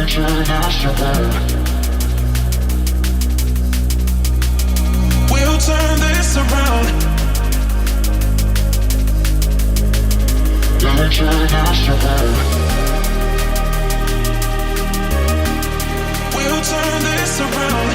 We'll turn this around. We'll turn this around. We'll turn this around. We'll turn this around.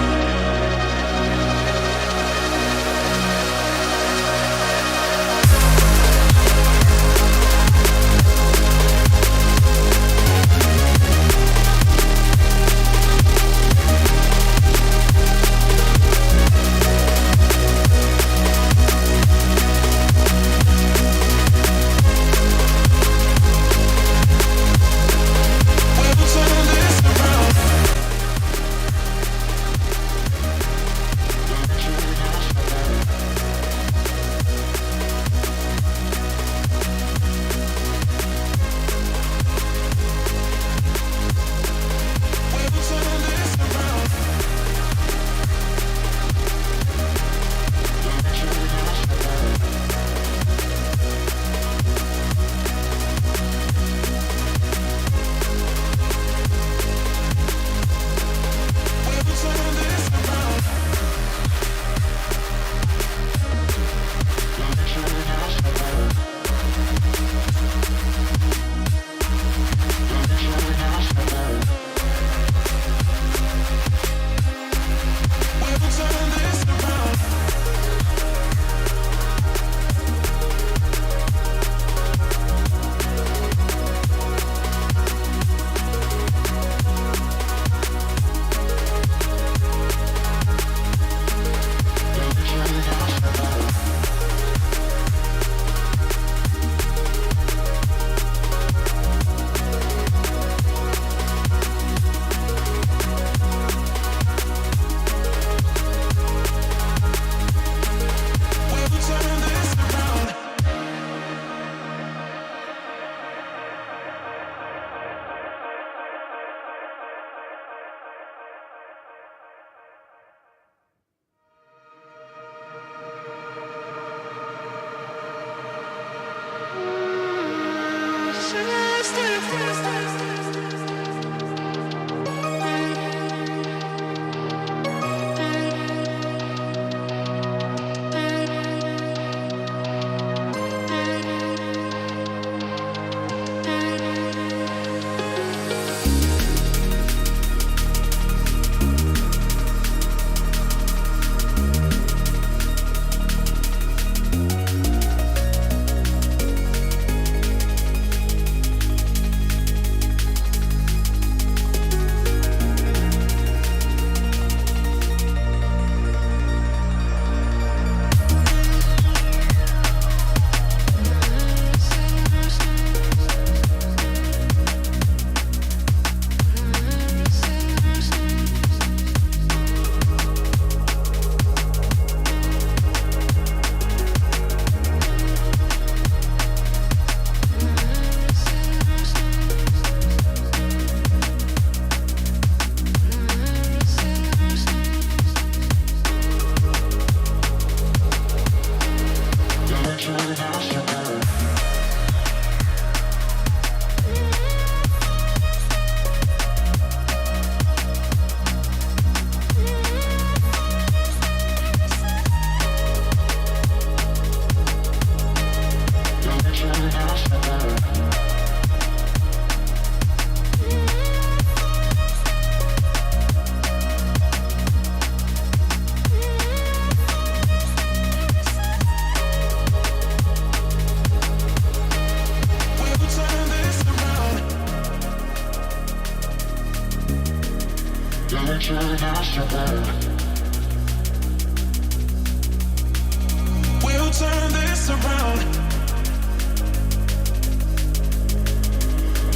We'll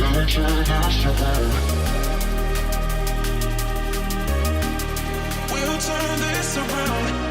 turn this around. We'll turn this around.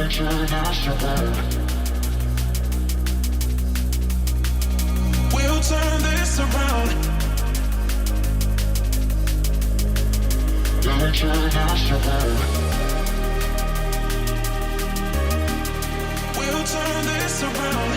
turn this around. We'll turn this around. Let me turn this around. We'll turn this around.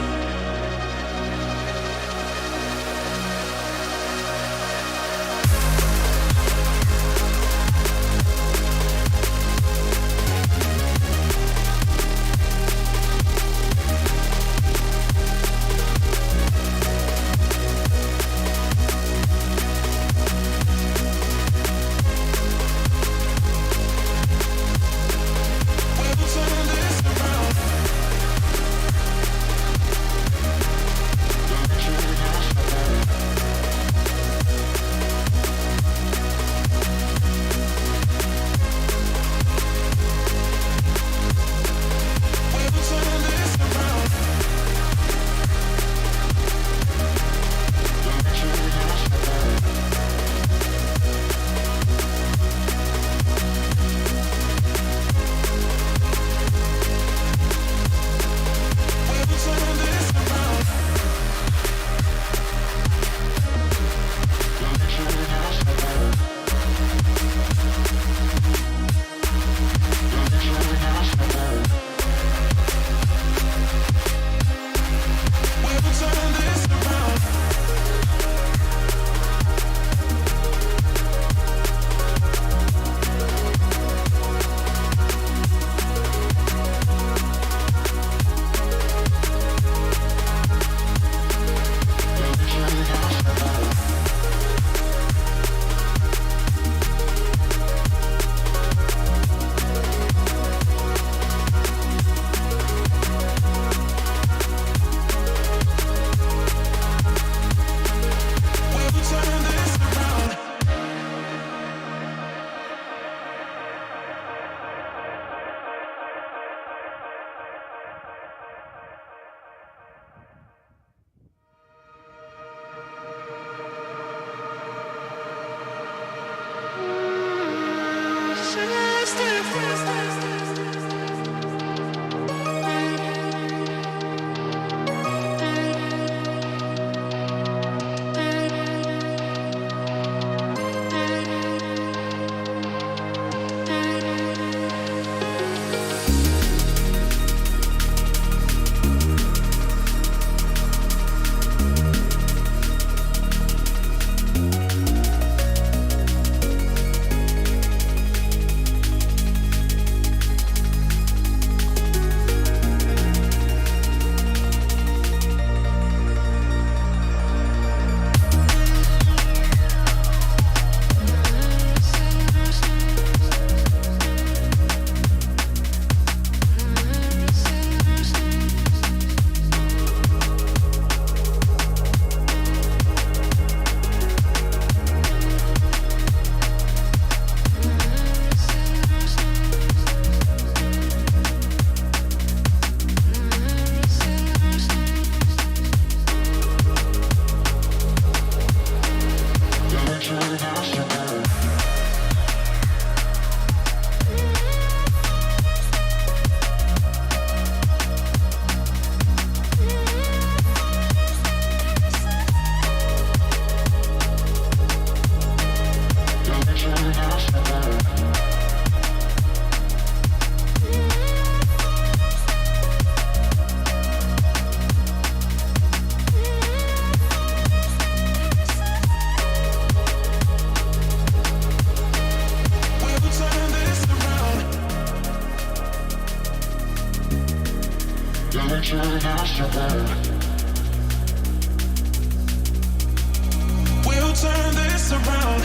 We'll turn this around.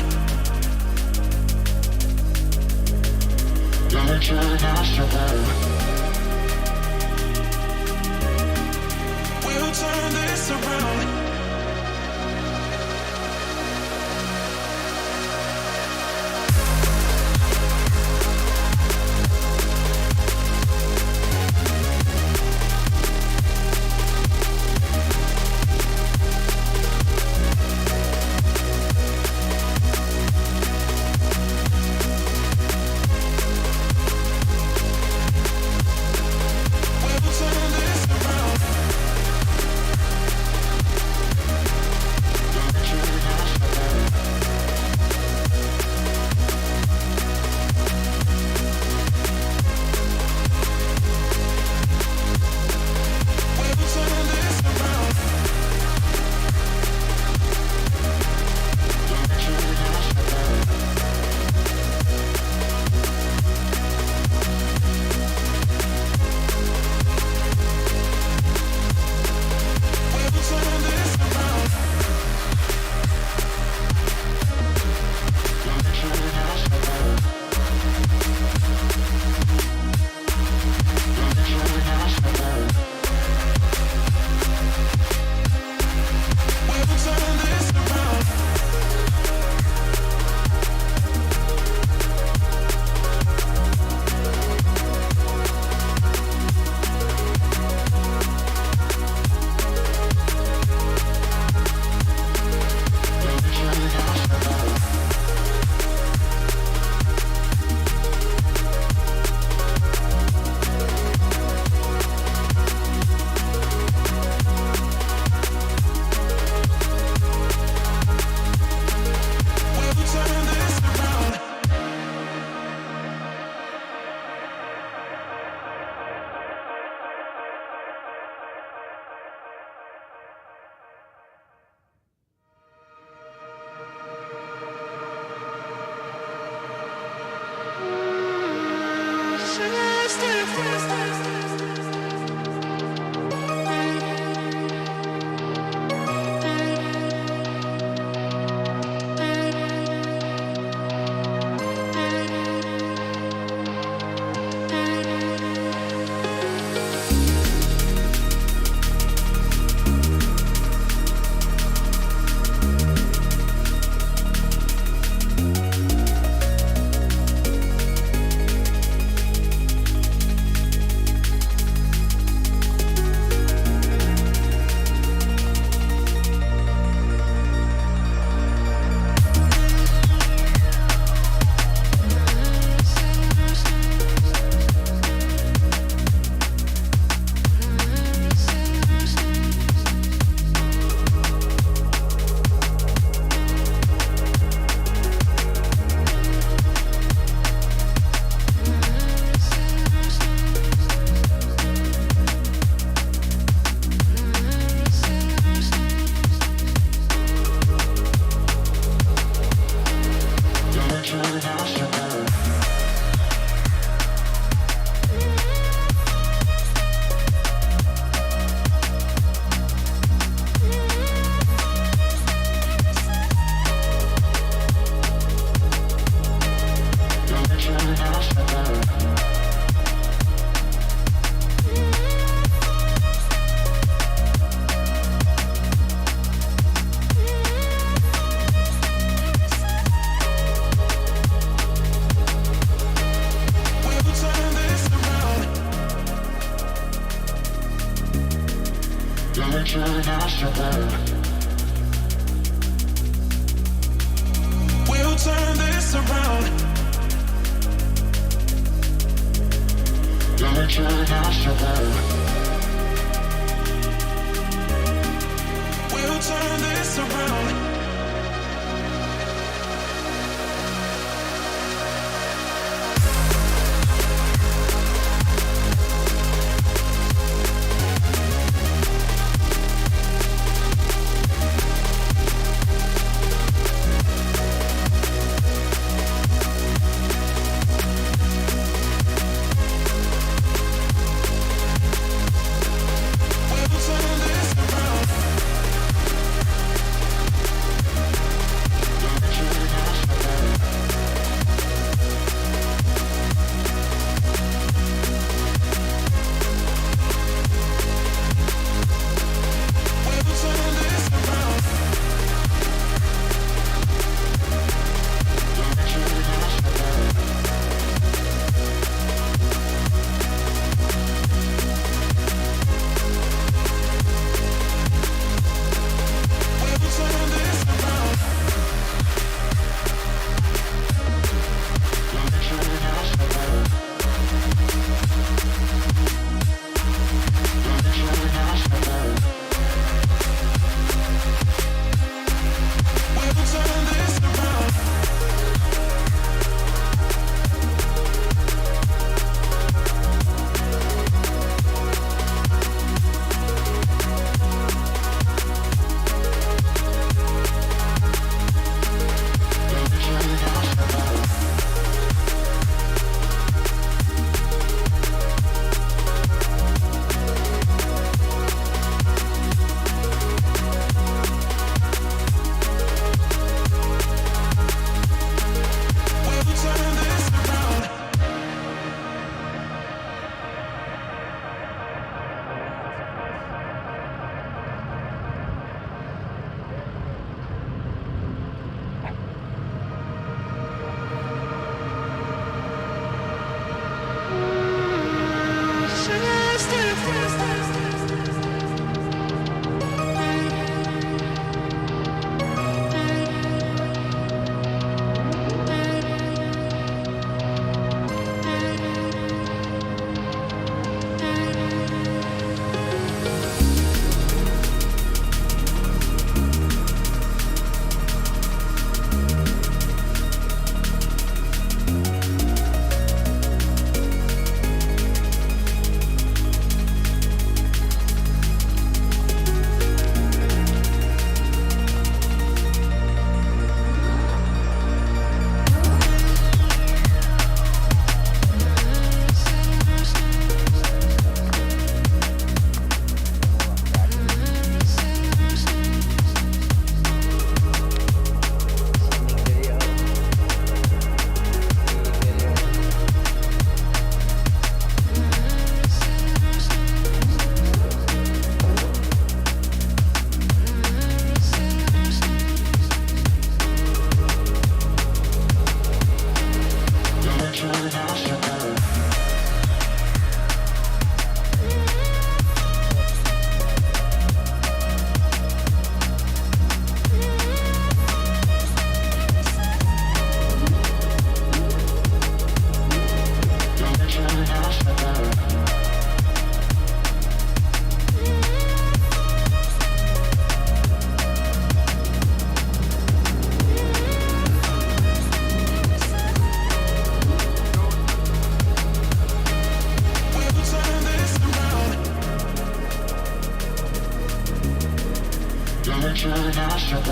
Let me turn this around. We'll turn this around.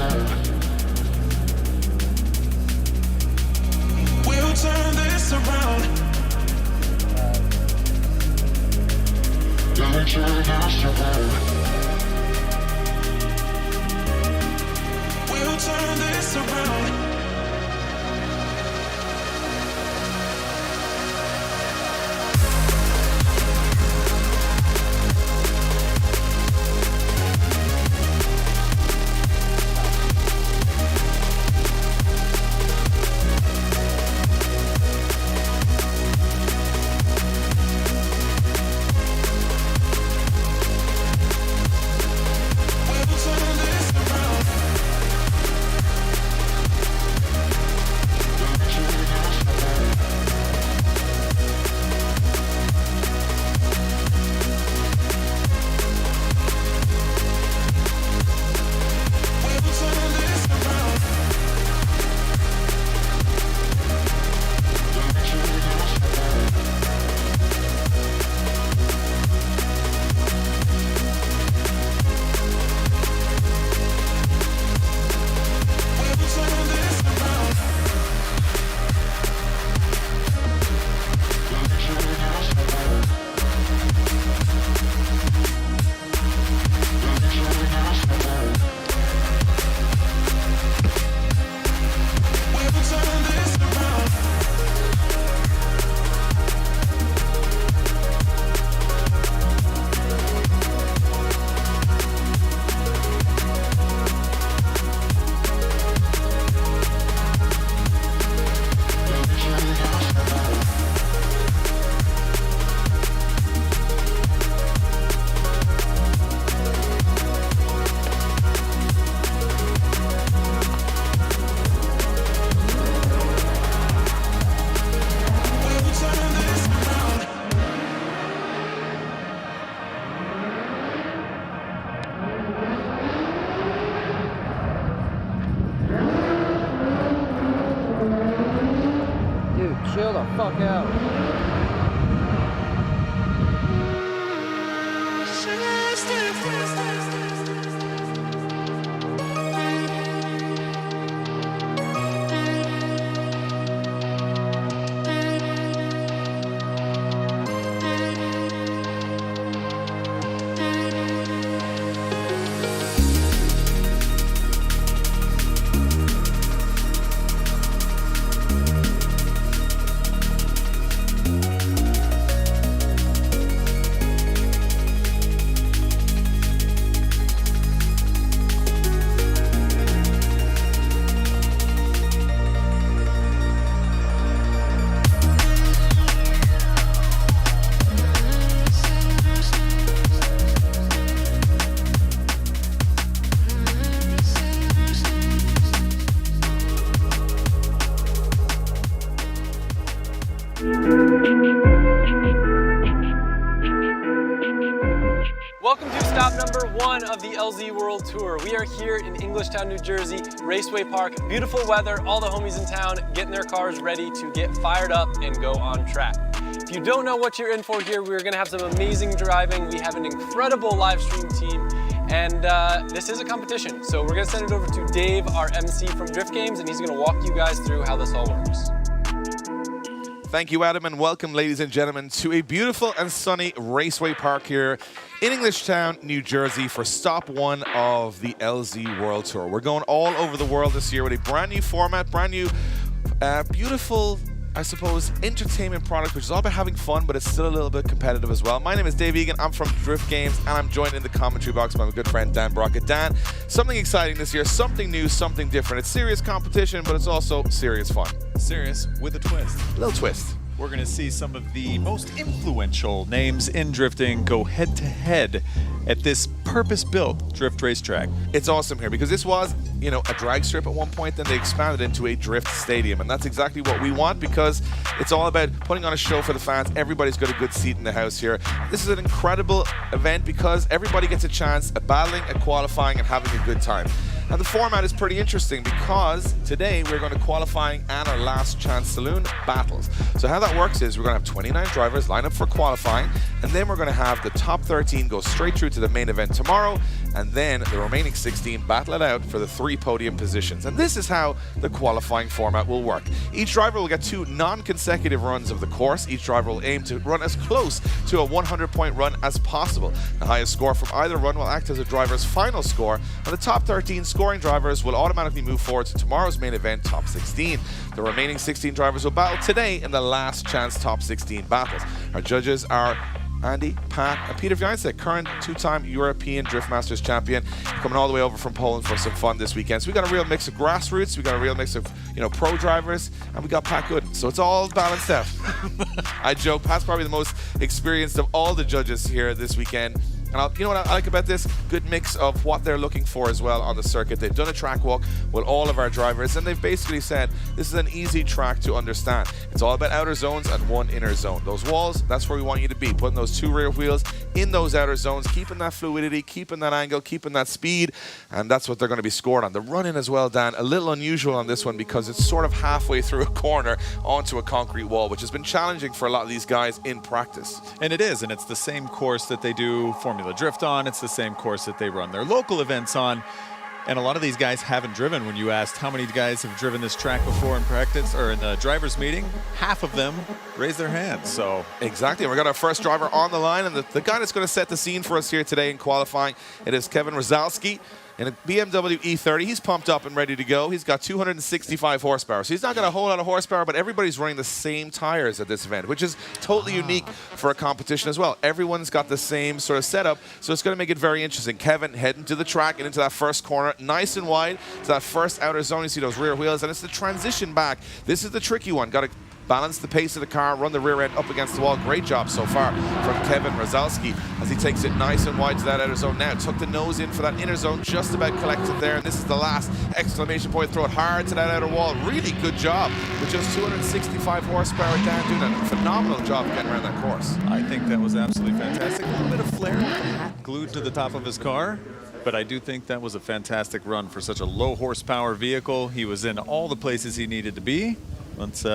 around. We'll turn this around. Gonna turn this around. We'll turn this around. Chill the fuck out. Welcome to stop number 1 of the LZ World Tour. We are here in Englishtown, New Jersey, Raceway Park. Beautiful weather, all the homies in town getting their cars ready to get fired up and go on track. If you don't know what you're in for here, we're gonna have some amazing driving. We have an incredible live stream team, and this is a competition. So we're gonna send it over to Dave, our MC from Drift Games, and he's gonna walk you guys through how this all works. Thank you, Adam, and welcome, ladies and gentlemen, to a beautiful and sunny Raceway Park here in Englishtown, New Jersey for stop 1 of the LZ World Tour. We're going all over the world this year with a brand new format, brand new, beautiful, I suppose, entertainment product, which is all about having fun, but it's still a little bit competitive as well. My name is Dave Egan. I'm from Drift Games, and I'm joined in the commentary box by my good friend Dan Brockett. Dan, something exciting this year, something new, something different. It's serious competition, but it's also serious fun. Serious with a twist. A little twist. We're going to see some of the most influential names in drifting go head-to-head at this purpose-built drift racetrack. It's awesome here because this was, you know, a drag strip at one point, then they expanded into a drift stadium, and that's exactly what we want because it's all about putting on a show for the fans. Everybody's got a good seat in the house here. This is an incredible event because everybody gets a chance at battling, at qualifying, and having a good time. And the format is pretty interesting because today we're going to qualifying and our last chance saloon battles. So how that works is we're going to have 29 drivers line up for qualifying, and then we're going to have the top 13 go straight through to the main event tomorrow, and then the remaining 16 battle it out for the 3 podium positions. And this is how the qualifying format will work. Each driver will get 2 non-consecutive runs of the course. Each driver will aim to run as close to a 100-point run as possible. The highest score from either run will act as a driver's final score, and the top 13 scoring drivers will automatically move forward to tomorrow's main event, top 16. The remaining 16 drivers will battle today in the last chance top 16 battles. Our judges are Andy, Pat, and Peter Vjaniczek, current 2-time European Drift Masters champion, coming all the way over from Poland for some fun this weekend. So we got a real mix of grassroots, we got a real mix of pro drivers, and we got Pat Gooden. So it's all balanced out. I joke, Pat's probably the most experienced of all the judges here this weekend. And you know what I like about this? Good mix of what they're looking for as well on the circuit. They've done a track walk with all of our drivers, and they've basically said this is an easy track to understand. It's all about outer zones and 1 inner zone. Those walls, that's where we want you to be, putting those 2 rear wheels in those outer zones, keeping that fluidity, keeping that angle, keeping that speed, and that's what they're going to be scored on. The run-in as well, Dan, a little unusual on this one because it's sort of halfway through a corner onto a concrete wall, which has been challenging for a lot of these guys in practice. And it is, and it's the same course that they do Formula Drift on. It's the same course that they run their local events on. And a lot of these guys haven't driven. When you asked how many guys have driven this track before in practice or in the driver's meeting, half of them raised their hands. So exactly. We got our first driver on the line, and the guy that's going to set the scene for us here today in qualifying, it is Kevin Rozalski. In a BMW E30, he's pumped up and ready to go. He's got 265 horsepower. So he's not got a whole lot of horsepower, but everybody's running the same tires at this event, which is totally unique for a competition as well. Everyone's got the same sort of setup, so it's going to make it very interesting. Kevin heading to the track and into that first corner, nice and wide, to that first outer zone. You see those rear wheels, and it's the transition back. This is the tricky one. Got to balance the pace of the car, run the rear end up against the wall. Great job so far from Kevin Rozalski as he takes it nice and wide to that outer zone now. Took the nose in for that inner zone, just about collected there, and this is the last exclamation point. Throw it hard to that outer wall. Really good job with just 265 horsepower down, doing a phenomenal job getting around that course. I think that was absolutely fantastic. A little bit of flair with the hat glued to the top of his car. But I do think that was a fantastic run for such a low horsepower vehicle. He was in all the places he needed to be. Let's see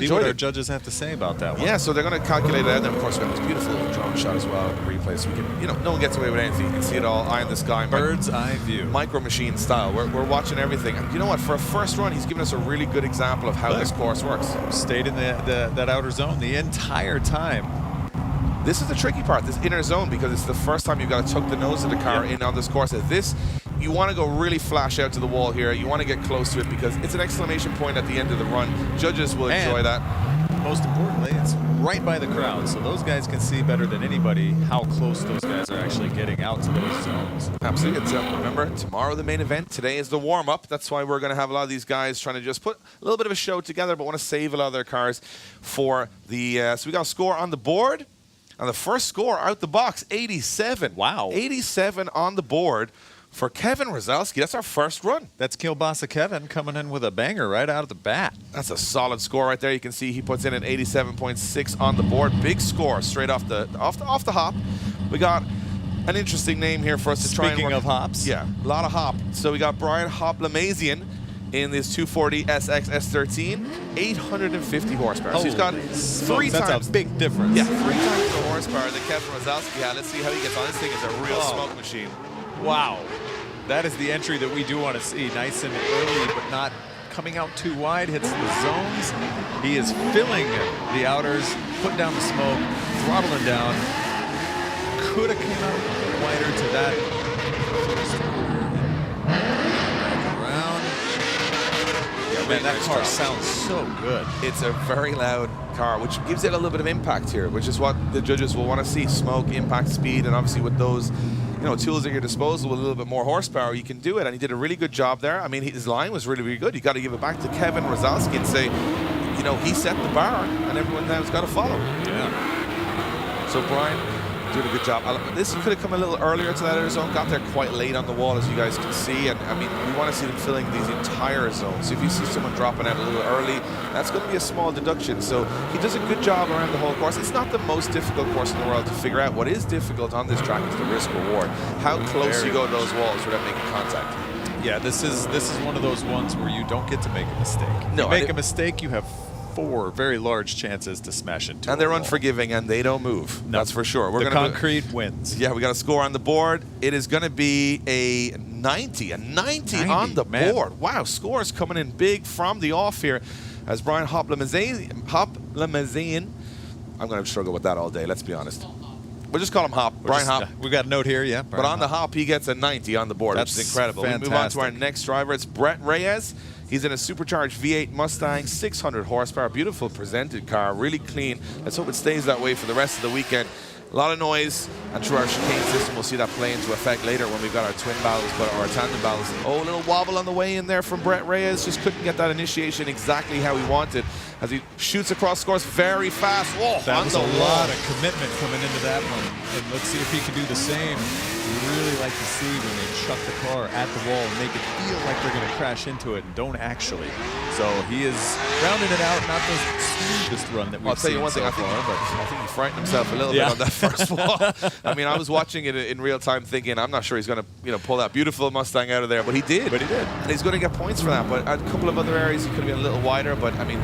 what our judges have to say about that one. Yeah, so they're going to calculate it out. And then, of course, we have this beautiful drone shot as well in the replay. So we can, no one gets away with anything. You can see it all, eye in the sky. Bird's eye view. Micro machine style. We're watching everything. And you know what? For a first run, he's given us a really good example of how this course works. Stayed in that outer zone the entire time. This is the tricky part, this inner zone, because it's the first time you've got to tuck the nose of the car in on this course. This, you want to go really flash out to the wall here. You want to get close to it because it's an exclamation point at the end of the run. Judges will enjoy that. Most importantly, it's right by the crowd, so those guys can see better than anybody how close those guys are actually getting out to those zones. Absolutely. Remember, tomorrow the main event. Today is the warm-up. That's why we're going to have a lot of these guys trying to just put a little bit of a show together, but want to save a lot of their cars for the... so we got a score on the board. And the first score out the box, 87. Wow. 87 on the board for Kevin Rozalski. That's our first run. That's Kielbasa Kevin coming in with a banger right out of the bat. That's a solid score right there. You can see he puts in an 87.6 on the board. Big score straight off the hop. We got an interesting name here for us to try and work. Speaking of hops. Yeah, a lot of hop. So we got Brian Hoplamazian in this 240 SX S13, 850 horsepower. So he's got three times. That's a big difference. Yeah, 3 times the horsepower that Kevin Rozalski had. Let's see how he gets on. This thing is a real smoke machine. Wow. That is the entry that we do want to see. Nice and early, but not coming out too wide. Hits the zones. He is filling the outers, putting down the smoke, throttling down. Could have came out wider to that. Man, that car sounds so good. It's a very loud car, which gives it a little bit of impact here, which is what the judges will want to see. Smoke, impact, speed, and obviously with those tools at your disposal with a little bit more horsepower, you can do it. And he did a really good job there. I mean, his line was really, really good. You got to give it back to Kevin Rozalski and say, he set the bar, and everyone now has got to follow. Yeah. So Brian doing a good job. This could have come a little earlier to that other zone. Got there quite late on the wall, as you guys can see. And I mean, we want to see them filling these entire zones. So if you see someone dropping out a little early, that's going to be a small deduction. So he does a good job around the whole course. It's not the most difficult course in the world to figure out. What is difficult on this track is the risk reward. How close you go to those walls without making contact. Yeah, this is one of those ones where you don't get to make a mistake. No, you make a mistake, you have 4 very large chances to smash into. And they're a wall. unforgiving, and they don't move. No. That's for sure. The concrete wins. Yeah, we got a score on the board. It is going to be a 90 on the board. Wow, scores coming in big from the off here as Brian Hoplamazane, I'm going to struggle with that all day, let's be honest. We'll just call him Hop. Brian Hop. We got a note here, yeah. But on the Hop, he gets a 90 on the board, which is incredible. We move on to our next driver. It's Brett Reyes. He's in a supercharged V8 Mustang, 600 horsepower, beautiful presented car, really clean. Let's hope it stays that way for the rest of the weekend. A lot of noise, and through our chicane system, we'll see that play into effect later when we've got our twin battles, but our tandem battles. Oh, a little wobble on the way in there from Brett Reyes. Just couldn't get that initiation exactly how he wanted as he shoots across, scores very fast. Whoa, that was a lot of commitment coming into that one. And let's see if he can do the same. We really like to see when they chuck the car at the wall and make it feel like they're going to crash into it and don't actually. So he is rounding it out, not the smoothest run that we've seen so far, but I think he frightened himself a little bit on that first wall. I mean, I was watching it in real time thinking, I'm not sure he's going to pull that beautiful Mustang out of there, but he did. And he's going to get points for that. But at a couple of other areas, he could have been a little wider. But, I mean,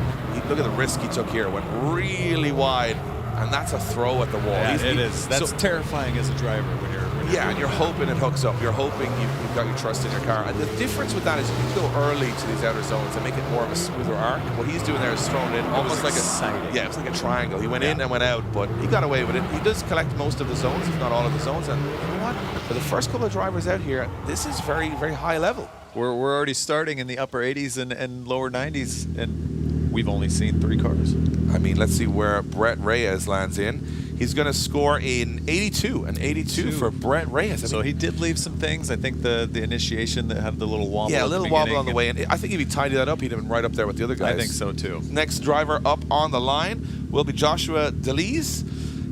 look at the risk he took here. Went really wide, and that's a throw at the wall. Yeah, it is. That's terrifying as a driver when you're and you're hoping it hooks up. You're hoping you've got your trust in your car. And the difference with that is you can go early to these outer zones and make it more of a smoother arc. What he's doing there is throwing in almost like it was like a triangle. He went in and went out, but he got away with it. He does collect most of the zones, if not all of the zones. And you know what? For the first couple of drivers out here, this is very, very high level. We're already starting in the upper 80s and lower 90s, and we've only seen 3 cars. I mean, let's see where Brett Reyes lands in. He's going to score an 82 for Brett Reyes. So he did leave some things. I think the initiation that had the little wobble. Yeah, a little wobble on the way. And I think if he tidied that up, he'd have been right up there with the other guys. I think so too. Next driver up on the line will be Joshua DeLees.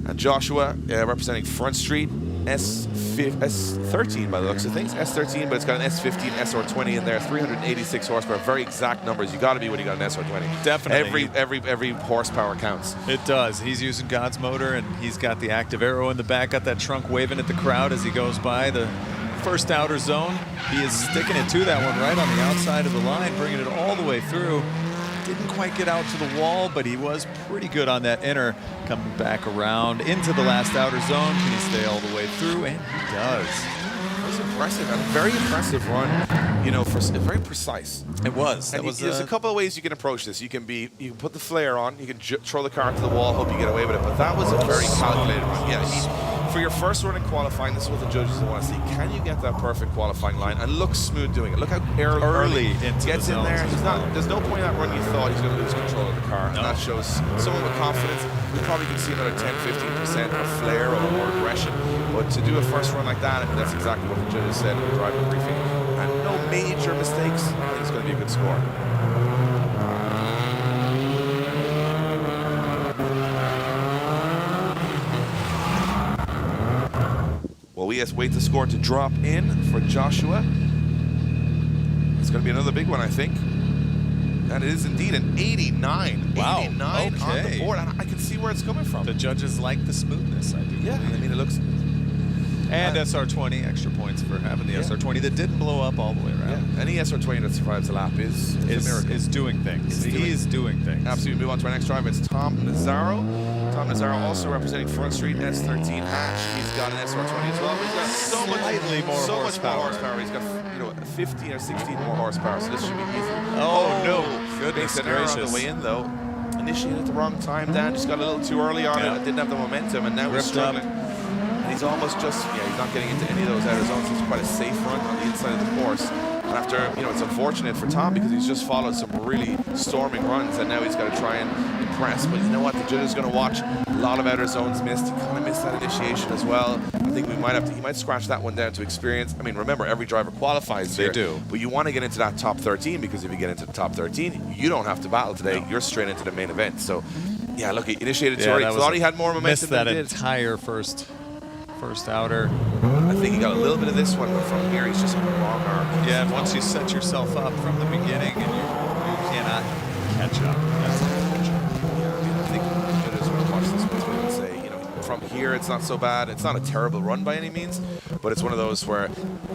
And Joshua representing Front Street, S13 by the looks of things. S13, but it's got an S15 SR20 in there, 386 horsepower. Very exact numbers. You got to be when you got an SR20. Definitely. Every horsepower counts. It does. He's using God's motor, and he's got the active arrow in the back, got that trunk waving at the crowd as he goes by the first outer zone. He is sticking it to that one right on the outside of the line, bringing it all the way through. Didn't quite get out to the wall, but he was pretty good on that inner, coming back around into the last outer zone. Can he stay all the way through? And he does. It was impressive, a very impressive run, you know, very precise. It was. And there's a couple of ways you can approach this. You can put the flare on, you can throw the car to the wall, hope you get away with it, but that was a very calculated run. Yeah, for your first run in qualifying, this is what the judges want to see. Can you get that perfect qualifying line and look smooth doing it? Look how early into gets the in there. zones. There's no point in that run you thought he's going to lose control of the car, and that shows someone with confidence. We probably can see another 10-15% of flair or more aggression, but to do a first run like that, that's exactly what the judges said in the driver briefing. And no major mistakes. I think it's going to be a good score. Well, we just wait the score to drop in for Joshua. It's going to be another big one, I think. And it is indeed an 89. Wow. 89 on the board. I can see where it's coming from. The judges like the smoothness, I do. Yeah, I mean, it looks... And SR20, extra points for having the SR20 that didn't blow up all the way around. Yeah. Any SR20 that survives a lap is a miracle. Is doing things. He's doing things. Absolutely. Move on to our next driver. It's Tom Nazaro. Tom Nazaro also representing Front Street, S13 hatch. He's got an SR20 as well. He's got so much more horsepower. He's got 15 or 16 more horsepower, so this should be easy. Oh no! Goodness gracious! On the way in though, initiated at the wrong time. Dan just got a little too early on it. Didn't have the momentum, and now he's struggling. And he's almost just he's not getting into any of those outer zones. It's quite a safe run on the inside of the course. And after, it's unfortunate for Tom because he's just followed some really storming runs, and now he's got to try and impress. But you know what? The judge is going to watch a lot of outer zones missed. He kind of missed that initiation as well. I think he might scratch that one down to experience. I mean, remember, every driver qualifies here. They do. But you want to get into that top 13 because if you get into the top 13, you don't have to battle today. You're straight into the main event. So, yeah, look, he initiated too early. Thought he had more momentum missed that than he did. Entire first outer. I think he got a little bit of this one, but from here he's just on the wrong arc. Yeah, and once you set yourself up from the beginning, and you cannot catch up. That's I think the judges will watch this one and say, from here, it's not so bad. It's not a terrible run by any means, but it's one of those where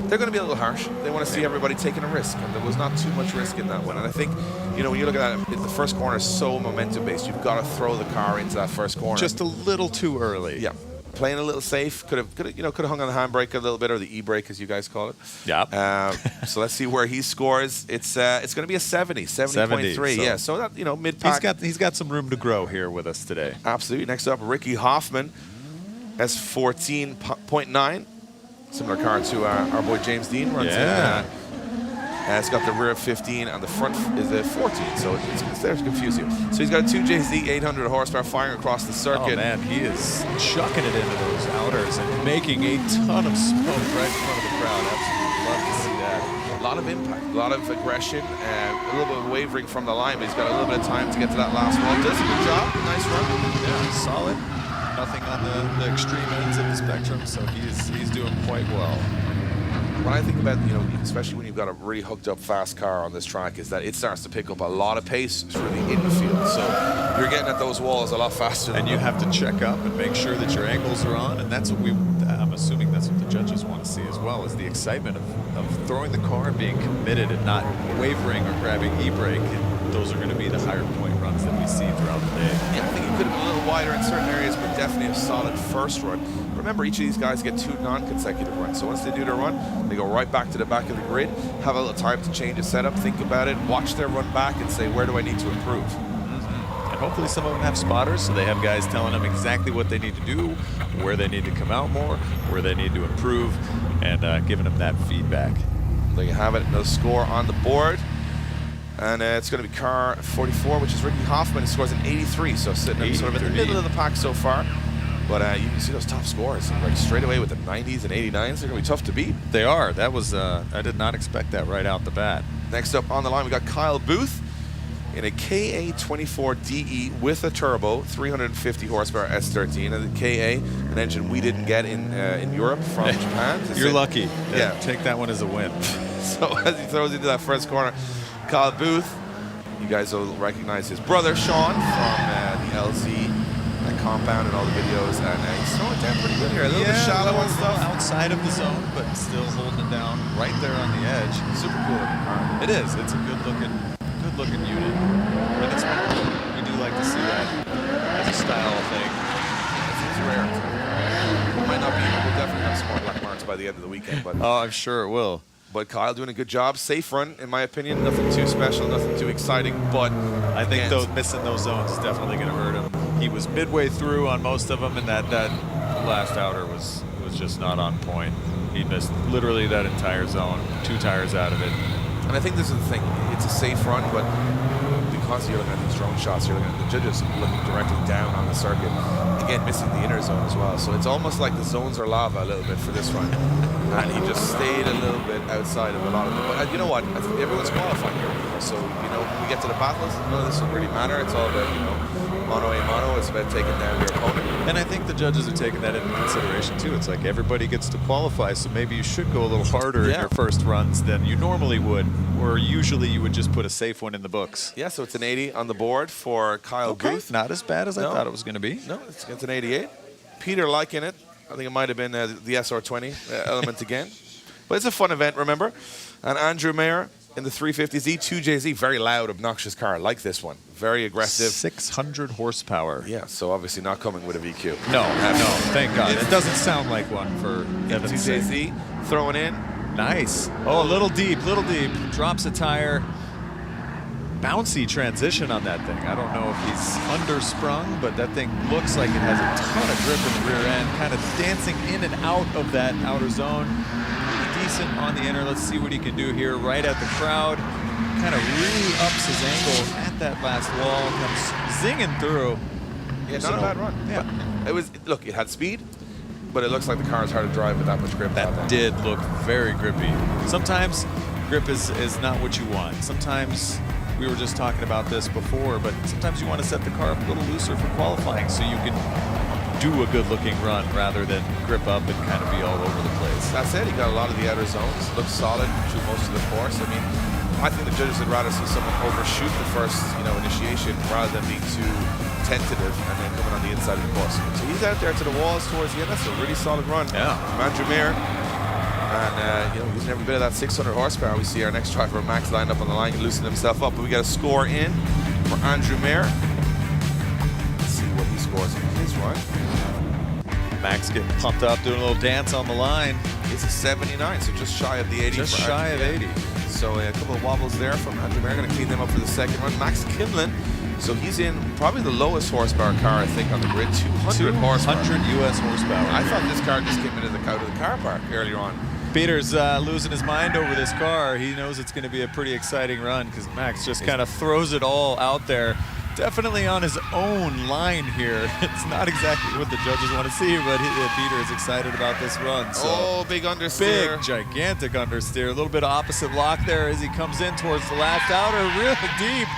they're going to be a little harsh. They want to see everybody taking a risk, and there was not too much risk in that one. And I think, you know, when you look at that, the first corner is so momentum-based. You've got to throw the car into that first corner. Just a little too early. Yeah. Playing a little safe, could have hung on the handbrake a little bit, or the e-brake as you guys call it. Yeah. So let's see where he scores. It's going to be a 70.3. So yeah. So that, you know, mid-pack. He's got some room to grow here with us today. Absolutely. Next up, Ricky Hoffman has 14.9. Similar car to our boy James Dean runs in. It's got the rear of 15 and the front is a 14, so it's there to confuse you. So he's got a 2JZ 800 horsepower firing across the circuit. Oh man, he is chucking it into those outers and making a ton of smoke right in front of the crowd. Absolutely love to see that. A lot of impact, a lot of aggression, a little bit of wavering from the line, but he's got a little bit of time to get to that last wall. Does a good job, nice run. Yeah, solid. Nothing on the extreme ends of the spectrum, so he's doing quite well. What I think about, you know, especially when you've got a really hooked up fast car on this track, is that it starts to pick up a lot of pace through the infield. So you're getting at those walls a lot faster. And you have to check up and make sure that your angles are on, and that's what I'm assuming that's what the judges want to see as well, is the excitement of throwing the car and being committed and not wavering or grabbing e-brake. And those are going to be the higher point runs that we see throughout the day. Yeah, I think it could have been a little wider in certain areas, but definitely a solid first run. Remember, each of these guys get 2 non-consecutive runs. So once they do their run, they go right back to the back of the grid, have a little time to change the setup, think about it, watch their run back, and say, where do I need to improve? And hopefully some of them have spotters, so they have guys telling them exactly what they need to do, where they need to come out more, where they need to improve, and giving them that feedback. There you have it, no score on the board. And it's going to be car 44, which is Ricky Hoffman. He scores an 83, so sitting sort of in the middle of the pack so far. But you can see those top scores, like straight away with the 90s and 89s. They're going to be tough to beat. They are. That was I did not expect that right out the bat. Next up on the line, we got Kyle Booth in a KA24DE with a turbo, 350 horsepower S13. And the KA, an engine we didn't get in Europe from Japan. You're lucky. Yeah. Take that one as a win. So as he throws into that first corner, Kyle Booth, you guys will recognize his brother, Sean, from the LZ compound and all the videos, and he's throwing it down pretty good here. A little bit shallow and stuff. Outside of the zone, but still holding it down right there on the edge. Super cool looking car. It is. It's a good looking unit. And it's we do like to see that as a style thing. It's rare. It might not be, but we'll definitely have some more black marks by the end of the weekend. But oh, I'm sure it will. But Kyle doing a good job. Safe run, in my opinion. Nothing too special, nothing too exciting. But I think missing those zones is definitely going to hurt him. He was midway through on most of them, and that last outer was just not on point. He missed literally that entire zone, 2 tires out of it. And I think this is the thing. It's a safe run, but because you're looking at these drone shots, you're looking at the judges looking directly down on the circuit. Again, missing the inner zone as well. So it's almost like the zones are lava a little bit for this run. And he just stayed a little bit outside of a lot of them. But you know what? I think everyone's qualifying here. So, you know, when we get to the battles, none of this will really matter. It's all about, you know, mano a mano. It's about taking down your opponent. And I think the judges are taking that into consideration too. It's like everybody gets to qualify, so maybe you should go a little harder in your first runs than you normally would, or usually you would just put a safe one in the books. Yeah, so it's an 80 on the board for Kyle Booth. Not as bad as I thought it was going to be. No, it's an 88. Peter liking it. I think it might have been the SR20 element again. But it's a fun event, remember? And Andrew Mayer in the 350Z, 2JZ, very loud, obnoxious car, like this one. Very aggressive. 600 horsepower. Yeah, so obviously not coming with a VQ. No, thank God. It doesn't sound like one for Evan's sake. 2JZ, throwing in. Nice. Oh, a little deep. Drops a tire. Bouncy transition on that thing. I don't know if he's undersprung, but that thing looks like it has a ton of grip in the rear end, kind of dancing in and out of that outer zone. Decent on the inner. Let's see what he can do here. Right at the crowd. Kind of really ups his angle at that last wall. Comes zinging through. Yeah, not a bad run. Yeah. It was, look, it had speed, but it looks like the car is hard to drive with that much grip. That did look very grippy. Sometimes grip is not what you want. Sometimes, we were just talking about this before, but sometimes you want to set the car up a little looser for qualifying so you can do a good-looking run rather than grip up and kind of be all over the place. That's it. He got a lot of the outer zones. Looks solid through most of the course. I mean, I think the judges would rather see someone overshoot the first, initiation rather than be too tentative and then coming on the inside of the course. So he's out there to the walls towards the end. That's a really solid run. Yeah. From Andrew Mayer. And, using every bit of that 600 horsepower. We see our next driver, Max, lined up on the line and loosen himself up. But we got a score in for Andrew Mayer. Let's see what he scores in his run. Max getting pumped up, doing a little dance on the line. It's a 79, so just shy of the 80. Just shy of 80. So a couple of wobbles there from Andrew Mayer. Going to clean them up for the second run. Max Kimlin. So he's in probably the lowest horsepower car, I think, on the grid, 200 horsepower. 200 U.S. horsepower. I thought this car just came out of the car park earlier on. Peter's losing his mind over this car. He knows it's going to be a pretty exciting run because Max just kind of throws it all out there. Definitely on his own line here. It's not exactly what the judges want to see, but Peter is excited about this run. So big understeer. Big, gigantic understeer. A little bit of opposite lock there as he comes in towards the last outer, real deep.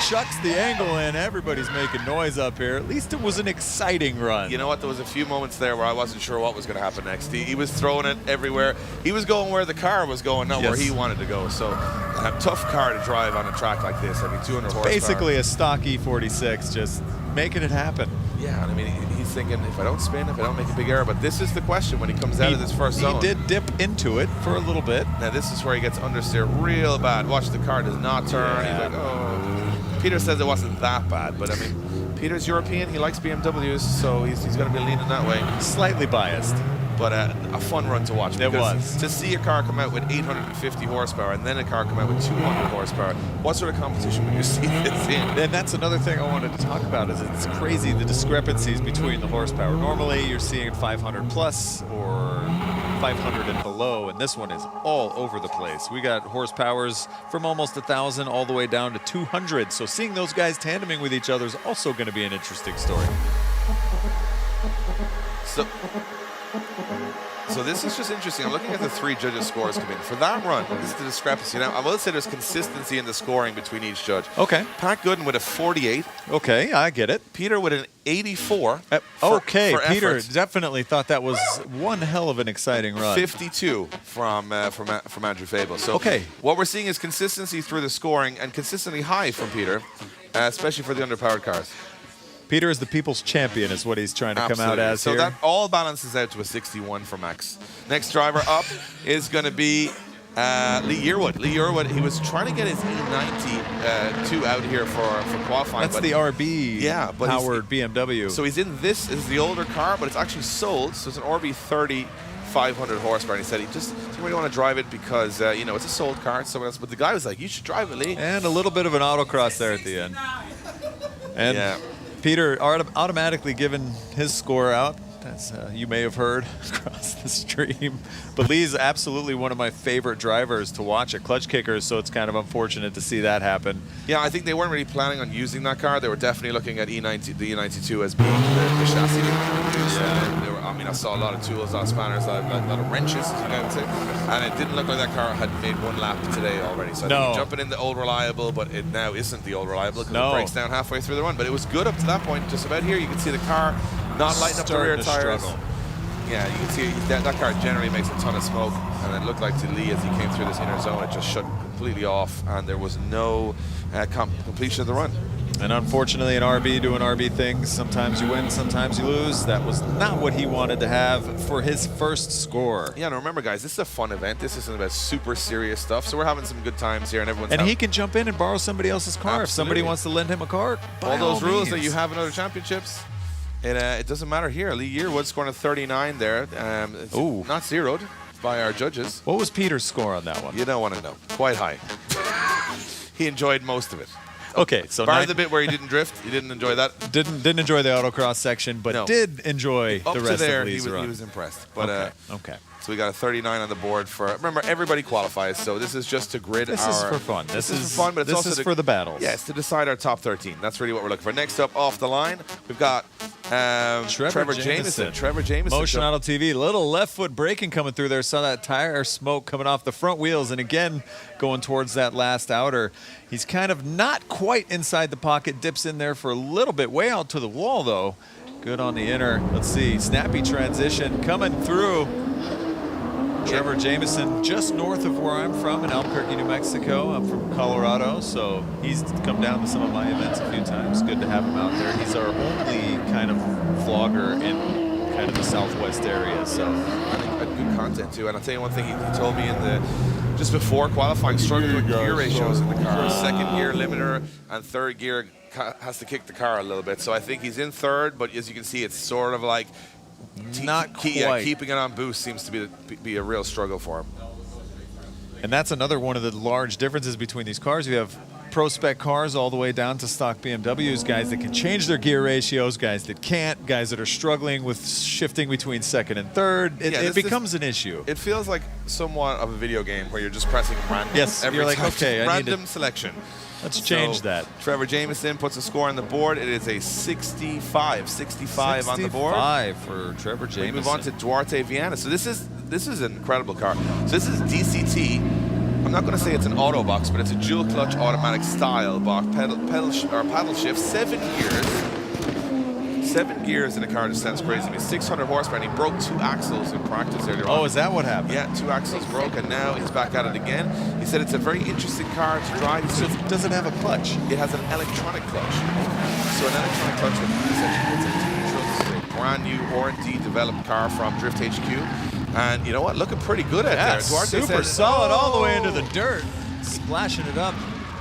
Chucks the angle in. Everybody's making noise up here. At least it was an exciting run. You know what? There was a few moments there where I wasn't sure what was going to happen next. He was throwing it everywhere. He was going where the car was going, not where he wanted to go. So a tough car to drive on a track like this. I mean, 200 horsepower. Basically a stock E46, just making it happen. Yeah, I mean, he's thinking, if I don't spin, if I don't make a big error. But this is the question when he comes out of this first zone. He did dip into it for a little bit. Now, this is where he gets understeer real bad. Watch, the car does not turn. Yeah. He's like, oh. Peter says it wasn't that bad, but I mean, Peter's European. He likes BMWs, so he's going to be leaning that way. Slightly biased. But a fun run to watch. It was. To see a car come out with 850 horsepower and then a car come out with 200 horsepower, what sort of competition would you see this in? And that's another thing I wanted to talk about is it's crazy the discrepancies between the horsepower. Normally you're seeing 500 plus or 500 and below, and this one is all over the place. We got horsepowers from almost 1,000 all the way down to 200. So seeing those guys tandeming with each other is also going to be an interesting story. So this is just interesting. I'm looking at the three judges' scores come in. For that run, this is the discrepancy. Now, I will say there's consistency in the scoring between each judge. Okay. Pat Gooden with a 48. Okay, I get it. Peter with an 84. Okay, for Peter effort. definitely thought that was one hell of an exciting run. 52 from Andrew Fable. So what we're seeing is consistency through the scoring and consistently high from Peter, especially for the underpowered cars. Peter is the people's champion is what he's trying to come out as so here. So that all balances out to a 61 for Max. Next driver up is going to be Lee Yearwood. Lee Yearwood, he was trying to get his E92 out here for qualifying. That's the RB but powered BMW. So he's in this is the older car, but it's actually sold. So it's an RB 30. 500 horsepower. And he said he just didn't really want to drive it because, it's a sold car. Someone else, but the guy was like, you should drive it, Lee. And a little bit of an autocross there at the end. And Peter automatically given his score out. That's you may have heard across the stream. But Lee's absolutely one of my favorite drivers to watch at Clutch Kickers, so it's kind of unfortunate to see that happen. Yeah, I think they weren't really planning on using that car. They were definitely looking at the E92 as being the chassis they were going to use. I saw a lot of tools, a lot of spanners, a lot of wrenches, as you know, would say. And it didn't look like that car had made one lap today already. So I think jumping in the old reliable, but it now isn't the old reliable because it breaks down halfway through the run. But it was good up to that point. Just about here, you can see the car not lighting up the rear tires. Struggle. Yeah, you can see that car generally makes a ton of smoke, and it looked like to Lee as he came through this inner zone, it just shut completely off, and there was no completion of the run. And unfortunately, an RB doing RB things, sometimes you win, sometimes you lose. That was not what he wanted to have for his first score. Yeah, no, remember, guys, this is a fun event. This isn't about super serious stuff, so we're having some good times here, and everyone's he can jump in and borrow somebody else's car. If somebody wants to lend him a car, all those rules that you have in other championships. It doesn't matter here. Lee Yearwood scoring a 39 there. It's not zeroed by our judges. What was Peter's score on that one? You don't want to know. Quite high. He enjoyed most of it. Okay, so bar the bit where he didn't drift, he didn't enjoy that. Didn't enjoy the autocross section, but did enjoy the rest of Lee's run. He was impressed. But okay. So we got a 39 on the board for. Remember, everybody qualifies, so this is just to grid This is for fun. This is for fun, but it's also for the battles. Yes, to decide our top 13. That's really what we're looking for. Next up, off the line, we've got Trevor Jameson. Trevor Jameson. Motion Auto TV. Little left foot braking coming through there. Saw that tire smoke coming off the front wheels, and again going towards that last outer. He's kind of not quite inside the pocket. Dips in there for a little bit. Way out to the wall though. Good on the inner. Let's see. Snappy transition coming through. Trevor Jameson, just north of where I'm from in Albuquerque, New Mexico. I'm from Colorado, so he's come down to some of my events a few times. Good to have him out there. He's our only kind of vlogger in kind of the Southwest area, so. I think had good content too. And I'll tell you one thing, he told me in the just before qualifying, struggling with gear ratios in the car. Second gear limiter and third gear has to kick the car a little bit. So I think he's in third, but as you can see, it's sort of like not quite. Keeping it on boost seems to be a real struggle for him. And that's another one of the large differences between these cars. You have pro spec cars all the way down to stock BMWs, guys that can change their gear ratios, guys that can't, guys that are struggling with shifting between second and third. It becomes an issue. It feels like somewhat of a video game where you're just pressing random. Yes, every you're like, time. okay, random selection. Let's change that. Trevor Jameson puts a score on the board. It is a 65 on the board. 65 for Trevor Jameson. We move on to Duarte Viana. So this is an incredible car. So this is DCT. I'm not going to say it's an auto box, but it's a dual clutch automatic style box. Paddle shift, 7 gears. 7 gears in a car just sounds crazy to me. 600 horsepower, and he broke 2 axles in practice earlier on. Oh, is that what happened? Yeah, 2 axles broke, and now he's back at it again. He said it's a very interesting car to drive. So it doesn't have a clutch. It has an electronic clutch. So an electronic clutch that essentially puts a brand new R&D developed car from Drift HQ. And you know what? Looking pretty good out there. Duarte super said, solid all the way into the dirt, splashing it up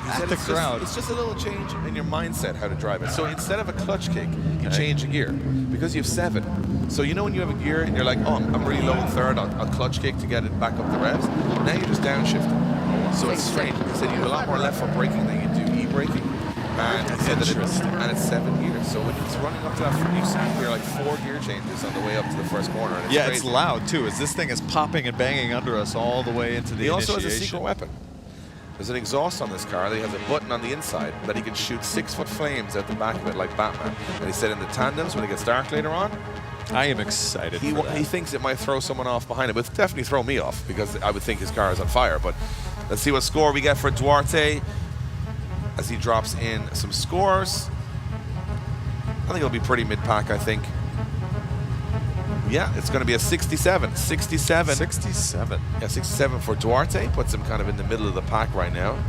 at the crowd. It's just a little change in your mindset how to drive it. So instead of a clutch kick, you change a gear because you have 7. So you know when you have a gear and you're like, oh, I'm really low in third, I'll clutch kick to get it back up the revs. Now you're just downshifting. So it's strange. He said you do a lot more left foot braking than you do e-braking. And he said that it's 7 gears. So when he's running up to that, you see we're like 4 gear changes on the way up to the first corner. And it's it's loud too. As this thing is popping and banging under us all the way into the initiation. He also has a secret weapon. There's an exhaust on this car. He has a button on the inside that he can shoot 6-foot flames out the back of it like Batman. And he said in the tandems, when it gets dark later on, I am excited for that. He thinks it might throw someone off behind him, but definitely throw me off because I would think his car is on fire. But let's see what score we get for Duarte as he drops in some scores. I think it'll be pretty mid-pack, I think. Yeah, it's going to be a 67. 67. 67. Yeah, 67 for Duarte. Puts him kind of in the middle of the pack right now.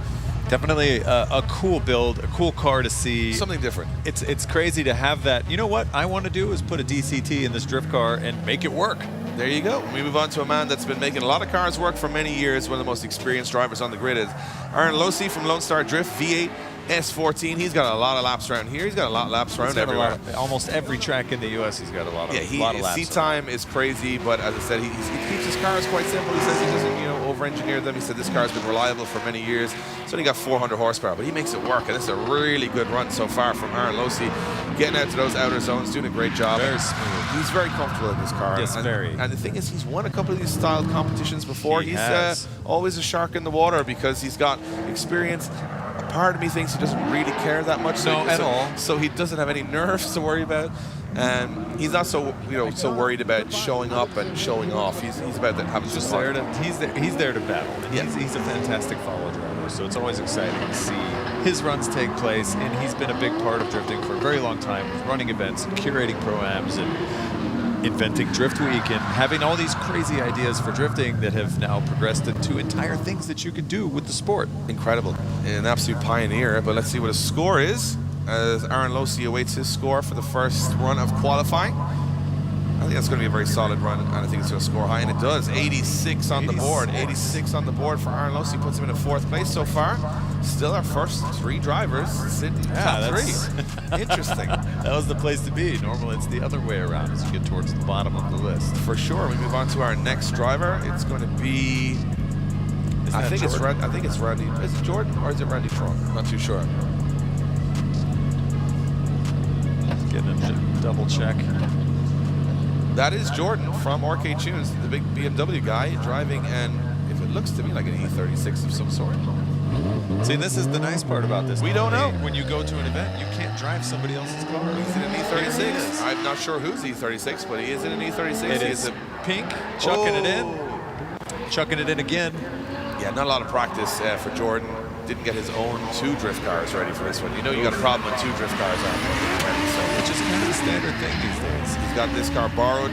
Definitely a cool build, a cool car to see. Something different. It's crazy to have that. You know what I want to do is put a DCT in this drift car and make it work. There you go. We move on to a man that's been making a lot of cars work for many years. One of the most experienced drivers on the grid is Aaron Losey from Lone Star Drift V8 S14. He's got a lot of laps around here. He's got a lot of laps around everywhere. Almost every track in the U.S. he's got a lot of laps. Seat time is crazy, but as I said, he keeps his cars quite simple. He says he doesn't, over-engineer them. He said this car's been reliable for many years. It's only got 400 horsepower, but he makes it work, and this is a really good run so far from Aaron Losey. Getting out to those outer zones, doing a great job. Very smooth. He's very comfortable in this car. Yes, very. And the thing is, he's won a couple of these style competitions before. He He's has. Always a shark in the water because he's got experience. A part of me thinks he doesn't really care that much. At all. So he doesn't have any nerves to worry about. And he's not so so worried about showing up and showing off. He's about that having Just some there fun. he's there to battle. And Yeah. he's a fantastic follow driver, so it's always exciting to see his runs take place. And he's been a big part of drifting for a very long time, with running events, and curating pro-ams, and inventing Drift Week, and having all these crazy ideas for drifting that have now progressed into entire things that you can do with the sport. Incredible. An absolute pioneer. But let's see what his score is as Aaron Losey awaits his score for the first run of qualifying. I think that's going to be a very solid run, and I think it's going to score high, and it does. 86 on the board. 86 on the board for Aaron Losey, puts him in 4th place so far. Still our first 3 drivers sitting top 3. Interesting. That was the place to be. Normally it's the other way around as you get towards the bottom of the list. For sure. We move on to our next driver. It's going to be... I think it's Randy. Is it Jordan or is it Randy Tron? I'm not too sure. Getting him to double check. That is Jordan from Arcade Tunes, the big BMW guy, driving, and if it looks to me like an E36 of some sort. See, this is the nice part about this. We don't know. When you go to an event, you can't drive somebody else's car. He's in an Here he E36. is. I'm not sure who's E36, but he is in an E36. It He is a pink, chucking it in. Chucking it in again. Yeah, not a lot of practice for Jordan. Didn't get his own 2 drift cars ready for this one. You know you got a problem when 2 drift cars aren't ready, so. Which is kind of the standard thing these days. He's got this car borrowed.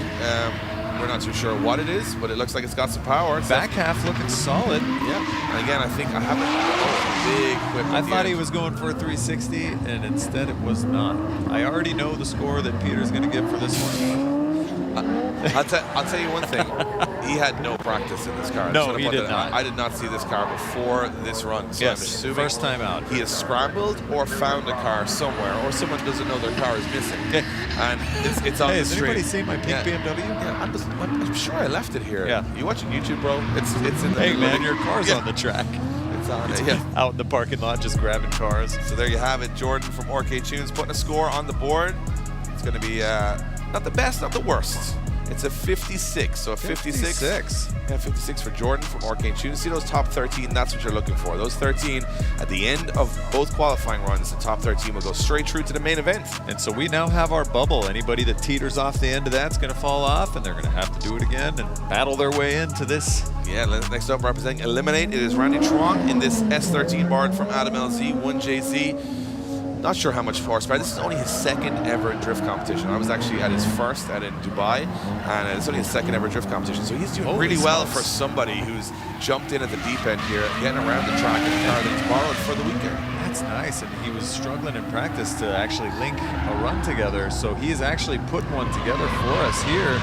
We're not too sure what it is, but it looks like it's got some power. Back half looking solid. Yeah. And again, I think I haven't. Big whip. I thought he was going for a 360, and instead it was not. I already know the score that Peter's going to give for this one. I'll tell you one thing. He had no practice in this car. No, he did not. I did not see this car before this run. So Yes, I'm assuming first time out. he has scrambled or found a car somewhere, or someone doesn't know their car is missing. Okay. And it's on Hey, the has street. anybody seen my pink BMW? Yeah, I'm sure I left it here. Yeah. You watching YouTube, bro? It's in the Hey, man, your car's on the track. It's on it. It's Yeah. out in the parking lot just grabbing cars. So there you have it. Jordan from RK Tunes putting a score on the board. It's going to be not the best, not the worst. It's a 56. So a 56. Yeah, 56 for Jordan from Arcane Tunes. See those top 13, that's what you're looking for. Those 13 at the end of both qualifying runs, the top 13 will go straight through to the main event. And so we now have our bubble. Anybody that teeters off the end of that's going to fall off, and they're going to have to do it again and battle their way into this. Yeah, next up representing Eliminate, it is Randy Truong in this S13 board from Adam LZ, 1JZ. Not sure how much horsepower. This is only his second ever drift competition. I was actually at his first in Dubai, and it's only his second ever drift competition. So he's doing really well for somebody who's jumped in at the deep end here, getting around the track in a car that he's borrowed for the weekend. That's nice, and he was struggling in practice to actually link a run together. So he has actually put one together for us here.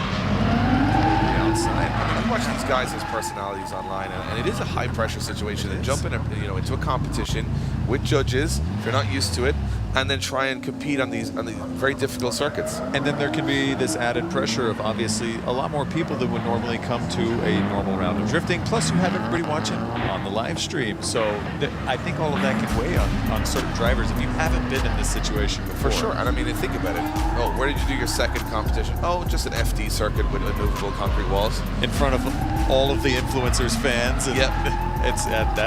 Outside. You watch these guys as personalities online, and it is a high-pressure situation. They jump in, into a competition with judges if you're not used to it, and then try and compete on these very difficult circuits. And then there can be this added pressure of obviously a lot more people that would normally come to a normal round of drifting. Plus, you have everybody watching on the live stream. So I think all of that can weigh on certain drivers if you haven't been in this situation before. For sure. And I mean, think about it. Oh, where did you do your second competition? Oh, just an FD circuit with immovable concrete walls. In front of all of the influencers, fans. And yep. That's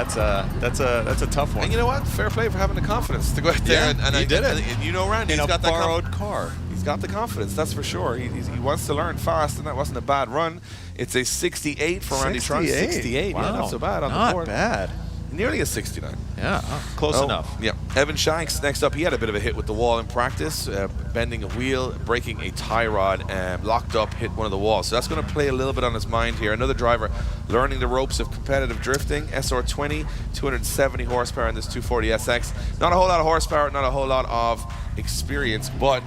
a tough one. And you know what? Fair play for having the confidence to go out there and he did it. And you know, Randy, in he's a got that borrowed car. He's got the confidence, that's for sure. He wants to learn fast, and that wasn't a bad run. It's a 68 for Randy Truong. 68. Wow. Yeah, not so bad on not the board. Not bad. Nearly a 69. Yeah, close enough. Yeah. Evan Shanks, next up, he had a bit of a hit with the wall in practice, bending a wheel, breaking a tie rod, locked up, hit one of the walls. So that's going to play a little bit on his mind here. Another driver learning the ropes of competitive drifting. SR20, 270 horsepower in this 240 SX. Not a whole lot of horsepower, not a whole lot of experience, but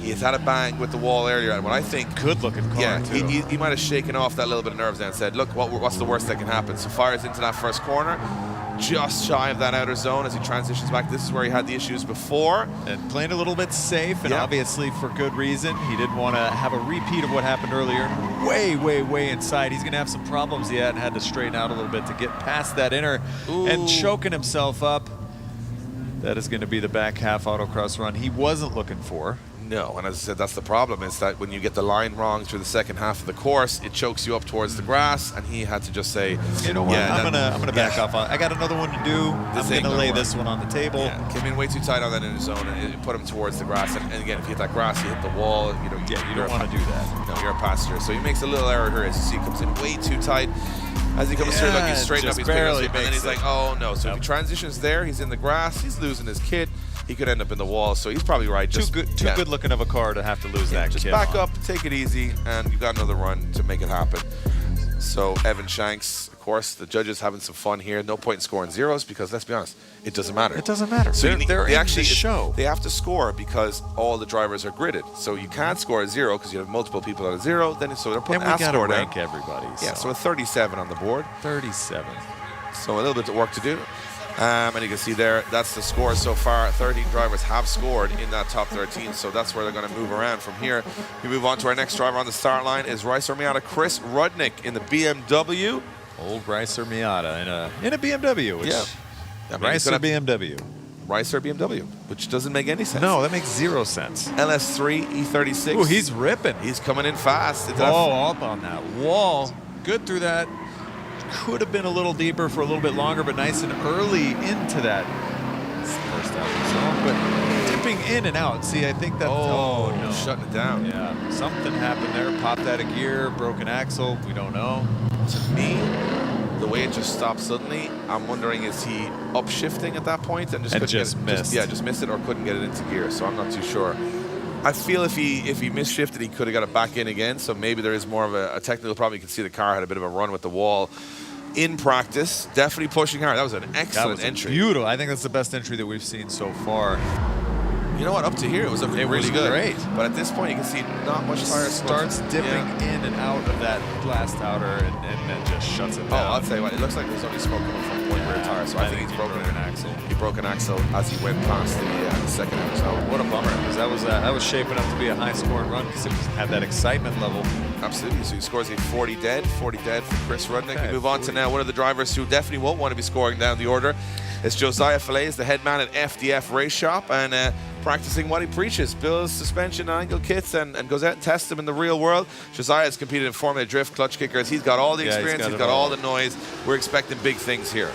he has had a bang with the wall earlier, and what I think good looking car. Yeah, too. he might have shaken off that little bit of nerves and said, look, what's the worst that can happen? So fires into that first corner, just shy of that outer zone as he transitions back. This is where he had the issues before. And playing a little bit safe, and obviously for good reason. He didn't want to have a repeat of what happened earlier. Way inside. He's going to have some problems yet, and had to straighten out a little bit to get past that inner. Ooh. And choking himself up. That is going to be the back half autocross run he wasn't looking for. No, and as I said, that's the problem, is that when you get the line wrong through the second half of the course, it chokes you up towards the grass, and he had to just say, you know what, I'm gonna back off. I got another one to do. I'm gonna lay this one on the table. Yeah, came in way too tight on that inner zone, and it put him towards the grass. And again, if you hit that grass, you hit the wall. You don't want to do that. No, you're a passenger. So he makes a little error here, as you see, comes in way too tight. As he comes through, look, he's straightened up, he's barely, and then he's like, oh no. So if he transitions there, he's in the grass, he's losing his kit. He could end up in the wall, so he's probably right. Too good looking of a car to have to lose that. Just back up, take it easy, and you've got another run to make it happen. So Evan Shanks, of course, the judges having some fun here. No point in scoring zeros because, let's be honest, it doesn't matter. It doesn't matter. So they're in the show. They have to score because all the drivers are gridded. So you can't score a zero because you have multiple people at a zero. So they're putting a score down. Rank everybody. Yeah, so a 37 on the board. 37. So a little bit of work to do. And you can see there, that's the score so far. 13 drivers have scored in that top 13, so that's where they're going to move around from here. We move on to our next driver on the start line is Ricer Miata Chris Rudnick in the BMW. Old Ricer Miata in a BMW, which Ricer BMW. Ricer BMW, which doesn't make any sense. No, that makes 0 sense. LS3 E36. Ooh, he's ripping. He's coming in fast. Up on that wall. Good through that. Could have been a little deeper for a little bit longer, but nice and early into that first out of the zone. But dipping in and out. See, I think that's... Oh, no. Shutting it down. Yeah. Something happened there. Popped out of gear, broken axle. We don't know. To me, the way it just stopped suddenly, I'm wondering, is he upshifting at that point and just missed? Just missed it or couldn't get it into gear. So I'm not too sure. I feel if he misshifted, he could have got it back in again. So maybe there is more of a technical problem. You can see the car had a bit of a run with the wall in practice. Definitely pushing hard. That was an excellent entry. Beautiful. I think that's the best entry that we've seen so far. You know what? Up to here, it was really good. Great. But at this point, you can see not much tire smoke. Starts dipping in and out of that last outer and then just shuts it down. Oh, I'll tell you what. It looks like there's only smoke coming from one rear tire. So I think he's broken an axle. He broke an axle as he went past the second outer. So What a bummer, because that was shaping up to be a high-scoring run because it had that excitement level. absolutely. So he scores a 40 dead for Chris Rudnick. Okay, We move on to now one of the drivers who definitely won't want to be scoring down the order. It's Josiah Fillets, the head man at FDF Race Shop, and practicing what he preaches, builds suspension and angle kits and goes out and tests them in the real world. Josiah has competed in Formula Drift, clutch kickers. He's got all the experience, he's got all the noise. We're expecting big things here.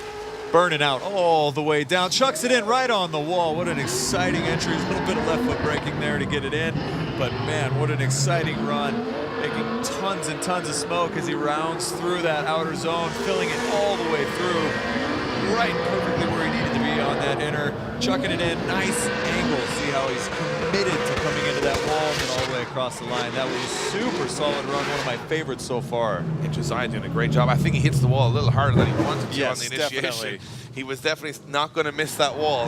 Burning out all the way down, chucks it in right on the wall. What an exciting entry. A little bit of left foot braking there to get it in, but man, what an exciting run. Making tons and tons of smoke as he rounds through that outer zone, filling it all the way through. Right perfectly where he needed to be on that inner, chucking it in, nice angle. See how he's committed to coming into that wall and then all the way across the line. That was a super solid run, one of my favorites so far. And Josiah doing a great job. I think he hits the wall a little harder than he wanted to on the initiation. Definitely. He was definitely not going to miss that wall.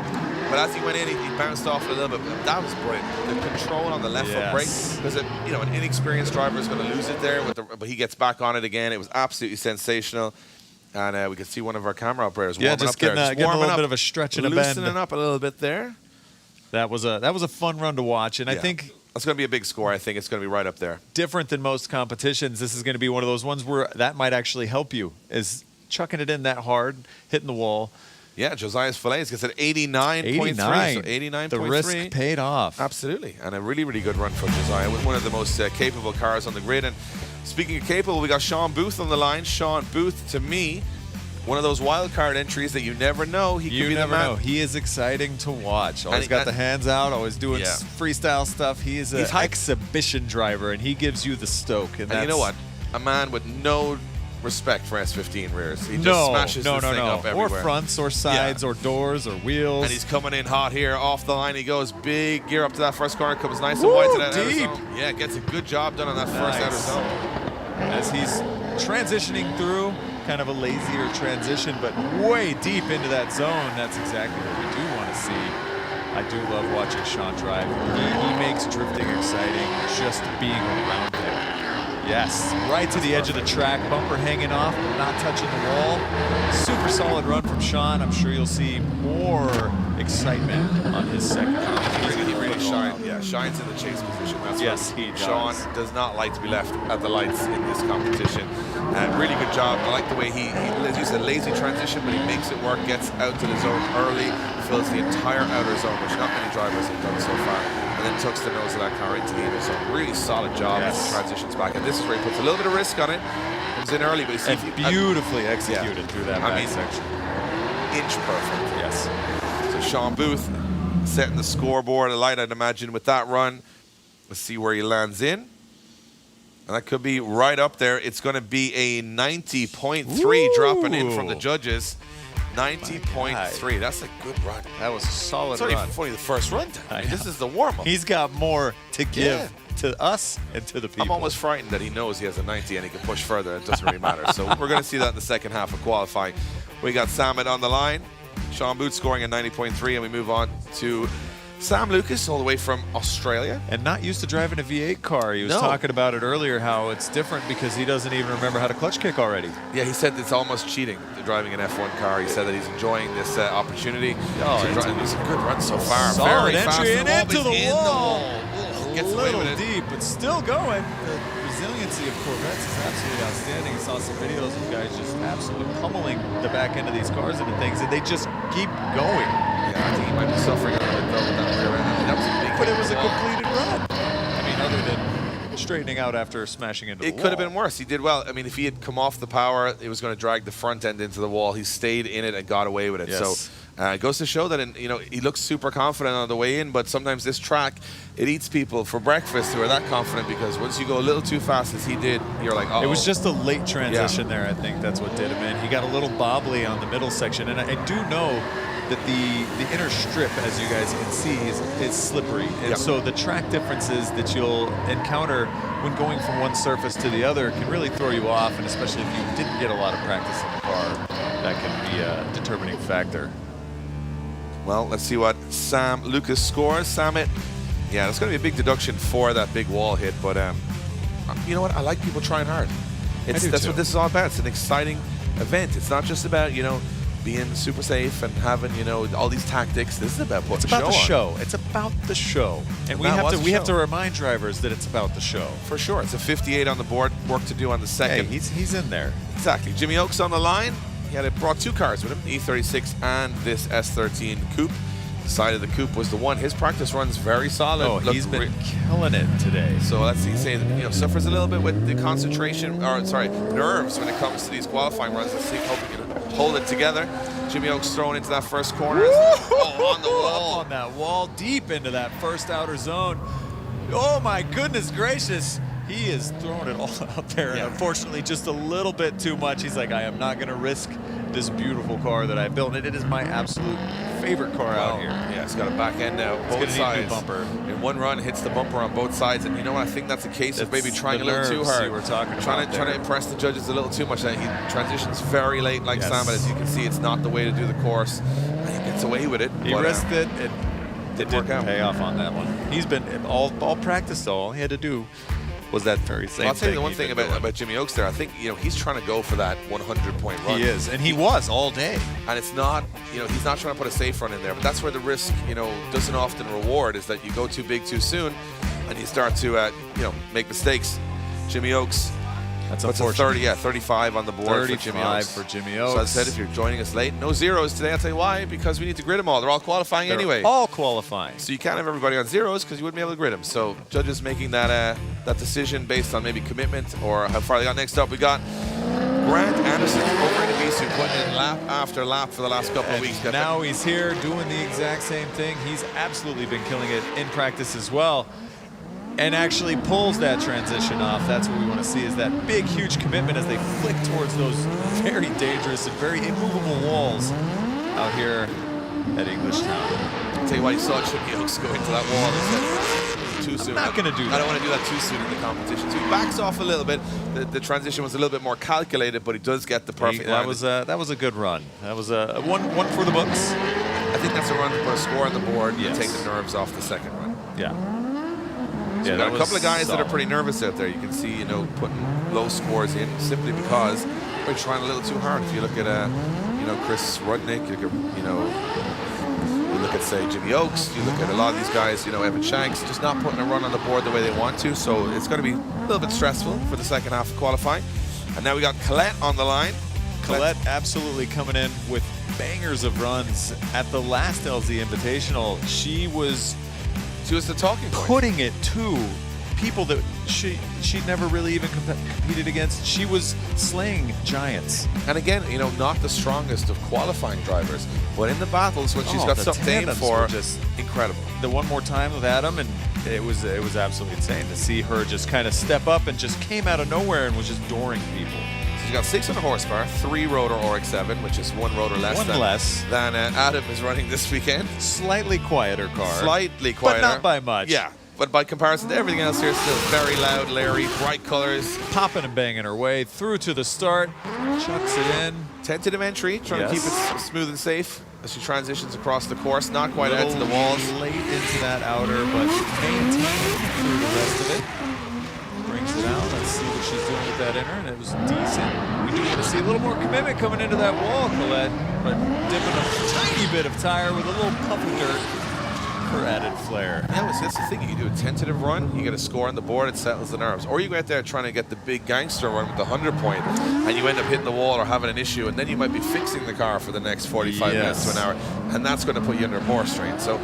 But as he went in, he bounced off it a little bit. That was brilliant. The control on the left foot brake, because an inexperienced driver is going to lose it there, but he gets back on it again. It was absolutely sensational. And we can see one of our camera operators warming just up there. getting a little bit of a stretch and a bend. Loosening up a little bit there. That was a fun run to watch, and I think that's going to be a big score. I think it's going to be right up there. Different than most competitions, this is going to be one of those ones where that might actually help you, is chucking it in that hard, hitting the wall. Yeah, Josiah's Fillets gets at 89.3. So 89.3. The risk paid off. Absolutely. And a really, really good run from Josiah with one of the most capable cars on the grid. And speaking of capable, we got Sean Booth on the line. Sean Booth, to me, one of those wild card entries that you never know. He could be the man. He is exciting to watch. Always got the hands out, always doing freestyle stuff. He's an exhibition driver, and he gives you the stoke. And you know what? A man with no respect for S15 rears. He just smashes this thing up everywhere. Or fronts, or sides, or doors, or wheels. And he's coming in hot here. Off the line he goes. Big gear up to that first corner. Comes nice and wide to that outer zone. Yeah, gets a good job done on that first outer zone. As he's transitioning through, kind of a lazier transition, but way deep into that zone. That's exactly what we do want to see. I do love watching Sean drive. He makes drifting exciting just being around him. Yes, right to the edge of the track, bumper hanging off, but not touching the wall. Super solid run from Sean. I'm sure you'll see more excitement on his second run. He really shines. Yeah, shines in the chase position. That's he does. Sean does not like to be left at the lights in this competition. Really good job. I like the way he as you said, lazy transition, but he makes it work, gets out to the zone early, fills the entire outer zone, which not many drivers have done so far. And then tucks the nose of that car into the inner zone. Really solid job as he transitions back. And this is where he puts a little bit of risk on it. Comes in early, but you see beautifully executed through that back section. Inch perfect. Yes. So Sean Booth setting the scoreboard alight, I'd imagine, with that run. Let's see where he lands in. And that could be right up there. It's going to be a 90.3 dropping in from the judges. 90.3. That's a good run. That was a solid run. It's not even funny the first run. This is the warm-up. He's got more to give to us and to the people. I'm almost frightened that he knows he has a 90 and he can push further. It doesn't really matter. So we're going to see that in the second half of qualifying. We got Samet on the line. Sean Booth scoring a 90.3, and we move on to Sam Lucas, all the way from Australia. And not used to driving a V8 car. He was talking about it earlier, how it's different because he doesn't even remember how to clutch kick already. Yeah, he said it's almost cheating, driving an F1 car. He said that he's enjoying this opportunity. It's a good run so far. Solid Very entry and into the wall. Gets a little away with deep, but still going. The resiliency of Corvettes is absolutely outstanding. I saw some videos of guys just absolutely pummeling the back end of these cars into things, and they just keep going. Yeah, I think he might be suffering a little bit though with that rear end. I mean, that was a big but it was a completed run. I mean, other than straightening out after smashing into the wall. It could have been worse. He did well. I mean, if he had come off the power, it was going to drag the front end into the wall. He stayed in it and got away with it. Yes. So it goes to show that he looks super confident on the way in, but sometimes this track, it eats people for breakfast who are that confident, because once you go a little too fast as he did, you're like, uh-oh. It was just a late transition there. I think that's what did him in. He got a little bobbly on the middle section, and I do know that the inner strip, as you guys can see, is slippery. And Yep. so the track differences that you'll encounter when going from one surface to the other can really throw you off, and especially if you didn't get a lot of practice in the car, that can be a determining factor. Well, let's see what Sam Lucas scores. Sam, yeah, that's going to be a big deduction for that big wall hit, but you know what? I like people trying hard. That's too. what this is all about. It's an exciting event. It's not just about, being super safe and having, all these tactics. This is about putting It's about a the show on. show. It's about the show. And we That have was to a we have show. to remind drivers that it's about the show. For sure. It's a 58 on the board. Work to do on the Hey, second. he's in there. Exactly. Jimmy Oakes on the line. He brought 2 cars with him, the E36 and this S13 Coupe. Decided the Coupe was the one. His practice run's very solid. Oh, Looked he's been killing it today. So let's see. He's saying, suffers a little bit with the concentration, or sorry, nerves when it comes to these qualifying runs. Let's see, hope he can hold it together. Jimmy Oakes thrown into that first corner. Oh, on the wall. Up on that wall, deep into that first outer zone. Oh my goodness gracious. He is throwing it all out there. Yeah. And unfortunately, just a little bit too much. He's like, I am not going to risk this beautiful car that I built. And it is my absolute favorite car out here. Yeah, it's got a back end now, both gonna need a sides. new bumper. In one run, hits the bumper on both sides, and you know what? I think that's a case of That's maybe trying a the little too nerves hard. you were talking trying about to there. impress the judges a little too much. He transitions very late, like Yes. Sam, but as you can see, it's not the way to do the course. And he gets away with it. He but, risked it. It didn't work didn't out. pay off on that one. He's been all practice, though. All he had to do was that very same Well, I'll tell you the one he's thing been doing. about Jimmy Oakes there. I think he's trying to go for that 100-point run. He is, and he was all day. And it's not, he's not trying to put a safe run in there, but that's where the risk, doesn't often reward, is that you go too big too soon and you start to, make mistakes. Jimmy Oakes That's puts a unfortunate. 35 on the board for Jimmy 35 Oakes. for Jimmy So as I Oakes. said, if you're joining us late, no zeros today. I'll tell you why, because we need to grid them all. They're all qualifying They're anyway. all qualifying. So you can't have everybody on zeros because you wouldn't be able to grid them. So judges making that decision based on maybe commitment or how far they got. Next up, we got Grant Anderson over in Ibisu, putting in lap after lap for the last couple of weeks. And now he's here doing the exact same thing. He's absolutely been killing it in practice as well, and actually pulls that transition off. That's what we want to see, is that big, huge commitment as they flick towards those very dangerous and very immovable walls out here at Englishtown. I'll tell you why you saw Jimmy Oakes go into that wall and said, too soon. not gonna do I that. don't want to do that too soon in the competition. So he backs off a little bit. The transition was a little bit more calculated, but he does get the perfect line. That was a good run. That was a one for the books. I think that's a run to put a score on the board Yes. and take the nerves off the second run. Yeah. So we've got a couple of guys that are pretty nervous out there. You can see, putting low scores in simply because they're trying a little too hard. If you look at, Chris Rudnick, you look at, say, Jimmy Oakes, you look at a lot of these guys, Evan Shanks, just not putting a run on the board the way they want to. So it's going to be a little bit stressful for the second half of qualifying. And now we got Colette on the line. Colette absolutely coming in with bangers of runs at the last LZ Invitational. She was the talking point. putting it to people that she'd never really even competed against. She was slaying giants. And again, not the strongest of qualifying drivers, but in the battles when she's Oh, got the something to aim tandems for, were just incredible. The one more time with Adam, and it was absolutely insane to see her just kind of step up and just came out of nowhere and was just dooring people. She's got 600 horsepower, 3-rotor RX-7, which is 1 rotor less One than less. Adam is running this weekend. Slightly quieter car. Slightly quieter. But not by much. Yeah, but by comparison to everything else here, still very loud, Larry, bright colors. Popping and banging her way through to the start. Chucks it in. Tentative entry, trying to keep it smooth and safe as she transitions across the course. Not quite out to the walls. Late into that outer, but maintaining through the rest of it. Brings it out. Let's see what she's doing with that inner, and it was decent. We do want to see a little more commitment coming into that wall, Colette, but dipping a tiny bit of tire with a little puff of dirt for added flair. Yeah, that's the thing. You can do a tentative run, you get a score on the board, it settles the nerves. Or you go out there trying to get the big gangster run with the 100-point, and you end up hitting the wall or having an issue, and then you might be fixing the car for the next 45 minutes to an hour, and that's going to put you under more strain. So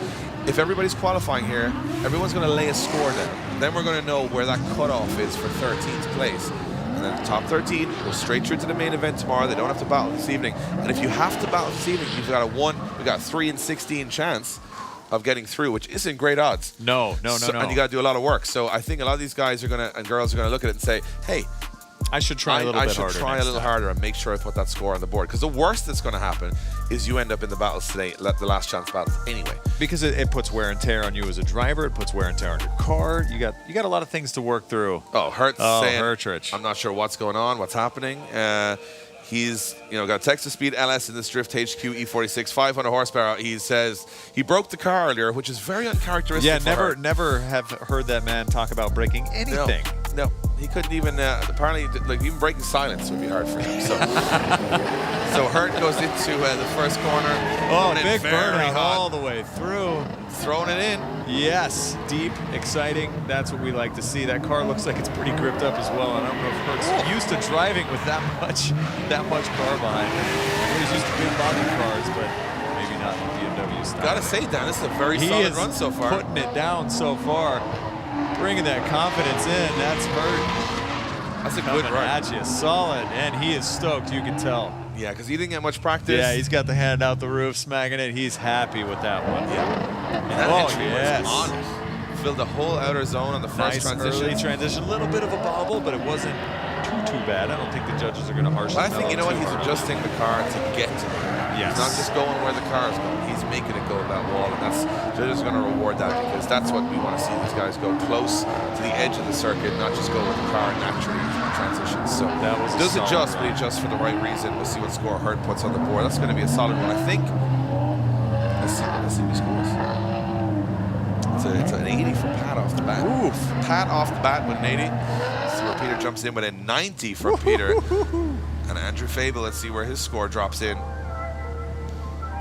if everybody's qualifying here, everyone's going to lay a score down. Then we're going to know where that cutoff is for 13th place. And then the top 13 go straight through to the main event tomorrow. They don't have to battle this evening. And if you have to battle this evening, you've got we got 3 in 16 chance of getting through, which isn't great odds. No. And you got to do a lot of work. So I think a lot of these guys and girls are going to look at it and say, hey, I should try a little bit harder. I should try a little harder and make sure I put that score on the board. Because the worst that's going to happen is you end up in the battles today, the last chance battles anyway. Because it puts wear and tear on you as a driver. It puts wear and tear on your car. You got a lot of things to work through. Oh, Hertz saying, Hertrich. I'm not sure what's going on, what's happening. He's got Texas Speed LS in this Drift HQ E46, 500 horsepower. He says he broke the car earlier, which is very uncharacteristic. Yeah, never have heard that man talk about breaking anything. No, he couldn't even. Apparently, like even breaking silence would be hard for him. So, so Hurt goes into the first corner. Oh, big burnout all the way through. Throwing it in. Yes, deep, exciting. That's what we like to see. That car looks like it's pretty gripped up as well. And I don't know if Hurt's used to driving with that much car behind him. He's used to big body cars, but maybe not the BMW style. Gotta say, Dan, this is a very solid run so far. Putting it down so far, bringing that confidence in. That's Hurt. That's a good run. At you, solid, and he is stoked. You can tell. Yeah, because he didn't get much practice. Yeah, he's got the hand out the roof, smacking it. He's happy with that one. Yeah. And that entry was on it. Filled the whole outer zone on the first transition. Early transition. A little bit of a bobble, but it wasn't too bad. I don't think the judges are going to harsh it. I think, you know what, he's adjusting the car to get to it. Yes. He's not just going where the car is going. He's making it go to that wall, and judges are going to reward that because that's what we want to see these guys go close to the edge of the circuit, not just go with the car naturally in transitions. So that was does adjust, but he adjusts for the right reason. We'll see what score Hurt puts on the board. That's going to be a solid one, I think. Let's see what he scores. It's an 80 for Pat off the bat. Oof. Pat off the bat with an 80. Let's see where Peter jumps in with a 90 from Peter. And Andrew Fable, let's see where his score drops in.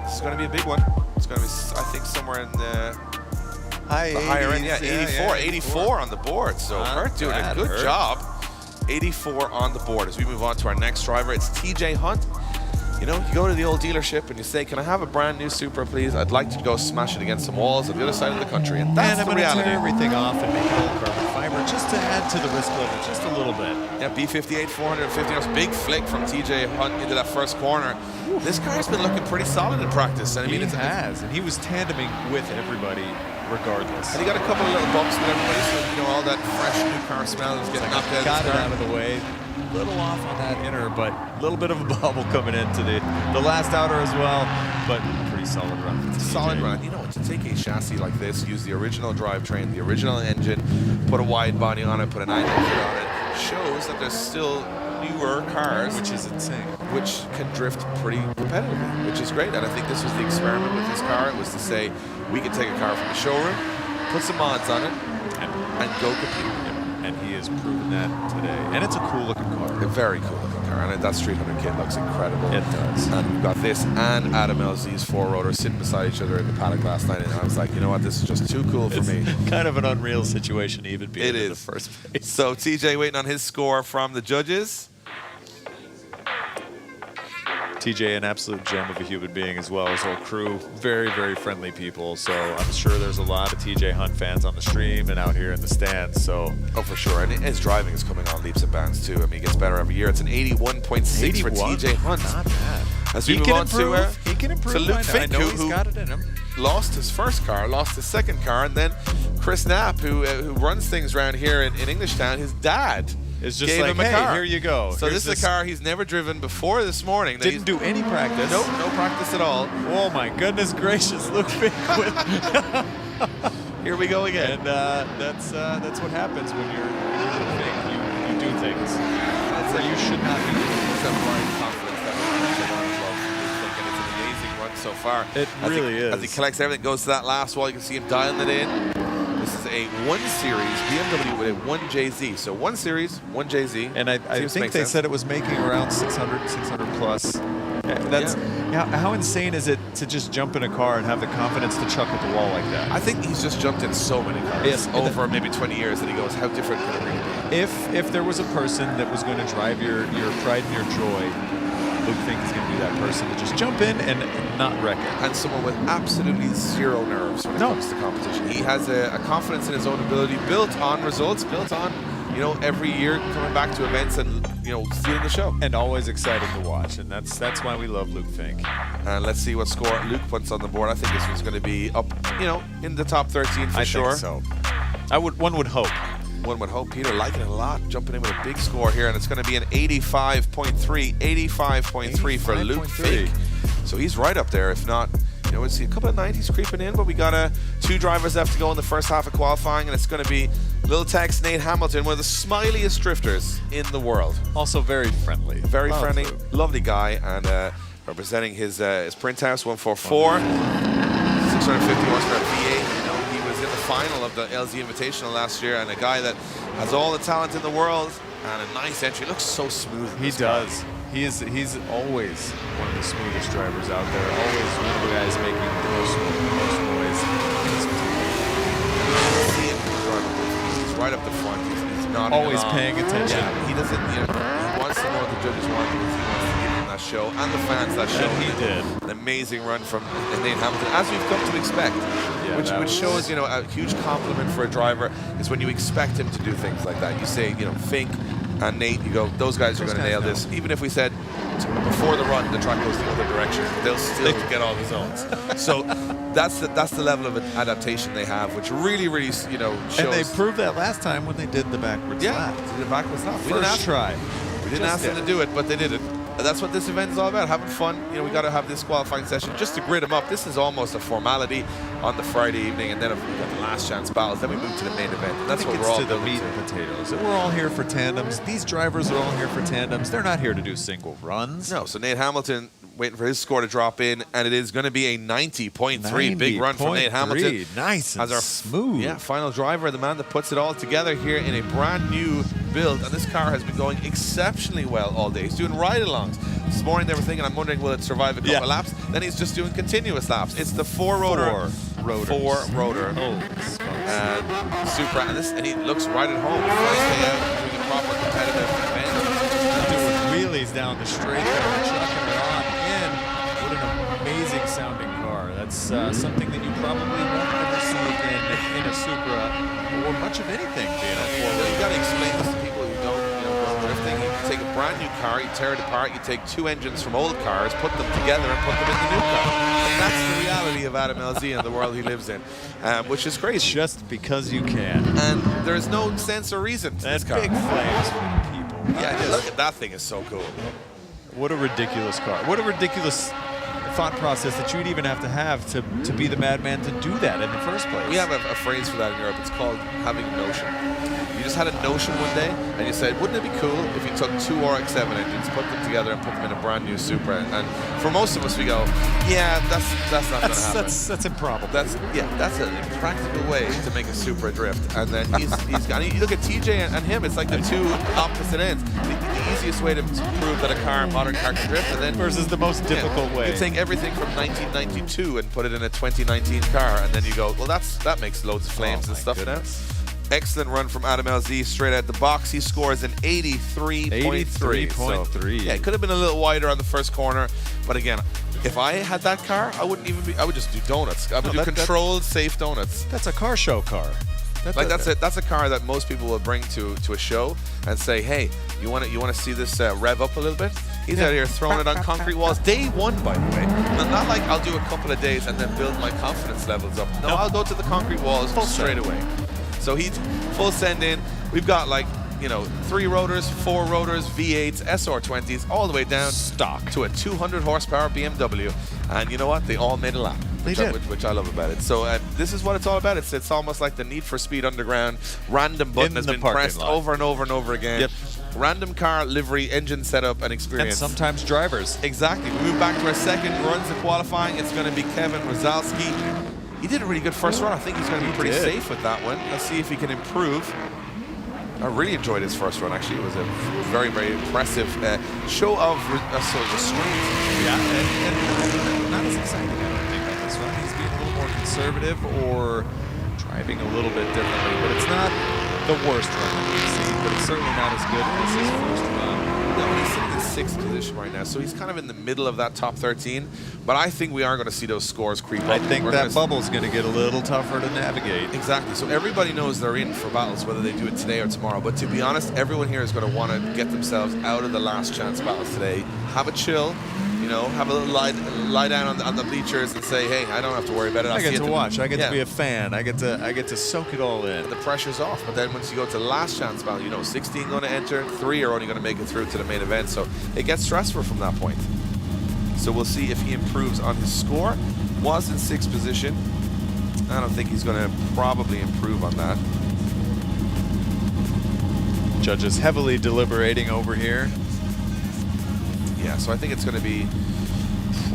This is going to be a big one. It's going to be, I think, somewhere in the higher end. Yeah, 84. 84 on the board. So Hurt doing a good job. 84 on the board. As we move on to our next driver, it's TJ Hunt. You know, you go to the old dealership and you say, can I have a brand new Supra, please? I'd like to go smash it against some walls on the other side of the country. And that's the reality. Tear everything off and make it all carbon fiber just to add to the risk level just a little bit. Yeah, B58, 450. Big flick from TJ Hunt into that first corner. This car's been looking pretty solid in practice. And I mean, and he was tandeming with everybody regardless. And he got a couple of little bumps with everybody, so you know all that fresh new car smell is getting knocked out. Got it out of the way. Little off on that inner, but a little bit of a bobble coming into the last outer as well. But pretty solid run. It's a solid run. You know, to take a chassis like this, use the original drivetrain, the original engine, put a wide body on it, put a 900 on it, shows that there's still newer cars, which is insane, which can drift pretty competitively, which is great. And I think this was the experiment with this car. It was to say we can take a car from the showroom, put some mods on it, and go compete. And he has proven that today. And it's a cool looking car. A very cool looking car. And that Street 100 kit looks incredible. It does. And we've got this and Adam LZ's four-rotor sitting beside each other in the paddock last night. And I was like, you know what, this is just too cool for me. Kind of an unreal situation to even be in the first place. So TJ waiting on his score from the judges. TJ, an absolute gem of a human being as well. His whole crew, very, very friendly people. So I'm sure there's a lot of TJ Hunt fans on the stream and out here in the stands. So for sure. And his driving is coming on leaps and bounds too. I mean, he gets better every year. It's an 81.6 for TJ Hunt. Not bad. As we move on he can improve. To Luke Fink, I know he's got it in him. Lost his first car, lost his second car, and then Chris Knapp, who runs things around here in Englishtown, his dad. It's just gave like, him a hey, car. here you go. So this is a car he's never driven before this morning. Didn't do any practice. Nope, no practice at all. Oh my goodness gracious, Luke Fink with here we go again. And that's what happens when you're Luke Fink. You do things. You should not be doing some blind confidence that it's an amazing run so far. It really is. As he collects everything, goes to that last wall, you can see him dialing it in. This is a 1 Series BMW with a 1JZ. So 1 Series, 1JZ. And I think they said it was making around 600 plus. That's how insane is it to just jump in a car and have the confidence to chuck at the wall like that? I think he's just jumped in so many cars over maybe 20 years that he goes, how different could it really be? If there was a person that was going to drive your pride and your joy, Luke Fink is going to be that person to just jump in and not wreck it. And someone with absolutely zero nerves when it comes to competition. He has a confidence in his own ability, built on results, built on, you know, every year coming back to events and, you know, stealing the show. And always excited to watch, and that's why we love Luke Fink. And let's see what score Luke puts on the board. I think this one's going to be up, you know, in the top 13 for sure. I think so. One would hope. one would hope. Peter liking it a lot, jumping in with a big score here, and it's going to be an 85.3 for Luke Fink. So he's right up there, if not, you know, we'll see a couple of 90s creeping in, but we got 2 drivers left to go in the first half of qualifying, and it's going to be Little Tex, Nate Hamilton, one of the smiliest drifters in the world. Also very friendly. Very friendly, lovely guy, and representing his Printhouse 144, 650 horsepower V8. You know, he was in the final of the LZ Invitational last year, and a guy that has all the talent in the world and a nice entry. Looks so smooth. He does. He's always one of the smoothest drivers out there. Always one of the guys making the most noise. He's right up the front. He's not always paying attention. Yeah, he doesn't. You know, he wants to know what the judges want because he wants to give them that show and the fans that show. And he did an amazing run from Nate Hamilton, as we've come to expect. Yeah, which shows, you know, a huge compliment for a driver is when you expect him to do things like that. You say, you know, Fink and Nate, you go, those guys are going to nail this. Even if we said before the run the track goes the other direction, they'll still get all the zones. So that's the level of adaptation they have, which really, you know, shows. And they proved that last time when they did the backwards lap. Yeah, the backwards lap. We didn't ask try. We didn't ask them to do it, but they did it. And that's what this event is all about, having fun. You know, we got to have this qualifying session just to grid them up. This is almost a formality on the Friday evening, and then if we got the last chance battles, then we move to the main event. And that's what we're all to the building meat and potatoes. We're all here for tandems. These drivers are all here for tandems. They're not here to do single runs. No, so Nate Hamilton waiting for his score to drop in, and it is going to be a 90.3 big run from Nate Hamilton. Nice and as our smooth. Yeah, final driver, the man that puts it all together here in a brand new build, and this car has been going exceptionally well all day. He's doing ride-alongs. This morning they were thinking, I'm wondering, will it survive a couple of laps? Then he's just doing continuous laps. It's the four-rotor. Four-rotor. Supra, and he looks right at home. First day out, doing a proper competitive event. Doing wheelies down the straight there, chucking it on in. What an amazing sounding car. That's something that you probably won't ever see in a Supra or much of anything being a four-wheel. You got to explain this to people who don't, you know, go drifting. You take a brand new car, you tear it apart, you take 2 engines from old cars, put them together, and put them in the new car. And that's the reality of Adam LZ and the world he lives in, which is crazy. Just because you can. And there's no sense or reason to this car. Big flames for the people. Yeah, look at that thing, is so cool. What a ridiculous car. What a ridiculous thought process that you'd even have to be the madman to do that in the first place. We have a phrase for that in Europe. It's called having a notion. You just had a notion one day, and you said, wouldn't it be cool if you took 2 RX-7 engines, put them together, and put them in a brand new Supra? And for most of us, we go, yeah, that's not going to happen. That's improbable. That's an impractical way to make a Supra drift. And then he's got. You look at TJ and him; it's like the 2 opposite ends. The easiest way to prove that a modern car can drift, and then versus the most difficult way. You take everything from 1992 and put it in a 2019 car, and then you go, well, that makes loads of flames and stuff now. Excellent run from Adam LZ straight out the box. He scores an 83.3. 83.3. Yeah, it could have been a little wider on the first corner, but again, if I had that car, I wouldn't even be. I would just do donuts. I would do controlled, safe donuts. That's a car show car. That's a car that most people will bring to a show and say, hey, you want to see this rev up a little bit? He's out here throwing it on concrete walls. Day 1, by the way. Not like I'll do a couple of days and then build my confidence levels up. No, I'll go to the concrete walls straight away. So he's full send in. We've got 3 rotors, 4 rotors, V8s, SR20s, all the way down stock to a 200 horsepower BMW. And you know what? They all made a lap. Which I love about it. So this is what it's all about. It's almost like the Need for Speed Underground. Random button has been pressed over and over and over again. Yep. Random car, livery, engine setup, and experience. And sometimes drivers. Exactly. We move back to our second runs of qualifying. It's going to be Kevin Rozalski. He did a really good first run. I think he's going to be pretty safe with that one. Let's see if he can improve. I really enjoyed his first run, actually. It was a very, very impressive show of restraint. Yeah, and not as exciting, I don't think, on this run. He's being a little more conservative or driving a little bit differently, but it's not the worst run that we've seen, but it's certainly not as good as his first run. No, he's sitting in 6th position right now, so he's kind of in the middle of that top 13, but I think we are going to see those scores creep up. I think that bubble's going to get a little tougher to navigate. Exactly, so everybody knows they're in for battles, whether they do it today or tomorrow, but to be honest, everyone here is going to want to get themselves out of the last chance battles today, have a chill, you know, have a little lie down on the bleachers and say, hey, I don't have to worry about it. I get to watch. I get Yeah. to be a fan. I get to soak it all in. The pressure's off. But then once you go to the last chance value, you know, 16 going to enter, 3 are only going to make it through to the main event. So it gets stressful from that point. So we'll see if he improves on his score. Was in 6th position. I don't think he's going to probably improve on that. Judges heavily deliberating over here. Yeah, so I think it's going to be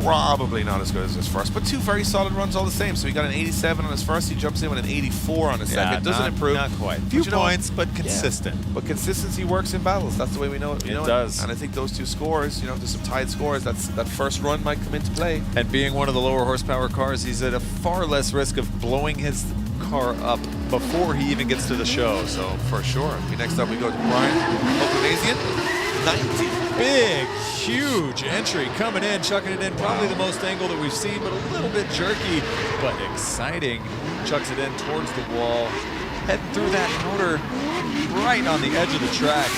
probably not as good as his first, but 2 very solid runs all the same. So he got an 87 on his first, he jumps in with an 84 on his second. Doesn't improve. Not quite. Few you know what? points, but consistent. Yeah. But consistency works in battles. That's the way we know it. It does. And I think those 2 scores, you know, there's some tied scores. That first run might come into play. And being one of the lower horsepower cars, he's at a far less risk of blowing his car up before he even gets to the show. So For sure. Next up we go to Brian Okanasian. 90. big, huge entry coming in, chucking it in. Probably the most angle that we've seen, but a little bit jerky, but exciting. Chucks it in towards the wall, heading through that motor right on the edge of the track.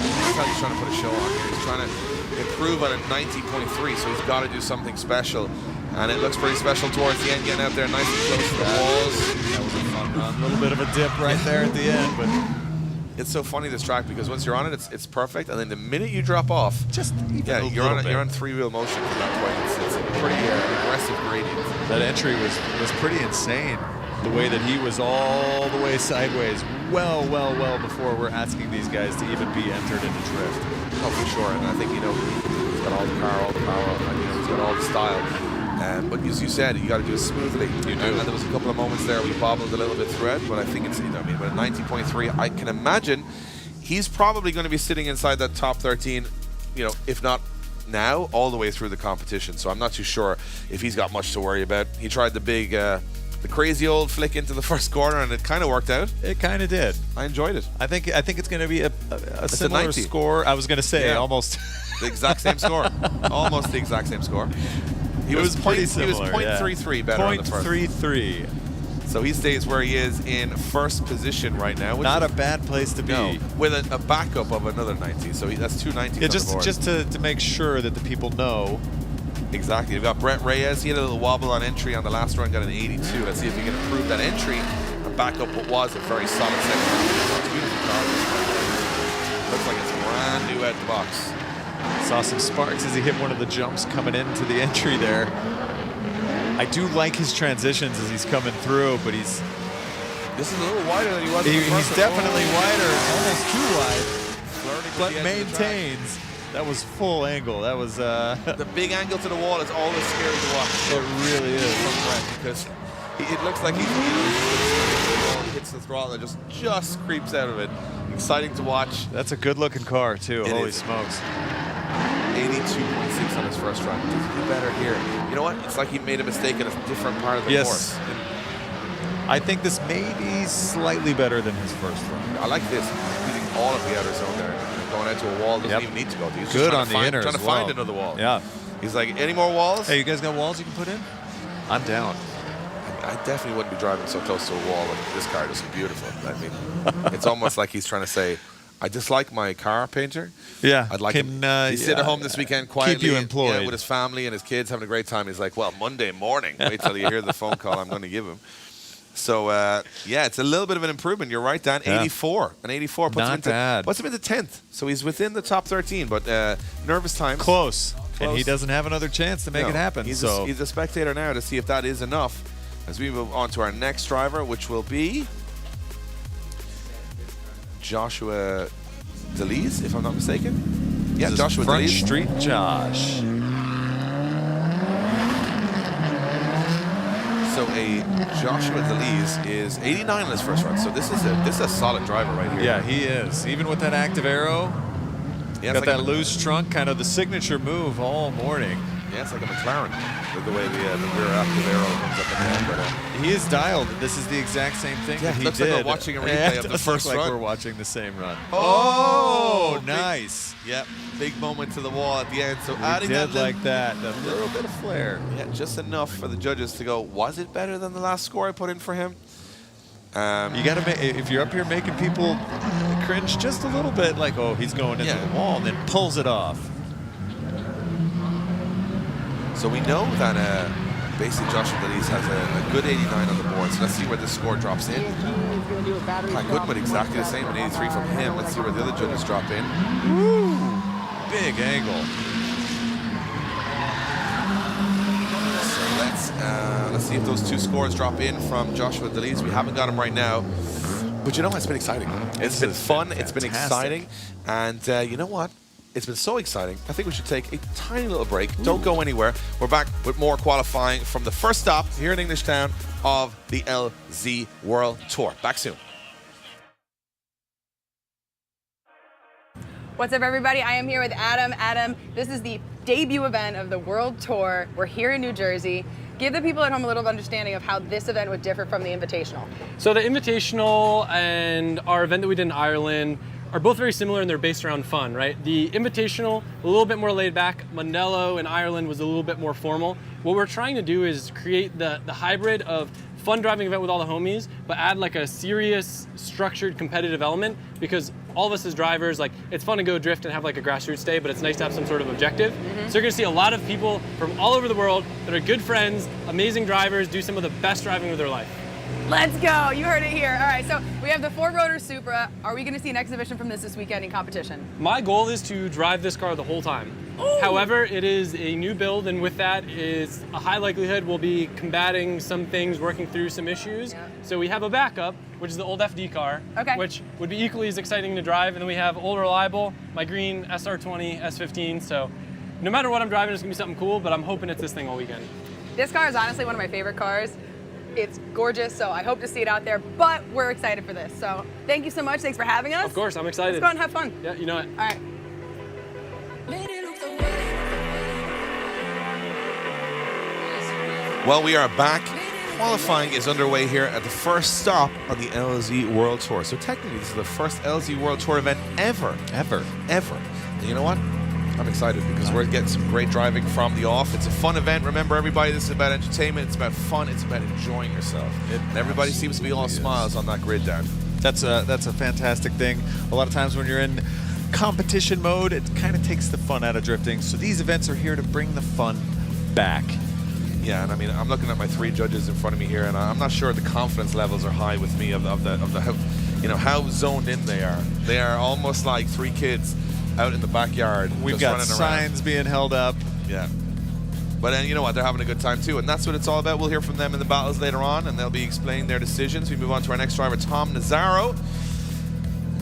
He's trying to put a show on here. He's trying to improve on a 90.3, so he's got to do something special. And it looks pretty special towards the end, getting out there nice and close to the walls. That was a fun run. A little bit of a dip right there at the end, but It's so funny, this track, because once you're on it, it's perfect, and then the minute you drop off, just even a you're little bit. on 3-wheel motion from that point. It's a pretty aggressive gradient. That entry was pretty insane. The way that he was all the way sideways, well before we're asking these guys to even be entered into drift. Oh, for sure. And I think, you know, he's got all the power, and, you know, he's got all the style. But as you said, you got to do it smoothly. You do. And there was a couple of moments there we bobbled a little bit throughout, but I think it's, you know, I mean, with a 90.3, I can imagine he's probably going to be sitting inside that top 13, you know, if not now, all the way through the competition. So I'm not too sure if he's got much to worry about. He tried the big, the crazy old flick into the first corner, and it kind of worked out. It kind of did. I enjoyed it. I think it's going to be a similar 90. score. I was going to say almost the exact same score. Almost the exact same score. He was pretty similar. He was 0.33 better on the first. 0.33. So he stays where he is in first position right now. Not a bad place to be. No, with a backup of another 90. So that's 2 90s Yeah, on the board. just to make sure that the people know. Exactly. We've got Brent Reyes. He had a little wobble on entry on the last run, got an 82. Let's see if he can improve that entry and back up what was a very solid second run. Beautiful car. Looks like it's brand new out the box. Saw some sparks as he hit one of the jumps coming into the entry there. I do like his transitions as he's coming through, but This is a little wider than he was. he's definitely wider, almost too wide, Flirting with but the edge of the track. maintains. That was full angle. That was The big angle to the wall is always scary to watch. it really is. From Brent, because it looks like he hits the throttle and just creeps out of it. Exciting to watch. That's a good looking car too. It Holy is. smokes. 82.6 on his first run. Does he do better here? You know what? It's like he made a mistake in a different part of the course. I think this may be slightly better than his first run. I like this. Using all of the outer zone there. Going out to a wall, doesn't even need to go. He's just Good trying on to the find, inner trying as to well. find another wall. Yeah. He's like, any more walls? Hey, you guys got walls you can put in? I'm down. I definitely wouldn't be driving so close to a wall, but this car is beautiful. I mean, it's almost like he's trying to say, I dislike my car painter. Yeah. I'd like him. He's sitting at home this weekend quietly, keep you employed with his family and his kids, having a great time. He's like, well, Monday morning. Wait till you hear the phone call I'm going to give him. So, yeah, it's a little bit of an improvement. You're right, Dan. Yeah. 84. An 84 puts him into 10th. So he's within the top 13, but nervous times. Close. And he doesn't have another chance to make it happen. He's So a spectator now to see if that is enough as we move on to our next driver, which will be Joshua Delise, if I'm not mistaken. Yeah, this is Joshua Front Delise. Street Josh. So a Joshua Delise is 89 in his first run. So this is a solid driver right here. Yeah, he is. Even with that active arrow, Yeah, got it's like that loose trunk, kind of the signature move all morning. Yeah, it's like a McLaren, the way the rear active arrow comes up and down. But, He is dialed. This is the exact same thing Yeah, that it he looks did. like we're watching a replay of the first like run. we're watching the same run. Oh, big- nice. yeah, big moment to the wall at the end. So He adding did that like that. A little bit of flair. Yeah, just enough for the judges to go, was it better than the last score I put in for him? You got to make, if you're up here making people cringe just a little bit, like, oh, he's going into Yeah. the wall, and then pulls it off. So we know that basically Joshua Delis has a good 89 on the board. So let's see where this score drops in. Pat Goodman exactly the same, an 83 from him. Let's see where the other judges drop in. Woo! Big angle. So let's see if those two scores drop in from Joshua Delis. We haven't got them right now. But you know, it's been exciting. It's been fun. It's been exciting. And you know what? It's been so exciting. I think we should take a tiny little break. Don't go anywhere. We're back with more qualifying from the first stop here in Englishtown of the LZ World Tour. Back soon. What's up, everybody? I am here with Adam. Adam, this is the debut event of the World Tour. We're here in New Jersey. Give the people at home a little understanding of how this event would differ from the Invitational. So the Invitational and our event that we did in Ireland are both very similar, and they're based around fun, right? The Invitational, a little bit more laid back. Mondello in Ireland was a little bit more formal. What we're trying to do is create the hybrid of fun driving event with all the homies, but add like a serious, structured, competitive element, because all of us as drivers, like, it's fun to go drift and have like a grassroots day, but it's nice to have some sort of objective. So you're gonna see a lot of people from all over the world that are good friends, amazing drivers, do some of the best driving of their life. Let's go. You heard it here. All right, so we have the four-rotor Supra. Are we going to see an exhibition from this weekend in competition? My goal is to drive this car the whole time. Ooh. However, it is a new build, and with that is a high likelihood we'll be combating some things, working through some issues. Yeah. So we have a backup, which is the old FD car, Okay. which would be equally as exciting to drive. And then we have Old Reliable, my green SR20, S15. So no matter what I'm driving, it's going to be something cool, but I'm hoping it's this thing all weekend. This car is honestly one of my favorite cars. It's gorgeous, so I hope to see it out there, but we're excited for this. So thank you so much. Thanks for having us. Of course, I'm excited. Let's go out and have fun. Yeah, you know it. All right. Well, we are back. Qualifying is underway here at the first stop on the LZ World Tour. So technically, this is the first LZ World Tour event ever. And you know what? I'm excited because we're getting some great driving from the off. It's a fun event. Remember, everybody, this is about entertainment. It's about fun. It's about enjoying yourself. And everybody seems to be all smiles on that grid down. That's a fantastic thing. A lot of times when you're in competition mode, it kind of takes the fun out of drifting. So these events are here to bring the fun back. Yeah, and I mean, I'm looking at my three judges in front of me here, and I'm not sure the confidence levels are high with me of the how zoned in they are. They are almost like three kids out in the backyard. We've got signs being held up. Yeah. But then, you know what, they're having a good time too, and that's what it's all about. We'll hear from them in the battles later on, and they'll be explaining their decisions. We move on to our next driver, Tom Nazzaro.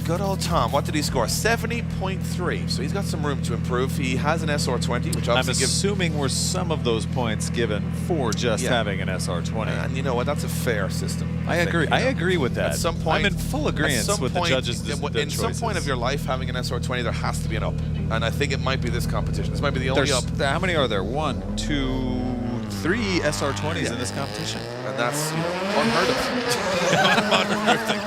Good old Tom. What did he score? 70.3. So he's got some room to improve. He has an SR20, which obviously I'm assuming were some of those points given for just having an SR20. And you know what? That's a fair system. I agree. I agree with that. At some point, I'm in full agreement with the judges' in some point of your life, having an SR20, there has to be an up. And I think it might be this competition. This might be the only up. How many are there? 1, 2, 3 SR20s in this competition. And that's unheard of. Modern drifting.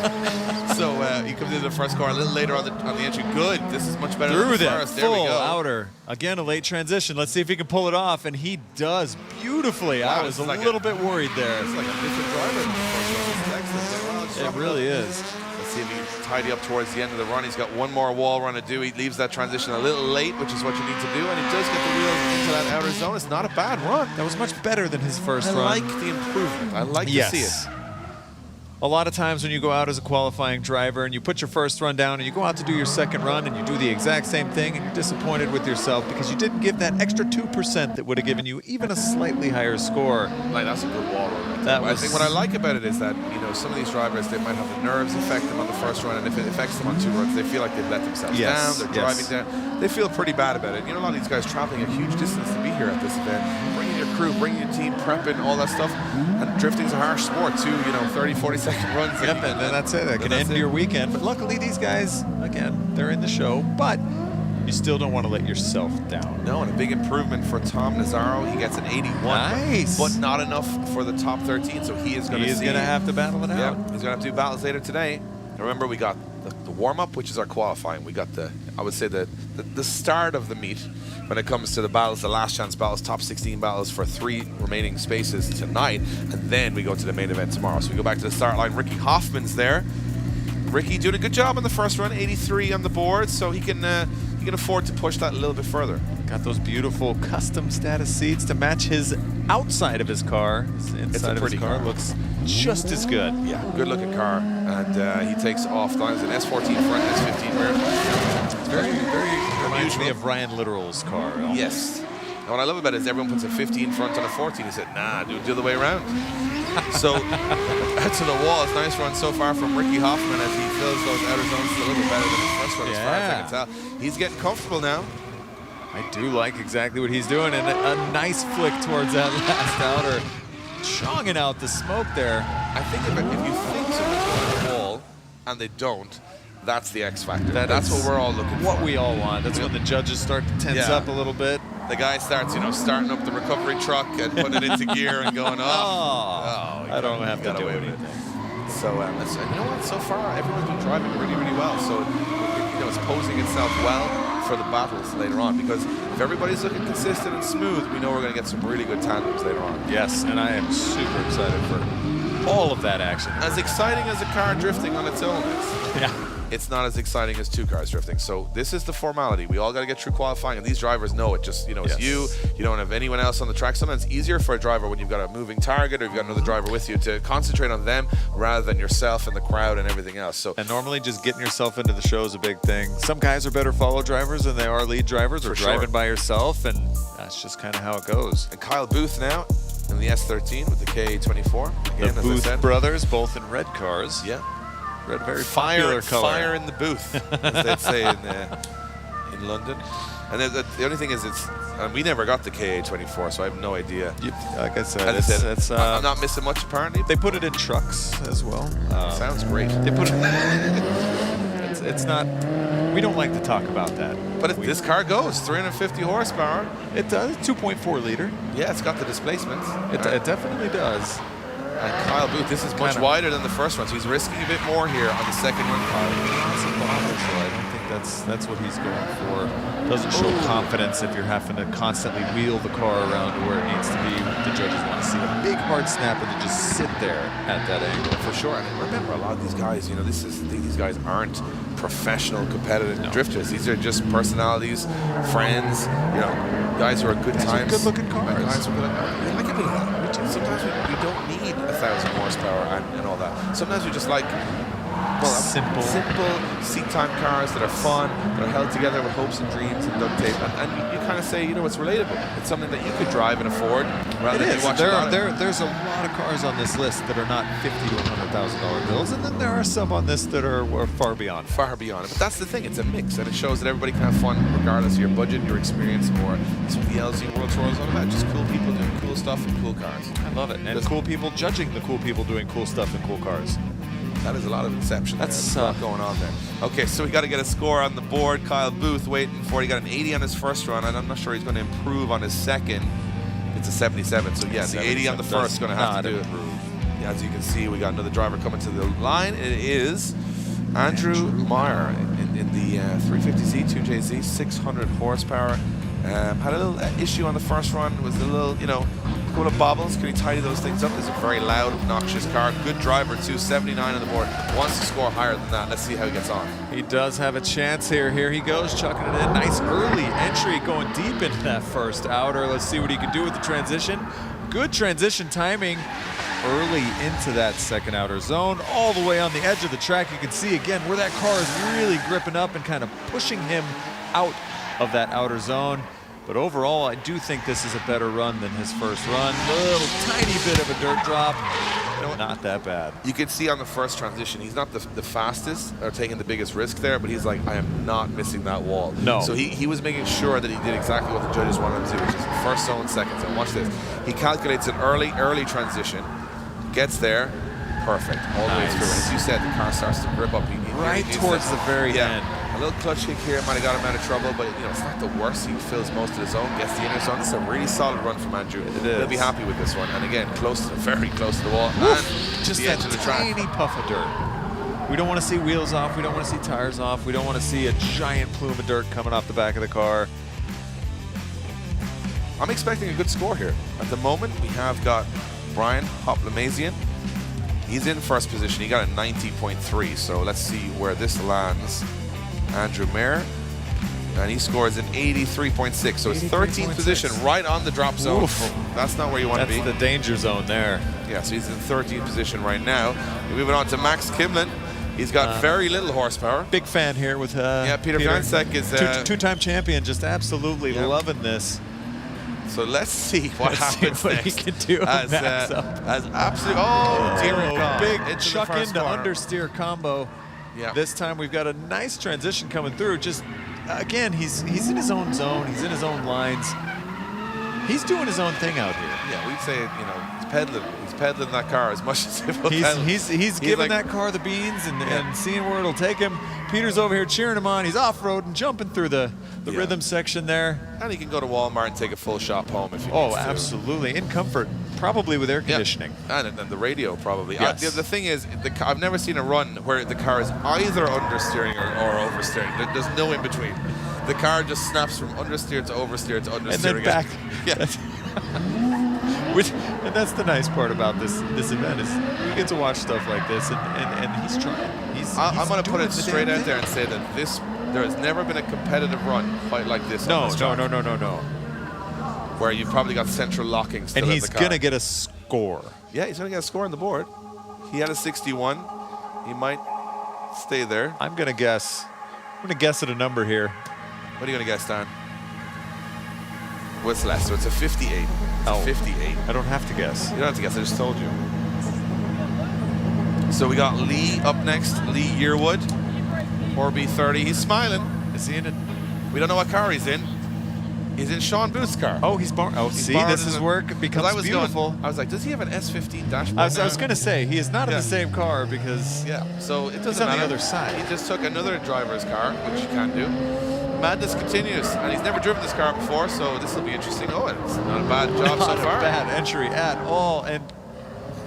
So he comes into the first car a little later on the entry. Good. This is much better Through than the that first. There we full go. outer. Again, a late transition. Let's see if he can pull it off, and he does beautifully. Wow, I was a like little bit worried there. It's like a different driver than the first one. This is excellent. Well, It really is. Let's see if he can tidy up towards the end of the run. He's got one more wall run to do. He leaves that transition a little late, which is what you need to do, and he does get the wheels into that outer zone. It's not a bad run. That was much better than his first run. I like the improvement. I like to see it. A lot of times when you go out as a qualifying driver and you put your first run down and you go out to do your second run and you do the exact same thing and you're disappointed with yourself because you didn't give that extra 2% that would have given you even a slightly higher score. Like, that's a good wall run. I think what I like about it is that, some of these drivers, they might have the nerves affect them on the first run, and if it affects them on two runs, they feel like they've let themselves down, they're driving down. They feel pretty bad about it. A lot of these guys traveling a huge distance to be here at this event, bringing your crew, bringing your team, prepping, all that stuff. And drifting's a harsh sport too, 30, 40-second runs. Yep, and then that's it. That can end your weekend. But luckily these guys, again, they're in the show, but you still don't want to let yourself down. No, and a big improvement for Tom Nazzaro. He gets an 81. Nice. But not enough for the top 13, so he is going to have to battle it out. Yeah, he's going to have to do battles later today. Remember, we got the warm-up, which is our qualifying. We got I would say the start of the meet when it comes to the battles, the last chance battles, top 16 battles for 3 remaining spaces tonight, and then we go to the main event tomorrow. So we go back to the start line. Ricky Hoffman's there. Ricky doing a good job on the first run, 83 on the board, so he can can afford to push that a little bit further. Got those beautiful custom status seats to match his outside of his car. His inside of his car looks just as good. Yeah, good looking car. And he takes off. It's an S14 front, S15 rear. Very, very reminds me of Ryan Literal's car. Almost. Yes. And what I love about it is everyone puts a 15 front on a 14. He said, nah, do it the other way around. So, out to the wall. It's a nice run so far from Ricky Hoffman as he fills those outer zones a little bit better than his first run, as far as I can tell. He's getting comfortable now. I do like exactly what he's doing, and a nice flick towards that last outer, chonging out the smoke there. I think if you think someone's going to the wall and they don't, that's the X factor. That's what we're all looking for. What we all want. That's when the judges start to tense up a little bit. The guy starts, starting up the recovery truck and putting it into gear and going, I don't have to do anything. So, you know what? So far, everyone's been driving really, really well. So, it's posing itself well for the battles later on, because if everybody's looking consistent and smooth, we know we're going to get some really good tandems later on. Yes, and I am super excited for all of that action. As exciting as a car drifting on its own is, it's not as exciting as two cars drifting. So this is the formality. We all got to get through qualifying, and these drivers know it. Just, it's you don't have anyone else on the track. Sometimes it's easier for a driver when you've got a moving target or you've got another driver with you to concentrate on them rather than yourself and the crowd and everything else. So, and normally just getting yourself into the show is a big thing. Some guys are better follow drivers than they are lead drivers, or driving by yourself, and that's just kind of how it goes. And Kyle Booth now in the S13 with the KA24. Again, the Booth brothers, both in red cars. Yeah. Red, very popular color. Fire in the booth, as they'd say in London. And the only thing is, we never got the KA24, so I have no idea. Like I said, I'm not missing much apparently. They put it in trucks as well. Sounds great. They put it. It's not. We don't like to talk about that. But this car goes 350 horsepower. It does. 2.4 liter. Yeah, it's got the displacement. It definitely does. And Kyle Booth, this is much wider than the first one, so he's risking a bit more here on the second one. I don't think that's what he's going for. Doesn't show confidence if you're having to constantly wheel the car around to where it needs to be. The judges want to see a big hard snapper to just sit there at that angle. For sure. And remember, a lot of these guys, these guys aren't professional competitive drifters. These are just personalities, friends, guys who are good times. Good looking cars. Guys who are good. I like a bit of that. Sometimes we don't need 1,000 horsepower and all that. Sometimes we just like simple seat-time cars that are fun, that are held together with hopes and dreams and duct tape, and you kind of say, it's relatable. It's something that you could drive and afford rather than watch There's a lot of cars on this list that are not $50,000 to $100,000 bills, and then there are some on this that are far beyond. Far beyond it. But that's the thing. It's a mix, and it shows that everybody can have fun regardless of your budget, your experience, or that's what the LZ World Tour is all about. Just cool people doing cool stuff and cool cars. I love it. And cool people judging the cool people doing cool stuff and cool cars. That is a lot of inception. That's a lot going on there. Okay, so we got to get a score on the board. Kyle Booth waiting for it. He got an 80 on his first run, and I'm not sure he's going to improve on his second. It's a 77. So yeah, the 80 on the first is going to have to do it. Yeah, as you can see, we got another driver coming to the line. It is Andrew Meyer in the 350Z 2JZ, 600 horsepower. Had a little issue on the first run. Was a little, a couple of bobbles. Can he tidy those things up? It's a very loud, obnoxious car. Good driver too, 79 on the board. Wants to score higher than that. Let's see how he gets on. He does have a chance here. Here he goes, chucking it in. Nice early entry, going deep into that first outer. Let's see what he can do with the transition. Good transition timing early into that second outer zone. All the way on the edge of the track, you can see again where that car is really gripping up and kind of pushing him out of that outer zone. But overall, I do think this is a better run than his first run. Little tiny bit of a dirt drop. Not that bad. You can see on the first transition, he's not the fastest or taking the biggest risk there, but he's like, I am not missing that wall. No. So he was making sure that he did exactly what the judges wanted him to do, which is first zone, second zone. Watch this. He calculates an early transition, gets there, perfect, all the way through. And as you said, the car starts to grip up. Right towards the very end. A little clutch kick here might have got him out of trouble, but it's not the worst. He fills most of the zone, gets the inner zone. This is a really solid run from Andrew. He'll be happy with this one. And again, very close to the wall. And just the edge of the track. Tiny puff of dirt. We don't want to see wheels off. We don't want to see tires off. We don't want to see a giant plume of dirt coming off the back of the car. I'm expecting a good score here. At the moment, we have got Brian Hoplamazian. He's in first position. He got a 90.3. So let's see where this lands. Andrew Mayer And he scores an 83.6, so it's 13th position, right on the drop zone. Oof. That's not where you want to be. That's the danger zone there. Yeah, so he's in 13th position right now. Moving on to Max Kimlin. He's got very little horsepower. Big fan here with Peter Vansek is two-time champion, just absolutely loving this. So let's see what happens what next. he can do as Max up. as absolute dear God, big into chuck the first into corner. understeer combo. Yeah. This time we've got a nice transition coming through. Just again, he's in his own zone. He's in his own lines. He's doing his own thing out here. Yeah, we'd say he's peddling. He's peddling that car as much as he will peddle. He's giving like, that car the beans and seeing where it'll take him. Peter's over here cheering him on. He's off-roading, jumping through the rhythm section there. And he can go to Walmart and take a full shop home if he needs to. Absolutely. In comfort, probably with air conditioning. And the radio probably. Yes. The thing is, I've never seen a run where the car is either understeering or oversteering. There's no in between. The car just snaps from understeer to oversteer to understeer And then again. back. Yeah. And that's the nice part about this event is we get to watch stuff like this, and he's trying. I'm going to put doing it the straight damn out there and say that there has never been a competitive run quite like this. No. on this track, No. Where you've probably got central locking still And in he's the car. going to get a score. Yeah, he's going to get a score on the board. He had a 61. He might stay there. I'm going to guess at a number here. What are you going to guess, Dan? What's less? So it's a 58. It's a 58. I don't have to guess. You don't have to guess. I just told you. So we got Lee up next. Lee Yearwood. RB30. He's smiling. Is he in it? We don't know what car he's in. He's in Sean Booth's car. Oh, he's borrowed. Oh, see, borrowed this is where it becomes beautiful. I was like, does he have an S15 dashboard? I was going to say, he is not in Yeah. the same car because Yeah, so it doesn't he's on matter. the other side. He just took another driver's car, which you can do. Madness continues, and he's never driven this car before, so this will be interesting. Oh, it's not a bad job so Not far. a bad entry at all, and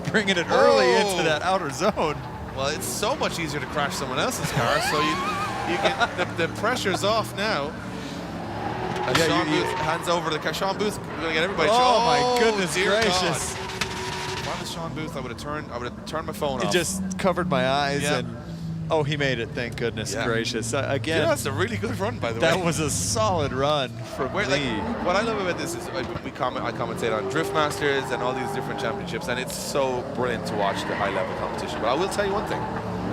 bringing it early into that outer zone. Well, it's so much easier to crash someone else's car, so you get the pressure's off now. And Sean Booth hands over the car. Sean Booth going to get everybody. Oh, my goodness dear gracious! God. If I was Sean Booth, I would have turned my phone It off. just covered my eyes, Yeah. and oh, he made it! Thank goodness Yeah. gracious! Again, Yeah, that's a really good run, by the way. that was a solid run from Lee. What I love about this is I commentate on Drift Masters and all these different championships, and it's so brilliant to watch the high-level competition. But I will tell you one thing.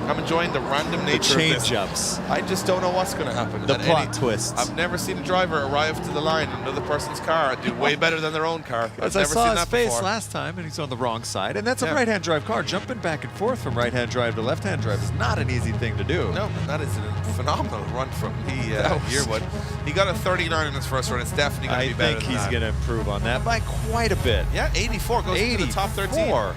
I'm enjoying the random The nature of change this. ups. I just don't know what's going to happen. The At plot twists. I've never seen a driver arrive to the line in another person's car and do way better than their own car. As I've I never saw seen his that face before. last time, and he's on the wrong side, and that's a Yeah. right-hand drive car. Jumping back and forth from right-hand drive to left-hand drive is not an easy thing to do. No, that is a phenomenal run from That was- Yearwood. He got a 39 in his first run. It's definitely going to I be better think than he's that. going to improve on that by quite a bit. Yeah, 84 goes into the top 13. 84.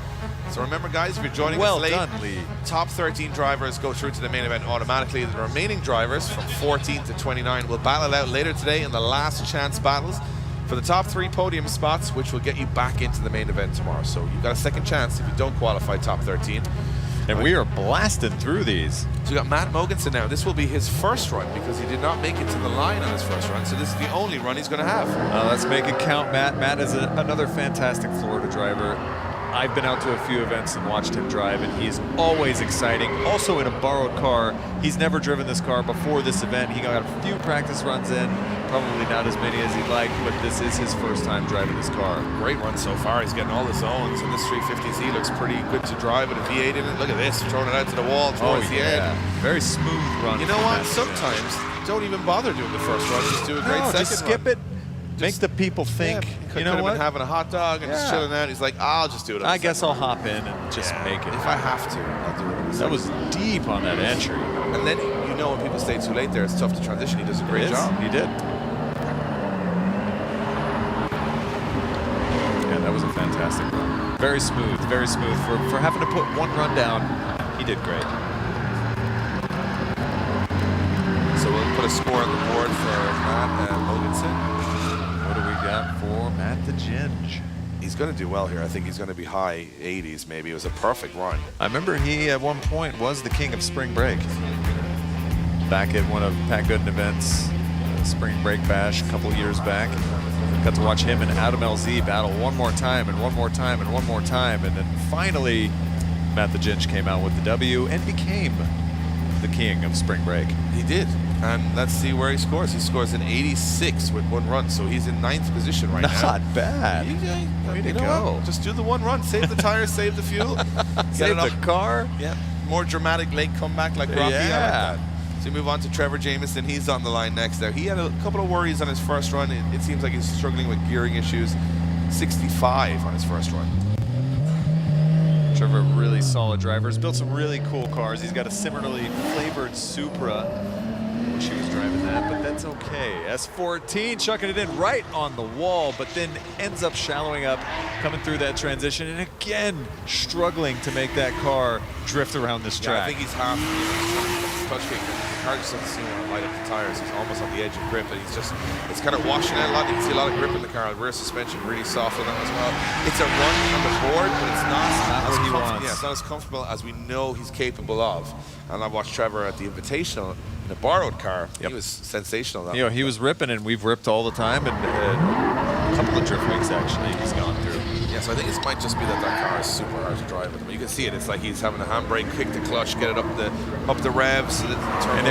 So remember, guys, if you're joining Well us late, done, Lee. top 13 drivers go through to the main event automatically. The remaining drivers from 14 to 29 will battle it out later today in the last chance battles for the top 3 podium spots, which will get you back into the main event tomorrow. So you've got a second chance if you don't qualify top 13. And we are blasting through these. So we got Matt Mogensen now. This will be his first run because he did not make it to the line on his first run. So this is the only run he's going to have. Let's make it count, Matt. Matt is another fantastic Florida driver. I've been out to a few events and watched him drive, and he's always exciting. Also in a borrowed car. He's never driven this car before this event. He got a few practice runs in, probably not as many as he'd like, but this is his first time driving this car. Great run so far. He's getting all the zones, and this 350Z looks pretty good to drive with a V8 in it. Look at this, throwing it out to the wall towards the end. Very smooth run. You know from what? Matt. Sometimes don't even bother doing the first run. Just do a great No, second just skip run. it. Make the people think, Could you know have what? been having a hot dog and just Yeah. chilling out. He's like, I'll just do it. On I the guess second I'll run. hop in and just make it. If I have to, I'll do it. On the That was second deep on that entry. run. And then you know when people stay too late there, it's tough to transition. He does a great Yes, job. he did. Yeah, that was a fantastic run. Very smooth, very smooth. For having to put one run down, he did great. So we'll put a score on the board for Matt and Mogensen. What do we got for Matt the Ginge? He's going to do well here. I think he's going to be high 80s maybe. It was a perfect run. I remember he at one point was the king of spring break. Back at one of Pat Gooden events, Spring Break Bash a couple years back. Got to watch him and Adam LZ battle one more time and one more time and one more time. And then finally, Matt the Ginge came out with the W and became the king of spring break. He did. And let's see where he scores. He scores an 86 with 1 run, so he's in 9th position right now. Not bad. Way to go. Just do the 1 run. Save the tires, save the fuel. Save the car. Yeah. More dramatic late comeback like Rocky. I like that. So we move on to Trevor Jameson. He's on the line next now. He had a couple of worries on his first run. It seems like he's struggling with gearing issues. 65 on his first run. Trevor, really solid driver. He's built some really cool cars. He's got a similarly flavored Supra. She was driving that, but that's okay. S14 chucking it in right on the wall, but then ends up shallowing up, coming through that transition, and again struggling to make that car drift around this track. Yeah, I think he's half touch kick. The car just doesn't seem to want to light up the tires. He's almost on the edge of grip, and it's kind of washing out a lot. You can see a lot of grip in the car. Rear suspension really soft on that as well. It's a run on the board, but it's not what he wants. Yeah, it's not as comfortable as we know he's capable of. And I watched Trevor at the Invitational in a borrowed car. He was sensational. That he was ripping, and we've ripped all the time, and a couple of drift weeks actually he's gone through. Yeah, so I think it might just be that car is super hard to drive with him. You can see it. It's like he's having a handbrake, kick the clutch, get it up the revs. So that and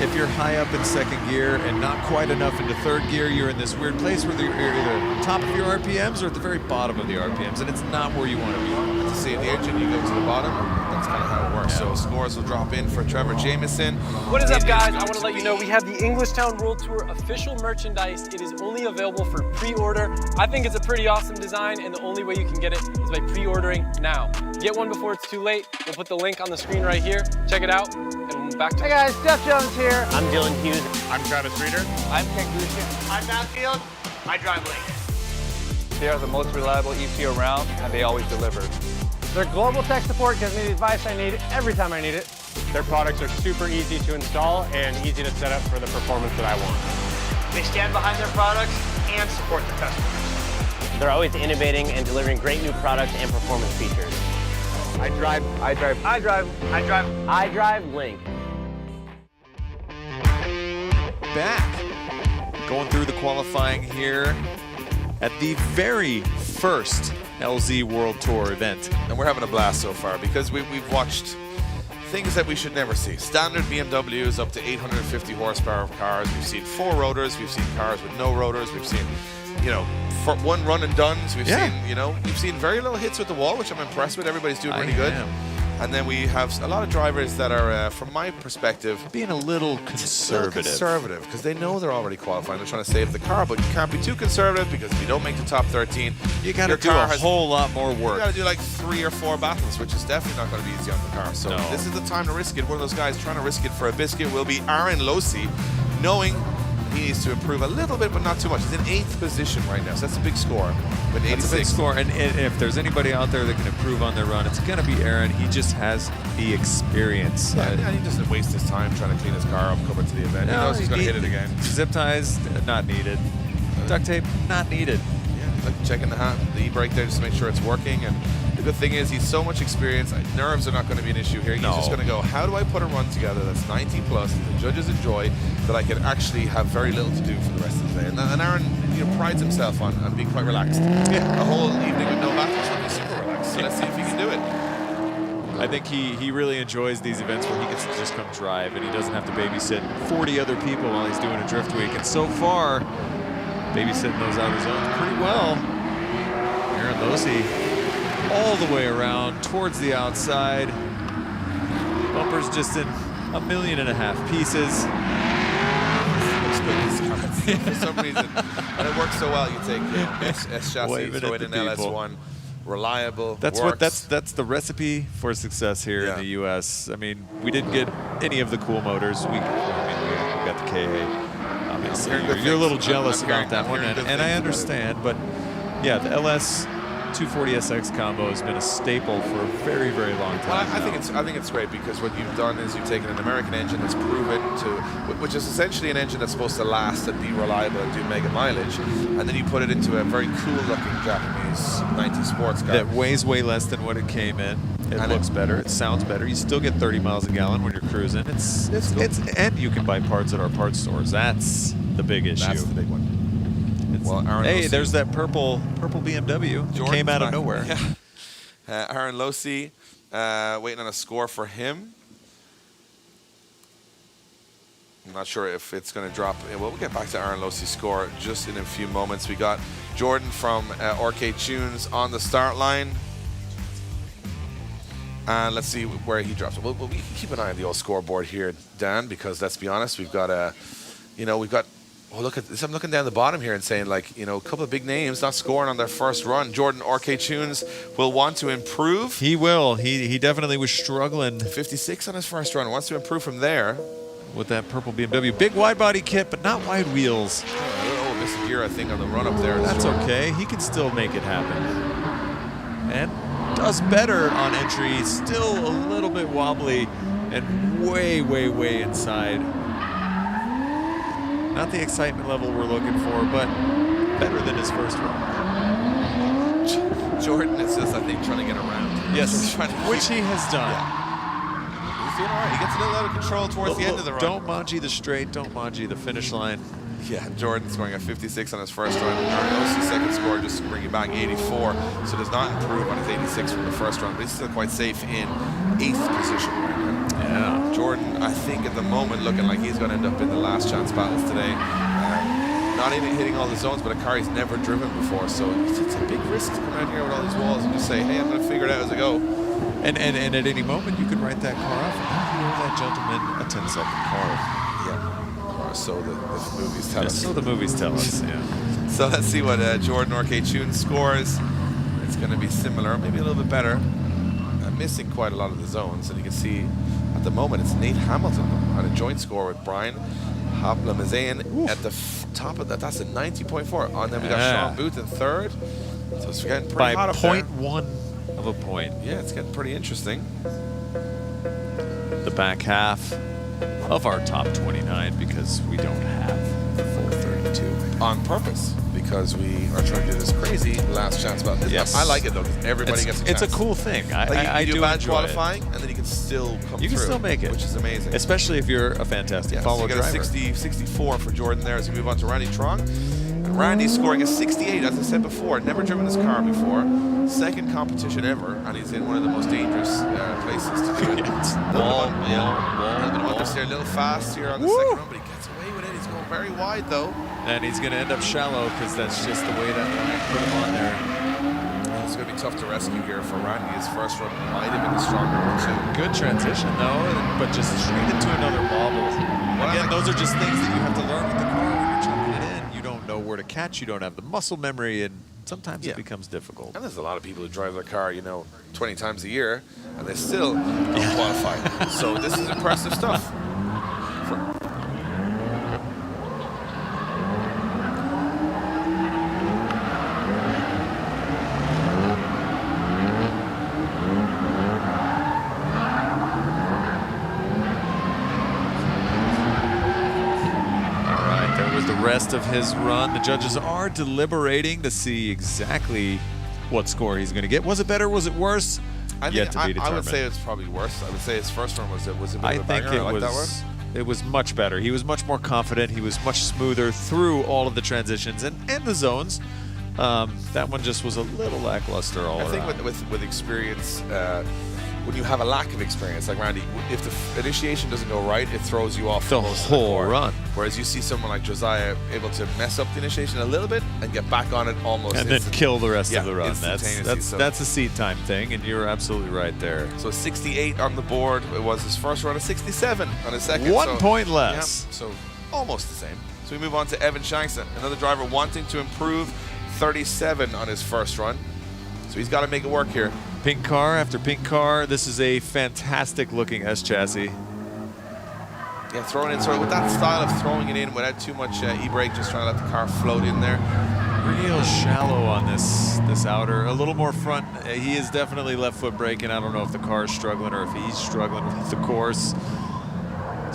if you're high up in second gear and not quite enough into third gear, you're in this weird place where you're either top of your RPMs or at the very bottom of the RPMs, and it's not where you want to be. To see the engine, you go to the bottom. That's kind of how it works. So scores will drop in for Trevor Jameson. What is up, guys? I want to let you know we have the Englishtown World Tour official merchandise. It is only available for pre-order. I think it's a pretty awesome design, and the only way you can get it is by pre-ordering now. Get one before it's too late. We'll put the link on the screen right here. Check it out, and back to Hey guys, Jeff Jones here. I'm Dylan Hughes. I'm Travis Reeder. I'm Ken Gusha. I'm Matt Field. I drive Link. They are the most reliable ECU around, and they always deliver. Their global tech support gives me the advice I need every time I need it. Their products are super easy to install and easy to set up for the performance that I want. They stand behind their products and support the customers. They're always innovating and delivering great new products and performance features. I drive Link. Back, going through the qualifying here at the very first LZ World Tour event. And we're having a blast so far because we've watched things that we should never see. Standard BMWs up to 850 horsepower of cars. We've seen 4 rotors. We've seen cars with no rotors. We've seen, for 1 run and dones. We've seen very little hits with the wall, which I'm impressed with. Everybody's doing really good. And then we have a lot of drivers that are, from my perspective, being a little conservative. Because they know they're already qualifying. They're trying to save the car, but you can't be too conservative because if you don't make the top 13, you got to do a whole lot more work. You got to do like 3 or 4 battles, which is definitely not going to be easy on the car. So this is the time to risk it. One of those guys trying to risk it for a biscuit will be Aaron Losey, knowing he needs to improve a little bit, but not too much. He's in 8th position right now, so that's a big score. But 86. That's a big score, and if there's anybody out there that can improve on their run, it's going to be Aaron. He just has the experience. Yeah, he doesn't waste his time trying to clean his car up, coming to the event. He knows he's going to hit it again. Zip ties, not needed. Duct tape, not needed. Yeah, like checking the e-brake there just to make sure it's working. And the good thing is he's so much experience. Nerves are not going to be an issue here. He's just going to go, how do I put a run together that's 90 plus that the judges enjoy, that I can actually have very little to do for the rest of the day. And Aaron prides himself on being quite relaxed. Yeah. A whole evening with no battles would be super relaxed. So let's see if he can do it. I think he really enjoys these events where he gets to just come drive and he doesn't have to babysit 40 other people while he's doing a drift week. And so far, babysitting those outer zones pretty well. Aaron Losey all the way around towards the outside. Bumper's just in 1.5 million pieces. For some reason, and it works so well. You take S chassis, throw in an LS1, reliable. That's the recipe for success here in the U.S. I mean, we didn't get any of the cool motors. We got the KA. Obviously, you're a little jealous about that one, and I understand. But yeah, the LS 240SX combo has been a staple for a very, very long time. Well, I think it's great because what you've done is you've taken an American engine that's proven which is essentially an engine that's supposed to last and be reliable and do mega mileage, and then you put it into a very cool-looking Japanese 90 sports car that weighs way less than what it came in. It looks better. It sounds better. You still get 30 miles a gallon when you're cruising. And you can buy parts at our parts stores. That's the big issue. That's the big one. Well, hey, there's that purple BMW. Jordan came out of nowhere. Yeah. Aaron Losey, waiting on a score for him. I'm not sure if it's going to drop. We'll get back to Aaron Losey's score just in a few moments. We got Jordan from RK Tunes on the start line. And let's see where he drops. Well, we keep an eye on the old scoreboard here, Dan, because let's be honest, we've got oh, look at this. I'm looking down the bottom here and saying, like, you know, a couple of big names not scoring on their first run. Jordan RK Tunes will want to improve. He will. He definitely was struggling. 56 on his first run. Wants to improve from there. With that purple BMW. Big wide body kit, but not wide wheels. A little missing gear, I think, on the run up there. That's okay. He can still make it happen. And does better on entry. Still a little bit wobbly and way, way, way inside. Not the excitement level we're looking for, but better than his first run. Jordan is just, I think, trying to get around. Yes, which he has done. Yeah. He's doing all right. He gets a little out of control towards the end of the run. Don't manji the straight, don't manji the finish line. Yeah, Jordan scoring a 56 on his first run. Aaron second score just bringing back 84, so does not improve on his 86 from the first run, but he's still quite safe in 8th position right now. Yeah. Jordan, I think at the moment, looking like he's going to end up in the last chance battles today. Not even hitting all the zones, but a car he's never driven before, so it's a big risk to come out here with all these walls and just say, hey, I'm going to figure it out as I go. And at any moment, you can write that car off and give that gentleman a 10-second card. Yeah. Or so the movies tell us. So the movies tell us, yeah. So let's see what Jordan RK Tunes scores. It's going to be similar, maybe a little bit better. Missing quite a lot of the zones, and you can see at the moment it's Nate Hamilton on a joint score with Brian Hoplamazane at the top of that. That's a 90.4. And then we got Sean Booth in 3rd. So it's getting pretty hot up there. By 0.1 of a point. Yeah, it's getting pretty interesting. The back half of our top 29 because we don't have the full 32. On purpose, because we are trying to do this crazy last chance battle. Yes. I like it though, because everybody gets a chance. It's a cool thing. I do do bad enjoy qualifying, it. and then you can still come You through. can still make it. Which is amazing. Especially if you're a fantastic follow so you driver. got a 64 for Jordan there as we move on to Randy Trong. And Randy's scoring a 68, as I said before. Never driven this car before. Second competition ever, and he's in one of the most dangerous places to do it. Wall, a little fast here on the second run, but he gets away with it. He's going very wide though. And he's going to end up shallow because that's just the way that line put him on there. It's going to be tough to rescue here for Randy. His first run might have been the stronger one too. Good transition though, but just straight into another wobble. Again, those are just things that you have to learn with the car when you're chucking it in. You don't know where to catch. You don't have the muscle memory, and sometimes it becomes difficult. And there's a lot of people who drive their car, 20 times a year, and they still don't qualify. So this is impressive stuff. Rest of his run. The judges are deliberating to see exactly what score he's going to get. Was it better? Was it worse? Yet to be determined. I would say it's probably worse. I would say his first run was a bit of a banger. It was much better. He was much more confident. He was much smoother through all of the transitions and the zones. That one just was a little lackluster all around. I think with experience, when you have a lack of experience, like Randy, if the initiation doesn't go right, it throws you off the whole run. Whereas you see someone like Josiah able to mess up the initiation a little bit and get back on it almost and then kill the rest of the run. That's a seat time thing, and you're absolutely right there. So 68 on the board. It was his first run, a 67 on his second. 1 point less. Yeah, so almost the same. So we move on to Evan Shanks, another driver wanting to improve, 37 on his first run. So he's got to make it work here. Pink car after pink car. This is a fantastic looking S chassis. Yeah, throwing in sort of with that style of throwing it in without too much e-brake, just trying to let the car float in there. Real shallow on this outer. A little more front. He is definitely left foot braking. I don't know if the car is struggling or if he's struggling with the course.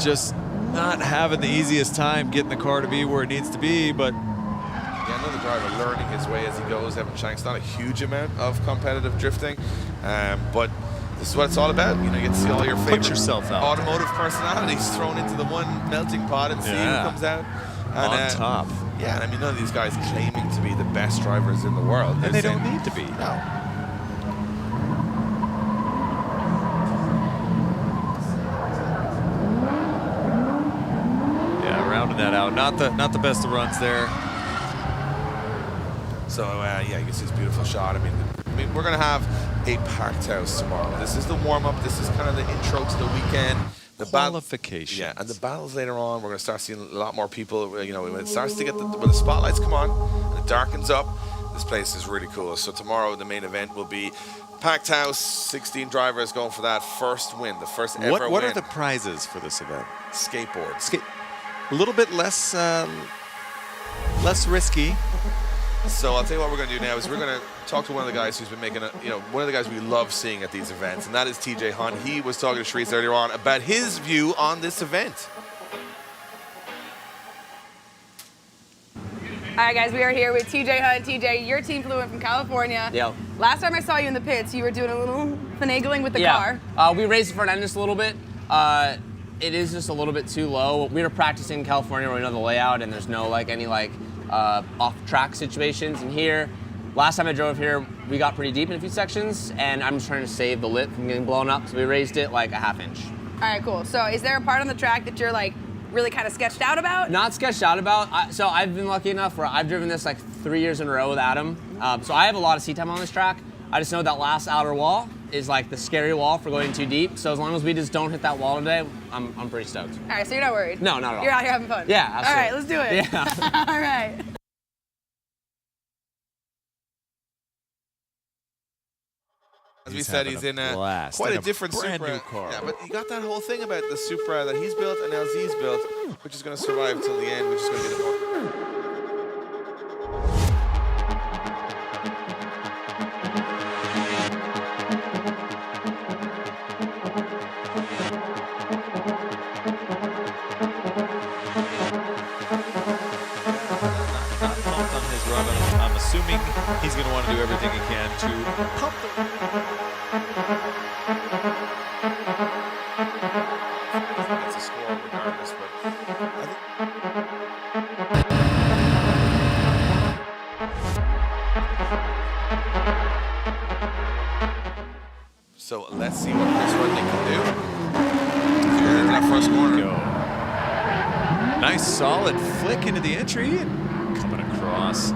Just not having the easiest time getting the car to be where it needs to be, but yeah, another driver learning his way as he goes. Evan Shanks, not a huge amount of competitive drifting, but this is what it's all about. You get to see all your favorite automotive personalities thrown into the one melting pot and see who comes out on top. Yeah, and I mean, none of these guys claiming to be the best drivers in the world. And they don't need to be. No. zoning that out. Not the best of runs there. So yeah, you can see this beautiful shot. I mean, we're gonna have a packed house tomorrow. This is the warm-up. This is kind of the intro to the weekend. The Qualifications. Yeah, and the battles later on, we're gonna start seeing a lot more people. You know, when it starts to get when the spotlights come on and it darkens up, this place is really cool. So tomorrow, the main event will be packed house, 16 drivers going for that first win, the first ever win. What are the prizes for this event? Skateboards. A little bit less risky. So I'll tell you what we're going to do now is we're going to talk to one of the guys who's been making one of the guys we love seeing at these events, and that is TJ Hunt. He was talking to Sharice earlier on about his view on this event. All right, guys, we are here with TJ Hunt. TJ, your team flew in from California. Yep. Last time I saw you in the pits, you were doing a little finagling with the car. We raised the front end just a little bit. It is just a little bit too low. We were practicing in California where we know the layout and there's no any off-track situations. And here, last time I drove here, we got pretty deep in a few sections, and I'm just trying to save the lip from getting blown up, so we raised it like a ½ inch. All right, cool. So is there a part on the track that you're really kind of sketched out about? Not sketched out about. So I've been lucky enough where I've driven this 3 years in a row with Adam. So I have a lot of seat time on this track. I just know that last outer wall is the scary wall for going too deep. So as long as we just don't hit that wall today, I'm pretty stoked. All right, so you're not worried? No, not at all. You're out here having fun? Yeah, absolutely. All right, let's do it. Yeah. All right. As we said, he's in quite a different brand Supra. new car. Yeah, but you got that whole thing about the Supra that he's built and LZ's built, which is going to survive till the end, which is going to be the more. I'm assuming he's going to want to do everything he can to pump the... That's a score regardless, but so let's see what Chris Rudnick can do. So we're into that first corner. Nice solid flick into the entry and coming across.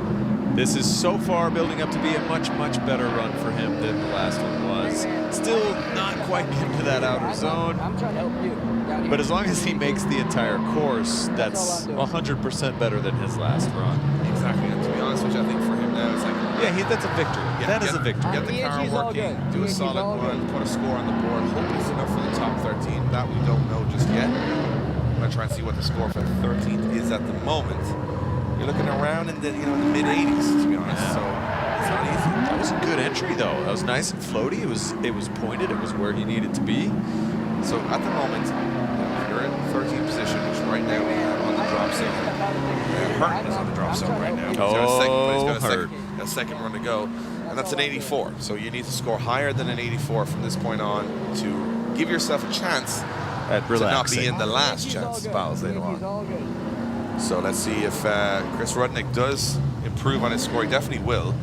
This is so far building up to be a much, much better run for him than the last one was. Still not quite getting to that outer zone. I'm trying to help you. But as long as he makes the entire course, that's 100% better than his last run. Exactly. And to be honest with you, I think for him now, it's that's a victory. That is a victory. Get the car working, do a solid one, put a score on the board. Hope it's enough for the top 13. That we don't know just yet. I'm going to try and see what the score for the 13th is at the moment. You're looking around in the mid 80s, to be honest. So it's not easy. That was a good entry, though. That was nice and floaty. It was pointed. It was where he needed to be. So at the moment, you're in 13th position, which right now we have on the drop zone. Hurt is on the drop zone right now. He's got a second run to go, and that's an 84. So you need to score higher than an 84 from this point on to give yourself a chance to not be in the last chance battles later on. So let's see if Chris Rudnick does improve on his score. He definitely will.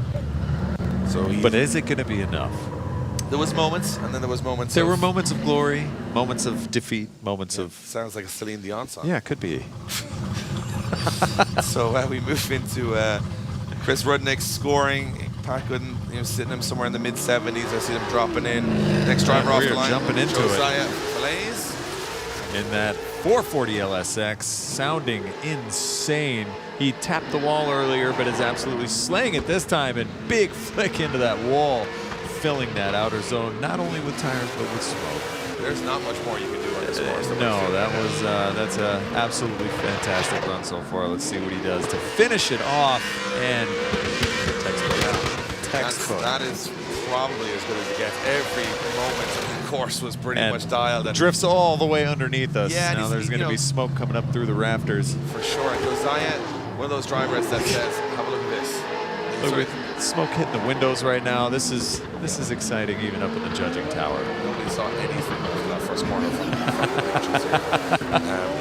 But is it going to be enough? There was moments, and then there was moments. There were moments of glory, moments of defeat, moments of... Sounds like a Celine Dion song. Yeah, it could be. So we move into Chris Rudnick's scoring. Pat Gooden, sitting him somewhere in the mid 70s. I see them dropping in. Next driver off the line. Jumping into Josiah it. Falaise. In that 440 LSX, sounding insane. He tapped the wall earlier, but is absolutely slaying it this time. And big flick into that wall, filling that outer zone, not only with tires, but with smoke. There's not much more you can do on this course. No, that's a absolutely fantastic run so far. Let's see what he does to finish it off. And textbook. That is probably as good as it gets. Every moment of the course was pretty much dialed. And drifts all the way underneath us. Yeah, now there's going to be smoke coming up through the rafters. For sure. And Josiah, one of those drivers that says, have a look at this. Look at smoke hitting the windows right now. This is exciting even up in the judging tower. Nobody saw anything from that first corner from the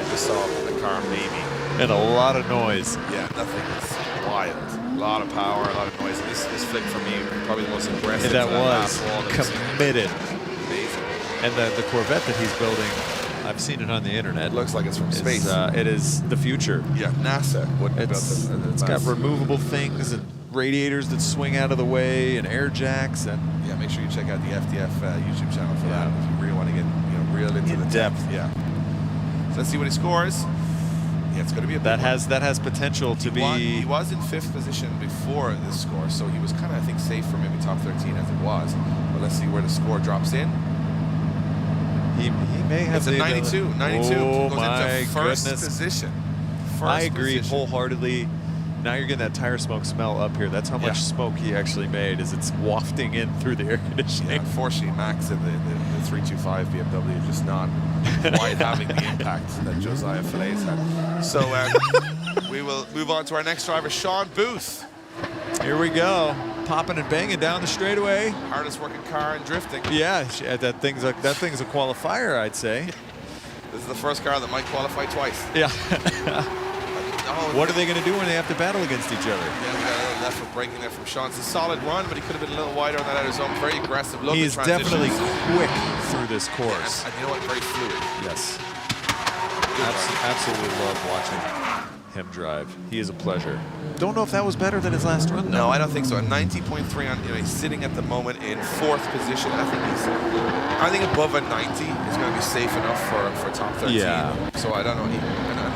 you just saw the car maybe. And a lot of noise. Yeah, nothing. It's wild. A lot of power, a lot of noise. And this flick for me, probably the most aggressive. That was committed. Amazing. And the Corvette that he's building I've seen it on the internet. It looks like it's from space. It is the future. Yeah, NASA wouldn't have built It's got removable things and radiators that swing out of the way and air jacks. And yeah, make sure you check out the FDF YouTube channel for that if you really want to get real into the depth. Yeah. So let's see what he scores. Yeah, it's going to be a big that has potential to be. He was in 5th position before this score, so he was kind of, I think, safe for maybe top 13 as it was. But let's see where the score drops in. He may have. It's a 92. 92 Oh goes my into first goodness. position. I agree wholeheartedly. Now you're getting that tire smoke smell up here. That's how much smoke he actually made, as it's wafting in through the air conditioning. Yeah, unfortunately, Max in the 325 BMW is just not quite having the impact that Josiah Fillets had. So we will move on to our next driver, Sean Booth. Here we go, popping and banging down the straightaway. Hardest working car in drifting. Yeah, that thing's a qualifier, I'd say. This is the first car that might qualify twice. Yeah. Oh, what are they going to do when they have to battle against each other? Yeah, we got a little left foot braking there from Sean. It's a solid run, but he could have been a little wider on that outer zone. Very aggressive. Love He's the definitely transitions. quick through this course. And you know what? Very fluid. Yes. Absolutely love watching him drive. He is a pleasure. Don't know if that was better than his last run, though. No, I don't think so. A 90.3 on, he's sitting at the moment in 4th position. I think above a 90 is going to be safe enough for top 13. Yeah. So I don't know.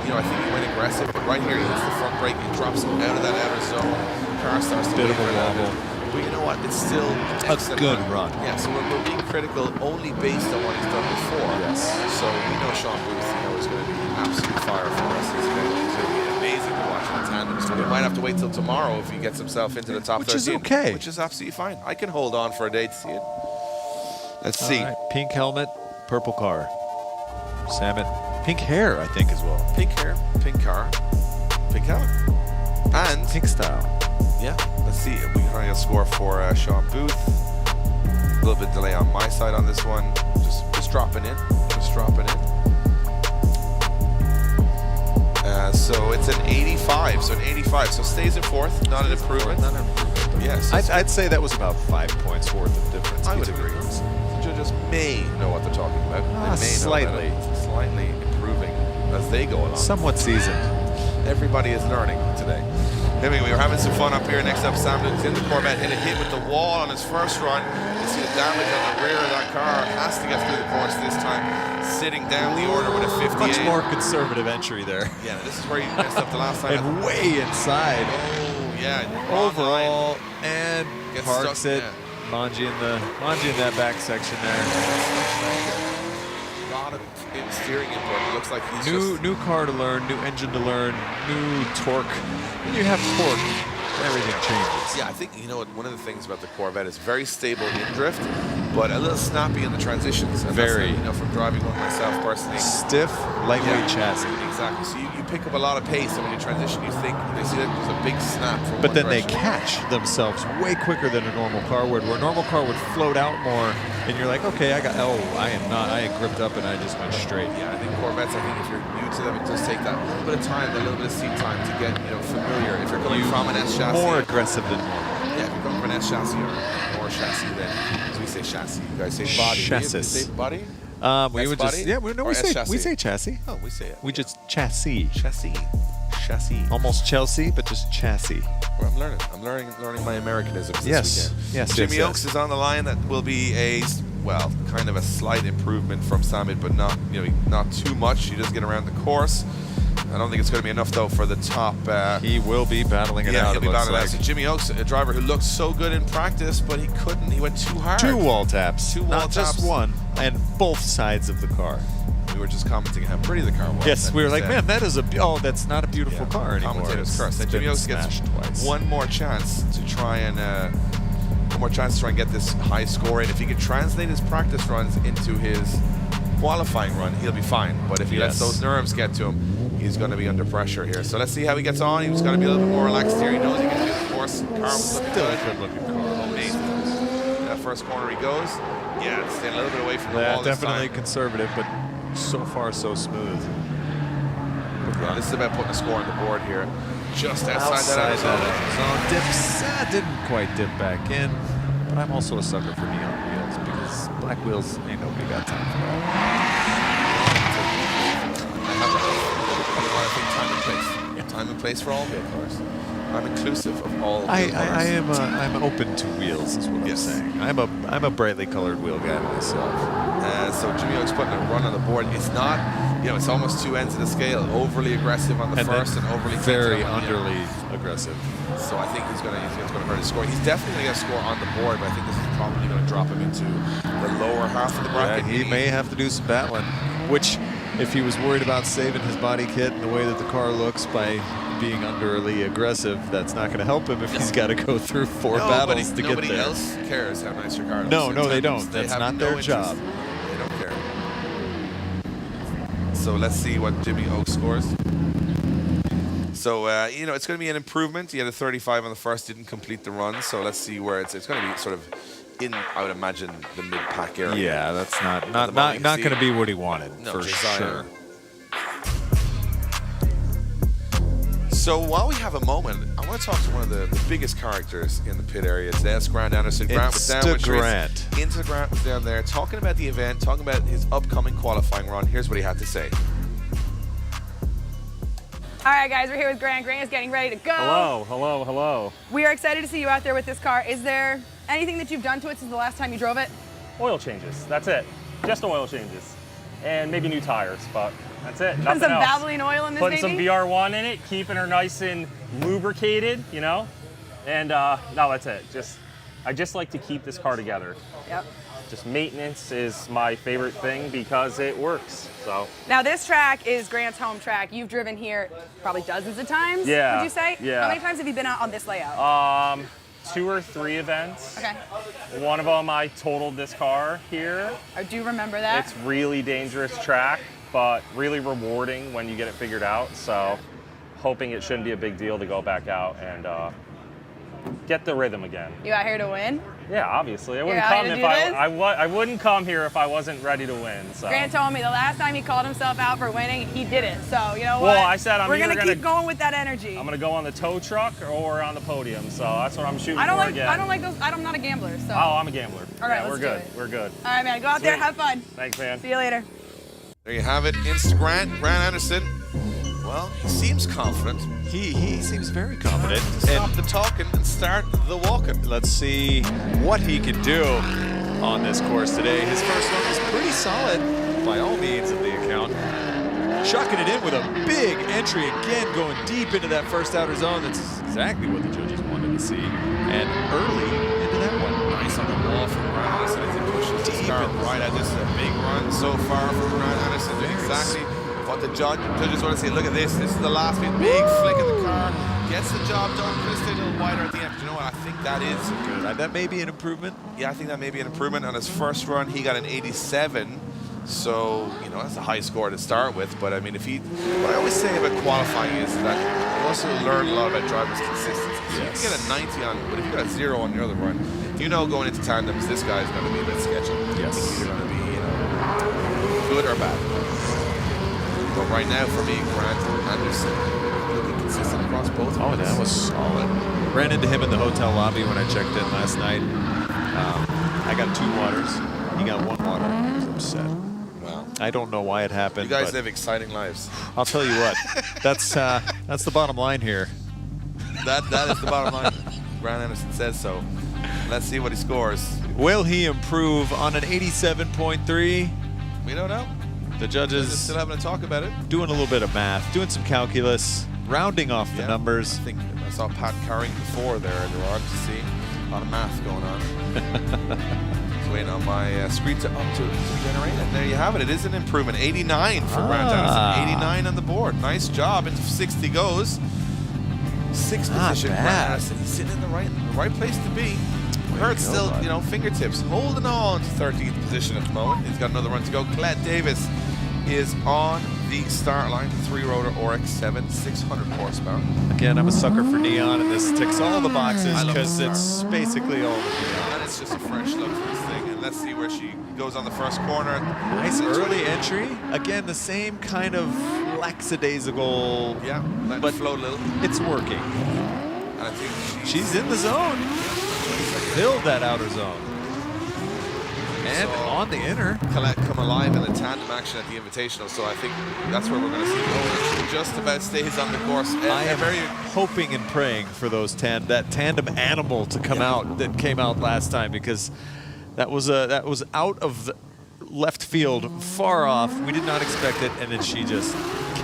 I think he went aggressive, but right here he hits the front brake, he drops him out of that outer zone. Car starts to Bit of a waver wobble. But you know what? It's still a good run. Yeah, so we're being critical only based on what he's done before. Yes. So we know Sean Booth, is going to be absolute fire for the rest of this event. It's going to be amazing to watch the tandem. So we might have to wait till tomorrow if he gets himself into the top 13. Which is okay. Which is absolutely fine. I can hold on for a day to see it. Let's see. Right. Pink helmet, purple car. Salmon. Pink hair, I think, as well. Pink hair, pink car, pink helmet. And pink style. Yeah, let's see. We can try a score for Sean Booth. A little bit delay on my side on this one. Just dropping in. Just dropping in. So it's an 85. So an 85. So stays in 4th. Not an improvement. Not an improvement. Yes. I'd say that was about 5 points worth of difference. I would agree. The judges may know what they're talking about. They may slightly. Slightly improving as they go along. Somewhat seasoned. Everybody is learning today. Anyway, we're having some fun up here. Next up, Sam Luke's in the Corvette. Hit a hit with the wall on his first run. You see the damage on the rear of that car. Has to get through the course this time. Sitting down the order with a 58. Much more conservative entry there. Yeah, this is where he messed up the last time. And way inside. Oh, yeah. Overall, and Gets parks stuck, it. yeah. Manji in that back section there. A lot of steering input. It looks like he's new car to learn, new engine to learn, new torque. When you have torque, everything changes. Yeah, I think, one of the things about the Corvette is very stable in drift, but a little snappy in the transitions. And Very. That's, from driving one myself personally. Stiff, lightweight chassis. Exactly. So you pick up a lot of pace, and when you transition, you think they see that there's a big snap from But one then direction. they catch themselves way quicker than a normal car would, where a normal car would float out more, and you're like, okay, I gripped up and I just went straight. Yeah, I think Corvettes, if you're new to them, it does take that little bit of time, that little bit of seat time to get familiar. If you're coming from an S chassis. More aggressive than normal. Yeah, if you're coming from an S chassis or more chassis than, as we say chassis. You guys say body. Chassis. You say body? We would body? just we say chassis. Oh, we say it. We just chassis. Chassis. Almost Chelsea, but just chassis. Well, I'm learning my Americanisms this Yes. weekend. Yes. Jimmy Oakes is on the line. That will be kind of a slight improvement from Samit, but not too much. He does get around the course. I don't think it's going to be enough though for the top. He will be battling it out. He'll be battling it out. So Jimmy Oakes, a driver who looked so good in practice, but he couldn't. He went too hard. 2 wall taps. Not just one, and both sides of the car. We were just commenting how pretty the car was. Yes, we were like, man, that is that's not a beautiful car anymore. Commentator's curse. And It's Jimmy been Oakes gets smashed twice. one more chance to try and get this high score in. If he can translate his practice runs into his qualifying run, he'll be fine. But if he lets those nerves get to him, he's going to be under pressure here. So let's see how he gets on. He's going to be a little bit more relaxed here. He knows he can do the course. Car was looking Still good. a good-looking car. Amazing. That first corner he goes. Yeah, it's staying a little bit away from the wall this definitely time. conservative, but so far so smooth. Yeah, this is about putting a score on the board here. Just outside that zone. Dips, didn't quite dip back in, but I'm also a sucker for neon wheels because black wheels ain't nobody got time for that. time and place for all vehicles. I'm inclusive of all I cars. am I'm open to wheels, is what Yes. I'm saying. I'm a brightly colored wheel guy myself. So Jimmy Oakes putting a run on the board. It's not, you know, it's almost two ends of the scale. Overly aggressive on the first and overly very tentative on the end. underly aggressive. So I think he's gonna hurt his score. He's definitely gonna get a score on the board, but I think this is probably gonna drop him into the lower half of the bracket. Yeah, he may have to do some battling, which if he was worried about saving his body kit and the way that the car looks by being underly aggressive, that's not going to help him if he's got to go through four battles to get there. Nobody else cares how nice your car looks. No, they Sometimes don't. they That's have not no their interest. job. They don't care. So let's see what Jimmy Oakes scores. So, you know, it's going to be an improvement. He had a 35 on the first, didn't complete the run. So let's see where it's going to be sort of in, I would imagine, the mid-pack area. Yeah, that's not moment, going see- to be what he wanted, No, for desire. sure. So while we have a moment, I want to talk to one of the biggest characters in the pit area today. That's Grant Anderson. Grant was down with Grant. Grant was down there talking about the event, talking about his upcoming qualifying run. Here's what he had to say. All right, guys, we're here with Grant. Grant is getting ready to go. Hello. We are excited to see you out there with this car. Is there anything that you've done to it since the last time you drove it? Oil changes, that's it. Just oil changes. And maybe new tires, but that's it. Put Nothing some else. Valvoline oil in this Putting baby? some VR1 in it, keeping her nice and lubricated, you know? And no, that's it. I just like to keep this car together. Yep. Just maintenance is my favorite thing because it works, so. Now this track is Grant's home track. You've driven here probably dozens of times, Yeah, would you say? yeah. How many times have you been out on this layout? 2 or 3 events. Okay. One of them I totaled this car here. I do remember that. It's really dangerous track, but really rewarding when you get it figured out. So hoping it shouldn't be a big deal to go back out and get the rhythm again. You out here to win? Yeah, obviously. I You're wouldn't out come here if to do this? I wouldn't come here if I wasn't ready to win. So. Grant told me the last time he called himself out for winning, he did it. So you know what? Well, I said we're gonna keep going with that energy. I'm gonna go on the tow truck or on the podium. So that's what I'm shooting for again. I don't like those. I'm not a gambler. So. Oh, I'm a gambler. All right, yeah, let's we're good. do it. We're good. All right, man. Go out there, Sweet. have fun. Thanks, man. See you later. There you have it. Grant Anderson. Well, he seems confident. He seems very confident. Stop the talking and start the walking. Let's see what he can do on this course today. His first one was pretty solid, by all means of the account. Chucking it in with a big entry again, going deep into that first outer zone. That's exactly what the judges wanted to see. And early into that one. Nice on the wall from Grant Anderson as he pushes the start right at this. A big run so far from Grant Anderson. Doing exactly what the judges want to see. Look at this. This is the last bit. Big flick of the car. Gets the job done. Could have stayed a little wider at the end. But you know what? I think that is Good. That may be an improvement. Yeah, I think that may be an improvement. On his first run, he got an 87. So, you know, that's a high score to start with. But I mean, what I always say about qualifying is that you also learn a lot about driver's consistency. So you can get a 90 on, but if you got a 0 on your other run, you know going into tandems, this guy's going to be a bit sketchy. Yes. He's either going to be, you know, good or bad. But right now, for me, Grant Anderson looking consistent across both. Oh, runs. that was solid. Ran into him in the hotel lobby when I checked in last night. I got 2 waters. He got 1 water. He was upset. Wow. I don't know why it happened. You guys but live exciting lives. I'll tell you what. That's the bottom line here. That is the bottom line. Grant Anderson says so. Let's see what he scores. Will he improve on an 87.3? We don't know. The Just judges still having to talk about it. doing a little bit of math, doing some calculus, rounding off the numbers. I think I saw Pat carrying before there earlier on to see a lot of math going on. Just waiting on my screen to generate, and there you have it. It is an improvement. 89 for Grant Anderson. 89 on the board. Nice job. Into 60 goes. 6th Not position. Grant bad. Anderson. He's sitting in the right place to be. Hurts go, still, bud. you know, fingertips holding on to 13th position at the moment. He's got another run to go. Colette Davis is on the start line. 3-rotor RX-7, 600 horsepower. Again, I'm a sucker for neon, and this ticks all the boxes I love because the it's basically all the neon. And it's just a fresh look for this thing. And let's see where she goes on the first corner. Nice early entry. Again, the same kind of lackadaisical. Yeah, let but it float a little. it's working. And I think She's in the zone. Build that outer zone. And saw on the inner. Colette come alive in the tandem action at the Invitational, so I think that's where we're going to see Owen. She just about stays on the course. I am hoping and praying for those that tandem animal to come out that came out last time, because that was out of the left field, far off. We did not expect it, and then she just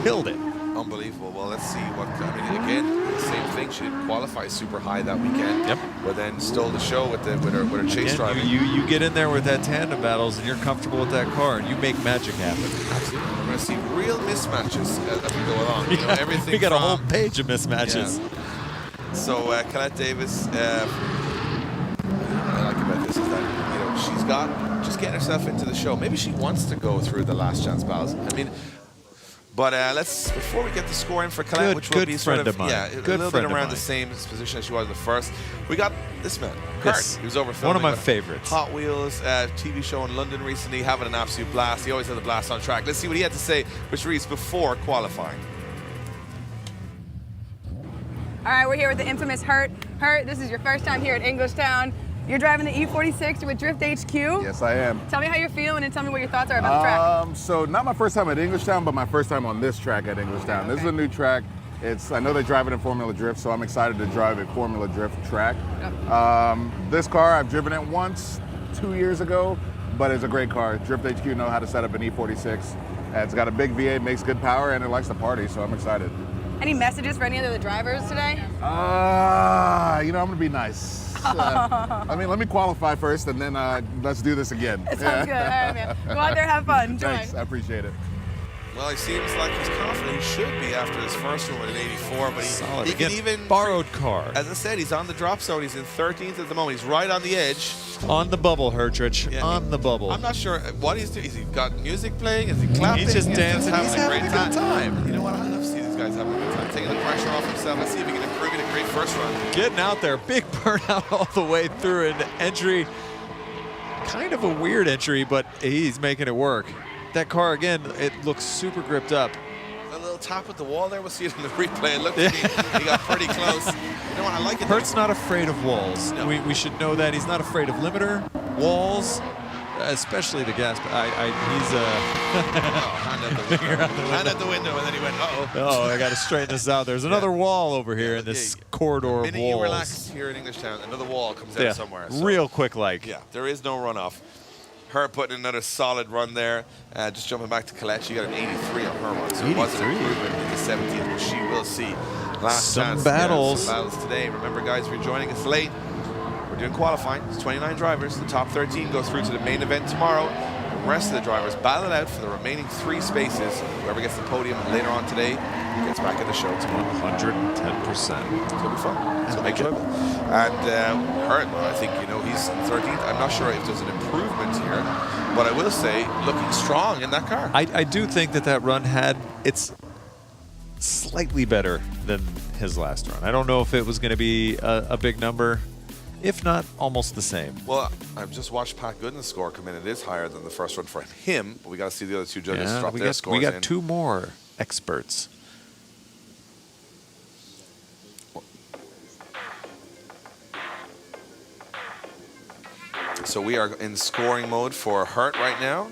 killed it. Unbelievable. Well, let's see what, I mean, again, the same thing. She didn't qualify super high that weekend. Yep. But then stole the show with her chase driving. You get in there with that tandem battles, and you're comfortable with that car, and you make magic happen. Absolutely. We're going to see real mismatches as we go along. You know, everything we got a whole from- page of mismatches. Yeah. So Colette Davis, what I like about this is that, you know, she's got just getting herself into the show. Maybe she wants to go through the last chance battles. I mean, but let's, before we get the score in for Colette, which will be sort of, a little bit around the same position as she was in the first, we got this man, Kurt. Yes. He was over One filming of my with favorites. Hot Wheels TV show in London recently, having an absolute blast. He always had a blast on track. Let's see what he had to say, which reads before qualifying. All right, we're here with the infamous Hurt. Hurt, this is your first time here at Englishtown. You're driving the E46 with Drift HQ. Yes, I am. Tell me how you're feeling and tell me what your thoughts are about the track. So not my first time at Englishtown, but my first time on this track at Englishtown. This is a new track. I know they drive it in Formula Drift, so I'm excited to drive a Formula Drift track. This car, I've driven it once, 2 years ago, but it's a great car. Drift HQ know how to set up an E46. It's got a big V8, makes good power, and it likes to party, so I'm excited. Any messages for any of the drivers today? I'm gonna be nice. I mean, let me qualify first, and then let's do this again. It sounds good. All right, man. Go out there, have fun. Enjoy. Thanks, I appreciate it. Well, he seems like he's confident. He should be after his first one at an 84, but Solid. he can Again, even borrowed car. As I said, he's on the drop zone. He's in 13th at the moment. He's right on the edge. On the bubble, Hertrich. Yeah, on the bubble. I'm not sure what he's doing. Is he got music playing? Is he clapping? He's just dancing. having He's a great having a good time. You know what? I love to see these guys having a good time, taking the pressure off himself. Let's see if he can improve it. A great first run. Getting out there, big burnout all the way through an entry. Kind of a weird entry, but he's making it work. That car, again, it looks super gripped up. A little tap with the wall there. We'll see it in the replay. It looked to me he got pretty close. You know what? I like it. Hurt's not afraid of walls. No. We should know that. He's not afraid of limiter, walls, especially the gas. Hand out the window, and then he went, uh-oh. Oh, I got to straighten this out. There's another wall over here in this corridor of The minute you walls. relax here in Englishtown, another wall comes out somewhere. So, real quick like. yeah, there is no runoff. Her putting another solid run there. Just jumping back to Colette, she got an 83 on her run, so it was an 83. improvement in the 17th, which she will see. Last Some chance. battles. Some battles today. Remember, guys, if you're joining us late, we're doing qualifying. It's 29 drivers. The top 13 go through to the main event tomorrow. The rest of the drivers battle it out for the remaining 3 spaces. Whoever gets the podium later on today gets back in the show tomorrow. 110%. It's going to be fun. It's going to be enjoyable. And Hurt, well, I think, he's 13th. I'm not sure if there's an improvement here, but I will say, looking strong in that car. I do think that run it's slightly better than his last run. I don't know if it was going to be a big number. If not, almost the same. Well, I've just watched Pat Gooden's score come in. It is higher than the first run for him, but we got to see the other 2 judges drop their scores we got in. 2 more experts. So we are in scoring mode for Hurt right now.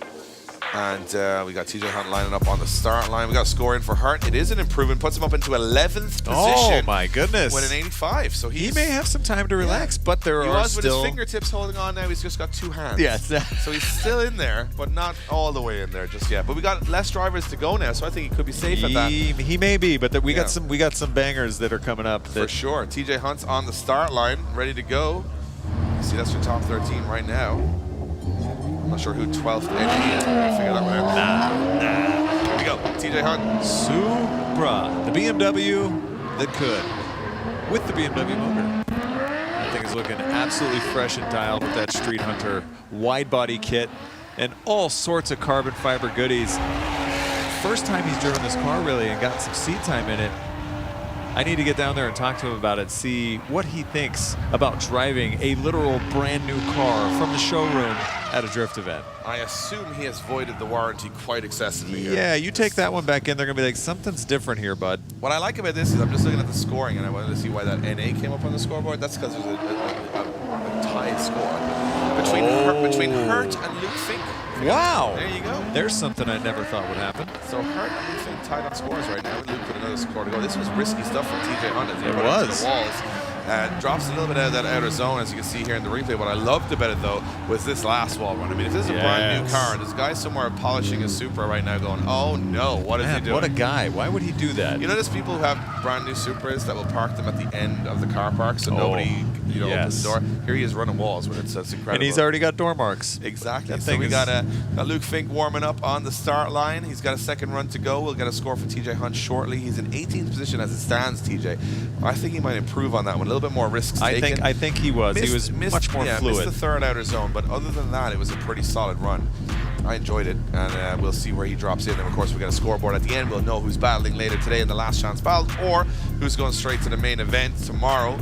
And we got TJ Hunt lining up on the start line. We got a score in for Hurt. It is an improvement. Puts him up into 11th position. Oh, my goodness. With an 85. So He may have some time to relax, but there he are was still... with his fingertips holding on now. He's just got 2 hands. Yes. So he's still in there, but not all the way in there just yet. But we got less drivers to go now, so I think he could be safe at that. He may be, but we got some bangers that are coming up. For sure. TJ Hunt's on the start line, ready to go. You see, that's your top 13 right now. I'm not sure who 12th NA is. We're figure that one out. Nah. Here we go. TJ Hunt. Supra, the BMW that could, with the BMW motor. That thing is looking absolutely fresh and dialed with that Street Hunter wide body kit and all sorts of carbon fiber goodies. First time he's driven this car really and got some seat time in it. I need to get down there and talk to him about it, see what he thinks about driving a literal brand new car from the showroom at a drift event. I assume he has voided the warranty quite excessively here. Yeah, you take that one back in, they're going to be like, something's different here, bud. What I like about this is I'm just looking at the scoring, and I wanted to see why that NA came up on the scoreboard. That's because there's a tied score between Hurt and Luke Fink. Wow. There you go. There's something I never thought would happen. So Hurt and Luke Fink tied on scores right now. Luke with another score to go. This was risky stuff from TJ Hunt as he It put it to was. the walls. Drops a little bit out of that outer zone, as you can see here in the replay. What I loved about it, though, was this last wall run. I mean, if this is a brand new car, there's a guy somewhere polishing his Supra right now going, oh no, what is he doing? What a guy. Why would he do that? You know, there's people who have brand new Supras that will park them at the end of the car park so nobody opens the door. Here he is running walls with it, so it's incredible. And he's already got door marks. Exactly. That So thing we is- got a Luke Fink warming up on the start line. He's got a second run to go. We'll get a score for TJ Hunt shortly. He's in 18th position as it stands, TJ. I think he might improve on that one. A little bit more risks taken. I think he was. He was much more fluid. Missed the third outer zone, but other than that, it was a pretty solid run. I enjoyed it, and we'll see where he drops in. And of course, we got a scoreboard at the end. We'll know who's battling later today in the last chance battle, or who's going straight to the main event tomorrow.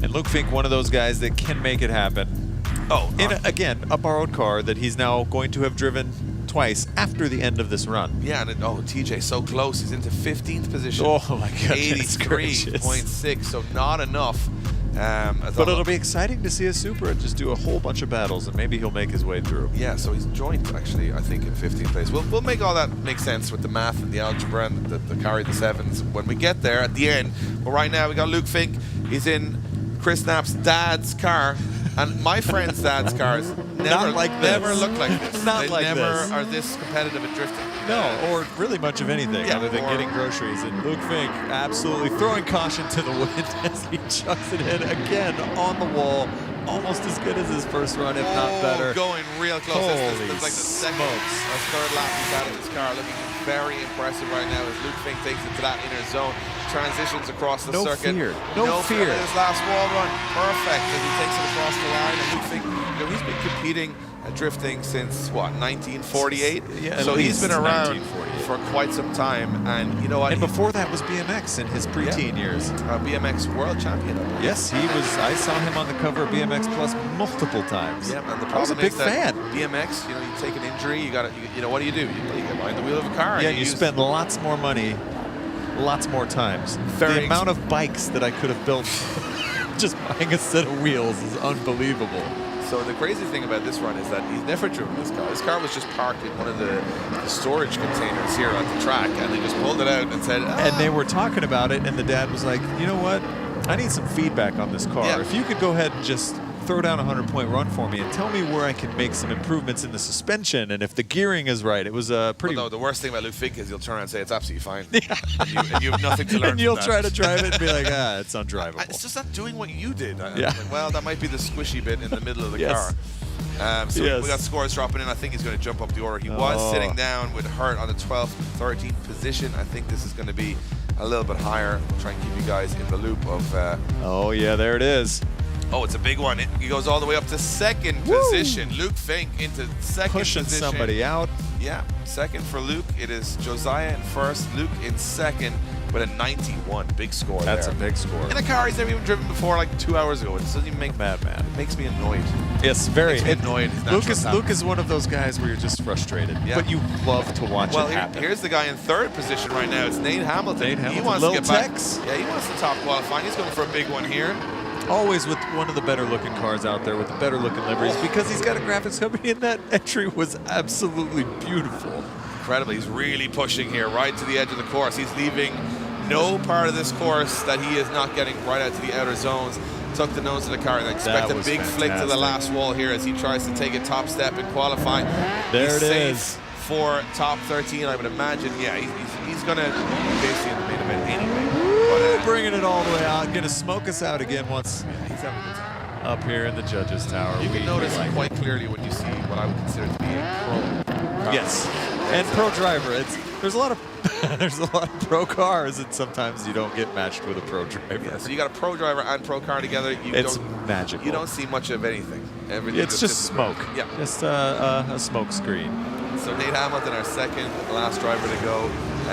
And Luke Fink, one of those guys that can make it happen. Oh, again, a borrowed car that he's now going to have driven twice after the end of this run. yeah, and TJ so close. He's into 15th position. Oh my goodness 83.6, so not enough. But it'll be exciting to see a Supra just do a whole bunch of battles, and maybe he'll make his way through. Yeah, so he's joined, actually, I think, in 15th place. We'll make all that make sense with the math and the algebra and the carry the sevens when we get there at the end. But right now, we got Luke Fink. He's in Chris Knapp's dad's car. And my friend's dad's cars never look like this. They never are this competitive at drifting. No, or really much of anything other than getting groceries. And Luke Fink absolutely throwing caution to the wind as he chucks it in again on the wall. Almost as good as his first run, if not better. Going real close. This is like the second smokes. or third lap he's had in this car. Looking very impressive right now as Luke Fink takes it to that inner zone. Transitions across the circuit. No fear. His last wall run, perfect as he takes it across the line. And Luke Fink, he's been competing at drifting since what, 1948? Yeah, so he's been around 1948. for quite some time. And you know what? And before that was BMX in his preteen years. BMX world champion. Yes, he was. I saw him on the cover of BMX Plus multiple times. Yeah, and the I was a problem big is that fan. BMX, you take an injury, you know, what do? You get behind the wheel of a car. Yeah, and you spend lots more money, lots more times. The amount of bikes that I could have built just buying a set of wheels is unbelievable. So the crazy thing about this run is that he's never driven this car. This car was just parked in one of the storage containers here on the track, and they just pulled it out and said, And they were talking about it, and the dad was like, you know what? I need some feedback on this car. Yeah. If you could go ahead and just throw down a 100-point run for me and tell me where I can make some improvements in the suspension and if the gearing is right. It was pretty... Well, no, the worst thing about Luke Fink is he'll turn around and say it's absolutely fine. and you have nothing to learn And you'll from try that. to drive it and be like, it's undrivable. It's just not doing what you did. Yeah. Like, well, that might be the squishy bit in the middle of the Yes. car. So we got scores dropping in. I think he's going to jump up the order. He was sitting down with Hurt on the 12th, 13th position. I think this is going to be a little bit higher. I'll try and keep you guys in the loop of... oh, yeah, there it is. Oh, it's a big one. He goes all the way up to second position. Luke Fink into second Pushing position. somebody out. Yeah, second for Luke. It is Josiah in first, Luke in second with a 91. Big score That's there. a big score. In a car he's never even driven before, like 2 hours ago. It doesn't even make... Madman. It makes me annoyed. Yes, very. Makes me annoyed. Luke is one of those guys where you're just frustrated, Yeah. but you love to watch it happen. Here's the guy in third position right now. It's Nate Hamilton. Nate Hamilton. He wants Lil to get back. Tex. Yeah, he wants to top qualifying. He's going for a big one here. Always with one of the better looking cars out there with the better looking liveries because he's got a graphics company and that entry was absolutely beautiful. Incredible. He's really pushing here right to the edge of the course. He's leaving no part of this course that he is not getting right out to the outer zones. Tuck the nose of the car and expect a big flick to the last wall here as he tries to take a top step and qualify. There he's it safe is. For top 13, I would imagine. Yeah, he's going to be basically in the main event anyway. But, bringing it all the way out, going to smoke us out again once he's having a good time. up here in the judges' tower. You can notice quite clearly when you see what I would consider to be a pro. Yes, and pro driver. There's a lot of pro cars, and sometimes you don't get matched with a pro driver. Yeah, so you got a pro driver and pro car together. It's magical. You don't see much of anything. Everything it's just smoke. Yeah, just a smoke screen. So Nate Hamilton, our second last driver to go.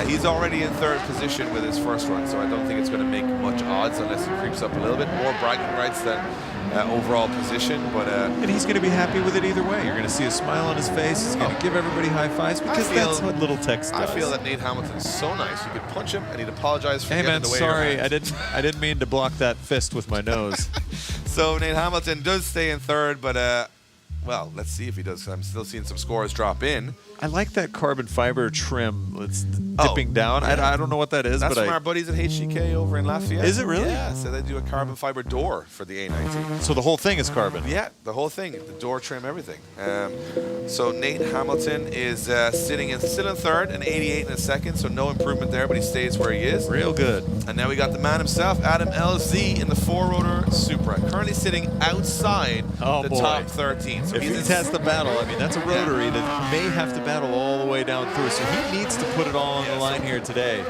He's already in third position with his first run, so I don't think it's going to make much odds unless he creeps up a little bit. More bragging rights than overall position, but and he's going to be happy with it either way. You're going to see a smile on his face. He's going to give everybody high fives because that's what Little Tex does. I feel that Nate Hamilton's so nice. You could punch him and he'd apologize for hey getting man, in the way sorry, of your hands. I didn't mean to block that fist with my nose. So Nate Hamilton does stay in third, but well, let's see if he does. I'm still seeing some scores drop in. I like that carbon fiber trim. It's dipping down. Yeah. I don't know what that is, That's but from our buddies at HGK over in Lafayette. Is it really? Yeah, so they do a carbon fiber door for the A19. So the whole thing is carbon. Yeah, the whole thing, the door trim, everything. So Nate Hamilton is sitting still in third and 88 in a second, so no improvement there, but he stays where he is. Real good. And now we got the man himself, Adam LZ, in the four-rotor Supra, currently sitting outside the top 13. So if he tests the battle, I mean, that's a rotary that may have to battle all the way down through, so he needs to put it all on the line here today.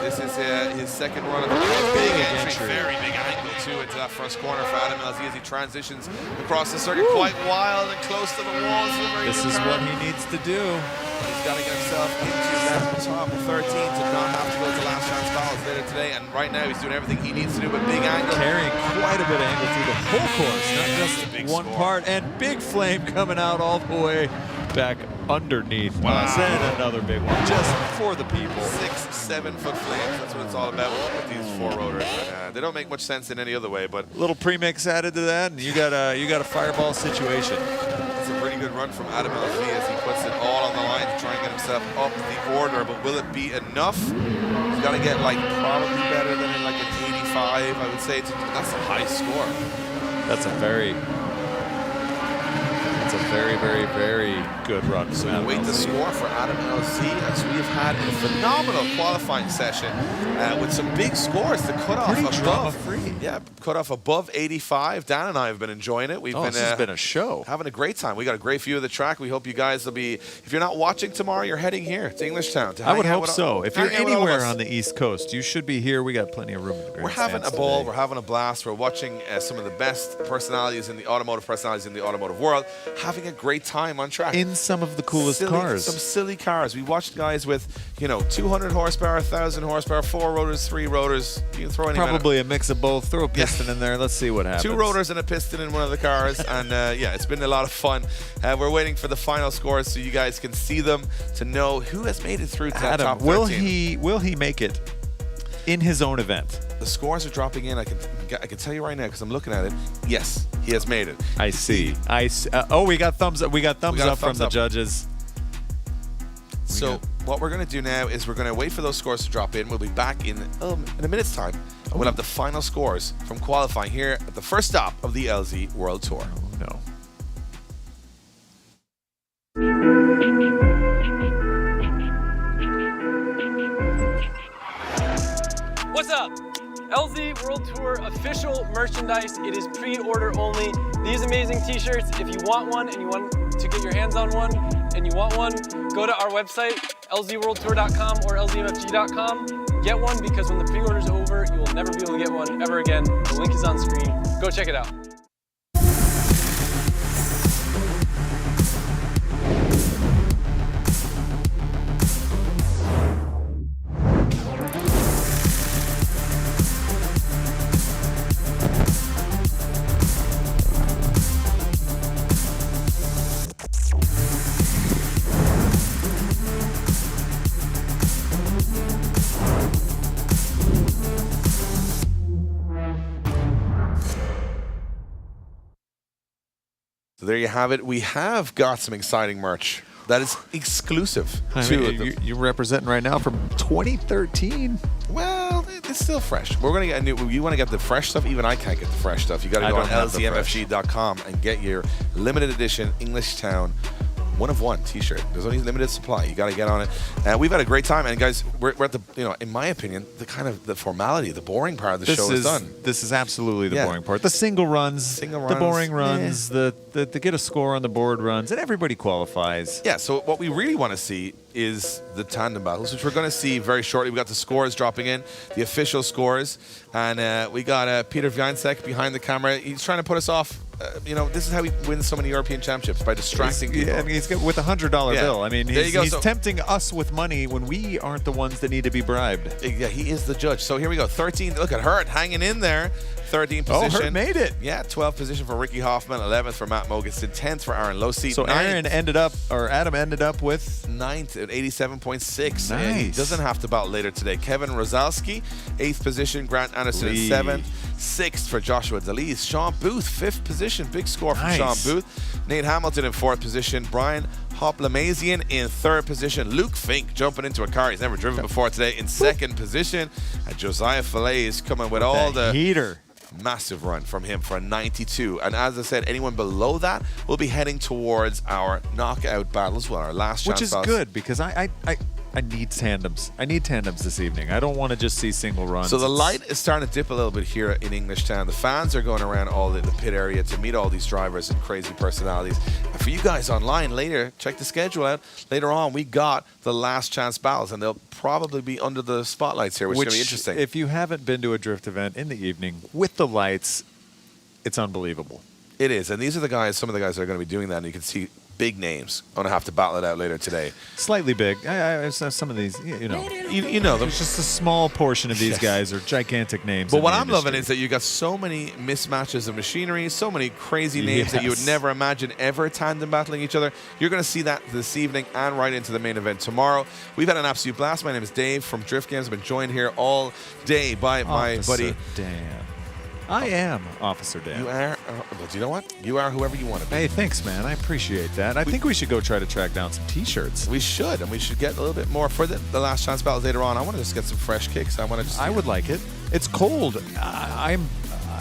This is his second run of the big entry, very big angle too into that first corner for Adam LZ as he transitions across the circuit, quite wild and close to the walls. This is what he needs to do. He's got to get himself into that top 13 to not have to go to last chance battles later today. And right now he's doing everything he needs to do with big angle. Carrying quite a bit of angle through the whole course, not just one part. And big flame coming out all the way back underneath us. And another big one just for the people. 6-7 foot flames, that's what it's all about with these four rotors. They don't make much sense in any other way, but a little premix added to that, and you got a fireball situation. It's a pretty good run from Adam LZ as he puts it all on the line to try and get himself up the order, but will it be enough? He's got to get like probably better than in like an 85, I would say. That's a high score. That's a very, very, very good run. So we wait the score for Adam LZ as we've had a phenomenal qualifying session with some big scores to cut off drama-free. Yeah, cut off above 85. Dan and I have been enjoying it. This has been a show. Having a great time. We got a great view of the track. We hope you guys will be, if you're not watching tomorrow, you're heading here to Englishtown. To I would hope so. If you're anywhere on the East Coast, you should be here. We got plenty of room in the grandstands. We're having a ball. We're having a blast. We're watching some of the best personalities in the automotive world, having a great time on track. In some of the coolest cars. Some silly cars. We watched guys with, 200 horsepower, 1,000 horsepower, 4 rotors, 3 rotors. You can throw any Probably a mix of both. Throw a piston in there. Let's see what happens. 2 rotors and a piston in one of the cars. And it's been a lot of fun. We're waiting for the final scores so you guys can see them to know who has made it through to that top 13. Will he make it in his own event? The scores are dropping in. I can tell you right now because I'm looking at it. Yes, he has made it. I see. We got thumbs up. We got thumbs up from the judges. So what we're going to do now is we're going to wait for those scores to drop in. We'll be back in a minute's time. We'll have the final scores from qualifying here at the first stop of the LZ World Tour. Oh, no. What's up? LZ World Tour official merchandise. It is pre-order only. These amazing t-shirts, if you want one and you want to get your hands on one and you want one, go to our website, lzworldtour.com or lzmfg.com. Get one because when the pre-order's over, you will never be able to get one ever again. The link is on screen. Go check it out. So there you have it. We have got some exciting merch that is exclusive to you're representing right now from 2013. Well, it's still fresh. We're gonna get you want to get the fresh stuff. Even I can't get the fresh stuff. You got to go on lzmfg.com and get your limited edition Englishtown 1-of-1 t-shirt. There's only limited supply. You got to get on it. We've had a great time, and guys, we're at the in my opinion, the formality, the boring part of the show is done. This is absolutely the boring part. The single runs, the boring runs, the get a score on the board runs, and everybody qualifies. Yeah. So what we really want to see is the tandem battles, which we're going to see very shortly. We got the scores dropping in, the official scores, and we got Peter Viansek behind the camera. He's trying to put us off. This is how he wins so many European championships, by distracting people. Yeah, he's with a $100 bill. I mean, he's tempting us with money when we aren't the ones that need to be bribed. Yeah, he is the judge. So here we go. 13. Look at Hurt hanging in there. 13th position. Oh, Hurt made it. Yeah, 12th position for Ricky Hoffman. 11th for Matt Mogensen. 10th for Aaron Losey. So Adam ended up with 9th at 87.6. Nice. And he doesn't have to battle later today. Kevin Rosalski, 8th position. Grant Anderson at 7th. 6th for Joshua Delis. Sean Booth, 5th position. Big score from Nice. Sean Booth. Nate Hamilton in 4th position. Brian Hoplamazian in 3rd position. Luke Fink jumping into a car he's never driven before today in 2nd position. And Josiah Fillet is coming with all the heater. massive run from him for a 92. And as I said, anyone below that will be heading towards our knockout battles, well, our last chance Which is battles. good because I need tandems. I need tandems this evening. I don't want to just see single runs. So the light is starting to dip a little bit here in Englishtown. The fans are going around all the pit area to meet all these drivers and crazy personalities. And for you guys online later, check the schedule out. Later on, we got the last chance battles, and they'll probably be under the spotlights here, which is going to be interesting. If you haven't been to a drift event in the evening with the lights, it's unbelievable. It is, and these are the guys, some of the guys that are going to be doing that, and you can see big names. I'm going to have to battle it out later today. Slightly big. Some of these, you know. You know them. There's just a small portion of these Yes. guys are gigantic names. But in what the I'm loving industry. is that you got so many mismatches of machinery, so many crazy names that you would Yes. never imagine ever tandem battling each other. You're going to see that this evening and right into the main event tomorrow. We've had an absolute blast. My name is Dave from Drift Games. I've been joined here all day by my Officer buddy. Dan. I am Officer Dan. You are, well, do you know what? You are whoever you want to be. Hey, thanks, man. I appreciate that. I think we should go try to track down some T-shirts. We should, and we should get a little bit more for the last chance battles later on. I want to just get some fresh kicks. I want to just. I would like it. It's cold. I'm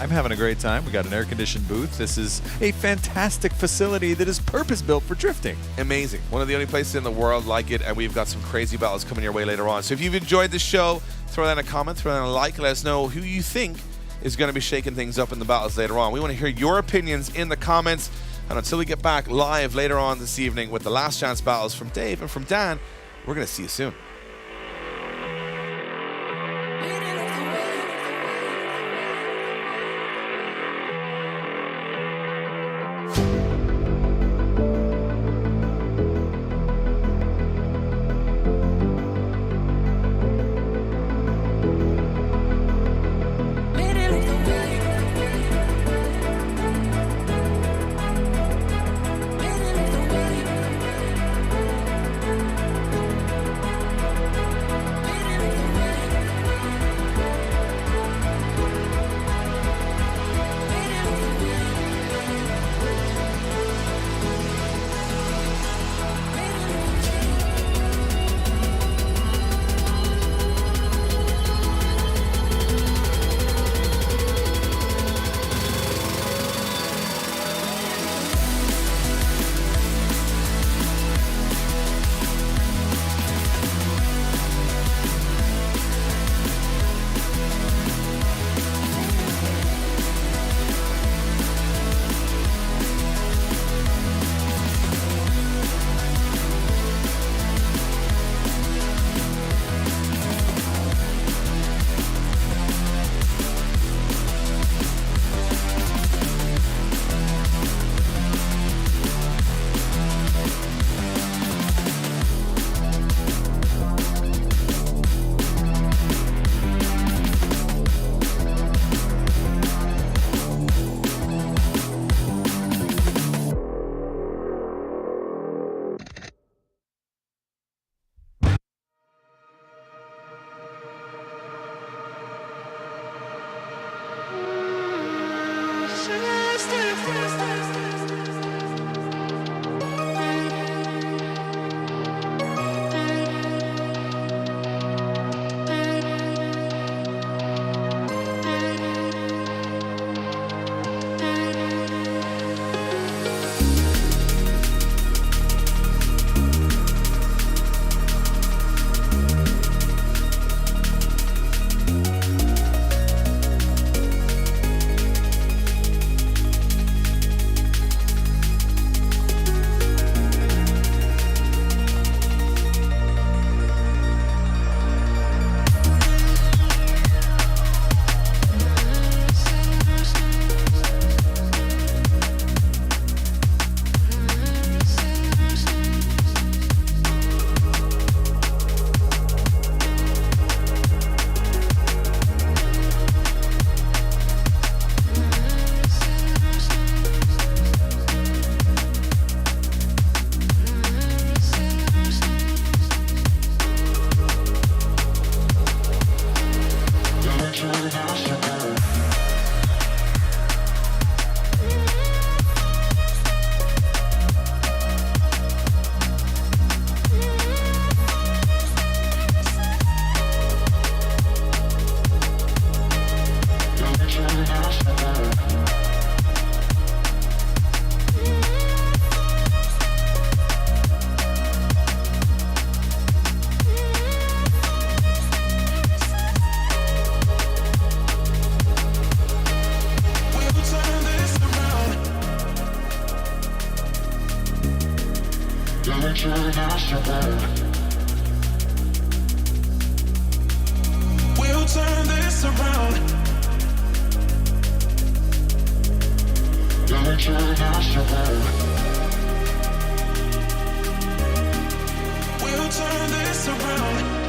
having a great time. We got an air-conditioned booth. This is a fantastic facility that is purpose-built for drifting. Amazing. One of the only places in the world like it, and we've got some crazy battles coming your way later on. So if you've enjoyed the show, throw down a comment, throw down a like, let us know who you think is going to be shaking things up in the battles later on. We want to hear your opinions in the comments. And until we get back live later on this evening with the last chance battles from Dave and from Dan, we're going to see you soon. turn this around. We'll turn this around. Gonna turn this around. We'll turn this around.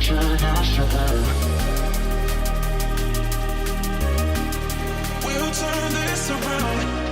turn us around. We'll turn this around.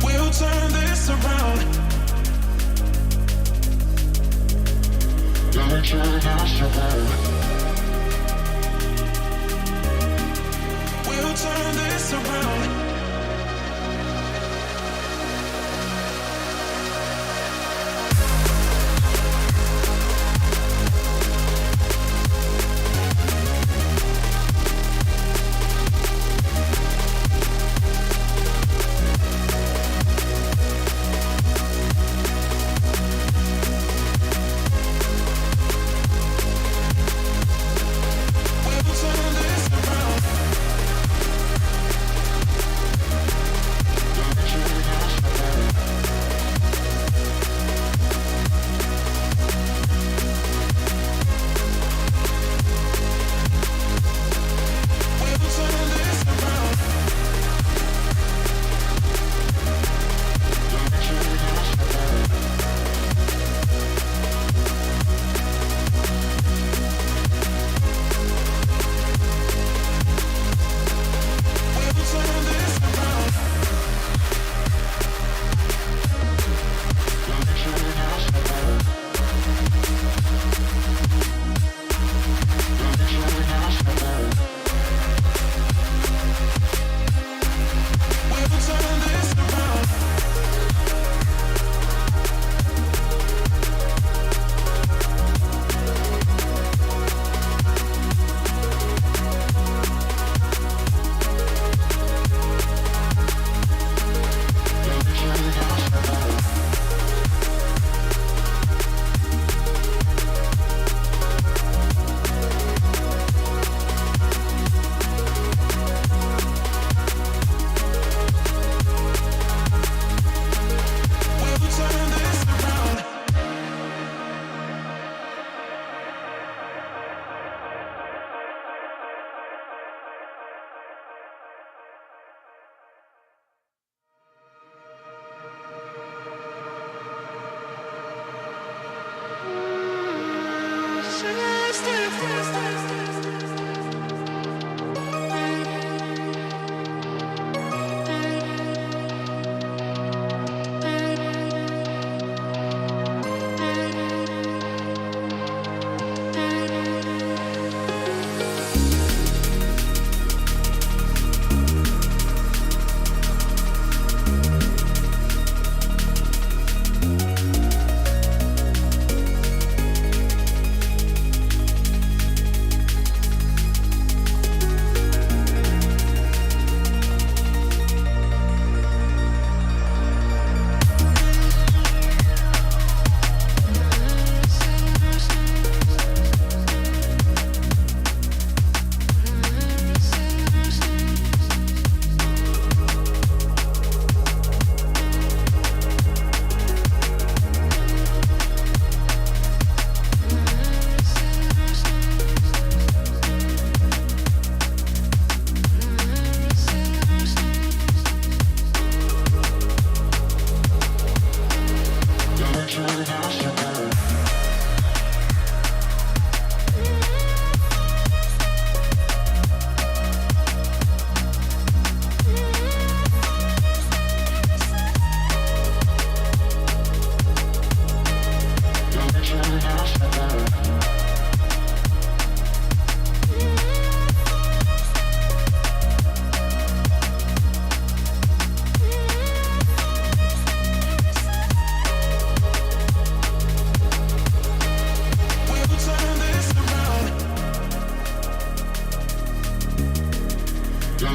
We'll turn this around. Gonna turn us around. We'll turn this around. We'll turn this around.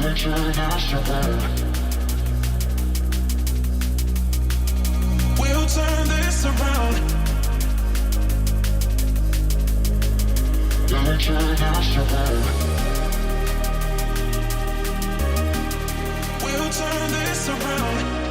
Gotta turn this around. We'll turn this around. Gotta turn this around. We'll turn this around.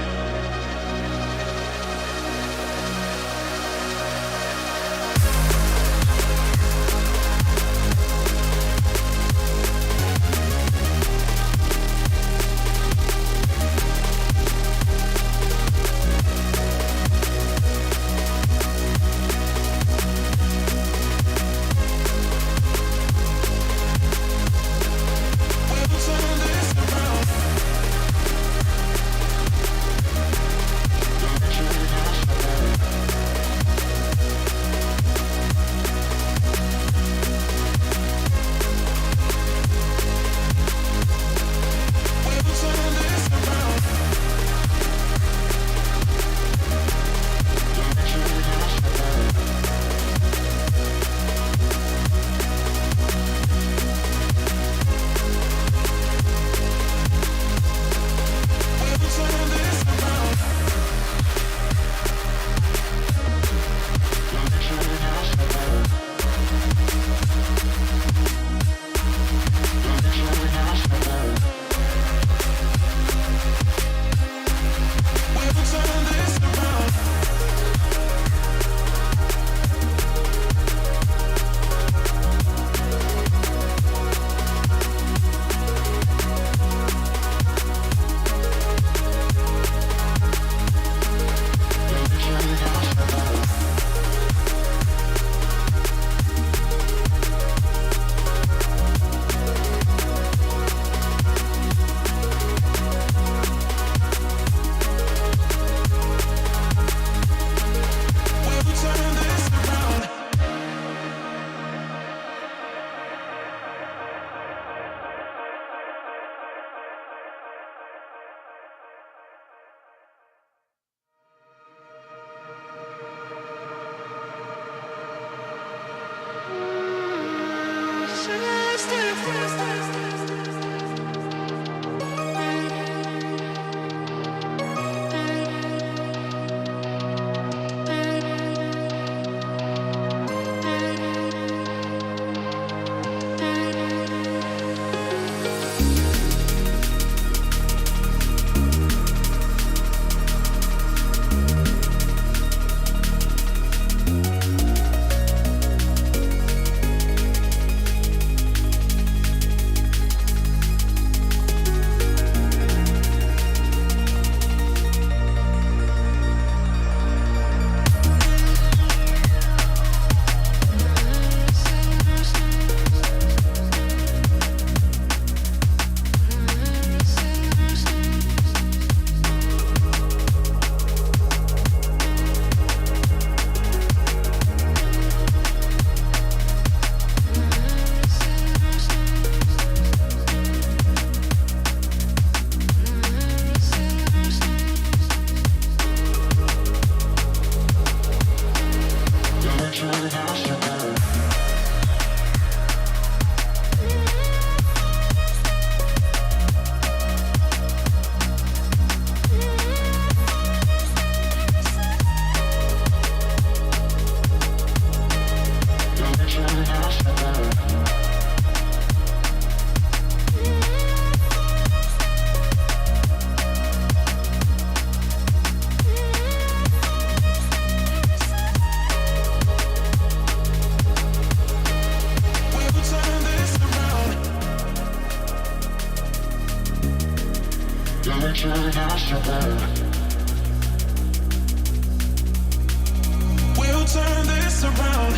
We'll turn this around.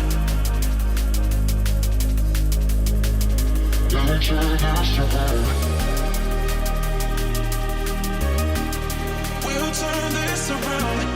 Gotta turn this around. We'll turn this around.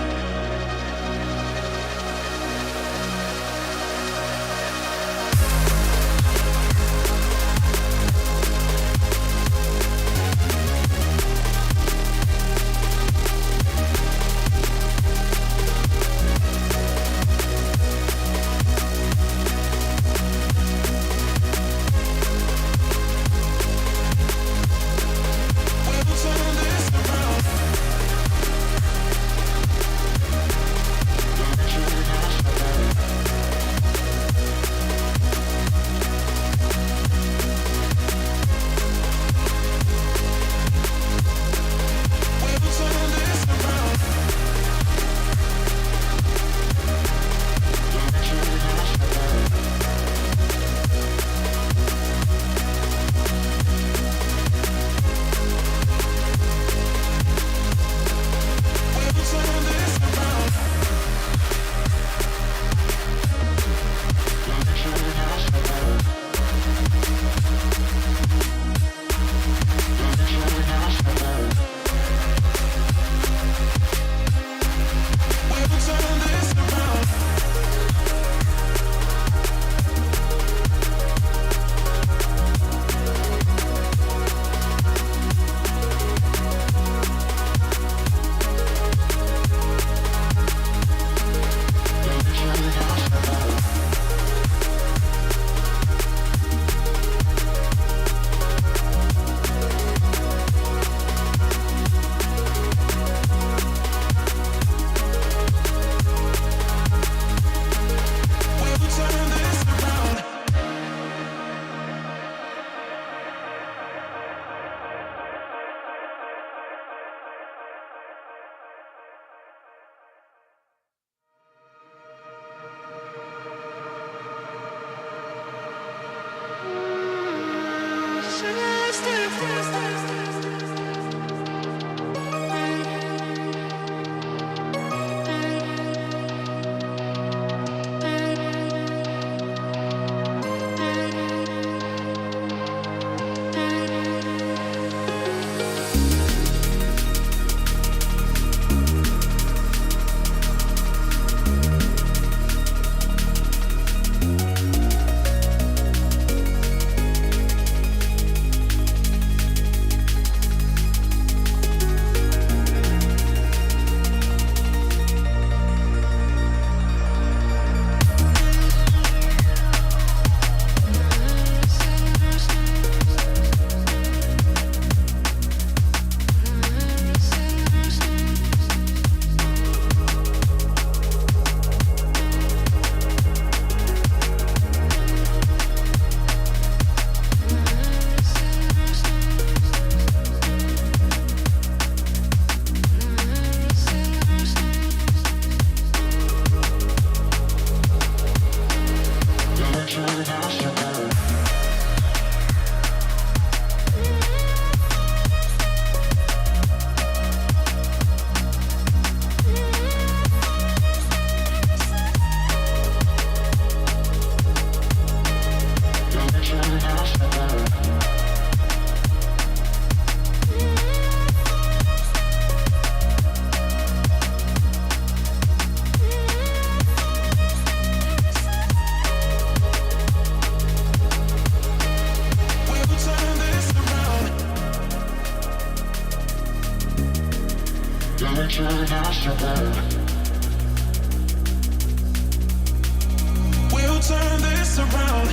We'll turn this around.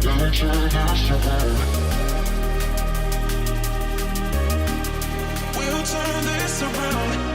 Gonna turn this around. We'll turn this around.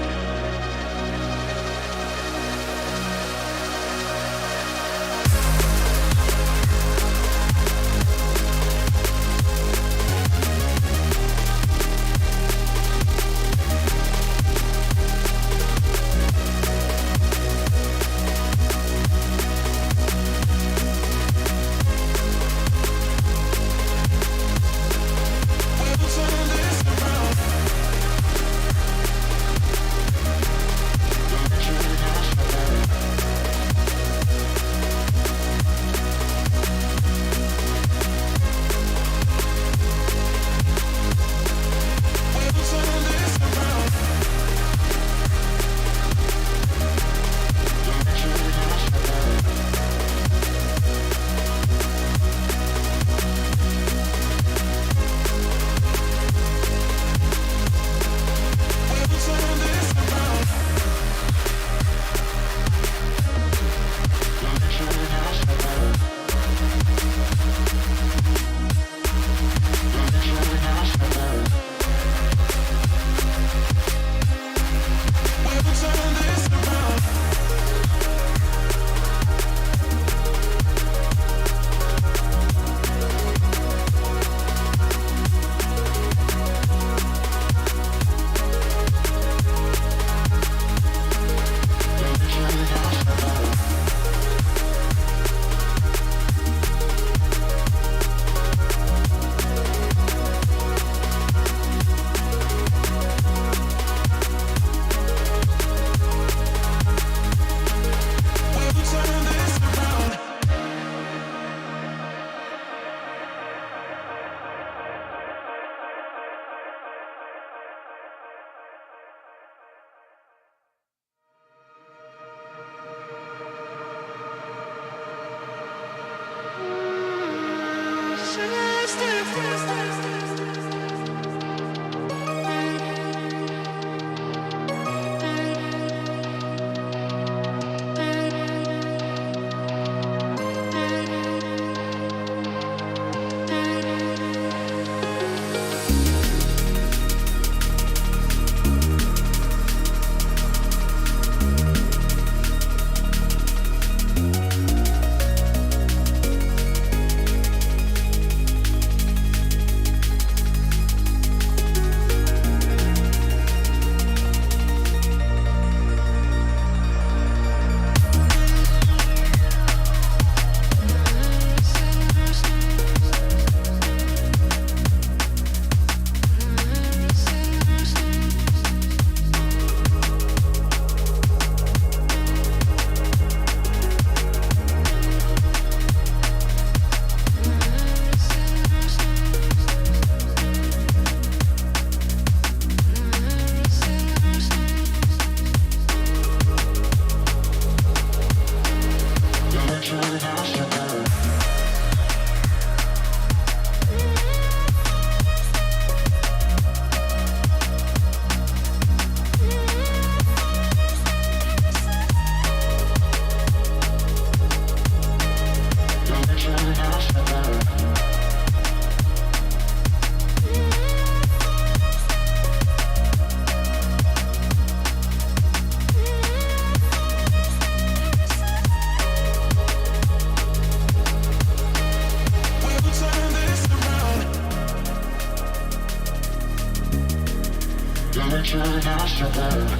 turn this around.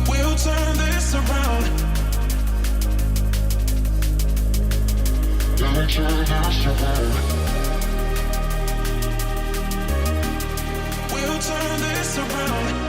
We'll turn this around. Gonna turn this around. We'll turn this around.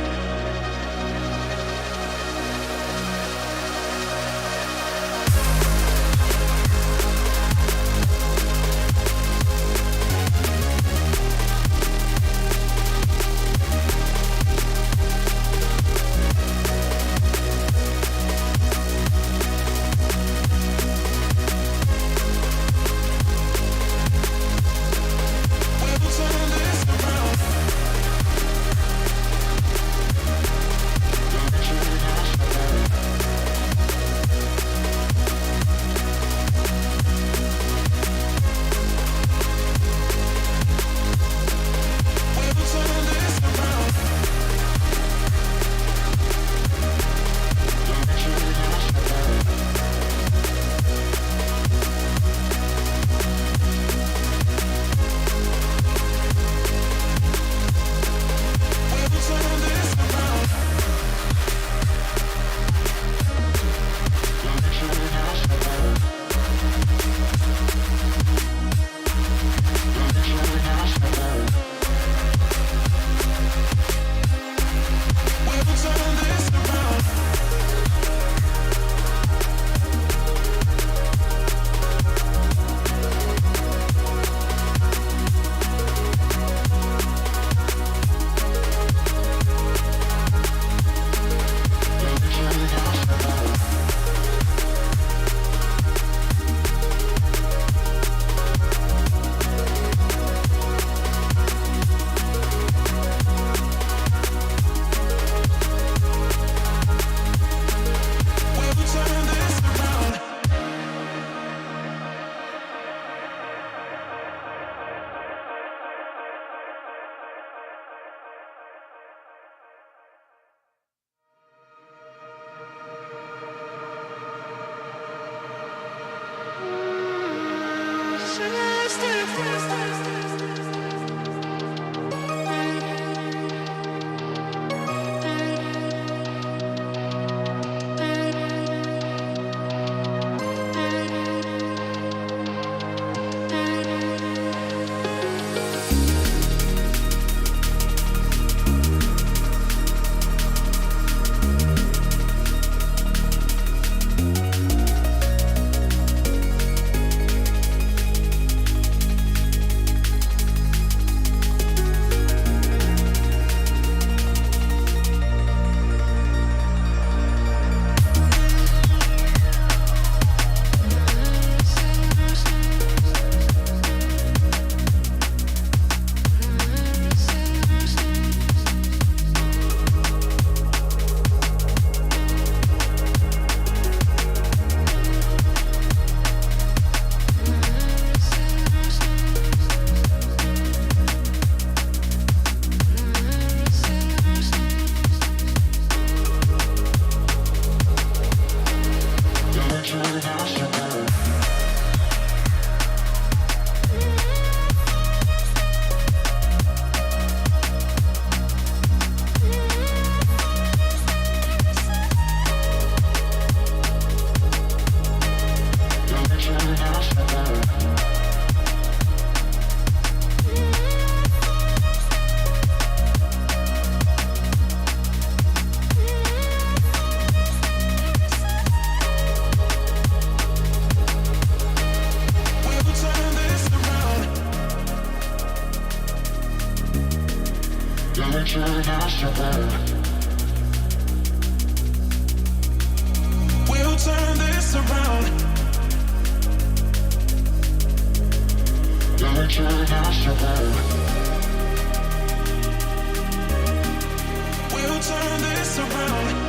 turn this around. We'll turn this around. Gonna turn this around. We'll turn this around.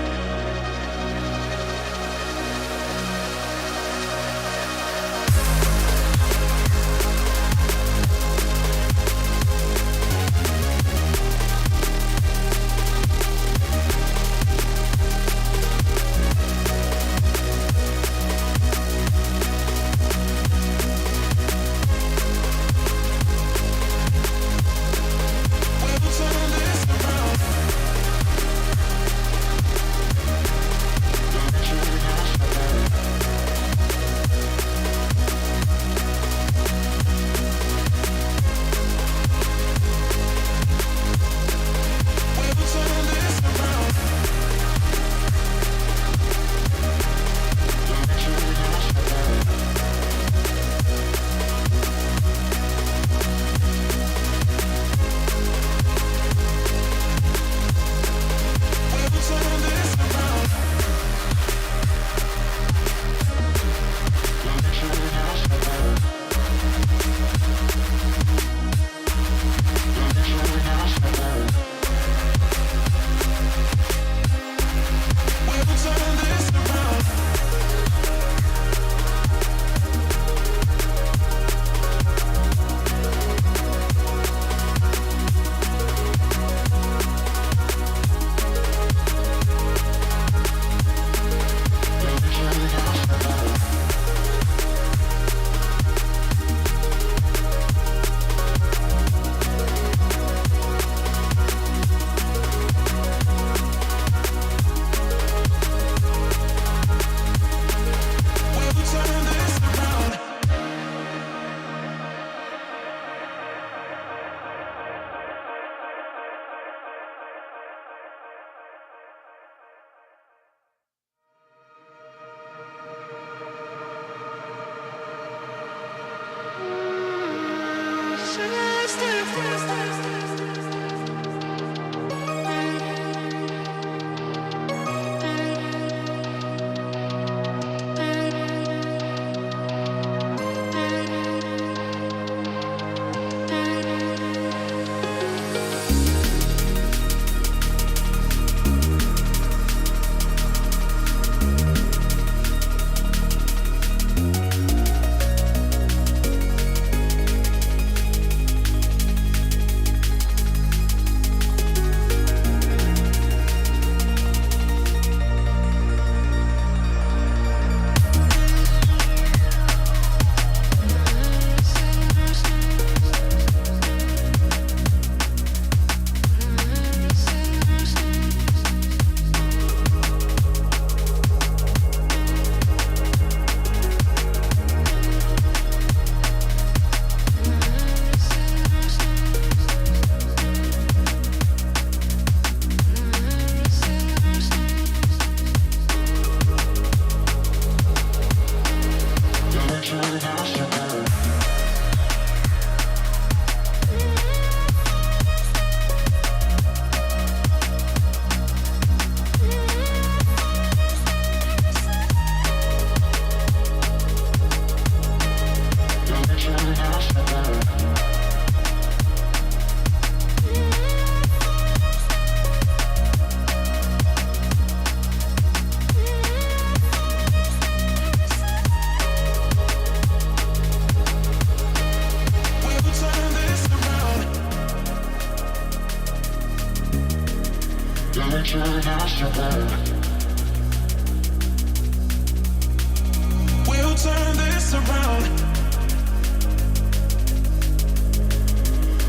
We'll turn this around.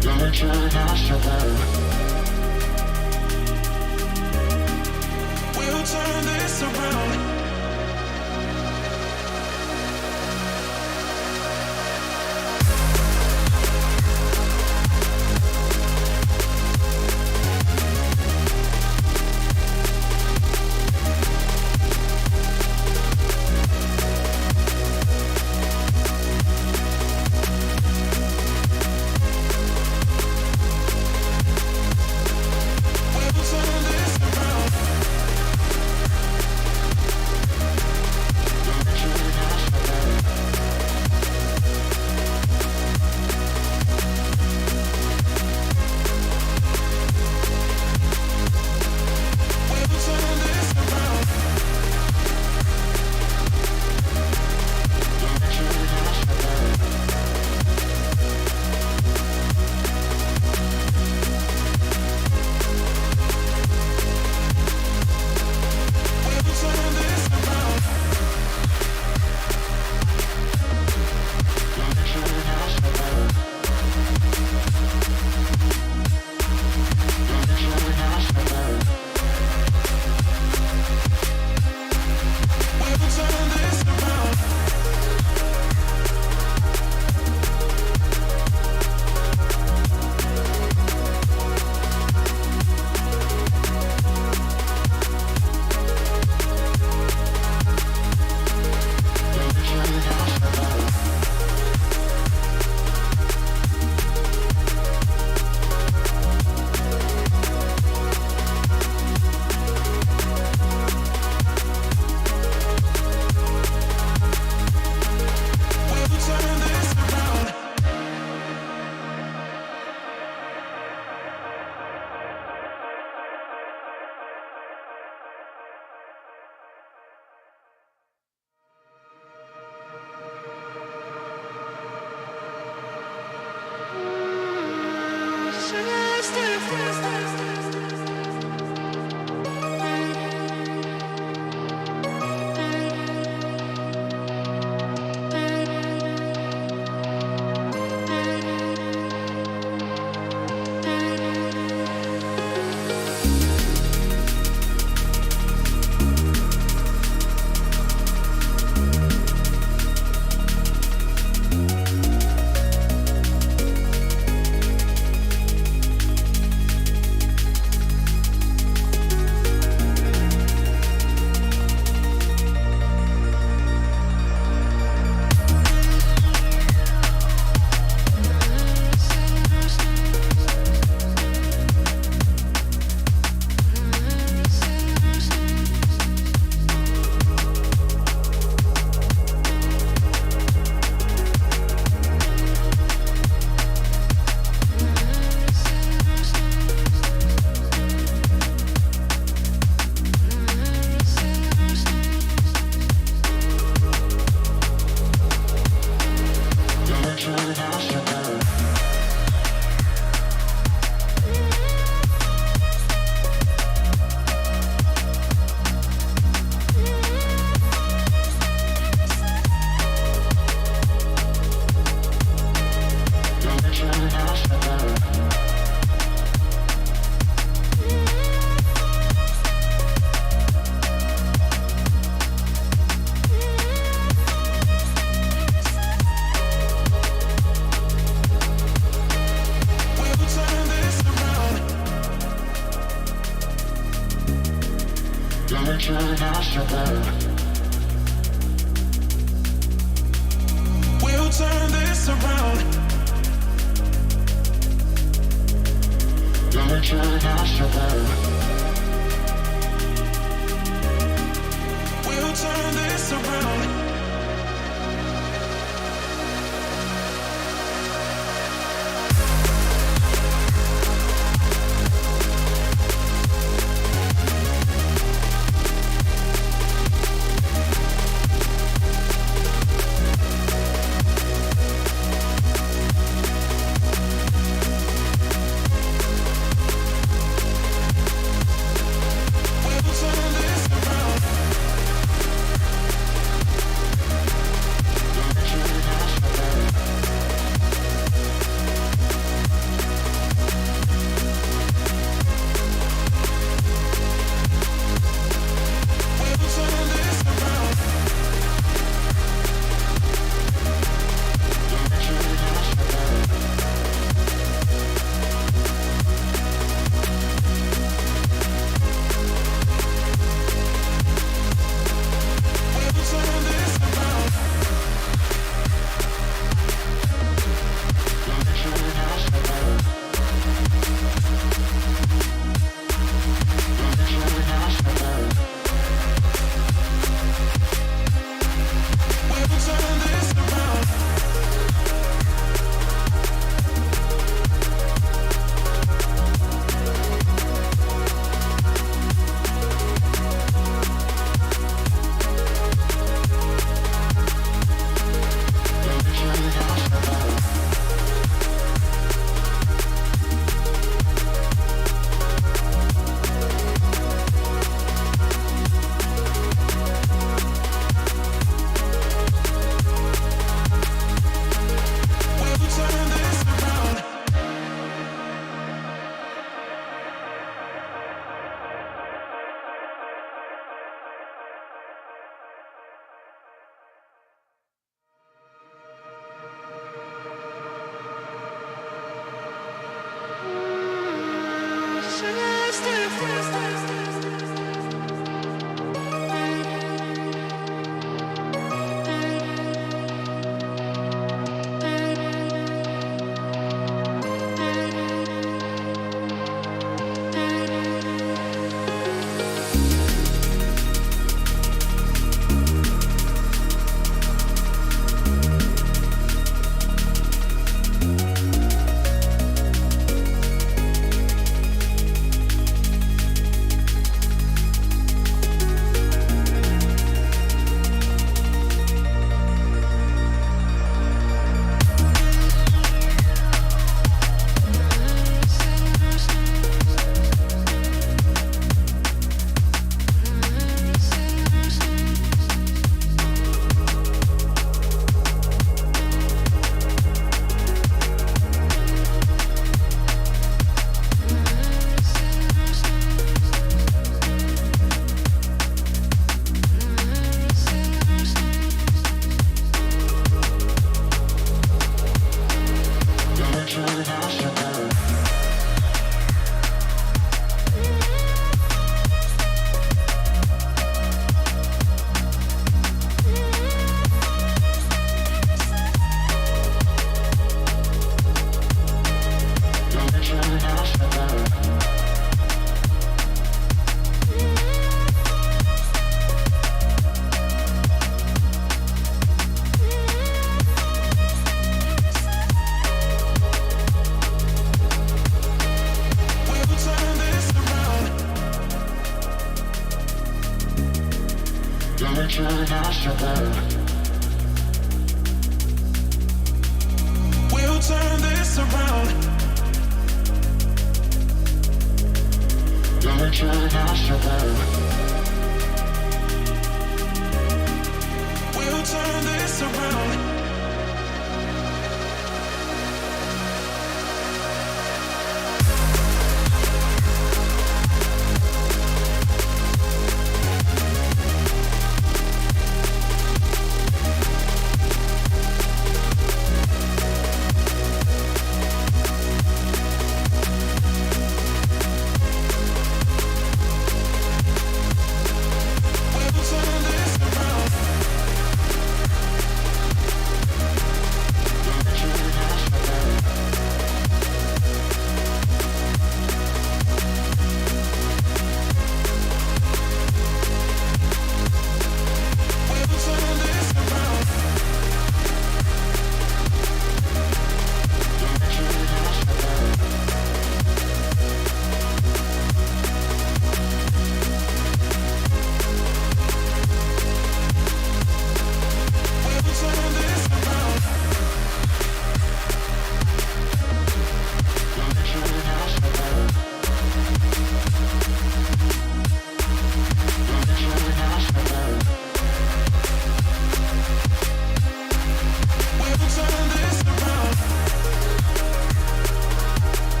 Don't turn us around. We'll turn this around. We'll turn this around.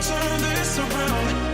We'll turn this around.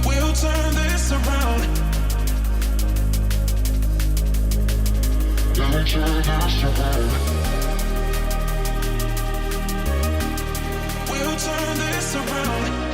We'll turn this around. We'll turn this around.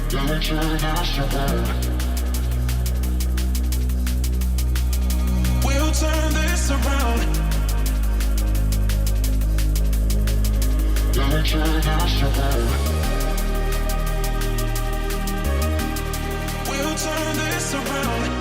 Gonna turn this around. We'll turn this around. Gonna turn this around. We'll turn this around.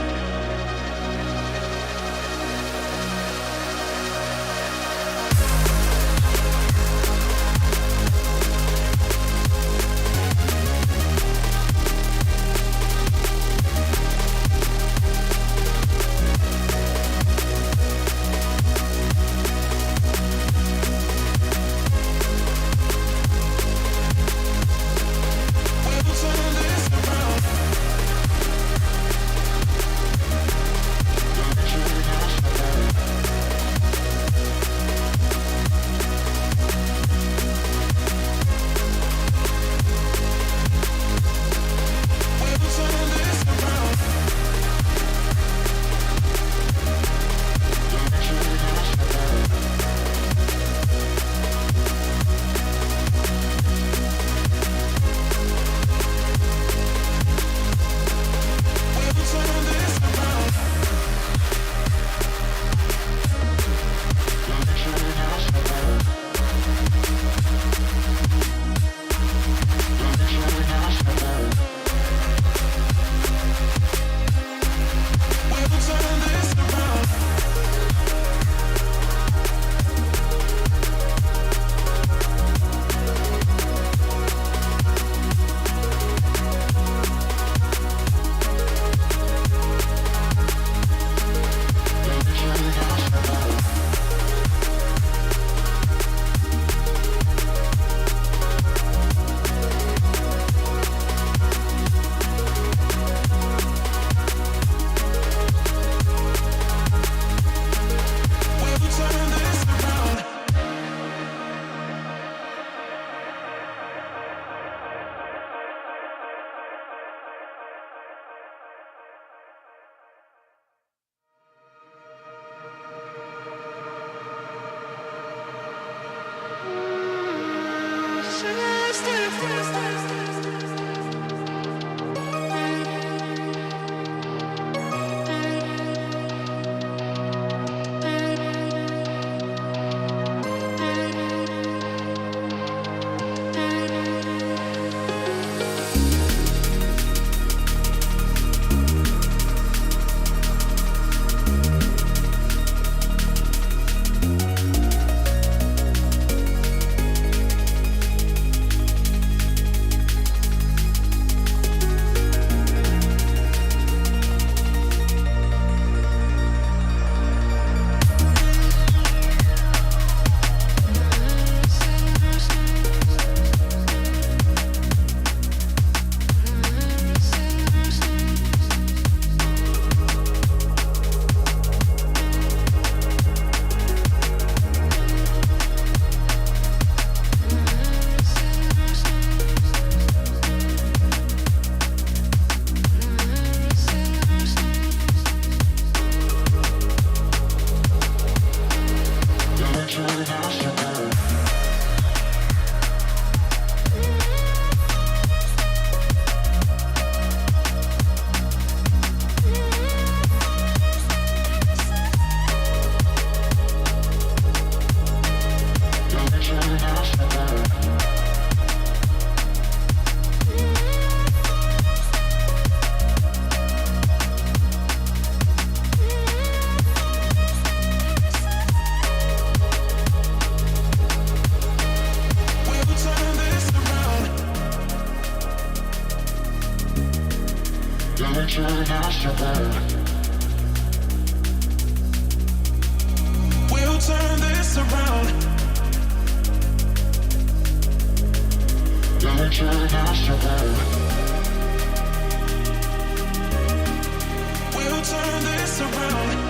We'll turn this around. Gonna turn this around. We'll turn this around.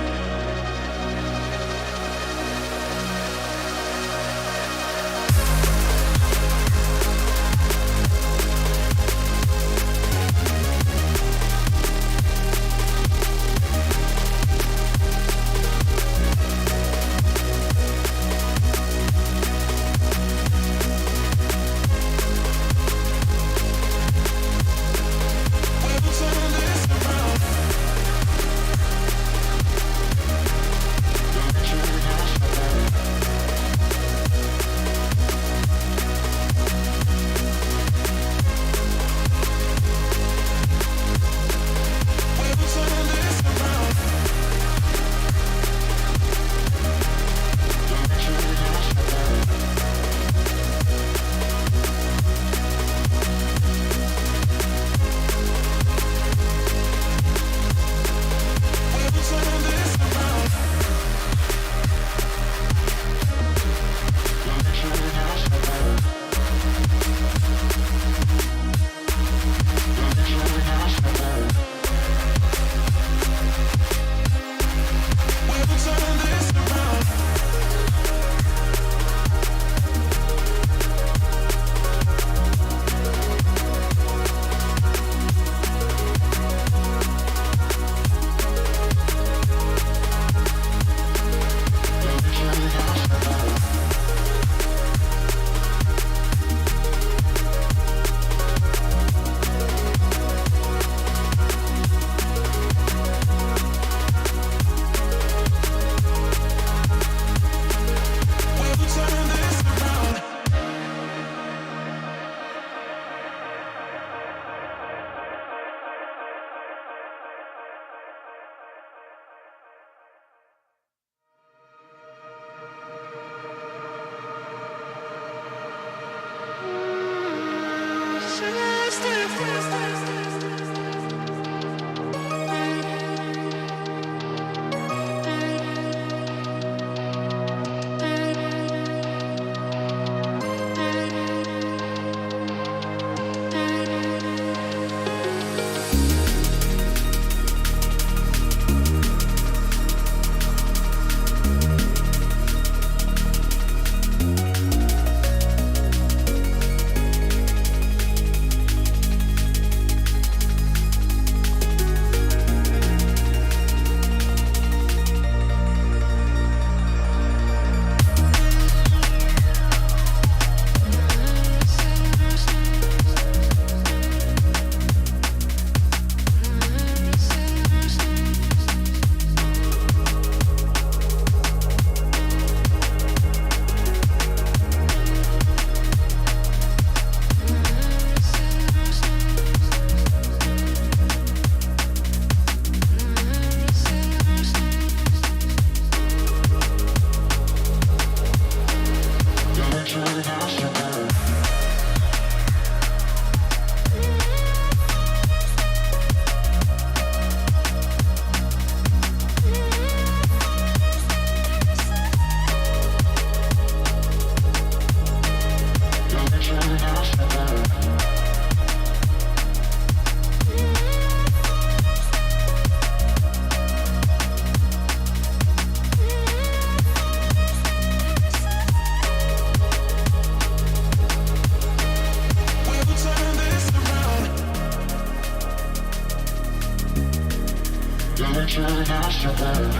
We'll turn this around.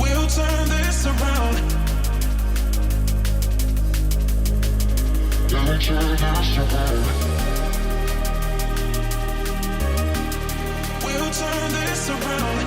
We'll turn this around. We'll turn this around. We'll turn this around.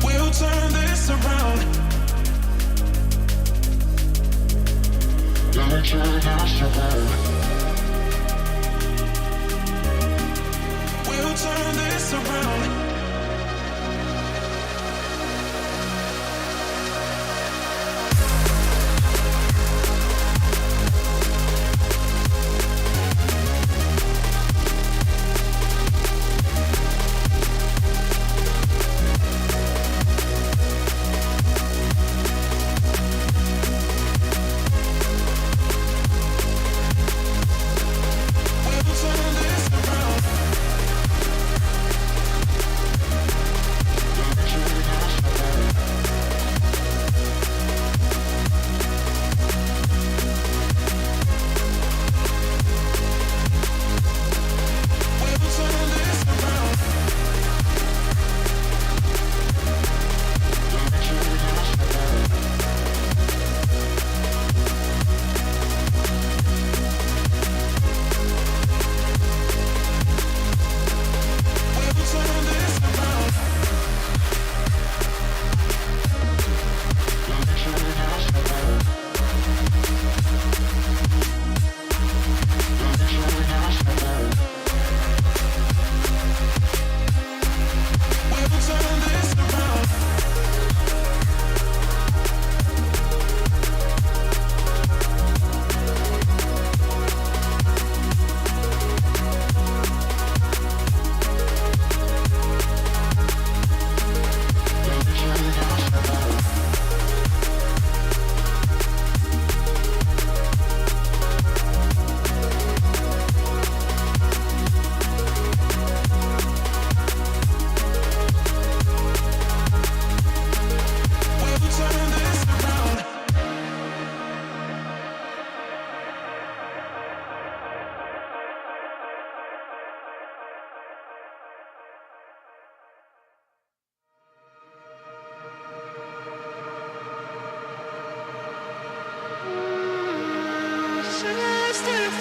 We'll turn this around. We'll turn this around.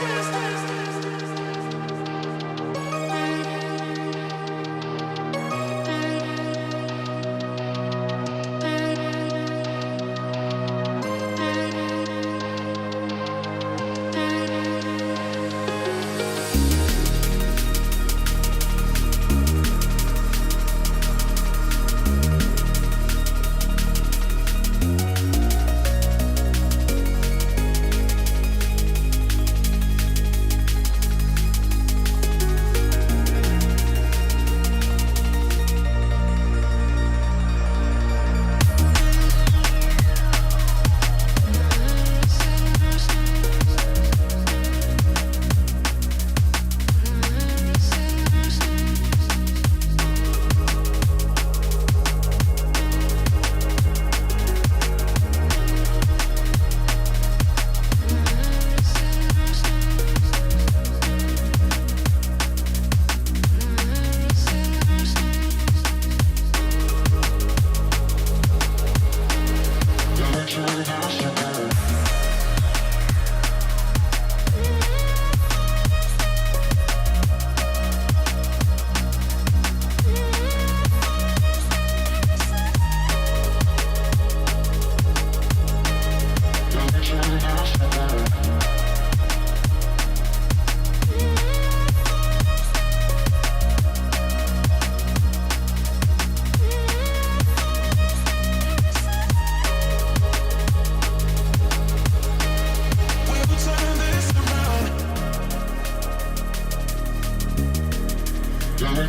We'll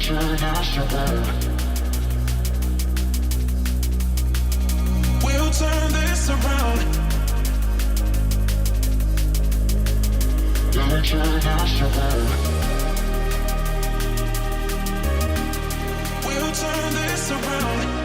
turn this around. We'll turn this around. We'll turn this around.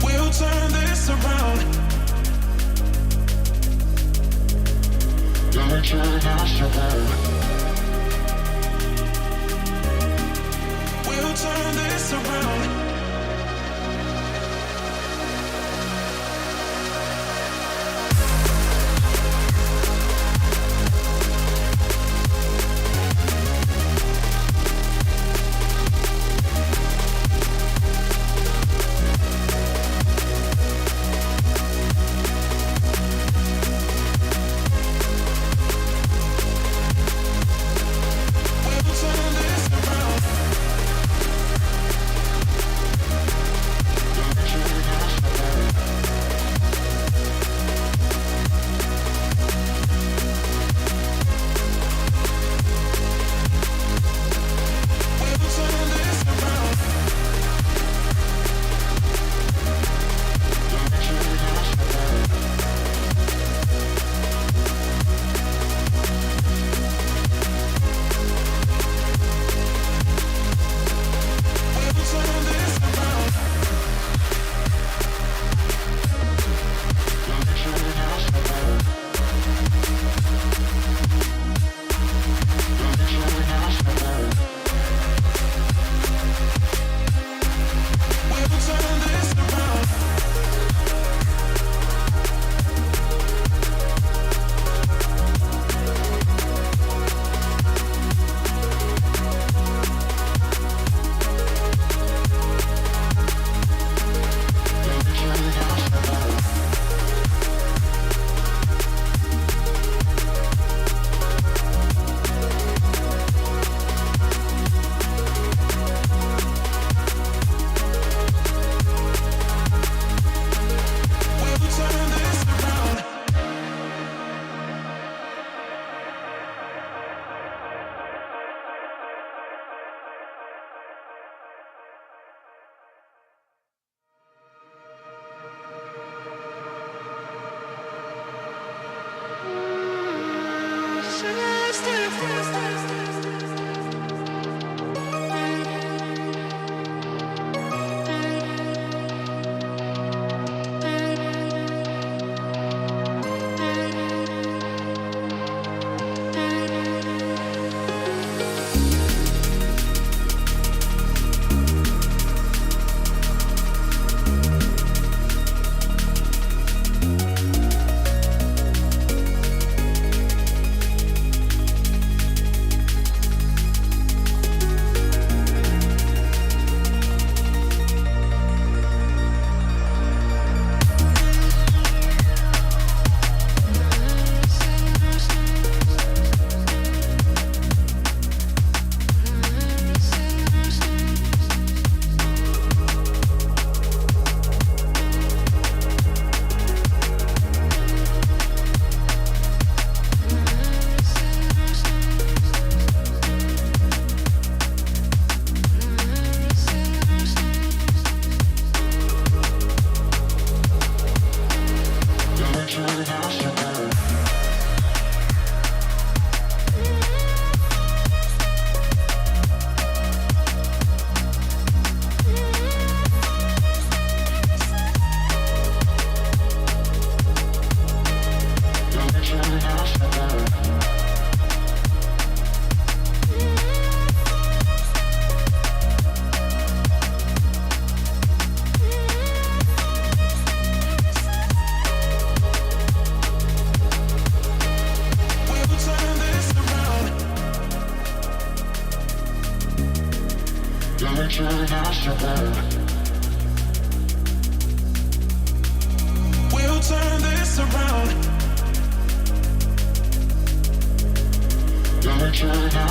We'll turn this around. Gonna turn this around. We'll turn this around.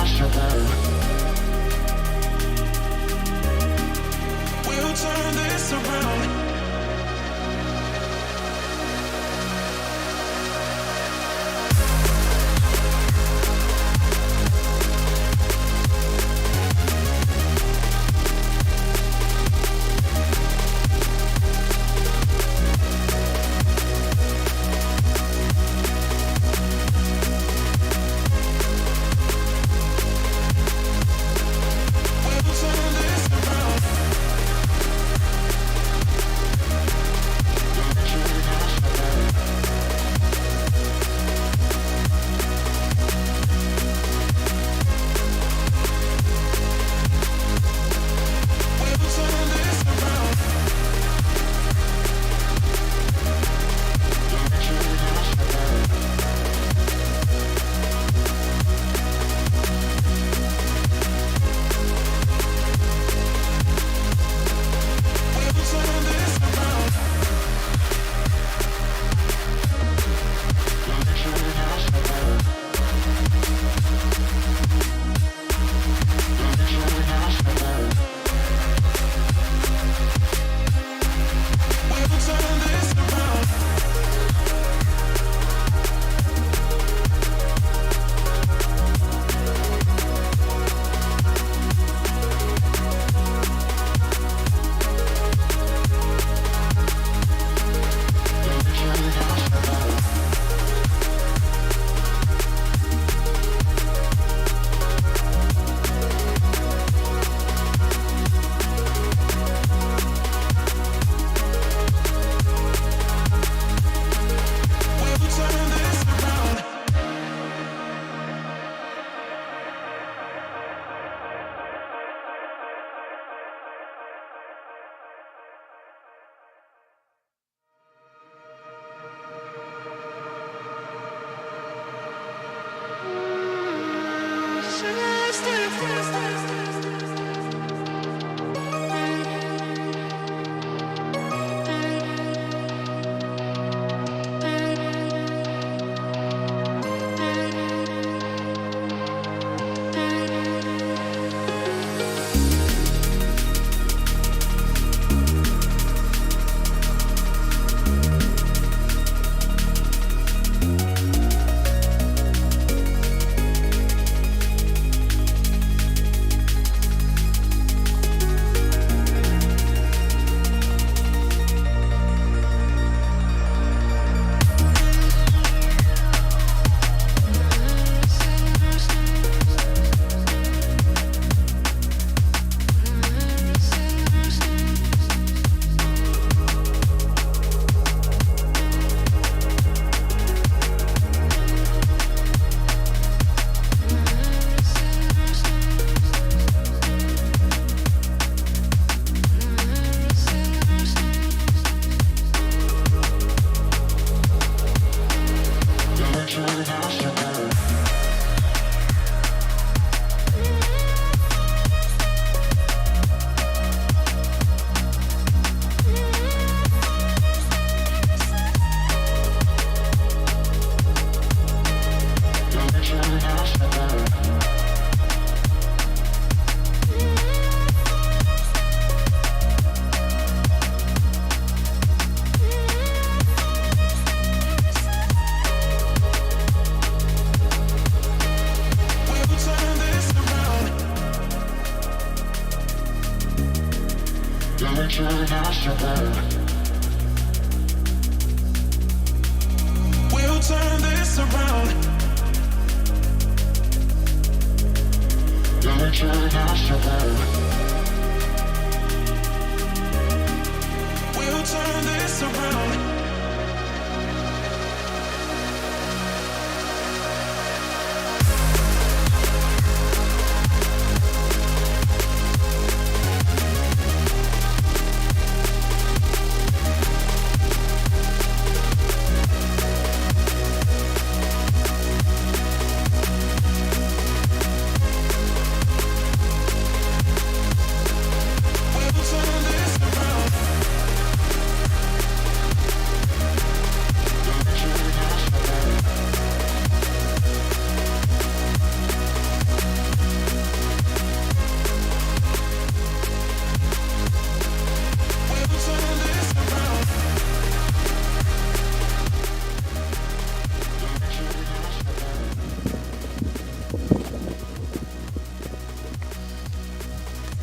international. We'll turn this around.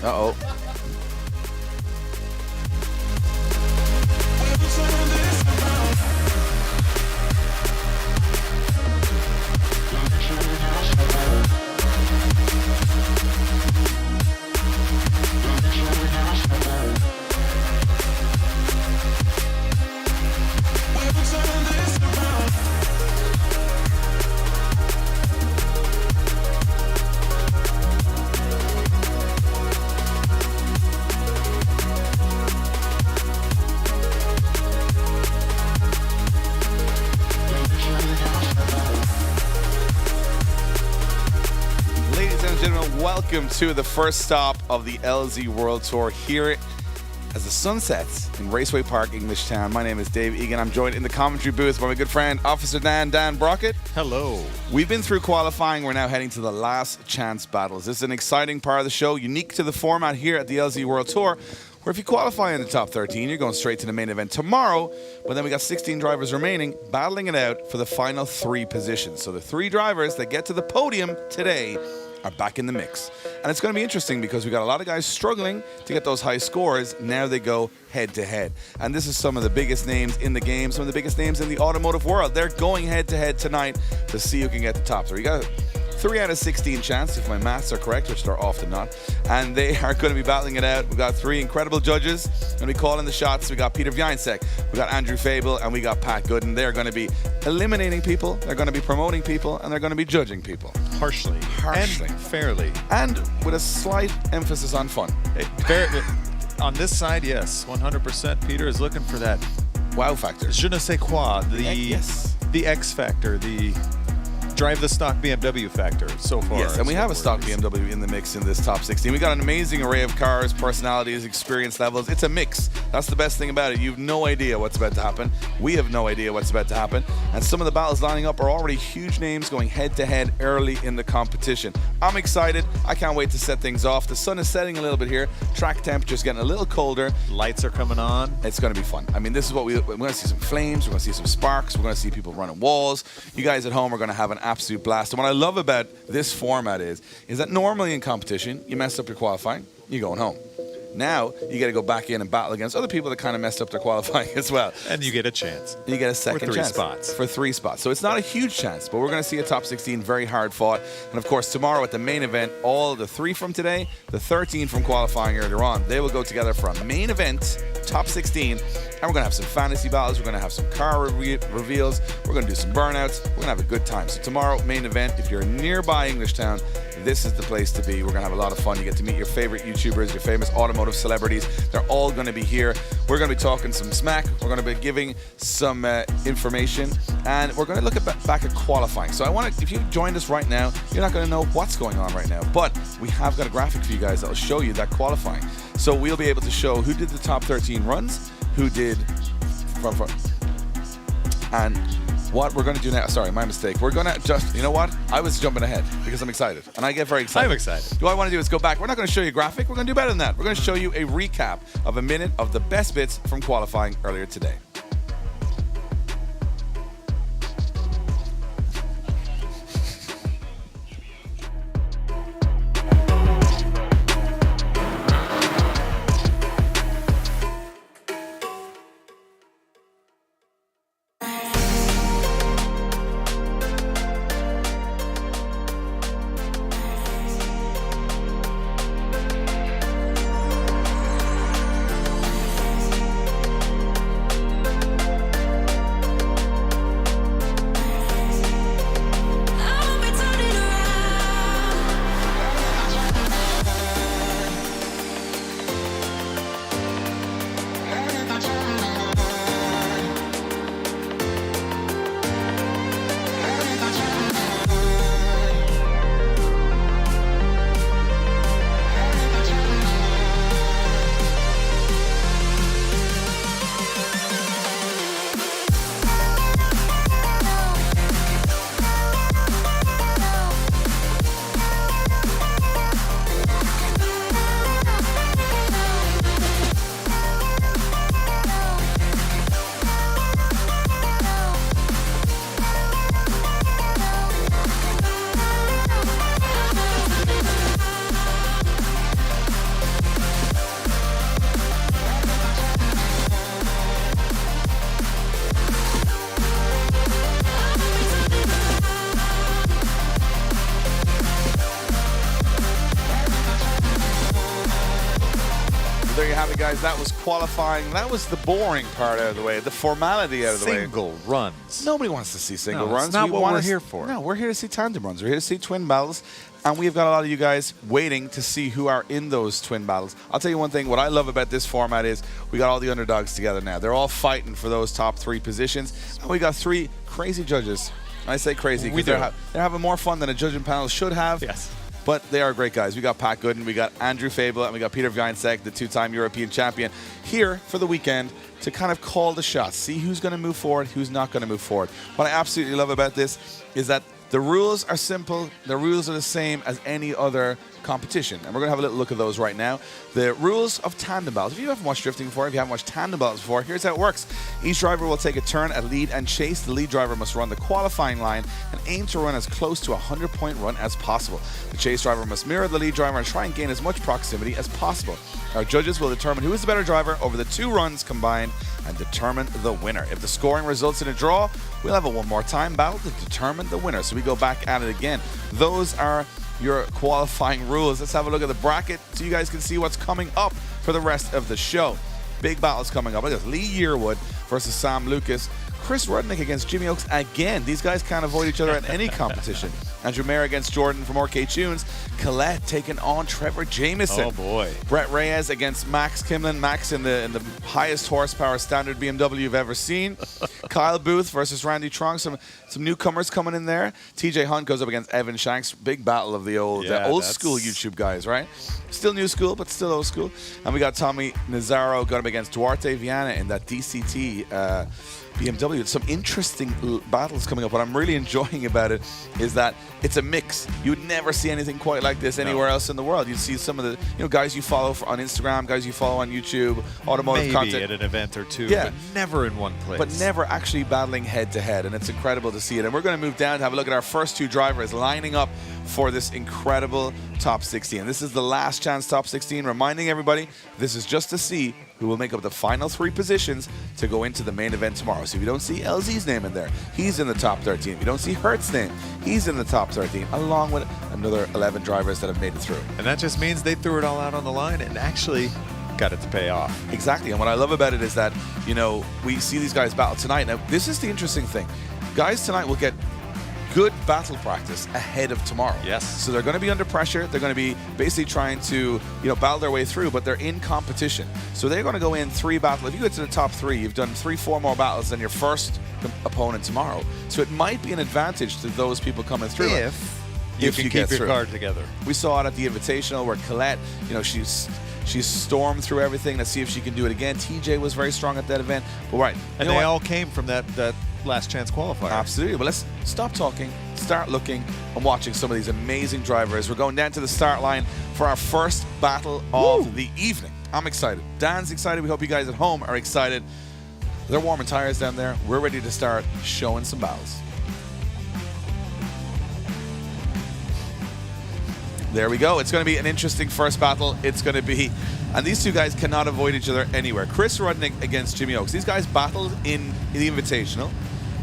Uh-oh. Welcome to the first stop of the LZ World Tour here as the sun sets in Raceway Park, Englishtown. My name is Dave Egan. I'm joined in the commentary booth by my good friend, Officer Dan Brockett. Hello. We've been through qualifying. We're now heading to the last chance battles. This is an exciting part of the show, unique to the format here at the LZ World Tour, where if you qualify in the top 13, you're going straight to the main event tomorrow. But then we got 16 drivers remaining, battling it out for the final 3 positions. So the 3 drivers that get to the podium today are back in the mix. And it's going to be interesting because we got a lot of guys struggling to get those high scores. Now they go head to head. And this is some of the biggest names in the game, some of the biggest names in the automotive world. They're going head to head tonight to see who can get the top 3. You got 3 out of 16 chance, if my maths are correct, which they're often not. And they are going to be battling it out. We've got 3 incredible judges going to be calling the shots. We got Peter Vjainsek, we got Andrew Fable, and we got Pat Gooden. They're going to be eliminating people, they're going to be promoting people, and they're going to be judging people. Harshly. And fairly. And with a slight emphasis on fun. On this side, yes, 100%. Peter is looking for that wow factor. Je ne sais quoi, the X factor, the drive the stock BMW factor so far. Yes, and we have a stock BMW in the mix in this top 16. We got an amazing array of cars, personalities, experience levels. It's a mix. That's the best thing about it. You have no idea what's about to happen. We have no idea what's about to happen. And some of the battles lining up are already huge names going head to head early in the competition. I'm excited. I can't wait to set things off. The sun is setting a little bit here. Track temperature's getting a little colder. Lights are coming on. It's going to be fun. I mean, this is what we're going to see some flames. We're going to see some sparks. We're going to see people running walls. You guys at home are going to have an absolute blast. And what I love about this format is that normally in competition, you mess up your qualifying, you're going home. Now, you got to go back in and battle against other people that kind of messed up their qualifying as well. And you get a chance. And you get a second chance. For 3 spots. So it's not a huge chance, but we're going to see a top 16 very hard fought. And of course, tomorrow at the main event, all the 3 from today, the 13 from qualifying earlier on, they will go together for a main event, top 16. And we're going to have some fantasy battles. We're going to have some car reveals. We're going to do some burnouts. We're going to have a good time. So tomorrow, main event, if you're nearby Englishtown, this is the place to be. We're going to have a lot of fun. You get to meet your favorite YouTubers, your famous automotive celebrities. They're all going to be here. We're going to be talking some smack. We're going to be giving some information. And we're going to look back at qualifying. So I want to, if you joined us right now, you're not going to know what's going on right now. But we have got a graphic for you guys that will show you that qualifying. So we'll be able to show who did the top 13 runs, who did front. And what we're going to do now, sorry, my mistake. We're going to just, you know what? I was jumping ahead because I'm excited. And I get very excited. I'm excited. What I want to do is go back. We're not going to show you a graphic. We're going to do better than that. We're going to show you a recap of a minute of the best bits from qualifying earlier today. guys, that was qualifying. That was the boring part out of the way, the formality out of the way. Single runs. Nobody wants to see single No, runs. it's not what want we're to here for. No, we're here to see tandem runs. We're here to see twin battles. And we've got a lot of you guys waiting to see who are in those twin battles. I'll tell you one thing. What I love about this format is we got all the underdogs together now. They're all fighting for those top 3 positions. And we got 3 crazy judges. I say crazy because they're having more fun than a judging panel should have. Yes. But they are great guys. We got Pat Gooden, we got Andrew Fable, and we got Peter Vjainsek, the 2-time European champion, here for the weekend to kind of call the shots, see who's going to move forward, who's not going to move forward. What I absolutely love about this is that the rules are simple. The rules are the same as any other competition. And we're going to have a little look at those right now. The rules of tandem battles. If you haven't watched drifting before, if you haven't watched tandem battles before, here's how it works. Each driver will take a turn at lead and chase. The lead driver must run the qualifying line and aim to run as close to a 100-point run as possible. The chase driver must mirror the lead driver and try and gain as much proximity as possible. Our judges will determine who is the better driver over the 2 runs combined and determine the winner. If the scoring results in a draw, we'll have a one more time battle to determine the winner. So we go back at it again. Those are your qualifying rules. Let's have a look at the bracket so you guys can see what's coming up for the rest of the show. Big battles coming up. Look at this. Lee Yearwood versus Sam Lucas. Chris Rudnick against Jimmy Oakes again. These guys can't avoid each other at any competition. Andrew Mayer against Jordan from RK Tunes. Colette taking on Trevor Jameson. Oh boy. Brett Reyes against Max Kimlin. Max in the highest horsepower standard BMW you've ever seen. Kyle Booth versus Randy Trong. Some newcomers coming in there. TJ Hunt goes up against Evan Shanks. Big battle of the old school YouTube guys, right? Still new school, but still old school. And we got Tommy Nazaro going up against Duarte Viana in that DCT BMW. Some interesting battles coming up. What I'm really enjoying about it is that it's a mix. You would never see anything quite like this anywhere else in the world. You'd see some of the guys you follow on Instagram, guys you follow on YouTube, automotive content. Maybe at an event or two, but never in one place. But never actually battling head to head, and it's incredible to see it. And we're going to move down to have a look at our first 2 drivers lining up for this incredible top 16. This is the last chance top 16, reminding everybody this is just to see who will make up the final 3 positions to go into the main event tomorrow. So if you don't see LZ's name in there, he's in the top 13. If you don't see Hertz's name, he's in the top 13, along with another 11 drivers that have made it through. And that just means they threw it all out on the line and actually got it to pay off. Exactly. And what I love about it is that, we see these guys battle tonight. Now, this is the interesting thing. Guys tonight will get good battle practice ahead of tomorrow. Yes. So they're going to be under pressure. They're going to be basically trying to, battle their way through, but they're in competition. So they're going to go in 3 battles. If you get to the top 3, you've done 3-4 more battles than your first opponent tomorrow. So it might be an advantage to those people coming through. If you can keep your card together. We saw it at the Invitational where Colette, she's stormed through everything to see if she can do it again. TJ was very strong at that event. But and they all came from that last chance qualifier. Absolutely. But let's stop talking, start looking and watching some of these amazing drivers. We're going down to the start line for our first battle of the evening. I'm excited. Dan's excited. We hope you guys at home are excited. They're warming tires down there. We're ready to start showing some battles. There we go. It's going to be an interesting first battle. It's going to be, and these 2 guys cannot avoid each other anywhere. Chris Rudnick against Jimmy Oakes. These guys battled in the Invitational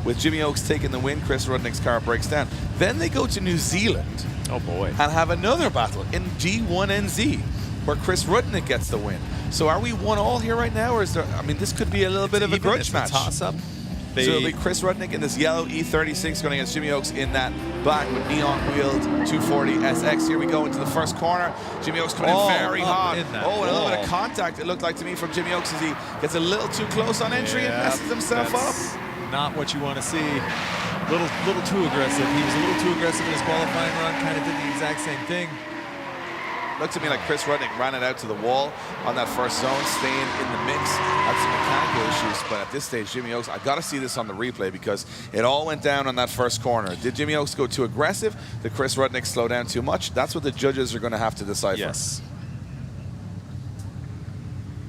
with Jimmy Oakes taking the win. Chris Rudnick's car breaks down. Then they go to New Zealand. Oh boy. And have another battle in G1NZ where Chris Rudnick gets the win. So are we 1-1 here right now, or is there, this could be a little bit of a grudge match. Toss-up. So it'll be Chris Rudnick in this yellow E36 going against Jimmy Oakes in that black with neon wheeled 240 SX. Here we go into the first corner. Jimmy Oakes coming in very hard. And a little bit of contact, it looked like to me, from Jimmy Oakes as he gets a little too close on entry and messes himself up. Not what you want to see. Little too aggressive. He was a little too aggressive in his qualifying run, kind of did the exact same thing. Looked to me like Chris Rudnick ran it out to the wall on that first zone, staying in the mix. Had some mechanical issues, but at this stage, Jimmy Oakes, I got to see this on the replay because it all went down on that first corner. Did Jimmy Oakes go too aggressive? Did Chris Rudnick slow down too much? That's what the judges are going to have to decipher. Yes.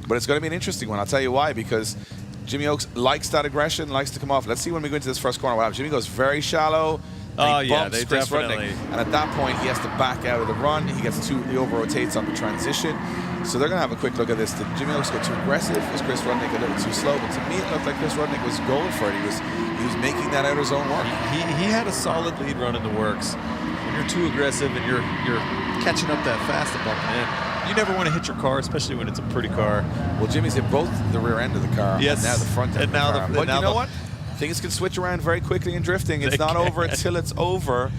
But it's going to be an interesting one. I'll tell you why, because Jimmy Oakes likes that aggression, likes to come off. Let's see when we go into this first corner what happens. Jimmy goes very shallow. And he bumps Chris Rudnick. And at that point, he has to back out of the run. He over-rotates on the transition. So they're going to have a quick look at this. Did Jimmy Oakes go too aggressive? Was Chris Rudnick a little too slow? But to me, it looked like Chris Rudnick was going for it. He was making that outer zone work. He had a solid lead run in the works. When you're too aggressive and you're catching up that fast and bumping in, You never want to hit your car, especially when it's a pretty car. Well, Jimmy's hit both the rear end of the car Yes. and now the front end And of the now car. the- But now you know the- what? Things can switch around very quickly in drifting. It's They not can. over until it's over.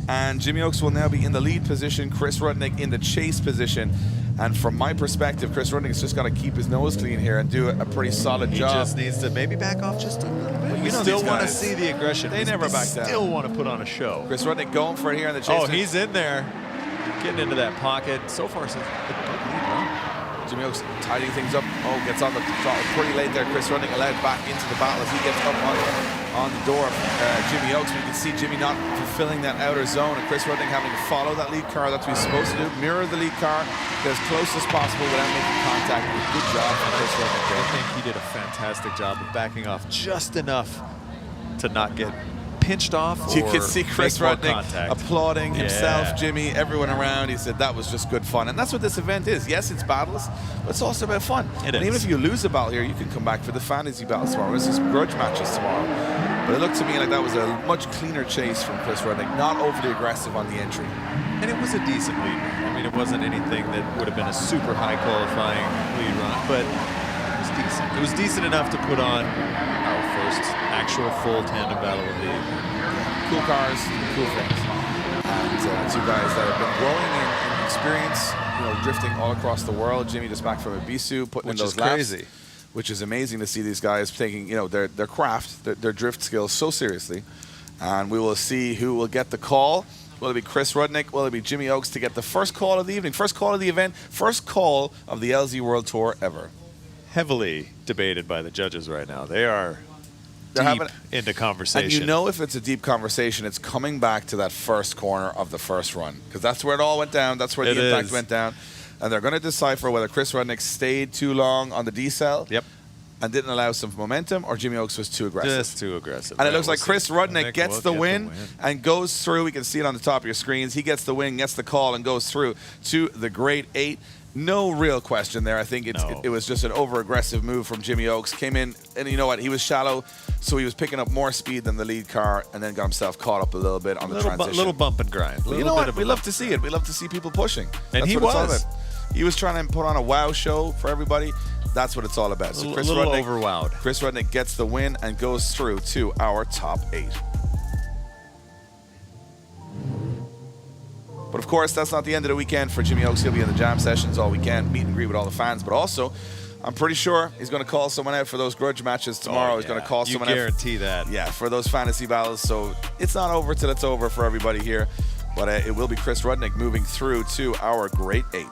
And Jimmy Oakes will now be in the lead position, Chris Rudnick in the chase position. And from my perspective, Chris Rudnick's just got to keep his nose clean here and do a pretty solid He job. just needs to maybe back off just a little bit. you We know still these want to guys. see the aggression. They never back down. Still want to put on a show. Chris Rudnick going for it here in the chase. Oh, he's in there, getting into that pocket. So far, since Jimmy Oakes tidying things up. Oh, gets on the throttle pretty late there. Chris Rudnick allowed back into the battle as he gets up on the door of Jimmy Oakes. We can see Jimmy not fulfilling that outer zone, and Chris Rudnick having to follow that lead car. That's what he's supposed to do. Mirror the lead car, get as close as possible without making contact. Good job from Chris Rudnick there. I think he did a fantastic job of backing off just enough to not get pinched off. You or can see Chris make more Rudnick contact. applauding himself, Yeah. Jimmy, everyone around. He said that was just good fun. And that's what this event is. Yes, it's battles, but it's also about fun. It and even is. if you lose a battle here, you can come back for the fantasy battles tomorrow. There's some grudge matches tomorrow. But it looked to me like that was a much cleaner chase from Chris Rudnick, not overly aggressive on the entry. And it was a decent lead run. I mean, it wasn't anything that would have been a super high qualifying lead run, but it was decent. It was decent enough to put on our first actual full tandem battle of the evening. Cool cars, cool things. And two guys that have been growing in experience, drifting all across the world. Jimmy just back from Ibisu, putting in Which those is laps. crazy. Which is amazing to see these guys taking, their craft, their drift skills so seriously. And we will see who will get the call. Will it be Chris Rudnick? Will it be Jimmy Oakes to get the first call of the evening, first call of the event, first call of the LZ World Tour ever? Heavily debated by the judges right now. They are They're deep having- into conversation. And you know if it's a deep conversation, it's coming back to that first corner of the first run. Because that's where it all went down. That's where It the impact is. went down. And they're going to decipher whether Chris Rudnick stayed too long on the decel Yep. and didn't allow some momentum, or Jimmy Oakes was too aggressive. Just too aggressive. And it Yeah, looks we'll like see. Chris Rudnick gets will the get win and goes through. We can see it on the top of your screens. He gets the win, gets the call, and goes through to the Great 8. No real question there. I think No. it was just an over-aggressive move from Jimmy Oakes. Came in, and you know what? He was shallow, so he was picking up more speed than the lead car, and then got himself caught up a little bit on the transition. Little bump and grind. But you Little know bit what? of a We love bump. to see it. We love to see people pushing. And That's he what it's all was. about. He was trying to put on a wow show for everybody. That's what it's all about. So A Chris little Rudnick, overwowed. Chris Rudnick gets the win and goes through to our top 8. But of course, that's not the end of the weekend for Jimmy Oakes. He'll be in the jam sessions all weekend, meet and greet with all the fans. But also, I'm pretty sure he's going to call someone out for those grudge matches tomorrow. Oh, He's going to yeah. call You someone out. guarantee that. Yeah, for those fantasy battles. So it's not over till it's over for everybody here. But it will be Chris Rudnick moving through to our Great 8.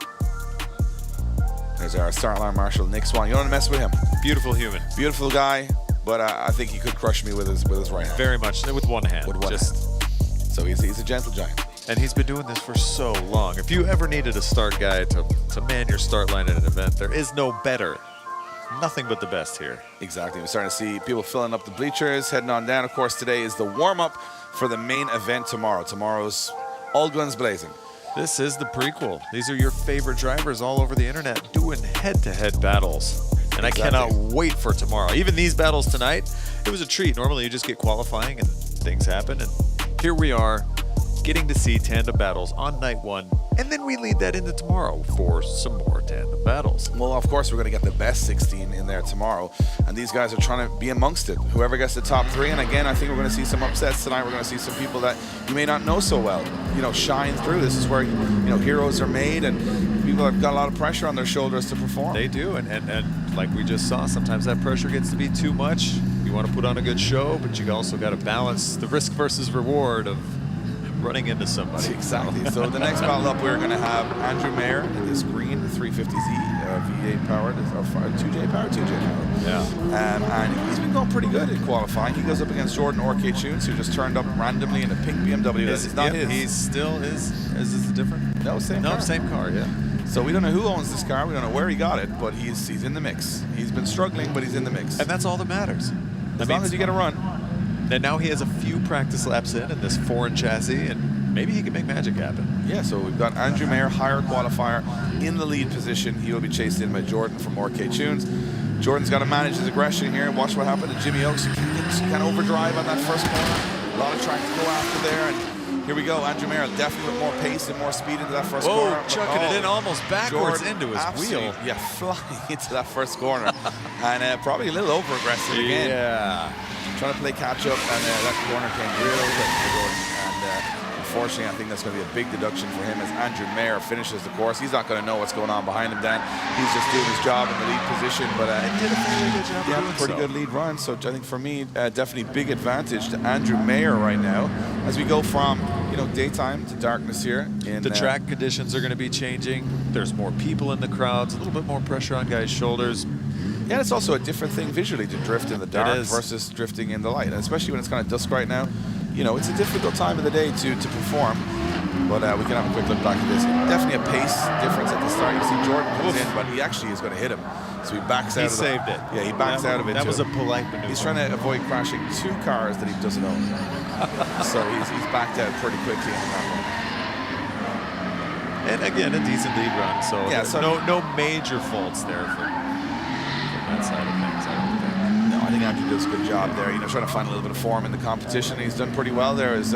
There's our start line marshal, Nick Swan. You don't want to mess with him. Beautiful human. Beautiful guy, but I think he could crush me with his right hand. Very much with one hand. With one Just hand. So he's a gentle giant. And he's been doing this for so long. If you ever needed a start guy to man your start line at an event, there is no better. Nothing but the best here. Exactly. We're starting to see people filling up the bleachers, heading on down. Of course, today is the warm-up for the main event tomorrow. Tomorrow's all guns blazing. This is the prequel. These are your favorite drivers all over the internet doing head-to-head battles. And I cannot wait for tomorrow. Even these battles tonight, it was a treat. Normally you just get qualifying and things happen. And here we are, getting to see tandem battles on night 1. And then we lead that into tomorrow for some more tandem battles. Well, of course, we're going to get the best 16 in there tomorrow. And these guys are trying to be amongst it. Whoever gets the top 3. And again, I think we're going to see some upsets tonight. We're going to see some people that you may not know so well, shine through. This is where, heroes are made and people have got a lot of pressure on their shoulders to perform. They do. And like we just saw, sometimes that pressure gets to be too much. You want to put on a good show, but you also got to balance the risk versus reward of running into somebody. Exactly. So the next battle up, we're going to have Andrew Mayer in this green 350Z V8 powered, 2J powered. Yeah. And he's been going pretty good in qualifying. He goes up against Jordan Ork Tunes, who just turned up randomly in a pink BMW. That's not his. He still is. Is this different? No, same car. Same car, yeah. So we don't know who owns this car. We don't know where he got it, but he's in the mix. He's been struggling, but he's in the mix. And that's all that matters. As long as you get a run. And now he has a few practice laps in this foreign chassis, and maybe he can make magic happen. Yeah, so we've got Andrew Mayer, higher qualifier, in the lead position. He will be chased in by Jordan from Ork Tunes. Jordan's got to manage his aggression here. Watch what happened to Jimmy Oakes. He can overdrive on that first corner. A lot of track to go after there, and Here we go. Andrew Mayer definitely with more pace and more speed into that first Whoa, corner. chucking it in almost backwards Jordan into his absolutely, wheel. Yeah, flying into that first corner. And probably a little over-aggressive again. Yeah. Trying to play catch-up, and that corner came real quick for Jordan. And unfortunately, I think that's going to be a big deduction for him as Andrew Mayer finishes the course. He's not going to know what's going on behind him, Dan. He's just doing his job in the lead position. But Did a pretty good job yeah, doing pretty so. good lead run. So I think for me, definitely big advantage to Andrew Mayer right now as we go from daytime to darkness here. The track conditions are going to be changing. There's more people in the crowds, a little bit more pressure on guys' shoulders. Yeah, it's also a different thing visually to drift in the dark versus drifting in the light, and especially when it's kind of dusk right now. It's a difficult time of the day to perform. But we can have a quick look back at this. Definitely a pace difference at the start. You see Jordan comes in, but he actually is going to hit him. So he backs out of it. He saved it. Yeah, he backs out of it. That was a polite maneuver. He's trying to avoid crashing 2 cars that he doesn't own. So he's backed out pretty quickly on that one. And again, a decent lead run. So, yeah, so no major faults there from that side of things, I don't think. No, I think Andrew does a good job there. Trying to find a little bit of form in the competition. He's done pretty well there. As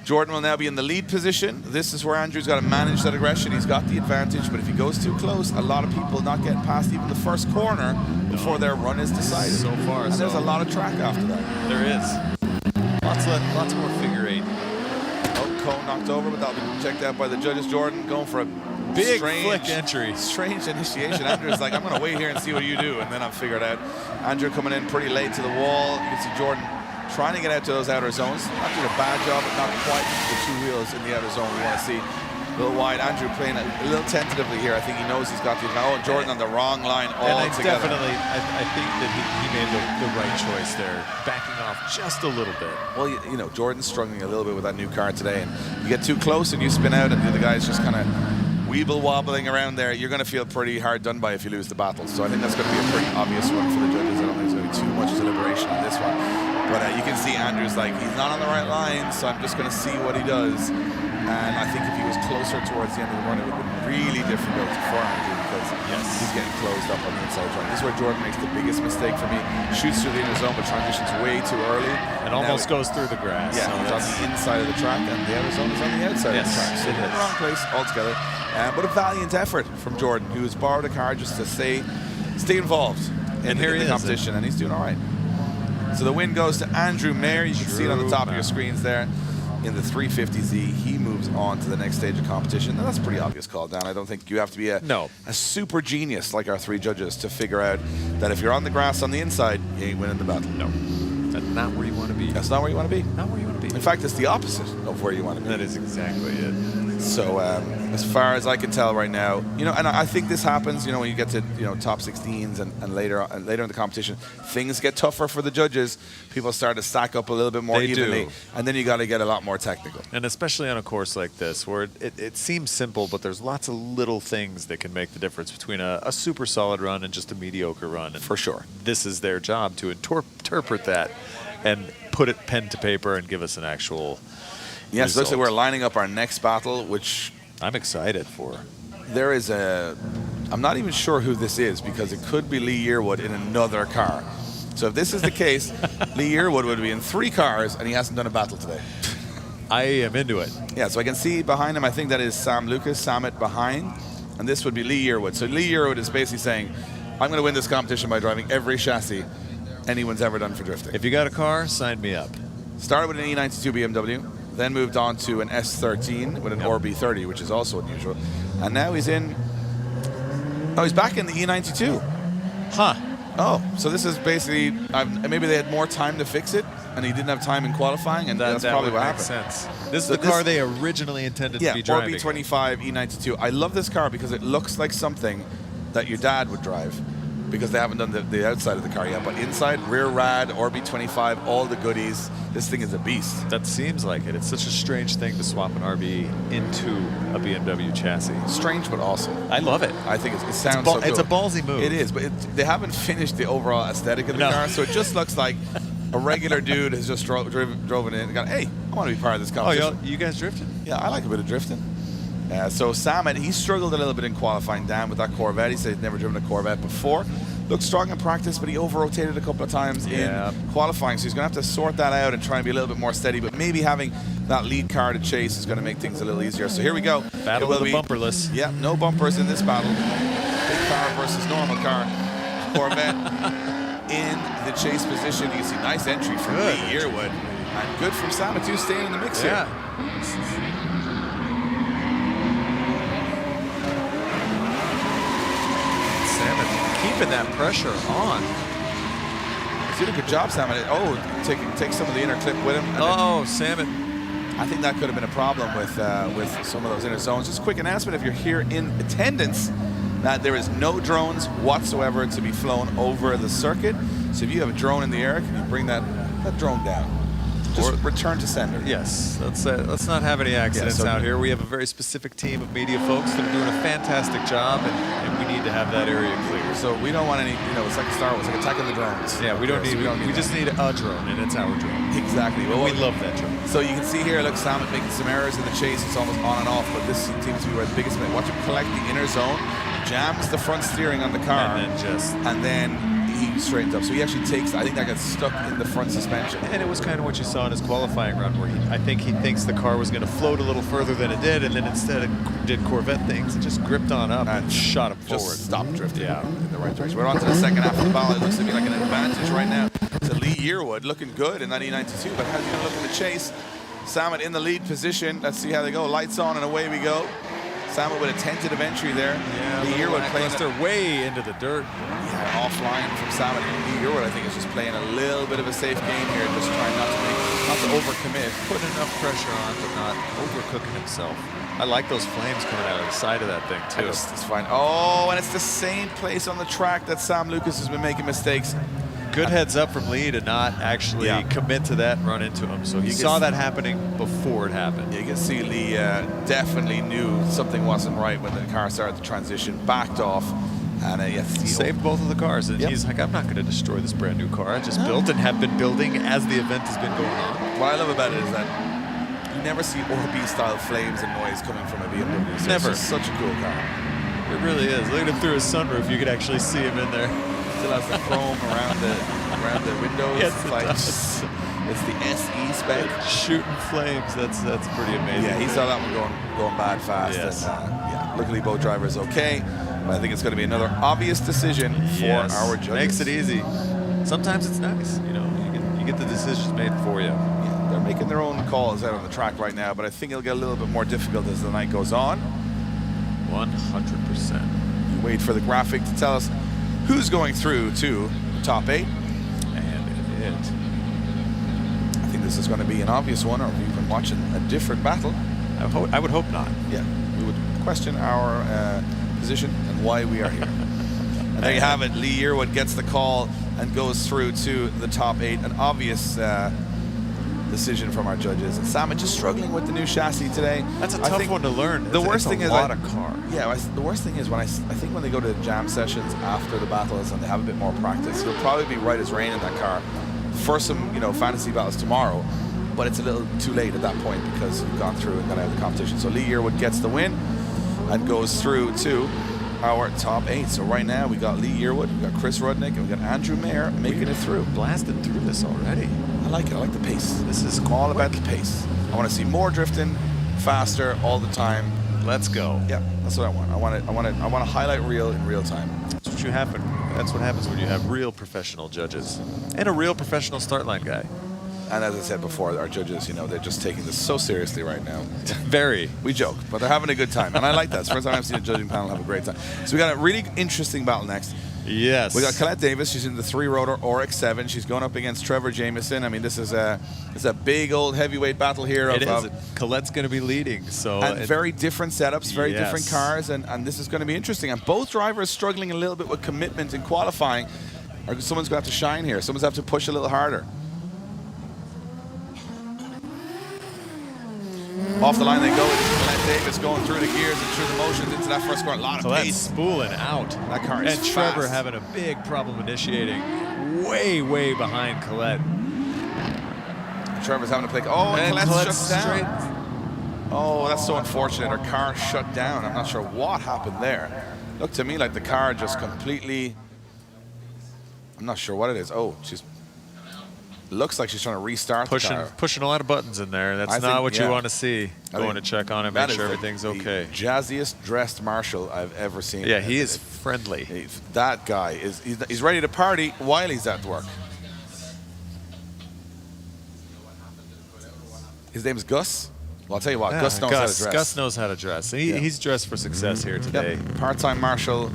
Jordan will now be in the lead position. This is where Andrew's got to manage that aggression. He's got the advantage, but if he goes too close, a lot of people not getting past even the first corner before their run is decided. So far, and there's a lot of track after that. There is. Lots more figure 8. Oh, cone knocked over, but that'll be checked out by the judges. Jordan going for a big flick entry. Strange initiation. Andrew's like, I'm going to wait here and see what you do, and then I'll figure it out. Andrew coming in pretty late to the wall. You can see Jordan trying to get out to those outer zones. Not doing a bad job, but not quite the 2 wheels in the outer zone we want to see. A little wide. Andrew playing a little tentatively here. I think he knows he's got the advantage. Oh, Jordan on the wrong line altogether. I think that he made the right choice there, backing off just a little bit. Well, Jordan's struggling a little bit with that new car today, and you get too close and you spin out, and the other guy's just kind of weeble-wobbling around there. You're going to feel pretty hard done by if you lose the battle. So I think that's going to be a pretty obvious one for the judges. I don't think there's going to be too much deliberation on this one. But you can see Andrew's like, he's not on the right line, so I'm just going to see what he does. And I think if he was closer towards the end of the run, it would have been really difficult for Andrew because he's getting closed up on the inside run. This is where Jordan makes the biggest mistake for me. Shoots through the inner zone, but transitions way too early. And almost goes through the grass. Yeah, he's on the inside of the track, and the outer zone is on the outside of the track. So in the wrong place altogether. But a valiant effort from Jordan, who has borrowed a car just to stay involved in the competition, and he's doing all right. So the win goes to Andrew Mayer. You can see it on the top of your screens there. In the 350Z, he moves on to the next stage of competition. And that's a pretty obvious call, Dan. I don't think you have to be a super genius like our 3 judges to figure out that if you're on the grass on the inside, you ain't winning the battle. No. That's not where you want to be. That's not where you want to be. Not where you want to be. In fact, it's the opposite of where you want to be. That is exactly it. So as far as I can tell right now, and I think this happens, when you get to top 16s and later in the competition, things get tougher for the judges. People start to stack up a little bit more evenly, and then you got to get a lot more technical. And especially on a course like this, where it seems simple, but there's lots of little things that can make the difference between a super solid run and just a mediocre run. And for sure, this is their job to interpret that and put it pen to paper and give us an actual. Yes, looks like we're lining up our next battle, which I'm excited for. There is I'm not even sure who this is because it could be Lee Yearwood in another car. So if this is the case, Lee Yearwood would be in 3 cars and he hasn't done a battle today. I am into it. Yeah, so I can see behind him, I think that is Sam Lucas, Samet behind, and this would be Lee Yearwood. So Lee Yearwood is basically saying, I'm going to win this competition by driving every chassis anyone's ever done for drifting. If you got a car, sign me up. Started with an E92 BMW. Then moved on to an S13 with an RB30, which is also unusual. And now he's back in the E92. Huh. Oh, so this is basically, maybe they had more time to fix it, and he didn't have time in qualifying, and that's probably what happened. Sense. This is the car they originally intended to be driving. RB25 E92. I love this car because it looks like something that your dad would drive, because they haven't done the outside of the car yet. But inside, rear rad, RB25, all the goodies. This thing is a beast. That seems like it. It's such a strange thing to swap an RB into a BMW chassis. Strange, but awesome. I love it. I think it sounds so good. It's a ballsy move. It is, but they haven't finished the overall aesthetic of the car, so it just looks like a regular dude has just drove it in and gone, hey, I want to be part of this competition. Oh, you guys drifting? Yeah, I like a bit of drifting. So Samet, he struggled a little bit in qualifying down with that Corvette. He said he'd never driven a Corvette before. looked strong in practice, but he over-rotated a couple of times in qualifying. So he's going to have to sort that out and try and be a little bit more steady. But maybe having that lead car to chase is going to make things a little easier. So here we go. Battle of the bumperless. Yeah, no bumpers in this battle. Big car versus normal car. Corvette in the chase position. You can see nice entry from Lee Yearwood. And good from Sama too, staying in the mix here. Salmon keeping that pressure on. He's doing a good job, Salmon. Oh, take some of the inner clip with him. Oh, Salmon. I think that could have been a problem with some of those inner zones. Just a quick announcement, if you're here in attendance, that there is no drones whatsoever to be flown over the circuit. So if you have a drone in the air, can you bring that drone down? Just return to sender. Yes, let's not have any accidents out here. We have a very specific team of media folks that are doing a fantastic job, and we need to have that area clear. So we don't want any, it's like Star Wars, like attacking the drones. Yeah, we just need a drone, and it's our drone. Exactly. Well, we love that drone. So you can see here, look, Salmon making some errors in the chase. It's almost on and off, but this seems to be where the biggest mistake. Watch him collect the inner zone, jams the front steering on the car, and then he straightened up. So he actually takes, I think that got stuck in the front suspension. And it was kind of what you saw in his qualifying run, where I think he thinks the car was going to float a little further than it did, and then instead it did Corvette things, it just gripped on up and shot him forward. Just stopped drifting in the right direction. We're on to the second half of the battle. It looks to be like an advantage right now to Lee Yearwood, looking good in that E92, but how's he going to look in the chase? Salmon in the lead position. Let's see how they go. Lights on and away we go. Salmon with a tentative entry there. Yeah, Lee Yearwood playing way into the dirt. Yeah, offline from Salmon. Lee Yearwood, I think, is just playing a little bit of a safe game here, just trying not to overcommit. Putting enough pressure on, but not overcooking himself. I like those flames coming out of the side of that thing, too. It's fine. Oh, and it's the same place on the track that Sam Lucas has been making mistakes. Good heads up from Lee to not actually commit to that and run into him. So he saw that happening before it happened. You can see Lee definitely knew something wasn't right when the car started to transition, backed off, and saved both of the cars. And he's like, I'm not going to destroy this brand new car I just built and have been building as the event has been going on. What I love about it is that you never see Orb-style flames and noise coming from a BMW. So Never. It's just such a cool car. It really is. Look at him through his sunroof. You could actually see him in there. Still has the chrome around the windows. Yes, it's the SE spec. Shooting flames. That's pretty amazing. Yeah, he saw that one going bad fast. Yes. And, luckily both drivers okay. But I think it's going to be another obvious decision for our judges. Makes it easy. Sometimes it's nice. You get the decisions made for you. Yeah, they're making their own calls out on the track right now, but I think it'll get a little bit more difficult as the night goes on. 100%. You wait for the graphic to tell us who's going through to the top 8. And it. I think this is going to be an obvious one, or we've been watching a different battle. I would hope not. Yeah, we would question our position and why we are here. And there you have it. Lee Yearwood gets the call and goes through to the top 8. An obvious decision from our judges. And Sam just struggling with the new chassis today. That's a tough one to learn. The worst thing is a lot of car. Yeah, the worst thing is when I think when they go to the jam sessions after the battles and they have a bit more practice, he'll probably be right as rain in that car for some fantasy battles tomorrow. But it's a little too late at that point because you've gone through and got out of the competition. So Lee Yearwood gets the win and goes through to our top 8. So right now we got Lee Yearwood, we got Chris Rudnick, and we got Andrew Mayer making it through. Blasted through this already. I like it. I like the pace. This is all about the pace. I want to see more drifting, faster, all the time. Let's go. Yeah, that's what I want. I want to highlight reel in real time. That's what happens when you have real professional judges and a real professional start line guy. And as I said before, our judges, they're just taking this so seriously right now. Very. We joke, but they're having a good time. And I like that. It's the first time I've seen a judging panel have a great time. So we got a really interesting battle next. Yes. We got Colette Davis. She's in the 3-rotor RX-7. She's going up against Trevor Jameson. I mean, this is a big old heavyweight battle here. It is. Colette's going to be leading. And very different setups, very different cars, and this is going to be interesting. And both drivers struggling a little bit with commitment in qualifying. Someone's going to have to shine here. Someone's going to have to push a little harder. Off the line they go. Colette Davis going through the gears and through the motions into that first corner. A lot of pace. Spooling out. That car is fast. And Trevor fast. having a big problem initiating. Way, way behind Colette. Trevor's having to pick. Oh, and Colette's shut down. Oh, that's so unfortunate. Her car shut down. I'm not sure what happened there. Looked to me like the car just completely I'm not sure what it is. Oh, looks like she's trying to restart the car. Pushing a lot of buttons in there. That's not what you want to see. Going to check on him, make sure everything's okay. Jazziest dressed marshal I've ever seen. Yeah, he is friendly. That guy he's ready to party while he's at work. His name is Gus. Well, I'll tell you what, Gus knows how to dress. Gus knows how to dress. He's dressed for success here today. Yep. Part-time marshal,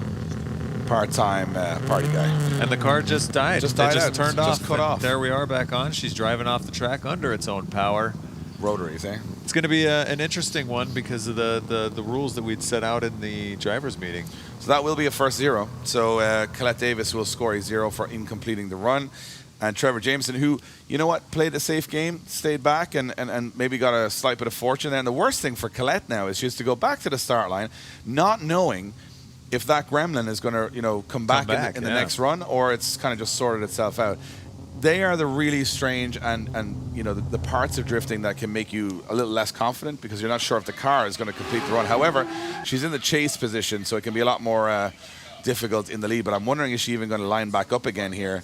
part-time party guy. And the car just died. Just died out. Turned off. Just cut off. There we are back on. She's driving off the track under its own power. Rotaries, eh? It's going to be an interesting one because of the rules that we'd set out in the drivers' meeting. So that will be a first 0. So Colette Davis will score a 0 for incompleting the run. And Trevor Jameson, who, you know what, played a safe game, stayed back, and maybe got a slight bit of fortune. And the worst thing for Colette now is she has to go back to the start line, not knowing if that gremlin is going to, come back in the next run, or it's kind of just sorted itself out. They are the really strange and the parts of drifting that can make you a little less confident because you're not sure if the car is going to complete the run. However, she's in the chase position, so it can be a lot more difficult in the lead. But I'm wondering, is she even going to line back up again here?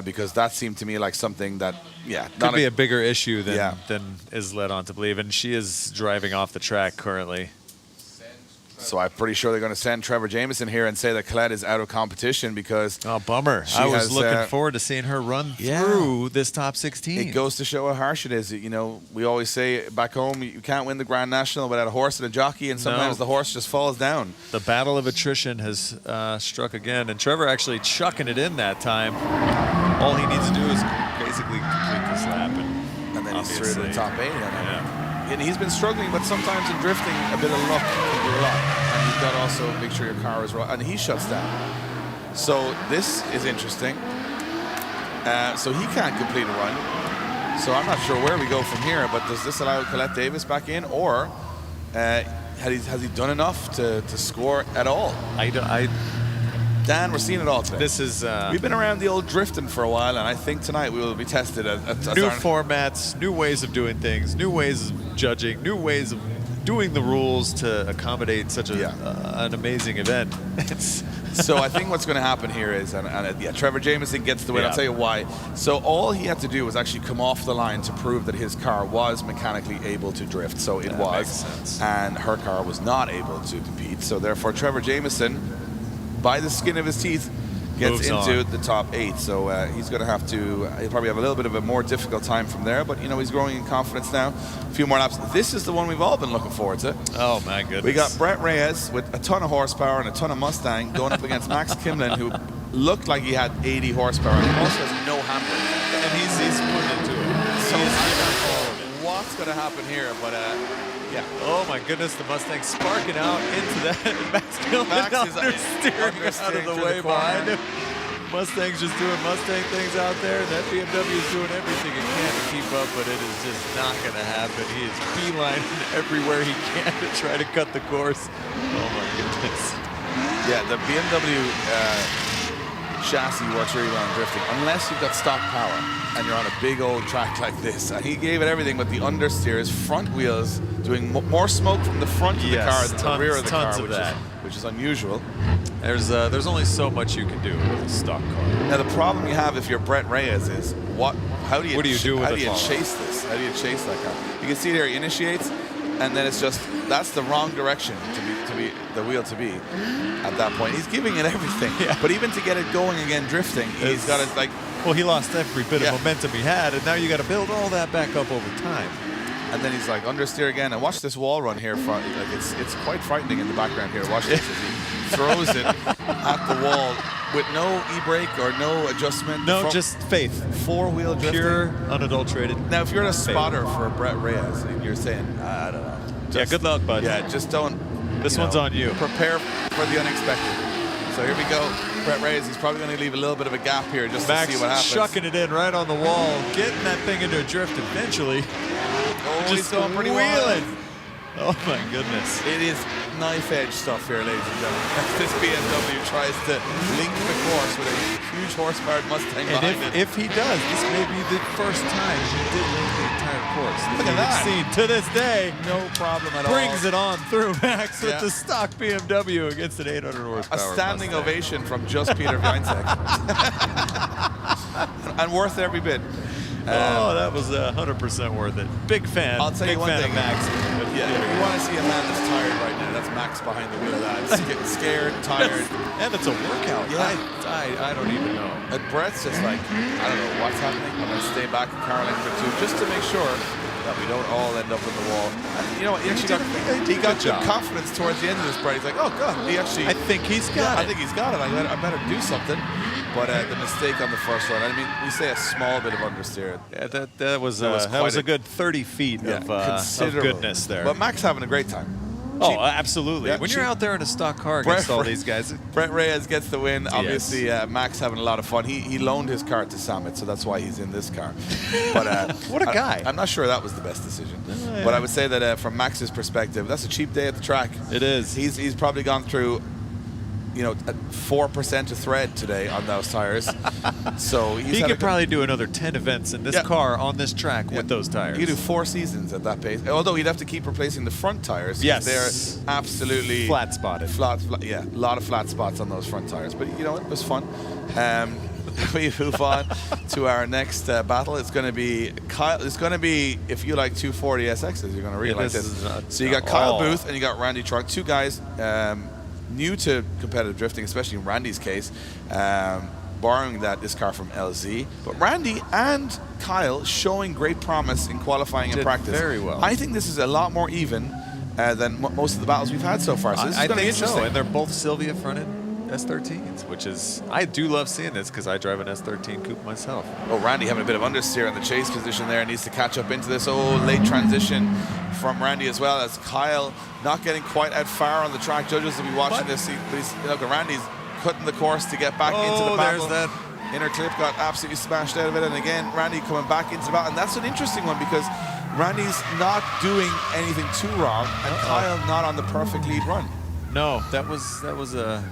Because that seemed to me like something that, could be a bigger issue than is led on to believe. And she is driving off the track currently. So I'm pretty sure they're going to send Trevor Jameson here and say that Colette is out of competition because... Oh, bummer. I was looking forward to seeing her run through this top 16. It goes to show how harsh it is. We always say back home, you can't win the Grand National without a horse and a jockey, and sometimes the horse just falls down. The battle of attrition has struck again, and Trevor actually chucking it in that time. All he needs to do is basically complete this lap. And then he's through to the top 8. And he's been struggling, but sometimes in drifting, a bit of luck can do a lot. And you've got to also make sure your car is right. And he shuts down. So this is interesting. So he can't complete a run. So I'm not sure where we go from here, but does this allow Colette Davis back in, or has he done enough to score at all? Dan, we're seeing it all today. This is we've been around the old drifting for a while, and I think tonight we will be tested at new formats, new ways of doing things, new ways of judging, new ways of doing the rules to accommodate such an amazing event. So I think what's going to happen here is, Trevor Jameson gets the win. I'll tell you why. So all he had to do was actually come off the line to prove that his car was mechanically able to drift. So it was, and her car was not able to compete. So therefore, Trevor Jameson, by the skin of his teeth, gets into the top 8. So he's going to have to, he'll probably have a little bit of a more difficult time from there, but he's growing in confidence now. A few more laps. This is the one we've all been looking forward to. Oh my goodness. We got Brett Reyes with a ton of horsepower and a ton of Mustang going up against Max Kimlin, who looked like he had 80 horsepower and also has no handbrake. And he's putting it to it. So what's going to happen here? But oh my goodness, the Mustang sparking out into that. Max is understeering out of the way behind him. Mustang's just doing Mustang things out there, and that BMW is doing everything it can to keep up, but it is just not going to happen. He is beelining everywhere he can to try to cut the course. Oh my goodness. Yeah, the BMW chassis works really well in drifting, unless you've got stock power and you're on a big old track like this. And he gave it everything with the understeer. His front wheels doing more smoke from the front of the car than the rear of the car, which is unusual. There's only so much you can do with a stock car. Now the problem you have if you're Brett Reyes is how do you chase this? How do you chase that car? You can see there he initiates, and then it's just that's the wrong direction to be the wheel to be at that point. He's giving it everything, but even to get it going again, drifting, he's got it like. Well, he lost every bit of momentum he had, and now you got to build all that back up over time. And then he's like understeer again, and watch this wall run here. Like it's quite frightening in the background here. Watch this as he throws it at the wall with no e-brake or no adjustment. No, just faith. Four-wheel drifting. Pure, unadulterated. Now, if you're a spotter for Brett Reyes, and you're saying, I don't know. Good luck, bud. Yeah, just don't. This one's on you. Prepare for the unexpected. So here we go. Brett Reyes, he's probably going to leave a little bit of a gap here just to see what happens. Chucking it in right on the wall, getting that thing into a drift eventually. Just going pretty wheeling. Oh my goodness. It is knife-edge stuff here, ladies and gentlemen. This BMW tries to link the course with a huge horsepower Mustang behind it. If he does, this may be the first time he did link the entire course. Look at that. We've seen to this day. No problem at all. Brings it on through Max with Yeah. the stock BMW against an 800 horsepower. A standing Mustang. ovation from just Peter Viansek. And worth every bit. Oh, that was 100% worth it. Big fan. I'll tell Big you one fan thing. of Max. Yeah, if you want to see a man that's tired right now, that's Max behind the wheel. That's getting scared, tired. And it's a workout. Yeah. I don't even know. And Brett's just like, I don't know what's happening. I'm going to stay back in Caroline for 2 just to make sure that we don't all end up on the wall. And you know what? He actually got good confidence towards the end of this, Brett. He's like, oh, God. He actually. I think he's got it. I think he's got it. I better do something. But the mistake on the first run, I mean, we say a small bit of understeer. Yeah, that was a good 30 feet of goodness there. But Max having a great time. Oh, absolutely. Yeah, when you're out there in a stock car against all these guys. Brett Reyes gets the win. Obviously, Max having a lot of fun. He loaned his car to Samet, so that's why he's in this car. But what a guy. I'm not sure that was the best decision. But I would say that from Max's perspective, that's a cheap day at the track. It is. He's probably gone through, 4% of thread today on those tires. So he could probably do another 10 events in this car on this track with those tires. He could do 4 seasons at that pace. Although he'd have to keep replacing the front tires. Yes. They're absolutely flat spotted. Yeah, a lot of flat spots on those front tires. But you know what? It was fun. We move on to our next battle. It's going to be Kyle. It's going to be, if you like 240 SXs, you're going to really like this. So you got Kyle Booth and you got Randy Trunk, 2 guys new to competitive drifting, especially in Randy's case, borrowing this car from LZ. But Randy and Kyle showing great promise in qualifying and practice. Very well. I think this is a lot more even than most of the battles we've had so far. So this is going to be interesting. So, and they're both Sylvia fronted S13s, which is, I do love seeing this because I drive an S13 coupe myself. Oh, Randy having a bit of understeer in the chase position there, needs to catch up into this. Oh, late transition from Randy as well, as Kyle not getting quite out far on the track. Judges will be watching this, but he's, look, Randy's cutting the course to get back into the battle. There's that. Inner clip got absolutely smashed out of it, and again, Randy coming back into the battle. And that's an interesting one because Randy's not doing anything too wrong, and Kyle not on the perfect lead run. No, that was a.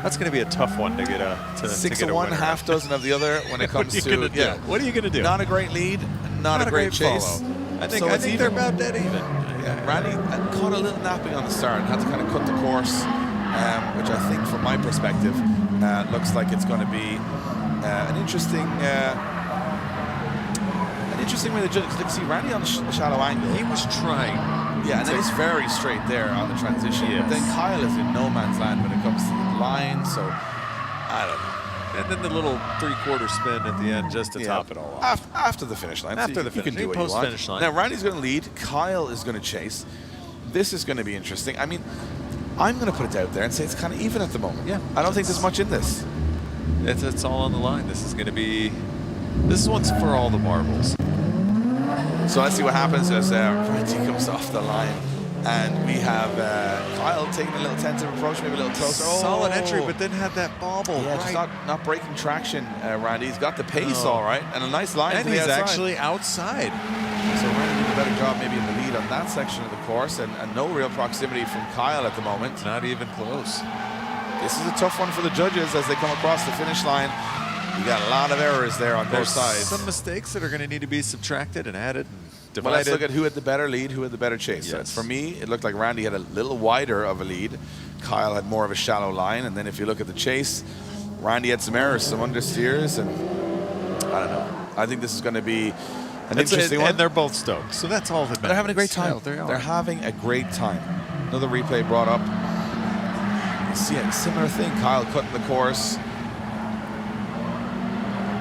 That's going to be a tough one to get a 6 of one, half dozen of the other when it comes to What are you going to do? Not a great lead, not a great chase. Follow. I think they're about dead even. Randy caught a little napping on the start and had to kind of cut the course, which I think, from my perspective, looks like it's going to be an interesting way to judge. Because you can see Randy on the shallow angle. He was trying. Yeah, and then he's very straight there on the transition. Yes. But then Kyle is in no man's land when it comes to the line, so I don't know. And then the little 3/4 spin at the end just to top it all off. After the finish line. After the you can finish, do what you want. post-finish line. Now, Randy's going to lead. Kyle is going to chase. This is going to be interesting. I mean, I'm going to put it out there and say it's kind of even at the moment. Yeah. I don't think there's much in this. It's all on the line. This is one's for all the marbles. So let's see what happens as Randy comes off the line. And we have Kyle taking a little tentative approach, maybe a little closer. Solid entry, but then had that bobble. Yeah, just not breaking traction, Randy. He's got the pace all right, and a nice line and to the he's outside. actually outside. So Randy did a better job maybe in the lead on that section of the course, and no real proximity from Kyle at the moment. Not even close. This is a tough one for the judges as they come across the finish line. You got a lot of errors there on both sides. Some mistakes that are going to need to be subtracted and added and divided. Well, let's look at who had the better lead, who had the better chase. Yes. For me, it looked like Randy had a little wider of a lead. Kyle had more of a shallow line. And then if you look at the chase, Randy had some errors, some understeers, and I don't know. I think this is going to be an interesting one. And they're both stoked, so that's all that matters. They're having a great time. Yeah, They're having a great time. Another replay brought up. You see a similar thing. Kyle cutting the course.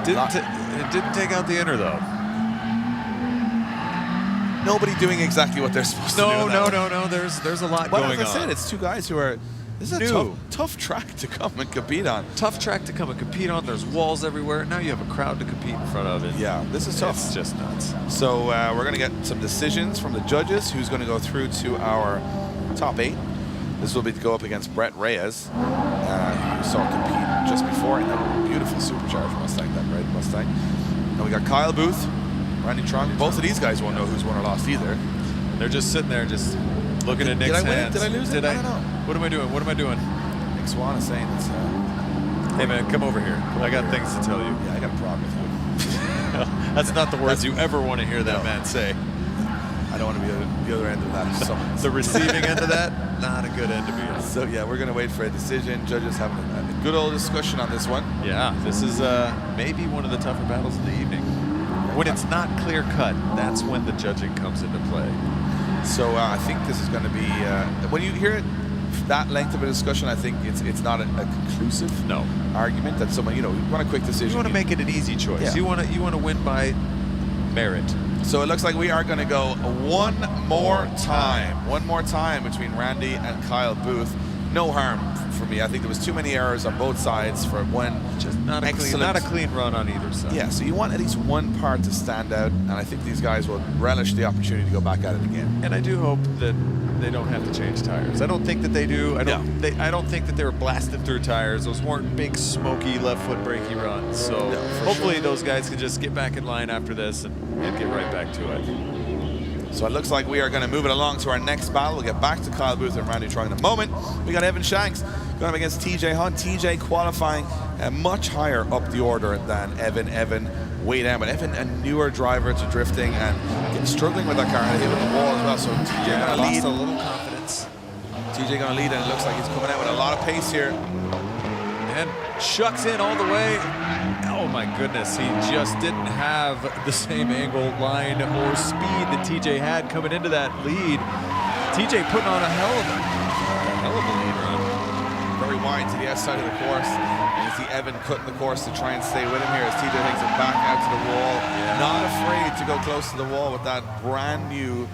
It didn't take out the inner, though. Nobody doing exactly what they're supposed to do. No. There's a lot going on. But as I said, it's 2 guys who are. This is a tough track to come and compete on. Tough track to come and compete on. There's walls everywhere. Now you have a crowd to compete in front of it. Yeah, this is tough. It's just nuts. So we're going to get some decisions from the judges. Who's going to go through to our top 8? This will be to go up against Brett Reyes, who you saw compete just before in that beautiful supercharged Mustang, that red Mustang. And we got Kyle Booth, Randy Trunk. Both of these guys won't know who's won or lost either. They're just sitting there, just looking at Nick's hands. Did I lose it? I don't know. What am I doing? Nick Swan is saying it's. Hey man, come over here. I got things to tell you. Yeah, I got a problem with you. That's not the words you ever want to hear that man say. I don't want to be the other end of that. The receiving end of that, not a good end to be on. So yeah, we're going to wait for a decision. Judges having a good old discussion on this one. Yeah, this is maybe one of the tougher battles of the evening. When it's not clear cut, that's when the judging comes into play. So I think this is going to be, when you hear it, that length of a discussion, I think it's not a conclusive argument that someone, you want a quick decision. You want to make it an easy choice. Yeah. You want to win by merit. So it looks like we are going to go one more time between Randy and Kyle Booth. No harm for me. I think there was too many errors on both sides for one. Just not a clean run on either side. Yeah, so you want at least one part to stand out, and I think these guys will relish the opportunity to go back at it again. And I do hope that they don't have to change tires. I don't think that they do. I don't think that they were blasted through tires. Those weren't big, smoky left foot brakey runs. So hopefully those guys can just get back in line after this and get right back to it. So it looks like we are going to move it along to our next battle. We'll get back to Kyle Booth and Randy Troy in a moment. We got Evan Shanks going up against TJ Hunt. TJ qualifying much higher up the order than Evan. Evan way down, but Evan, a newer driver to drifting and struggling with that car and hit with the wall as well. So TJ going to lead. Lost a little confidence. TJ going to lead, and it looks like he's coming out with a lot of pace here. And shucks in all the way. Oh my goodness, he just didn't have the same angle, line, or speed that TJ had coming into that lead. TJ putting on a hell of a lead run. Very wide to the outside of the course. And you see Evan cutting the course to try and stay with him here as TJ takes it back out to the wall. Yeah. Not afraid to go close to the wall with that brand new,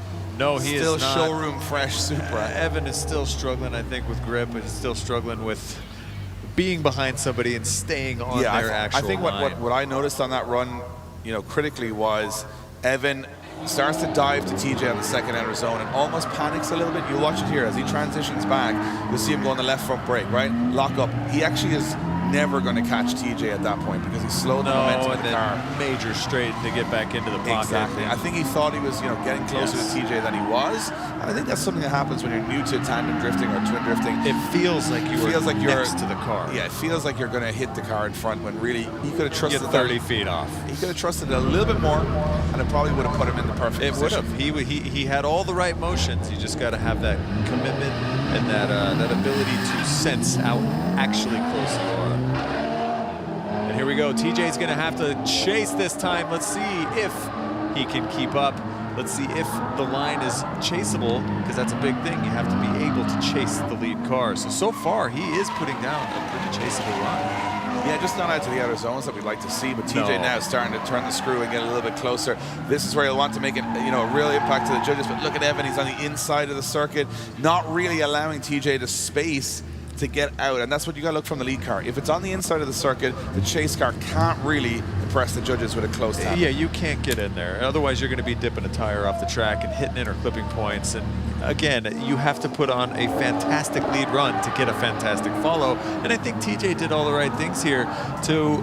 still showroom fresh Supra. Evan is still struggling, I think, with grip, and is still struggling with being behind somebody and staying on their actual I think line. what I noticed on that run, critically was Evan starts to dive to TJ on the second outer zone and almost panics a little bit. You'll watch it here as he transitions back. You'll see him go on the left front brake, right? Lock up. He actually is never going to catch TJ at that point because he slowed the momentum of the car. Major straight to get back into the pocket. Exactly. I think he thought he was, getting closer to TJ than he was. And I think that's something that happens when you're new to tandem drifting or twin drifting. It feels like you're next to the car. Yeah, it feels like you're going to hit the car in front when really he could have trusted get 30 feet off. He could have trusted it a little bit more, and it probably would have put him in the perfect position. It would have. He had all the right motions. You just got to have that commitment and that ability to sense how actually close you are. And here we go. TJ's going to have to chase this time. Let's see if he can keep up. Let's see if the line is chaseable, because that's a big thing. You have to be able to chase the lead car. So far, he is putting down a pretty chaseable run. Yeah, just not out to the outer zones that we'd like to see, but TJ now is starting to turn the screw and get a little bit closer. This is where he'll want to make it, a real impact to the judges. But look at Evan, he's on the inside of the circuit, not really allowing TJ the space to get out, and that's what you got to look from the lead car. If it's on the inside of the circuit, the chase car can't really impress the judges with a close tap. Yeah, you can't get in there. Otherwise, you're going to be dipping a tire off the track and hitting inner clipping points. And again, you have to put on a fantastic lead run to get a fantastic follow. And I think TJ did all the right things here to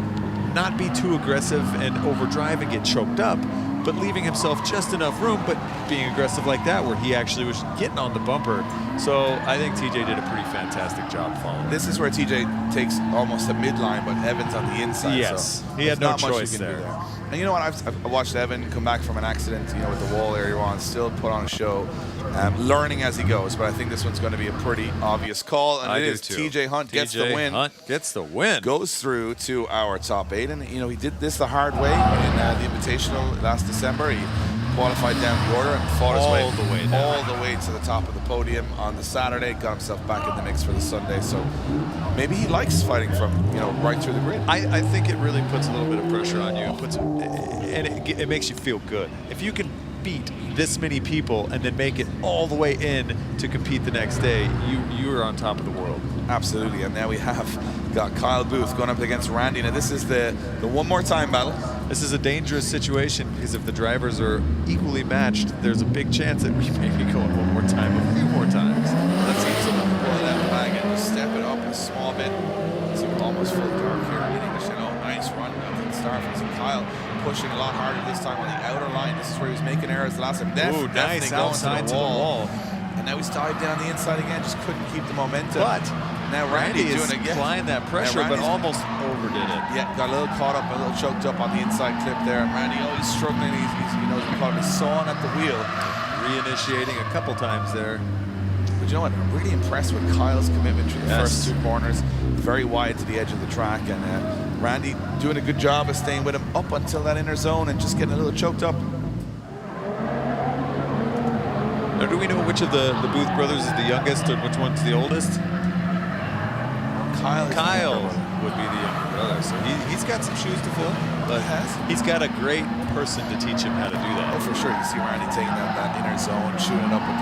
not be too aggressive and overdrive and get choked up, but leaving himself just enough room, but being aggressive like that where he actually was getting on the bumper. So I think TJ did a pretty fantastic job following. This is where TJ takes almost a midline, but Evan's on the inside. Yes, so he had no choice there. And you know what? I've watched Evan come back from an accident, with the wall area on, still put on a show, learning as he goes. But I think this one's going to be a pretty obvious call, and it is. TJ Hunt gets the win. Hunt gets the win. Goes through to our top 8, and he did this the hard way in the Invitational last December. He qualified down the order and fought his way all the way to the top of the podium on the Saturday. Got himself back in the mix for the Sunday. So maybe he likes fighting from right through the grid. I think it really puts a little bit of pressure on you. It makes you feel good. If you can beat this many people and then make it all the way in to compete the next day, you are on top of the world. Absolutely. And now we have got Kyle Booth going up against Randy. Now this is the one more time battle. This is a dangerous situation because if the drivers are equally matched, there's a big chance that we may be going one more time, a few more times. Let's see if someone can pull that bag and just step it up a small bit. Let's see, we're almost full dark here in Englishtown. Oh, nice run out to the start from Kyle. Pushing a lot harder this time on the outer line. This is where he was making errors the last time. Nice outside to the wall. And now he's tied down the inside again. Just couldn't keep the momentum. But now Randy is doing it again. Applying that pressure, but almost overdid it. Yeah, got a little caught up, a little choked up on the inside clip there. And Randy, he's struggling. He's we call him, he's sawing at the wheel. reinitiating a couple times there. But you know what? I'm really impressed with Kyle's commitment through the first 2 corners. Very wide to the edge of the track. And Randy doing a good job of staying with him up until that inner zone and just getting a little choked up. Now, do we know which of the Booth brothers is the youngest and which one's the oldest? Kyle would be the younger brother, so he's got some shoes to fill, but he's got a great person to teach him how to do that. Oh, for sure. You see Randy taking that inner zone, shooting up with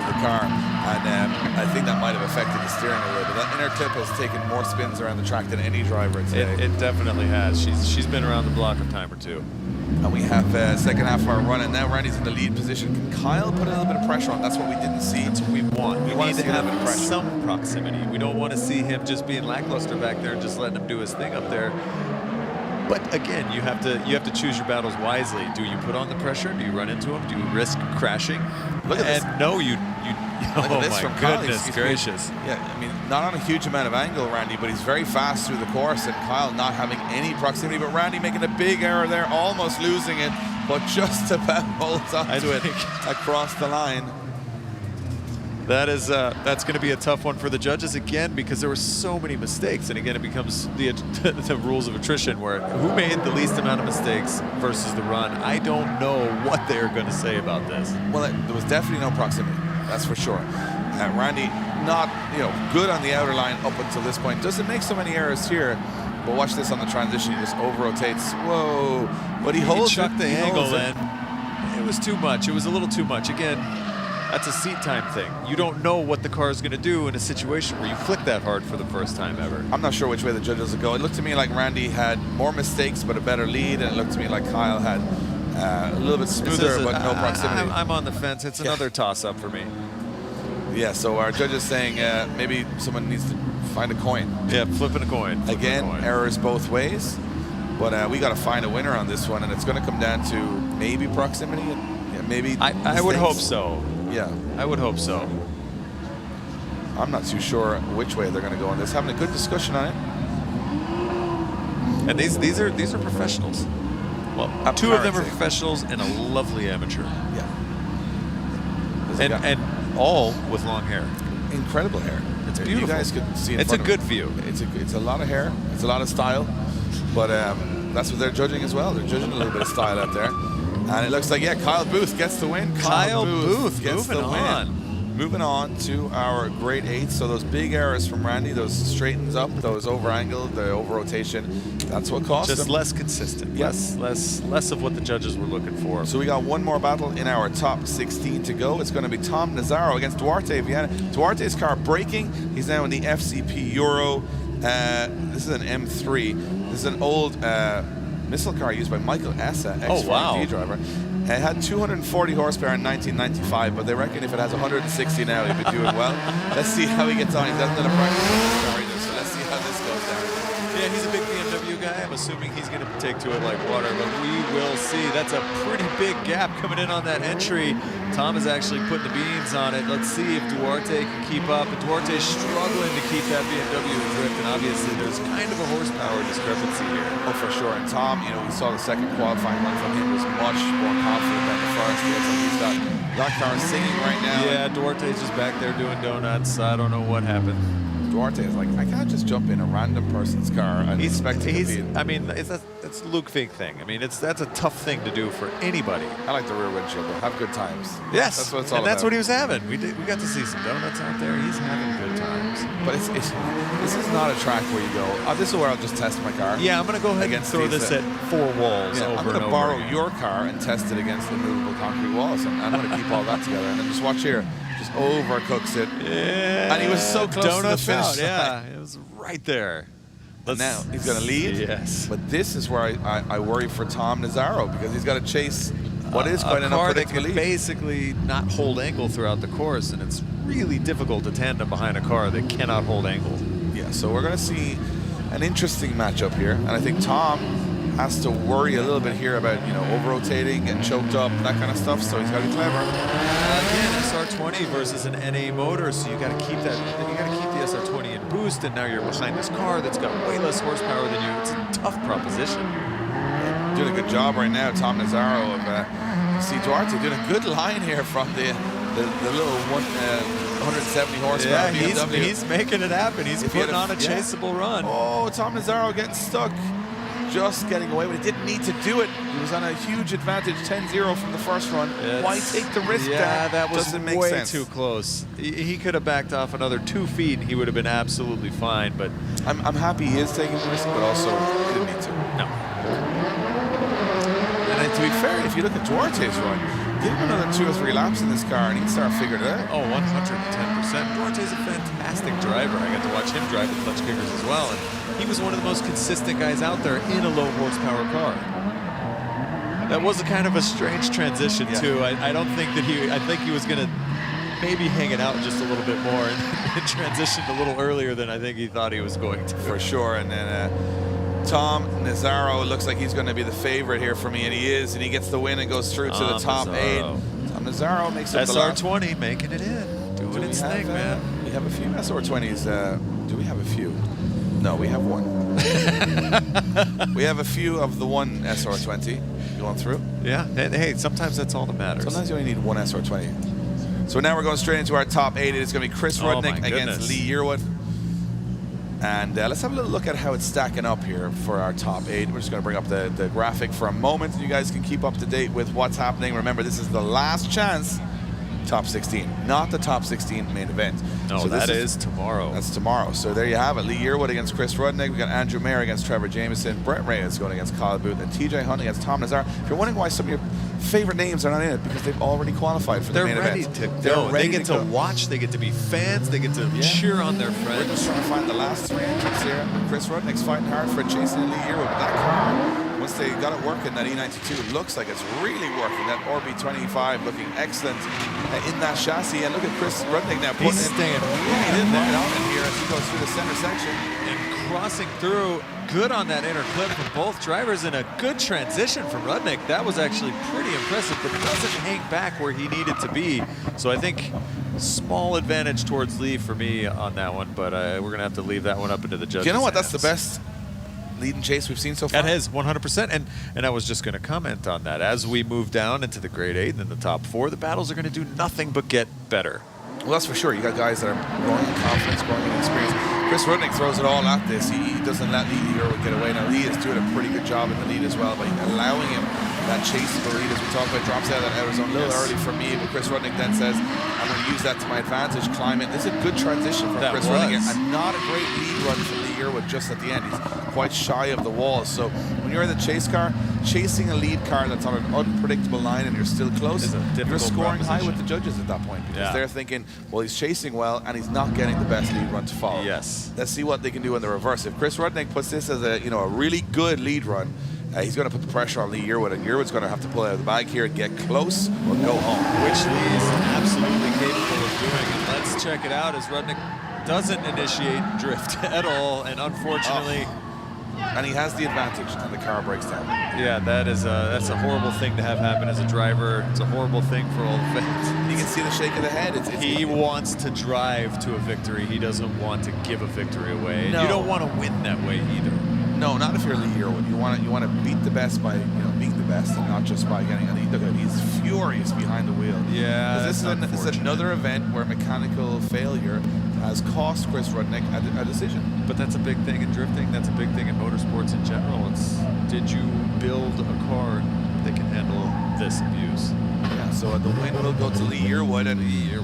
the car, and I think that might have affected the steering a little bit. That inner clip has taken more spins around the track than any driver today. It definitely has. She's been around the block a time or two. And we have second half of our run, and now Randy's in the lead position. Can Kyle put a little bit of pressure on? That's what we didn't see. That's what we want. We need to have pressure. some proximity. We don't want to see him just being lackluster back there and just letting him do his thing up there. But again, you have to choose your battles wisely. Do you put on the pressure? Do you run into him? Do you risk crashing? Look at this. No, you Look at this my from Kyle. goodness gracious. Yeah, I mean, not on a huge amount of angle, Randy, but he's very fast through the course, and Kyle not having any proximity. But Randy making a big error there, almost losing it, but just about holds on to it across the line. That's going to be a tough one for the judges again, because there were so many mistakes, and again it becomes the rules of attrition, where who made the least amount of mistakes versus the run. I don't know what they're going to say about this. Well, there was definitely no proximity, that's for sure. Randy not good on the outer line up until this point. Doesn't make so many errors here, but watch this on the transition. He just over rotates. Whoa! But he holds chucked the He angle holds in. It was too much. It was a little too much. Again, that's a seat time thing. You don't know what the car is going to do in a situation where you flick that hard for the first time ever. I'm not sure which way the judges will go. It looked to me like Randy had more mistakes but a better lead, and it looked to me like Kyle had a little bit smoother but no proximity. I'm on the fence. It's another toss-up for me. Yeah, so our judge is saying maybe someone needs to find a coin. Yeah, flipping a coin. Again, errors both ways, but we got to find a winner on this one, and it's going to come down to maybe proximity and maybe I would hope so. Yeah, I would hope so. I'm not too sure which way they're going to go on this. Having a good discussion on it. And these are professionals. Well, two of them are professionals and a lovely amateur. Yeah. And all with long hair. Incredible hair. It's beautiful. You guys could see. It's a good view. It's a lot of hair. It's a lot of style, but that's what they're judging as well. They're judging a little bit of style out there. And it looks like, Kyle Booth gets the win. Kyle Booth gets the win. Moving on to our grade 8. So those big errors from Randy, those straightens up, those over-angled, the over-rotation, that's what cost Just him. less consistent. Yes. Less of what the judges were looking for. So we got one more battle in our top 16 to go. It's going to be Tom Nazzaro against Duarte Viana. Duarte's car braking. He's now in the FCP Euro. This is an M3. This is an old missile car used by Michael Essa, ex-Formula driver. It had 240 horsepower in 1995, but they reckon if it has 160 now, he'll be doing well. Let's see how he gets on. He hasn't done a practice car either, so let's see how this goes down. Yeah, he's a big BMW guy. I'm assuming he's going to take to it like water, but we will see. That's a pretty big gap coming in on that entry. Tom is actually putting the beans on it. Let's see if Duarte can keep up. But Duarte's struggling to keep that BMW adrift, and obviously there's kind of a horsepower discrepancy here. Oh, for sure. And Tom, we saw the second qualifying run from him was much more confident than the first. It looks like he's got that car singing right now. Yeah, Duarte's just back there doing donuts. I don't know what happened. Duarte is like, I can't just jump in a random person's car and expect to compete. I mean, it's a Luke Fink thing. I mean, that's a tough thing to do for anybody. I like the rear windshield, though. Have good times. Yes, that's what it's all and that's about. what he was having. We got to see some donuts out there. He's having good times. But this is not a track where you go, this is where I'll just test my car. Yeah, I'm going to go ahead and throw this at 4 walls over and over. I'm going to borrow your car and test it against the movable concrete walls. And I'm going to keep all that together. And then just watch here. Just overcooks it. Yeah. And he was so close to the finish. Yeah, it was right there. Now he's going to lead. Yes. But this is where I worry for Tom Nazzaro, because he's got to chase what is quite an unpredictable lead. Basically not hold angle throughout the course, and it's really difficult to tandem behind a car that cannot hold angle. Yeah, so we're going to see an interesting matchup here, and I think Tom has to worry a little bit here about over-rotating and choked up, that kind of stuff, so he's got to be clever. Again, SR20 versus an NA motor, so you got to keep that. You got to keep the SR20 in boost, and now you're behind this car that's got way less horsepower than you. It's a tough proposition. Doing a good job right now, Tom Nazzaro, of You see Duarte doing a good line here from the little 170 horsepower Yeah, BMW. he's making it happen. He's putting on a chaseable run. Oh, Tom Nazzaro getting stuck. Just getting away, but he didn't need to do it. He was on a huge advantage, 10-0 from the first run. Why take the risk? Yeah, that was doesn't make way sense. too close. He could have backed off another 2 feet and he would have been absolutely fine, but I'm happy he is taking the risk, but also he didn't need to. no. And to be fair, if you look at Duarte's run, give him another 2 or 3 laps in this car and he'd start figuring it out. Oh, 110%. Duarte's a fantastic driver. I got to watch him drive the clutch kickers as well, and he was one of the most consistent guys out there in a low horsepower car. That was a kind of a strange transition too. I don't think that I think he was going to maybe hang it out just a little bit more and transitioned a little earlier than I think he thought he was going to. For sure, and then Tom Nazzaro looks like he's going to be the favorite here for me, and he is, and he gets the win and goes through to the top 8. Tom Nazzaro makes it the last. SR20 making it in, doing its thing, man. We have a few SR20s. Do we have a few? No, we have one. We have a few of the one SR20 going through. Yeah, and hey, sometimes that's all that matters. Sometimes you only need one SR20. So now we're going straight into our top 8. It's going to be Chris Rudnick against Lee Yearwood. And let's have a little look at how it's stacking up here for our top 8. We're just going to bring up the graphic for a moment. You guys can keep up to date with what's happening. Remember, this is the last chance. Top 16, not the top 16 main event. No, so that is tomorrow. That's tomorrow. So there you have it. Lee Yearwood against Chris Rudnick. We got Andrew Mayer against Trevor Jameson. Brett Reyes going against Kyle Booth, and TJ Hunt against Tom Nazzaro. If you're wondering why some of your favorite names are not in it, because they've already qualified for the main event. They're ready to go. They get to watch. They get to be fans. They get to cheer on their friends. We're just trying to find the last 3 entrants here. Chris Rudnick's fighting hard for chasing Lee Yearwood, but that car, once they got it working, that E92, it looks like it's really working. That RB25 looking excellent in that chassis. And look at Chris Rudnick now putting staying right in there in here as he goes through the center section. And crossing through, good on that inner clip from both drivers, and a good transition from Rudnick. That was actually pretty impressive, but doesn't hang back where he needed to be. So I think small advantage towards Lee for me on that one, but we're going to have to leave that one up into the judges' Do you know what? hands. That's the best lead and chase we've seen so far. That is 100%, and I was just going to comment on that. As we move down into the grade 8 and then the top 4, the battles are going to do nothing but get better. Well, that's for sure. You got guys that are growing in confidence, growing in experience. Chris Rudnick throws it all at this. He doesn't let Lee Yearwood get away. Now, Lee is doing a pretty good job in the lead as well by allowing him that chaseable lead, as we talked about. Drops out of that outer zone a little early for me, but Chris Rudnick then says, I'm going to use that to my advantage, climb it. This is a good transition from Chris Rudnick here, and not a great lead run from Lee Yearwood just at the end. He's quite shy of the wall. So when you're in the chase car, chasing a lead car that's on an unpredictable line and you're still close, you're scoring high with the judges at that point, because they're thinking, well, he's chasing well and he's not getting the best lead run to follow. Yes. Let's see what they can do in the reverse. If Chris Rudnick puts this as a a really good lead run, he's going to put the pressure on Lee Yearwood, and Yearwood's going to have to pull out of the bag here and get close or go home. Which Lee is absolutely capable of doing. And let's check it out as Rudnick doesn't initiate drift at all, and unfortunately... And he has the advantage, and the car breaks down. Yeah, that's a horrible thing to have happen as a driver. It's a horrible thing for all the fans. You can see the shake of the head. He wants to drive to a victory. He doesn't want to give a victory away. And No. you don't want to win that way either. No, not if you're Lee Yearwood. You want to beat the best by being the best, and not just by getting. And look at him; he's furious behind the wheel. Yeah, this is another event where mechanical failure has cost Chris Rudnick a decision. But that's a big thing in drifting. That's a big thing in motorsports in general. It's, did you build a car that can handle this abuse? Yeah, so the win will go to Lee Yearwood, and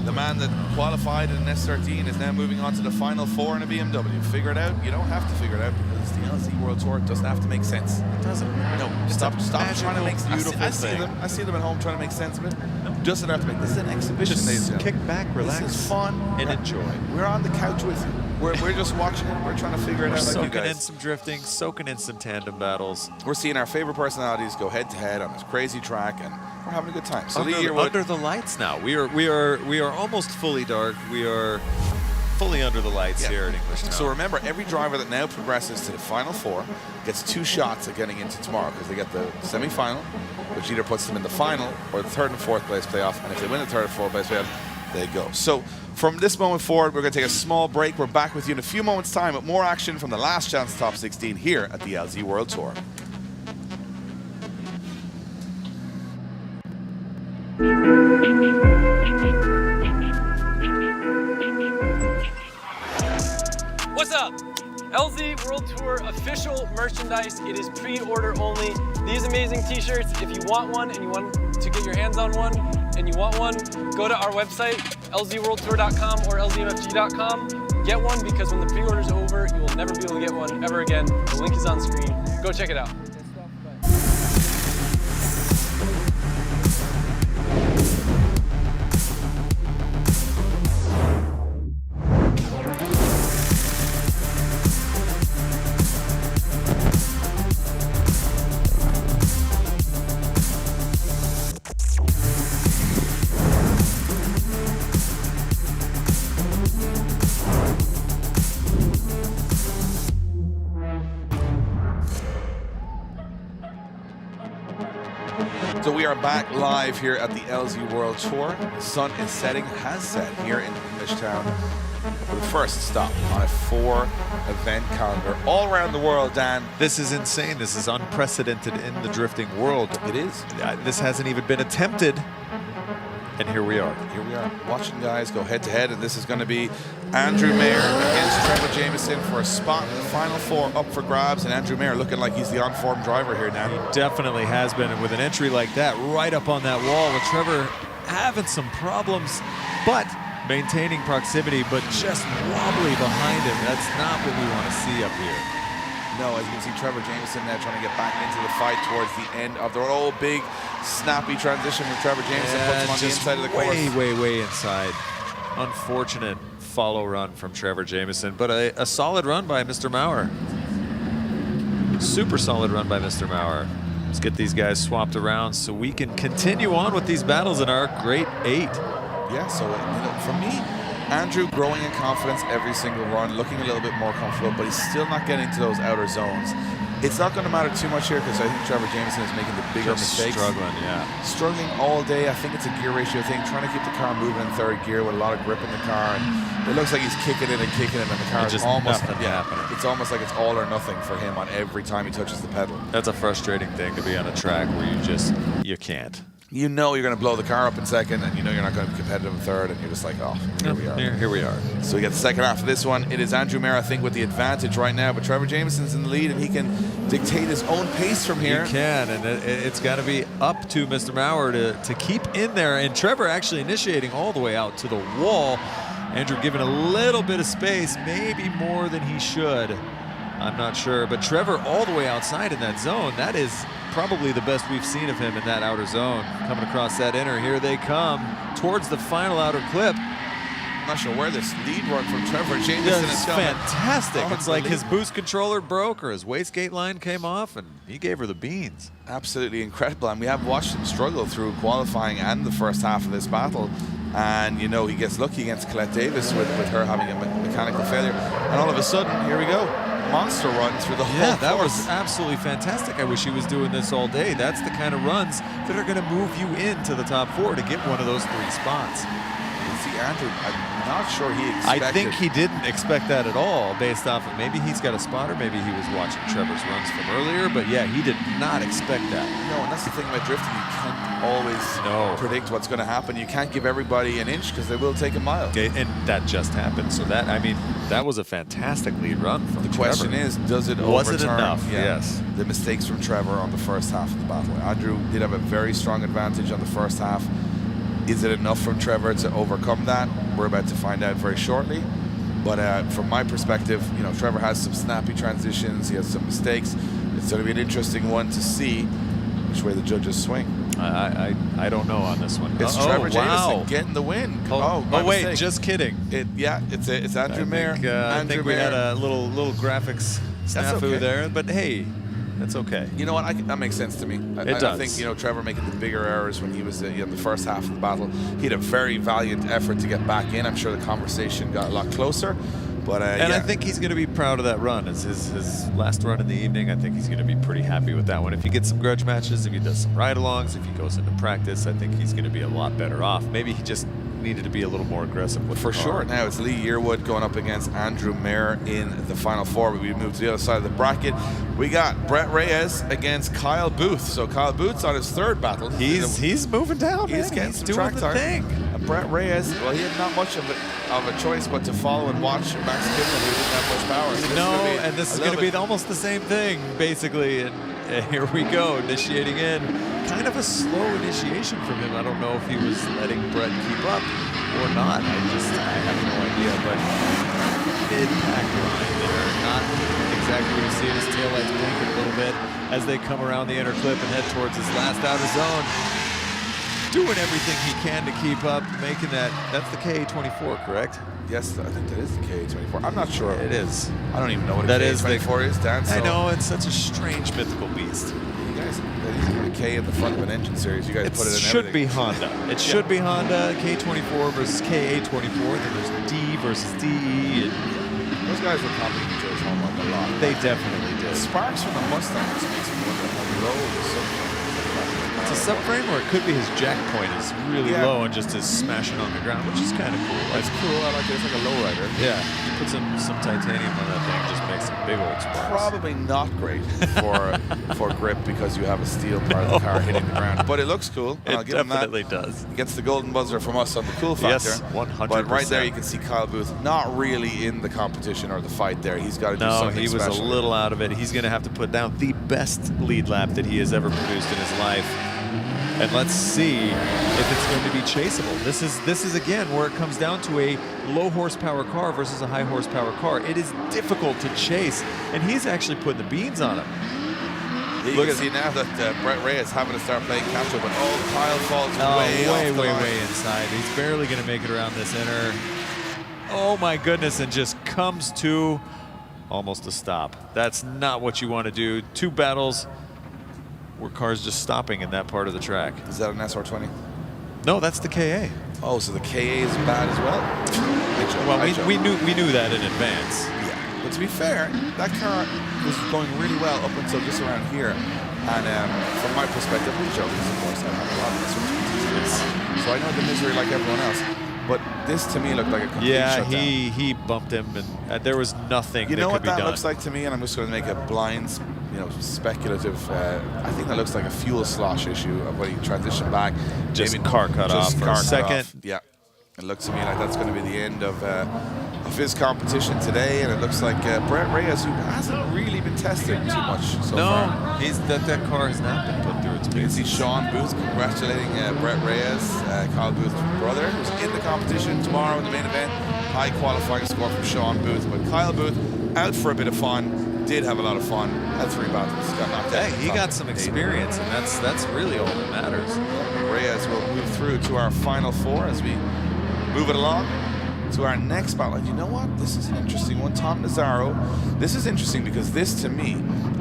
the man that qualified in an S13 is now moving on to the final 4 in a BMW. Figure it out. You don't have to figure it out, because the LZ World Tour doesn't have to make sense. It doesn't. No, stop trying to make beautiful I see them at home trying to make sense of it. Doesn't have to make. This is an exhibition. Just kick back, relax, this is fun, and enjoy. We're on the couch with you. We're just watching it. We're trying to figure it out like you Soaking guys. in some drifting, soaking in some tandem battles. We're seeing our favorite personalities go head to head on this crazy track, and we're having a good time. So Under the lights now. We are almost fully dark. We are fully under the lights here at Englishtown. So remember, every driver that now progresses to the final 4 gets 2 shots at getting into tomorrow, because they get the semi-final, which either puts them in the final or the 3rd and 4th place playoff. And if they win the 3rd and 4th place playoff, they go. So from this moment forward, we're going to take a small break. We're back with you in a few moments' time with more action from the last chance top 16 here at the LZ World Tour. What's up? LZ World Tour official merchandise. It is pre-order only. These amazing t-shirts, if you want one and you want to get your hands on one and you want one, go to our website, lzworldtour.com or lzmfg.com. Get one, because when the pre-order is over, you will never be able to get one ever again. The link is on screen. Go check it out. So we are back live here at the LZ World Tour. The sun is setting, has set here in Englishtown. For the first stop on a 4-event calendar all around the world, Dan. This is insane. This is unprecedented in the drifting world. It is. This hasn't even been attempted. And here we are. Here we are, watching guys go head-to-head, and this is going to be Andrew Mayer against Trevor Jameson for a spot in the final 4 up for grabs, and Andrew Mayer looking like he's the on-form driver here now. He definitely has been, and with an entry like that right up on that wall, with Trevor having some problems, but maintaining proximity, but just wobbly behind him. That's not what we want to see up here. No, as you can see, Trevor Jameson now trying to get back into the fight towards the end of the road. Big, snappy transition from Trevor Jameson. Puts him on the inside of the course. Way inside. Unfortunate follow run from Trevor Jameson, but a solid run by Mr. Maurer. Super solid run by Mr. Maurer. Let's get these guys swapped around so we can continue on with these battles in our Great 8. Yeah, so for me, Andrew growing in confidence every single run, looking a little bit more comfortable, but he's still not getting to those outer zones. It's not going to matter too much here because I think Trevor Jameson is making the bigger mistakes. Struggling, yeah. Struggling all day. I think it's a gear ratio thing, trying to keep the car moving in 3rd gear with a lot of grip in the car. And it looks like he's kicking it and kicking it, and the car is almost happening. It's almost like it's all or nothing for him on every time he touches the pedal. That's a frustrating thing to be on a track where you can't. You know you're going to blow the car up in 2nd, and you know you're not going to be competitive in 3rd, and you're just like, oh, here we are. Here we are. So we get the second half of this one. It is Andrew Mayer, I think, with the advantage right now, but Trevor Jameson's in the lead, and he can dictate his own pace from here. He can, and it's got to be up to Mr. Maurer to keep in there, and Trevor actually initiating all the way out to the wall. Andrew giving a little bit of space, maybe more than he should. I'm not sure, but Trevor all the way outside in that zone. That is probably the best we've seen of him in that outer zone. Coming across that inner, here they come towards the final outer clip. I'm not sure where this lead run from Trevor Jameson is coming. Fantastic. It's like his boost controller broke or his wastegate line came off, and he gave her the beans. Absolutely incredible, and we have watched him struggle through qualifying and the first half of this battle. And you know, he gets lucky against Colette Davis with her having a mechanical failure, and all of a sudden, here we go. Monster run through the whole course. That was absolutely fantastic. I wish he was doing this all day. That's the kind of runs that are going to move you into the top 4 to get one of those 3 spots. See, Andrew, I'm not sure he expected. I think he didn't expect that at all, based off of maybe he's got a spotter, maybe he was watching Trevor's runs from earlier, but yeah, he did not expect that. No, and that's the thing about drifting. You can't always predict what's going to happen. You can't give everybody an inch because they will take a mile. Okay, and that just happened. So that, I mean, that was a fantastic lead run from Trevor. The question is, does it was overturn? It enough? Yes. The mistakes from Trevor on the first half of the battle. Andrew did have a very strong advantage on the first half. Is it enough from Trevor to overcome that? We're about to find out very shortly. But from my perspective, you know, Trevor has some snappy transitions. He has some mistakes. It's going to be an interesting one to see which way the judges swing. I don't know on this one. It's Trevor Jameson getting the win. Wait, mistake. Just kidding. It's Andrew Mayer. I think we had a little graphics snafu there, but hey, that's okay. You know what? That makes sense to me. It does. I think, you know, Trevor making the bigger errors when he was in the first half of the battle. He had a very valiant effort to get back in. I'm sure the conversation got a lot closer. But, and I think he's going to be proud of that run. It's his last run in the evening. I think he's going to be pretty happy with that one. If he gets some grudge matches, if he does some ride-alongs, if he goes into practice, I think he's going to be a lot better off. Maybe he just needed to be a little more aggressive with For the car. sure. Now it's Lee Yearwood going up against Andrew Mayer in the final four. We move to the other side of the bracket. We got Brett Reyes against Kyle Booth. So Kyle Booth's on his third battle. He's moving down, He's man. getting He's some doing track the time. thing. And Brett Reyes, well, he had not much of a choice but to follow and watch Max Kipling, who didn't have much power. So No, and this is going to be almost the same thing, basically. And here we go, initiating in. Kind of a slow initiation from him. I don't know if he was letting Brett keep up or not. I have no idea. But mid-pack line there, not exactly what you see. His taillights blinking a little bit as they come around the inner clip and head towards his last outer zone. Doing everything he can to keep up, making that. That's the KA24, correct? Yes, I think that is the KA24. I'm not sure. It is. I don't even know what a That is KA24 is, Dan. I so know, it's such a strange mythical beast. You guys, that is a K at the front of an engine series. You guys put it in should everything. be Honda. It should be Honda. K24 versus KA24. Then there's D versus DE. Those guys were copying each other's homework a lot. They definitely did. Sparks from the Mustang just makes me wonder how low the subframe. It's a subframe, or it could be his jack point is really Yeah. low and just is smashing on the ground, which is kind of cool. That's cool. I like it. It's like a lowrider. Yeah, you put some titanium on that thing, just makes some big old sparks. Probably not great for grip because you have a steel part of the car hitting the ground. But it looks cool. And I'll It give him that. definitely does. He gets the golden buzzer from us on the cool factor. Yes, 100%. But right there you can see Kyle Booth not really in the competition or the fight there. He's got to do No, something he was special. a little out of it. He's going to have to put down the best lead lap that he has ever produced in his life. And let's see if it's going to be chaseable. This is again where it comes down to a low horsepower car versus a high horsepower car. It is difficult to chase, and he's actually putting the beans on him. You Look can at see now that Brett Reyes is having to start playing catch up, but Kyle falls way inside. He's barely going to make it around this inner. Oh my goodness, and just comes to almost a stop. That's not what you want to do. Two battles where cars just stopping in that part of the track. Is that an SR20? No, that's the KA. Oh, so the KA is bad as well? Well, we knew that in advance. Yeah, but to be fair, that car was going really well up until just around here. And from my perspective, we joke, because of course I have a lot of SR20s. So I know the misery like everyone else. But this to me looked like a complete shutdown. he bumped him, and there was nothing You that know could what be that done. looks like to me, and I'm just going to make a blind, speculative. I think that looks like a fuel slosh issue of when he transitioned back. Just Maybe car cut off for a car cut second. off. Yeah, it looks to me like that's going to be the end of his competition today, and it looks like Brett Reyes, who hasn't really been tested too much so far. No, that car has not been put through its You can paces. see Sean Booth congratulating Brett Reyes, Kyle Booth's brother, who's in the competition tomorrow in the main event. High qualifying score from Sean Booth, but Kyle Booth out for a bit of fun, did have a lot of fun, had 3 battles, got knocked out. Hey, he got some experience, and that's really all that matters. Reyes will move through to our final 4 as we move it along to our next battle. And you know what? This is an interesting one. Tom Nazzaro. This is interesting because this, to me,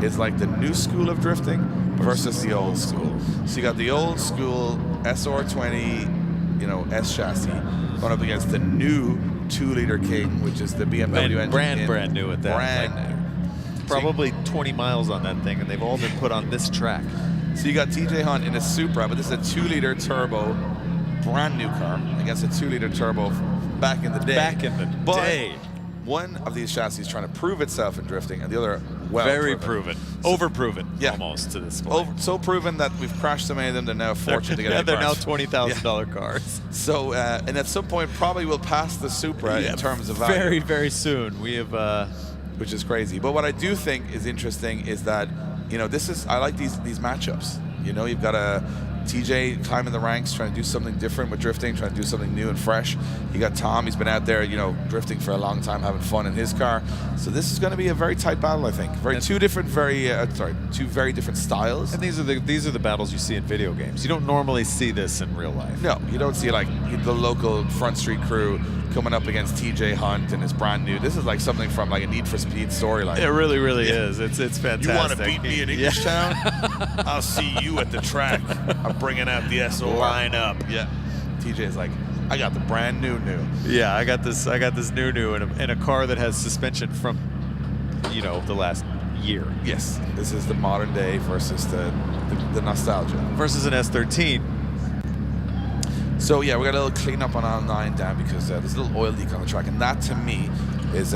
is like the new school of drifting versus the old school. So you got the old school SR20, S chassis going up against the new 2-liter King, which is the BMW engine. Brand new at that. Brand Like, new. probably 20 miles on that thing, and they've all been put on this track. So you got TJ Hunt in a Supra, but this is a 2-liter turbo, brand new car against a 2-liter turbo back in the day. But one of these chassis is trying to prove itself in drifting, and the other, very proven. Overproven, yeah, almost to this point. So proven that we've crashed so many of them, they're now a fortune to get They're now parts. $20,000 cars. So, and at some point, probably will pass the Supra in terms of value. Very, very soon. We have... which is crazy. But what I do think is interesting is that, I like these matchups. You've got a TJ climbing the ranks, trying to do something different with drifting, trying to do something new and fresh. You got Tom, he's been out there, drifting for a long time, having fun in his car. So this is going to be a very tight battle, I think. Two very different styles. And these are the battles you see in video games. You don't normally see this in real life. No, you don't see like the local Front Street crew coming up against TJ Hunt and his brand new. This is like something from like a Need for Speed storyline. It really, really is. It's fantastic. You want to beat me in Englishtown? I'll see you at the track. I'm bringing out the SO lineup. Yeah. TJ's like, I got the brand new. Yeah, I got this new in a car that has suspension from, the last year. Yes. This is the modern day versus the nostalgia. Versus an S13. So yeah, we got a little cleanup on aisle 9 down because there's a little oil leak on the track, and that to me is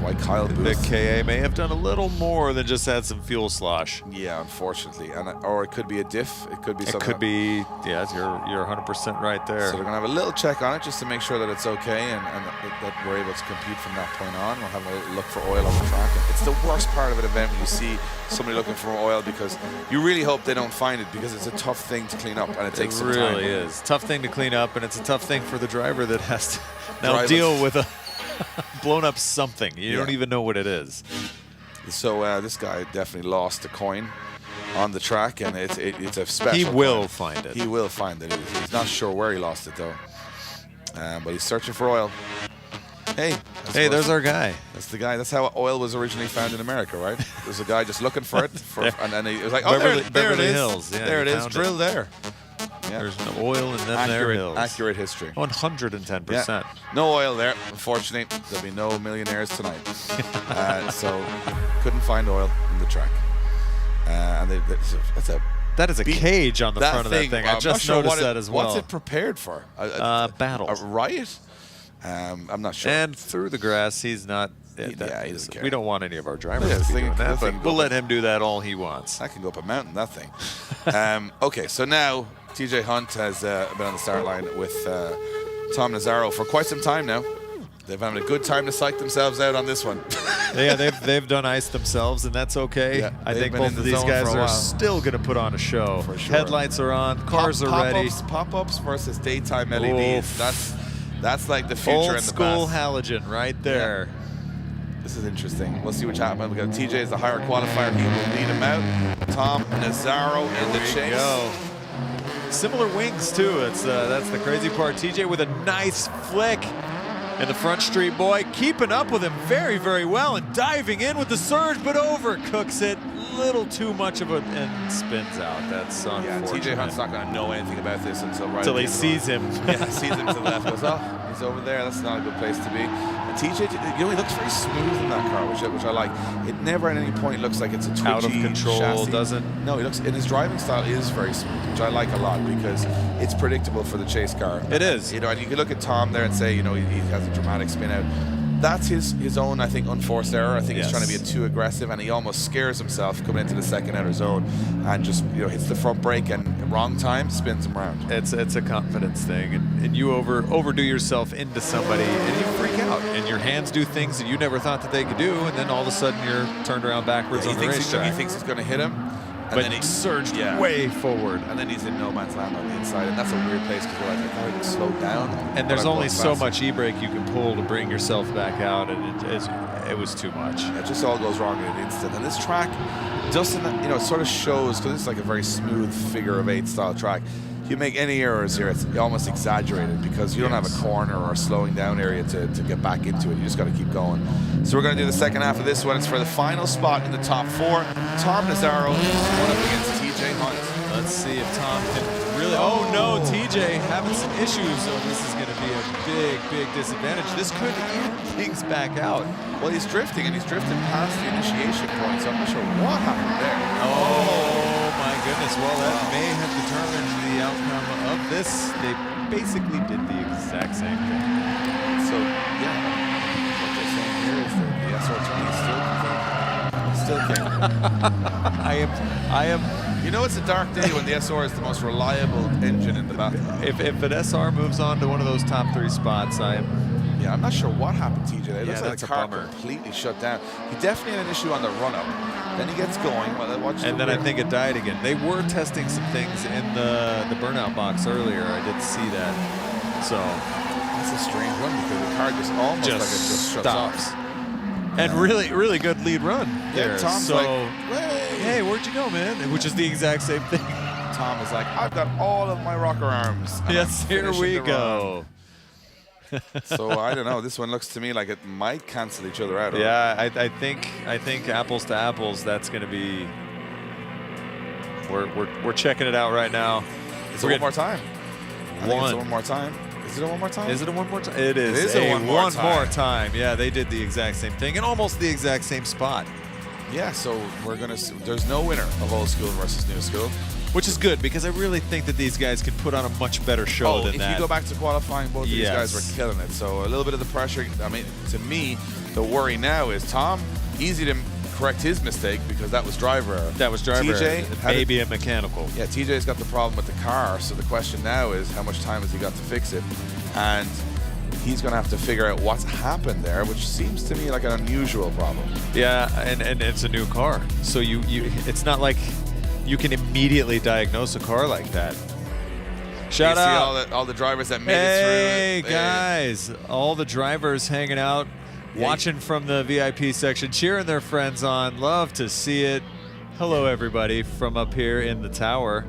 why Kyle The Booth. KA may have done a little more than just had some fuel slosh. Yeah, unfortunately, or it could be a diff. It could be It something. could be, yeah, you're 100% right there. So they're gonna have a little check on it just to make sure that it's okay and that we're able to compete from that point on. We'll have a little look for oil on the track. And it's the worst part of an event when you see somebody looking for oil because you really hope they don't find it because it's a tough thing to clean up and it takes some time. It really is. Tough thing to clean up, and it's a tough thing for the driver that has to now Drive deal it. with a blown up something. You don't even know what it is. So this guy definitely lost a coin on the track, and it's a special. He will coin. find it. He will find it. He's not sure where he lost it though, but he's searching for oil. Hey, There's our guy. That's the guy. That's how oil was originally found in America, right? There's a guy just looking for it, and then he was like, "Oh, there it is. Hills. Yeah, there it he is. found Drill there." Yeah. There's no oil, and then there hills. Accurate history. 110%. Yeah. No oil there, unfortunately. There'll be no millionaires tonight. So couldn't find oil in the track. And That is a cage on the front of that thing. I just noticed that as well. What's it prepared for? Battle. A riot? I'm not sure. And through the grass, he's not. He doesn't care. We don't want any of our drivers Yeah, to be thing- doing the that, thing but we'll go let him do that all he wants. That can go up a mountain, that thing. Okay, so now TJ Hunt has been on the start line with Tom Nazzaro for quite some time now. They've had a good time to psych themselves out on this one. Yeah, they've done ice themselves, and that's okay. Yeah, I they've think been both in of the these zone guys for a are while. still going to put on a show. For sure. Headlights are on, cars are ready. Pop-ups versus daytime LEDs. Oof. That's like the future Old and the school past. halogen right there. This is interesting. We'll see what happens. We got TJ is the higher qualifier. He will lead him out. Tom Nazzaro in the chase. Go. Similar wings too. That's the crazy part. TJ with a nice flick. And the front street boy keeping up with him very, very well and diving in with the surge, but overcooks it. Little too much of it and spins out. That's unfortunate. TJ Hunt's not going to know anything about this until he sees him. Yeah, sees him to the left. Goes, oh, he's over there. That's not a good place to be. And TJ, he looks very smooth in that car, which I like. It never at any point looks like it's a twitchy Out of control, chassis. doesn't. No, he looks. And his driving style is very smooth, which I like a lot because it's predictable for the chase car. It is. You know, and you can look at Tom there and say, you know, he has a dramatic spin out. That's his own, I think, unforced error. I think he's trying to be too aggressive, and he almost scares himself coming into the second outer zone, and just hits the front brake and wrong time spins him around. It's a confidence thing, and you overdo yourself into somebody, and you freak out, and your hands do things that you never thought that they could do, and then all of a sudden you're turned around backwards on the racetrack. He thinks he's going to hit him. And But then he surged way forward. And then he's in no man's land on the inside, and that's a weird place because you're like, I thought he could slow down. And there's but I'm only going so fast. much e-brake you can pull to bring yourself back out, and it was too much. It just all goes wrong in an instant. And this track doesn't, it sort of shows, because it's like a very smooth figure-of-8 style track. If you make any errors here, it's almost exaggerated because you don't have a corner or a slowing down area to get back into it. You just got to keep going. So we're going to do the second half of this one. It's for the final spot in the top 4. Tom Nazzaro going up against TJ Hunt. Let's see if Tom can really. Oh no, TJ having some issues. So this is going to be a big disadvantage. This could even things back out. Well, he's drifting, and he's drifting past the initiation point, so I'm not sure what happened there. Oh my goodness. Well, that may have determined the outcome of this. They basically did the exact same thing. So, yeah, what they're saying here is that the SR20 is still king. I am. You know, it's a dark day when the SR is the most reliable engine in the battle. If an SR moves on to one of those top 3 spots, Yeah, I'm not sure what happened, TJ. It looks like that's the a car bummer. completely shut down. He definitely had an issue on the run-up. Then he gets going. And then I think it died again. They were testing some things in the burnout box earlier. I did see that. So that's a strange run because the car just almost like it just shuts stops. off. And really good lead run there. Yeah, Tom's so, like, hey, where'd you go, man? Which is the exact same thing. Tom is like, I've got all of my rocker arms. And Yes, I'm here finishing we the go. run. So I don't know. This one looks to me like it might cancel each other out. Yeah, I think apples to apples. That's going to be. We're checking it out right now. Is it one more time? I think it's One. one more time. Is it a one more time? Is it a one more time? It is. It is a one more time. Yeah, they did the exact same thing and almost the exact same spot. Yeah, so we're going to see. There's no winner of old school versus new school. Which is good, because I really think that these guys can put on a much better show than that. If you go back to qualifying, both of these guys were killing it. So a little bit of the pressure. I mean, to me, the worry now is Tom, easy to correct his mistake because that was driver error. That was driver error. TJ, maybe a mechanical. Yeah, TJ's got the problem with the car. So the question now is how much time has he got to fix it? And he's going to have to figure out what's happened there, which seems to me like an unusual problem. Yeah, and it's a new car. So it's not like you can immediately diagnose a car like that. Shout out all the drivers that made it through. Hey guys, all the drivers hanging out, watching from the VIP section, cheering their friends on. Love to see it. Hello everybody from up here in the tower.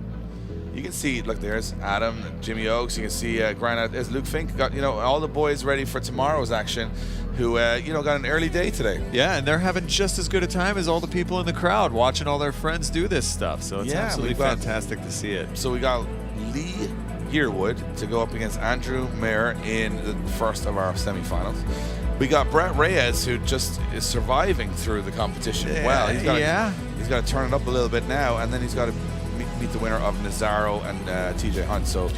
You can see, look, there's Adam, Jimmy Oakes. You can see Granite. There's Luke Fink. Got, all the boys ready for tomorrow's action who, got an early day today. Yeah, and they're having just as good a time as all the people in the crowd watching all their friends do this stuff. So it's absolutely fantastic to see it. So we got Lee Yearwood to go up against Andrew Mayer in the first of our semifinals. We got Brett Reyes, who just is surviving through the competition well. He's got to turn it up a little bit now, and then he's got to meet the winner of Nazaro and TJ Hunt. So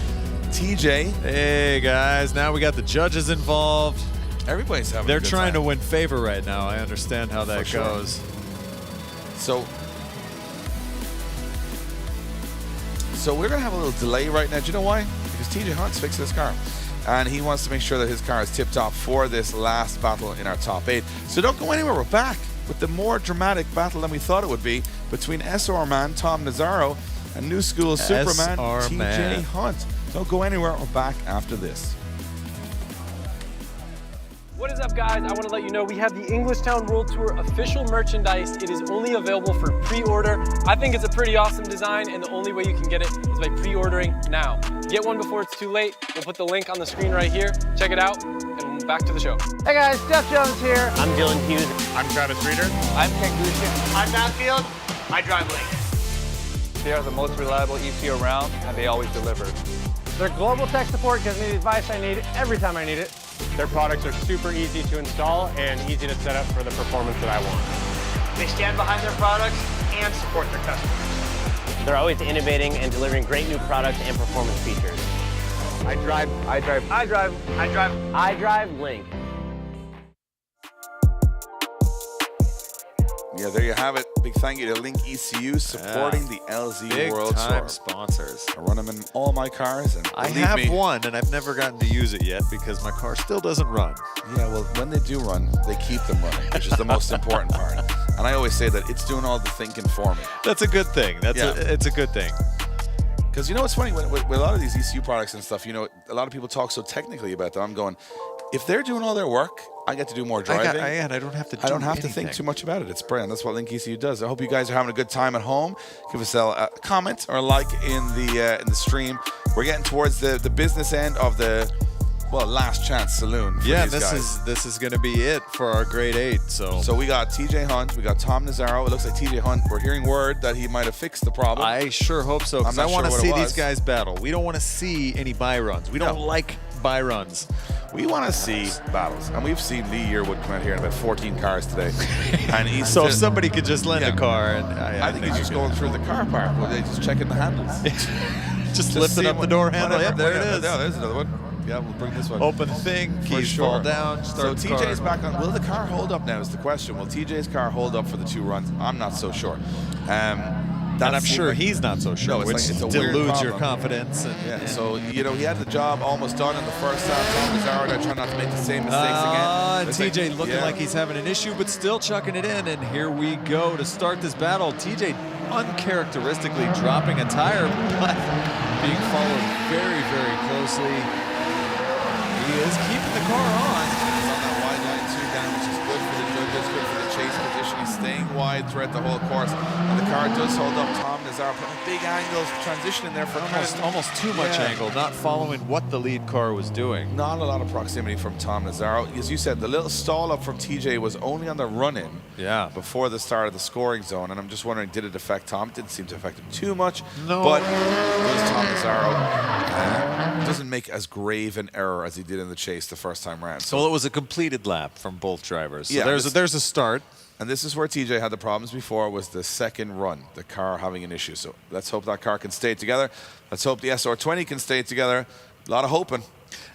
TJ. Hey guys, now we got the judges involved. Everybody's having They're a good trying time. to win favor right now. I understand how that goes. So we're going to have a little delay right now. Do you know why? Because TJ Hunt's fixing his car. And he wants to make sure that his car is tip-top for this last battle in our top 8. So don't go anywhere. We're back with the more dramatic battle than we thought it would be between SR Man Tom Nazaro and New School Superman TJ Hunt. Don't go anywhere. We're back after this. What is up, guys? I want to let you know we have the Englishtown World Tour official merchandise. It is only available for pre-order. I think it's a pretty awesome design, and the only way you can get it is by pre-ordering now. Get one before it's too late. We'll put the link on the screen right here. Check it out, and back to the show. Hey guys, Jeff Jones here. I'm Dylan Hughes. I'm Travis Reeder. I'm Ken Gushin. I'm Matt Field. I drive Link. They are the most reliable ECU around, and they always deliver. Their global tech support gives me the advice I need every time I need it. Their products are super easy to install and easy to set up for the performance that I want. They stand behind their products and support their customers. They're always innovating and delivering great new products and performance features. I drive Link. Yeah, there you have it. Big thank you to Link ECU supporting the LZ World Tour. Sponsors. I run them in all my cars, and I have one, and I've never gotten to use it yet because my car still doesn't run. Yeah, well, when they do run, they keep them running, which is the most important part. And I always say that it's doing all the thinking for me. That's a good thing. It's a good thing. Because it's funny, with a lot of these ECU products and stuff, a lot of people talk so technically about them. I'm going, if they're doing all their work, I get to do more driving. I don't have to do I don't have anything. to think too much about it. It's brilliant. That's what Link ECU does. I hope you guys are having a good time at home. Give us a comment or a like in the stream. We're getting towards the business end of the last chance saloon. For these guys. This is going to be it for our grade 8. So we got TJ Hunt, we got Tom Nazaro. It looks like TJ Hunt. We're hearing word that he might have fixed the problem. I sure hope so, because I want to see these guys battle. We don't want to see any buy runs. We don't like buy runs. We want to see battles, and we've seen Lee Yearwood come out here in about 14 cars today. And he's so if somebody could just lend a car, and I think he's just going through the car park. They're just checking the handles, just lifting up the door handle. Yep, there it is. Yeah, there's another one. Yeah, we'll bring this one. Open thing, keys fall down, start the car. TJ's back on. Will the car hold up now is the question. Will TJ's car hold up for the 2 runs? I'm not so sure. And I'm sure he's not so sure, no, which deludes your confidence. And, so, he had the job almost done in the first half. Tom Nazaro, they're trying not to make the same mistakes again. And TJ looking like he's having an issue, but still chucking it in. And here we go to start this battle. TJ uncharacteristically dropping a tire, but being followed very, very closely. He is keeping the car on. He's on that wide line 2 down, which is good for the judges, good for the chase position. He's staying wide throughout the whole course. And the car does hold up. Tom Nazaro putting a big angle transitioning there for almost too much angle, not following what the lead car was doing. Not a lot of proximity from Tom Nazaro. As you said, the little stall up from TJ was only on the run-in before the start of the scoring zone. And I'm just wondering, did it affect Tom? It didn't seem to affect him too much. No. But it was Tom Nazaro. Doesn't make as grave an error as he did in the chase the first time around. So it was a completed lap from both drivers. So Yeah, there's a start. And this is where TJ had the problems before, was the second run, the car having an issue. So let's hope that car can stay together. Let's hope the SR20 can stay together. A lot of hoping.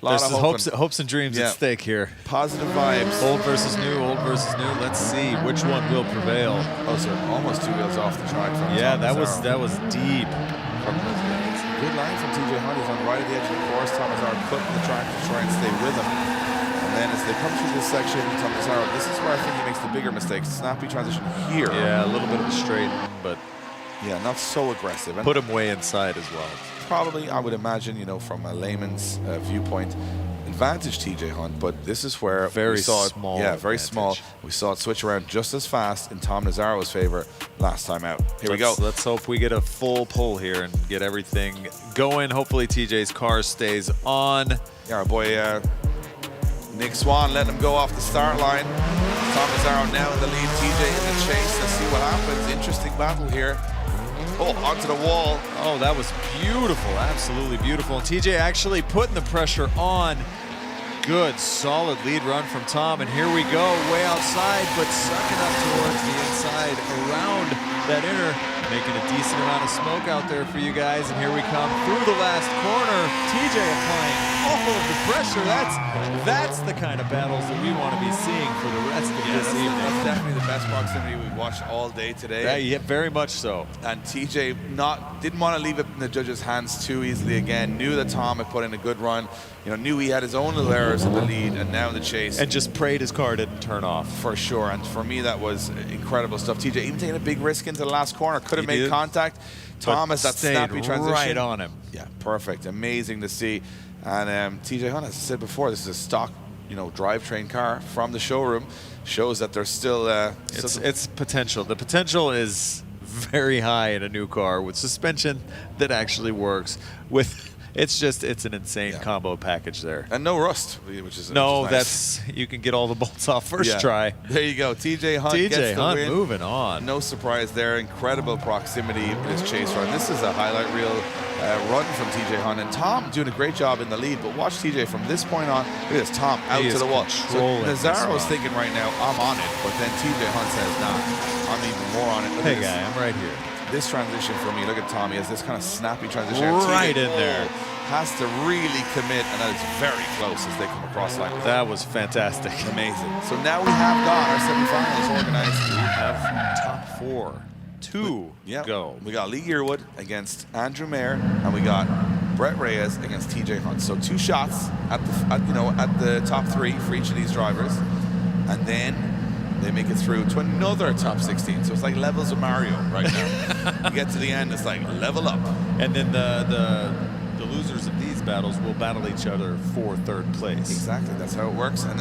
There's hopes and dreams at stake here. Positive vibes. Old versus new, old versus new. Let's see which one will prevail. Oh, so almost 2 wheels off the track from Yeah, Tom that was deep. Good line from TJ Hunt. He's on right at the edge of the course. Tom Mazzaro clipping the track to try and stay with him. And then as they come through this section, Tom Mazzaro, this is where I think he makes the bigger mistakes. Snappy transition here. Yeah, a little bit of a straight, but yeah, not so aggressive. And put him way inside as well. Probably, I would imagine, you know, from a layman's viewpoint, advantage TJ Hunt, but this is where very we saw it, small. Yeah, very advantage. small. We saw it switch around just as fast in Tom Nazzaro's favor last time out. Here we go. Let's hope we get a full pull here and get everything going. Hopefully TJ's car stays on. Yeah, our boy Nick Swan letting him go off the start line. Tom Mazzaro now in the lead, TJ in the chase. Let's see what happens. Interesting battle here. Oh, onto the wall. Oh, that was beautiful, absolutely beautiful. And TJ actually putting the pressure on. Good, solid lead run from Tom. And here we go, way outside, but sucking up towards the inside, around that inner, making a decent amount of smoke out there for you guys. And here we come through the last corner. TJ applying all of the pressure. That's the kind of battles that we want to be seeing for the rest of this evening. That's definitely the best proximity we've watched all day today. Yeah, very much so. And TJ didn't want to leave it in the judges' hands too easily again. Knew that Tom had put in a good run. You know, knew he had his own little errors in the lead, and now in the chase. And just prayed his car didn't turn off. For sure. And for me, that was incredible stuff. TJ even taking a big risk into the last corner. Could have made contact. Tom has that snappy transition. Right on him. Yeah, perfect. Amazing to see. And TJ Hunt, as I said before, this is a stock, you know, drivetrain car from the showroom. Shows that there's still it's potential. The potential is very high in a new car with suspension that actually works. It's an insane combo package there. And no rust, which is nice. That's you can get all the bolts off first try. There you go. TJ Hunt gets the win. Moving on. No surprise there. Incredible proximity in this chase run. This is a highlight reel run from TJ Hunt, and Tom doing a great job in the lead. But watch TJ from this point on. Look at this, Tom out to the wall. So Nazzaro's thinking right now, I'm on it, but then TJ Hunt says, nah, I'm even more on it. Look hey guy, I'm right here. This transition for me, look at Tom. He has this kind of snappy transition. Right in there. Has to really commit, and that is very close as they come across the line. That was fantastic. Amazing. So now we have got our semifinals organized. We have top 4. 2 go. We got Lee Yearwood against Andrew Mayer, and we got Brett Reyes against TJ Hunt. So 2 shots at the top 3 for each of these drivers, and then they make it through to another top 16. So it's like levels of Mario right now. You get to the end, it's like level up. And then the losers of these battles will battle each other for 3rd place. Exactly, that's how it works. And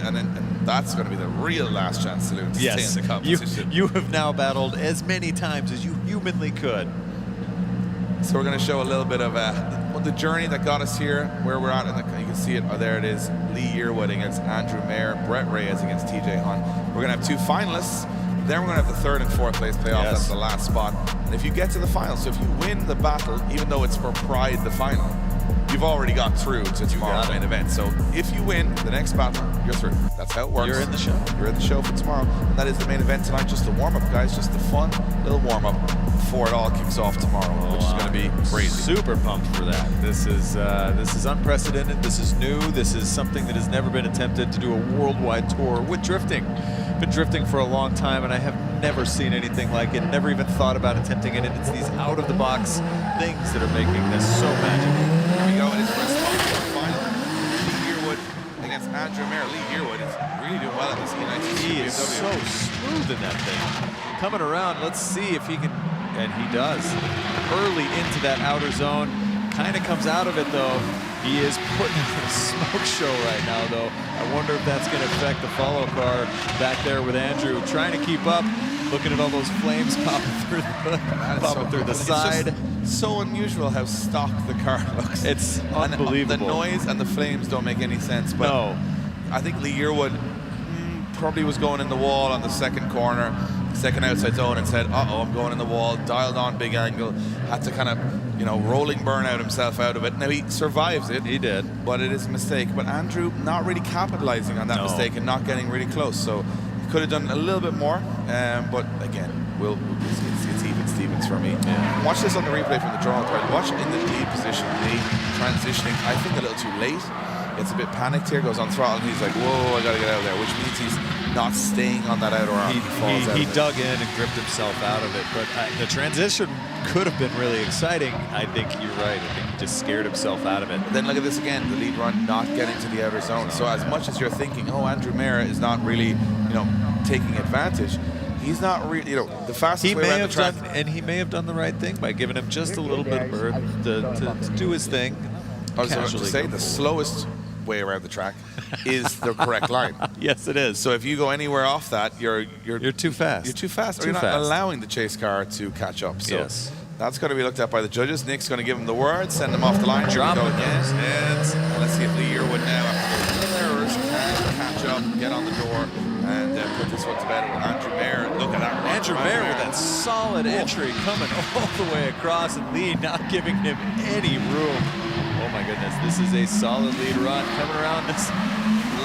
that's going to be the real last chance saloon to stay in the competition. You have now battled as many times as you humanly could. So we're going to show a little bit of the journey that got us here, where we're at, and you can see it. Oh, there it is. Lee Yearwood against Andrew Mayer, Brett Reyes against TJ Hunt. We're going to have 2 finalists. Then we're going to have the 3rd and 4th place playoff. Yes. That's the last spot. And if you get to the final, so if you win the battle, even though it's for Pride, the final, you've already got through to tomorrow's main event. So if you win the next battle, you're through. That's how it works. You're in the show. You're in the show for tomorrow. And that is the main event tonight. Just the warm-up, guys. Just the fun little warm-up before it all kicks off tomorrow, which is going to be crazy. Super pumped for that. This is unprecedented. This is new. This is something that has never been attempted, to do a worldwide tour with drifting. Been drifting for a long time, and I have never seen anything like it. Never even thought about attempting it. And it's these out-of-the-box things that are making this so magical. Here we go. It is for a spot for the final. Lee Yearwood against Andrew Mayer. Lee Yearwood is really doing well at this E19. He is so smooth in that thing. Coming around, let's see if he can, and he does. Early into that outer zone. Kind of comes out of it, though. He is putting in a smoke show right now, though. I wonder if that's going to affect the follow car back there with Andrew. Trying to keep up, looking at all those flames popping through the side. It's just so unusual how stock the car looks. It's unbelievable. The noise and the flames don't make any sense. But no. I think Lee Yearwood probably was going in the wall on the second corner, second outside zone, and said, uh-oh, I'm going in the wall, dialed on big angle, had to kind of, rolling burnout himself out of it. Now, he survives it. He did. But it is a mistake. But Andrew not really capitalizing on that mistake and not getting really close. So Could have done a little bit more, but again, it's even Stevens for me. Yeah. Watch this on the replay from the draw. Watch in the lead position, Lee transitioning, I think a little too late. Gets a bit panicked here, goes on throttle, and he's like, whoa, I gotta get out of there, which means he's not staying on that outer arm. He dug in and gripped himself out of it, but the transition could have been really exciting. I think you're right. I think he just scared himself out of it. But then look at this again, the lead run not getting to the outer zone. So as much as you're thinking, oh, Andrew Mayer is not really, taking advantage, he's not really, the fastest way around the track. And he may have done the right thing by giving him just a little bit of berth to do his thing. I was about to say, the slowest way around the track is the correct line. Yes, it is. So if you go anywhere off that, you're too fast. You're too fast, or you're not allowing the chase car to catch up. So yes. That's going to be looked at by the judges. Nick's going to give him the word, send him off the line. Drop go it. again. And let's see if Lee Yearwood now, after the errors, can catch up, get on the door, and put this one to bed with Andrew Mayer. Look at that. Andrew Mayer with that solid entry coming all the way across, and Lee not giving him any room. Oh my goodness, this is a solid lead run coming around this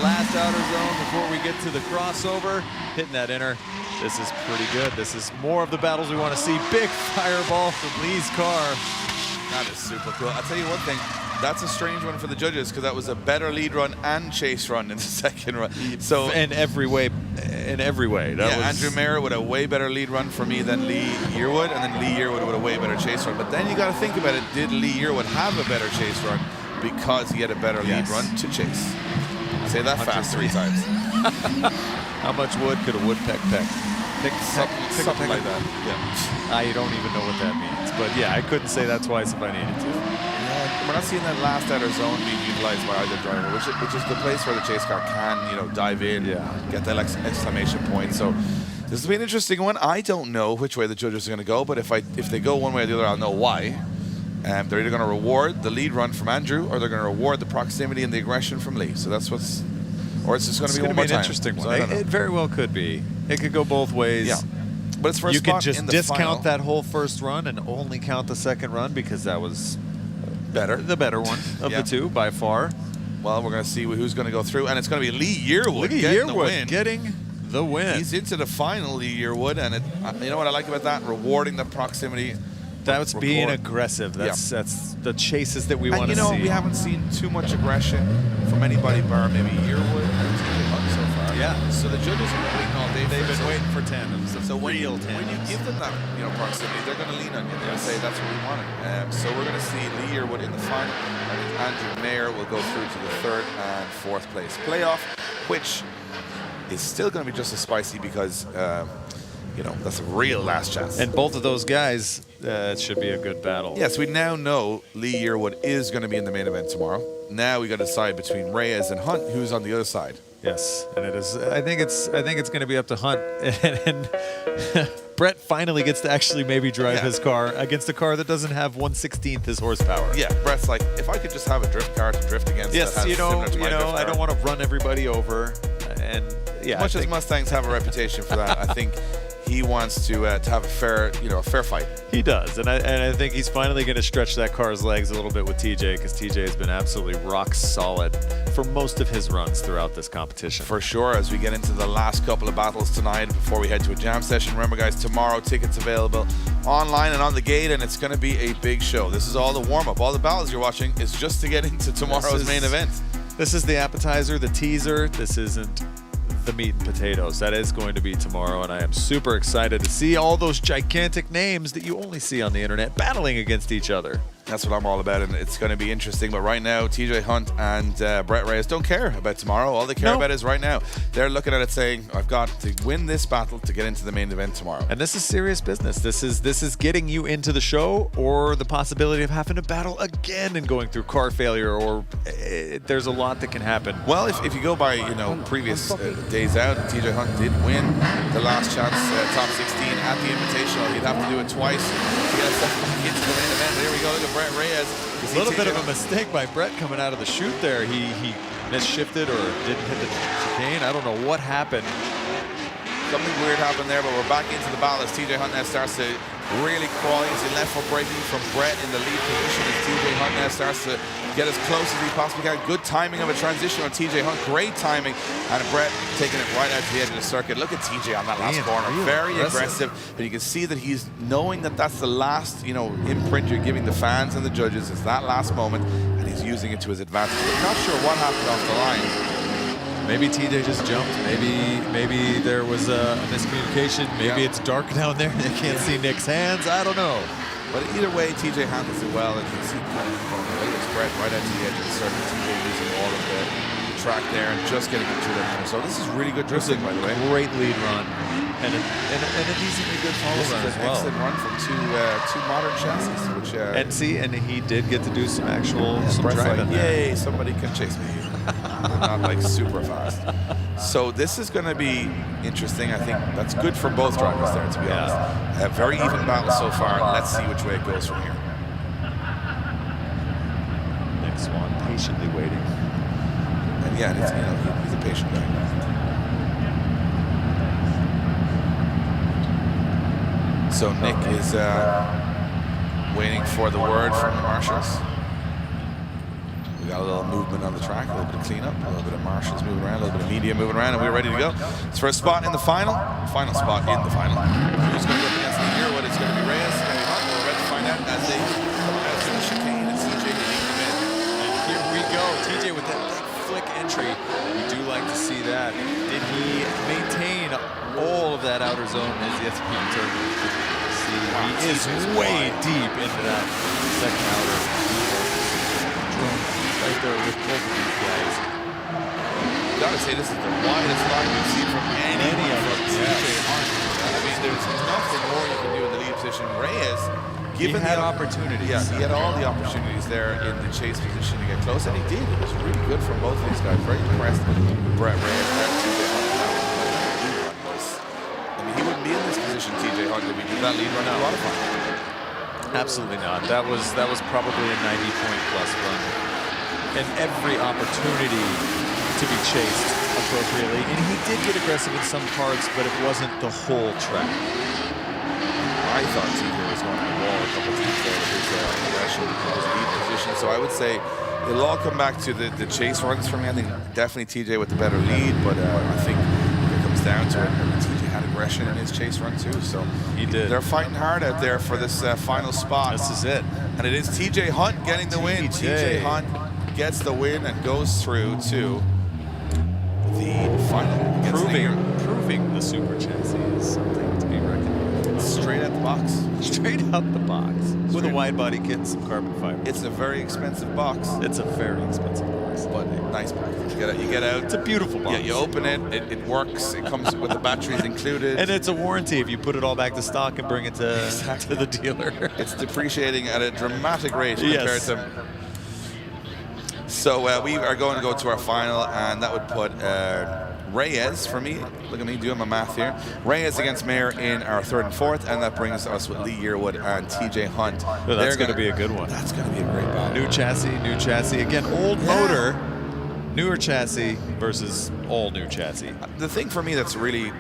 last outer zone before we get to the crossover, hitting that inner. This is pretty good. This is more of the battles we want to see. Big fireball from Lee's car. That is super cool. I'll tell you one thing, that's a strange one for the judges because that was a better lead run and chase run in the second run. So in every way. Andrew Mayer with a way better lead run for me than Lee Yearwood, and then Lee Yearwood with a way better chase run. But then you got to think about it, did Lee Yearwood have a better chase run because he had a better lead run to chase? Say that fast 3 times. How much wood could a woodpeck peck? Something like that. Yeah. I don't even know what that means. But yeah, I couldn't say that twice if I needed to. Yeah, we're not seeing that last outer zone being utilized by either driver, which is the place where the chase car can, dive in, get that exclamation point. So this will be an interesting one. I don't know which way the judges are going to go, but if they go one way or the other, I'll know why. They're either going to reward the lead run from Andrew, or they're going to reward the proximity and the aggression from Lee. So that's what's, or it's just going to be one more an time. Interesting one. So It very well could be. It could go both ways. Yeah. But it's for a you spot can just in the discount final. that whole first run and only count the second run because that was the better one of the two by far. Well, we're going to see who's going to go through, and it's going to be Lee Yearwood getting the win. He's into the final, Lee Yearwood, and you know what I like about that? Rewarding the proximity. That's being aggressive. That's the chases that we want to see. And we haven't seen too much aggression from anybody bar maybe Yearwood and TJ Hunt so far. Yeah. So the judges have been waiting all day. They've been waiting for tandems. So when you give them that proximity, they're going to lean on you. They're going to say that's what we wanted. So we're going to see Lee Yearwood in the final, and Andrew Mayer will go through to the 3rd and 4th place playoff, which is still going to be just as spicy because that's a real last chance. And both of those guys, it should be a good battle. Yes, we now know Lee Yearwood is going to be in the main event tomorrow. Now we got to decide between Reyes and Hunt who's on the other side. Yes, and it is. I think it's going to be up to Hunt, and Brett finally gets to actually maybe drive his car against a car that doesn't have 1/16 his horsepower. Yeah, Brett's like, if I could just have a drift car to drift against. Yes, that has similar to my drift car. I don't want to run everybody over, and Much as Mustangs have a reputation for that, I think he wants to have a fair fight. He does, and I think he's finally going to stretch that car's legs a little bit with TJ, because TJ has been absolutely rock solid for most of his runs throughout this competition. For sure, as we get into the last couple of battles tonight before we head to a jam session. Remember, guys, tomorrow tickets available online and on the gate, and it's going to be a big show. This is all the warm-up. All the battles you're watching is just to get into tomorrow's main event. This is the appetizer, the teaser. This isn't the meat and potatoes. That is going to be tomorrow, and I am super excited to see all those gigantic names that you only see on the internet battling against each other. That's what I'm all about, and it's going to be interesting. But right now, TJ Hunt and Brett Reyes don't care about tomorrow. All they care about is right now. They're looking at it saying, I've got to win this battle to get into the main event tomorrow. And this is serious business. This is getting you into the show, or the possibility of having to battle again and going through car failure, or there's a lot that can happen. Well, if you go by previous days out, TJ Hunt did win the last chance top 16 at the Invitational. He'd have to do it twice to get himself back into the main event. There we go. Look at Brett Reyes. A little bit of a mistake by Brett coming out of the chute there. He misshifted or didn't hit the chicane. I don't know what happened. Something weird happened there, but we're back into the battle as TJ Hunt now starts to Really quality left foot braking from Brett in the lead position as TJ Hunt now starts to get as close as he possibly can. Good timing of a transition on TJ Hunt. Great timing. And Brett taking it right out to the edge of the circuit. Look at TJ on that last corner. Very aggressive. And you can see that he's knowing that that's the last, you know, imprint you're giving the fans and the judges. It's that last moment. And he's using it to his advantage. I'm not sure what happened off the line. Maybe TJ just jumped. Maybe there was a miscommunication. Maybe it's dark down there. They can't see Nick's hands. I don't know. But either way, TJ handles it well. And you can see Brett right out to the edge of the circuit. TJ using all of the track there and just getting it through there. So this is really good drifting, by the way. Great lead run. And a decently good follow run as well. Excellent run from two modern chassis. Which, and he did get to do some actual like, driving there. yay, somebody can chase me. Not like super fast. So this is going to be interesting. I think that's good for both drivers there, to be honest. A very even battle so far. Let's see which way it goes from here. Next one, patiently waiting. And yeah, it's, you know, he's a patient guy. So Nick is waiting for the word from the marshals. We got a little movement on the track, a little bit of cleanup, a little bit of marshals moving around, a little bit of media moving around, and we're ready to go. It's for a spot in the final spot in the final. Who's going to go up against Lee Yearwood? It's going to be Reyes. We're ready to find out as they the chicane and CJ leading them in. And here we go. TJ with that flick entry. We do like to see that. Did he maintain all of that outer zone as yet to be determined? See, he is way deep into that second outer. Right there with both of these guys. Gotta say, this is the widest line we've seen from any of them. I mean, there's nothing more you can do in the lead position. Reyes, given he had opportunities. Yeah, he had all the opportunities there in the chase position to get close, and he did. It was really good from both of these guys. Very impressed with Brett Reyes. I mean, he wouldn't be in this position, TJ Hunt, if he did that lead run in qualifying. Absolutely not. That was probably a 90-point plus run. And every opportunity to be chased appropriately. And he did get aggressive in some parts, but it wasn't the whole track. I thought TJ was going to the wall a couple times there with his aggression in his lead position. So I would say it'll all come back to the chase runs for me. I think definitely TJ with the better lead, but I think it comes down to it. TJ had aggression in his chase run too. So he did. They're fighting hard out there for this final spot. This is it. And it is TJ Hunt getting the win. TJ Hunt gets the win and goes through to the final. Proving the super chassis is something to be reckoned with. Straight out the box. Straight out the box. With a wide body kit and some carbon fiber. It's a very expensive box. It's a very expensive box. But nice box. You get out. It's a beautiful box. Yeah, you open it, it works. It comes with the batteries included. And it's a warranty if you put it all back to stock and bring it to the dealer. It's depreciating at a dramatic rate compared to... So we are going to go to our final, and that would put Reyes, for me, look at me doing my math here, Reyes against Mayer in our third and fourth, and that brings us with Lee Yearwood and TJ Hunt. Well, that's going to be a good one. That's going to be a great battle. New chassis. Again, old motor, newer chassis versus all new chassis. The thing for me that's really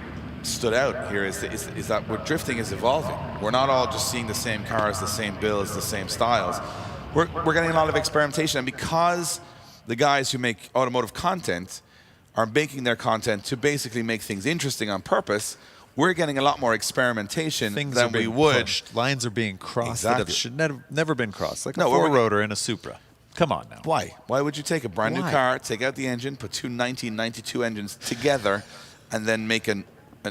stood out here is that drifting is evolving. We're not all just seeing the same cars, the same builds, the same styles. We're getting a lot of experimentation, and because the guys who make automotive content are making their content to basically make things interesting on purpose, we're getting a lot more experimentation than we would. Pushed. Lines are being crossed that should never been crossed, like a four rotor in a Supra. Come on now. Why? Why would you take a brand new car, take out the engine, put two 1992 engines together, and then make an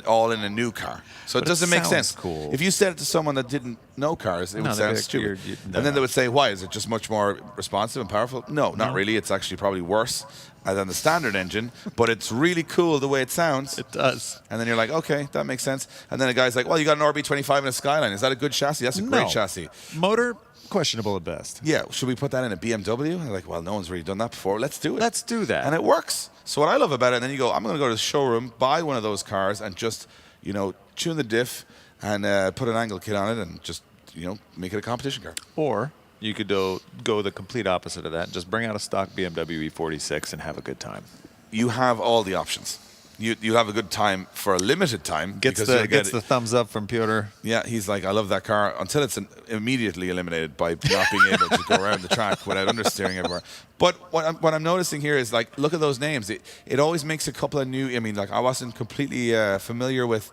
all in a new car? So it doesn't make sense. Cool. If you said it to someone that didn't know cars, it would sound stupid. And then they would say, why? Is it just much more responsive and powerful? No, not really. It's actually probably worse than the standard engine, but it's really cool the way it sounds. It does. And then you're like, okay, that makes sense. And then a guy's like, well, you got an RB25 and a Skyline. Is that a good chassis? That's a great chassis. Motor, questionable at best. Yeah, should we put that in a BMW? And they're like, well, no one's really done that before. Let's do it. Let's do that. And it works. So what I love about it, and then you go, I'm going to go to the showroom, buy one of those cars, and just, tune the diff and put an angle kit on it and just, make it a competition car. Or you could go the complete opposite of that and just bring out a stock BMW E46 and have a good time. You have all the options. you'll have a good time for a limited time. Gets the thumbs up from Piotr. Yeah, he's like, I love that car, until it's immediately eliminated by not being able to go around the track without understeering everywhere. But what I'm noticing here is, like, look at those names. It always makes a couple of new. I mean, like, I wasn't completely familiar with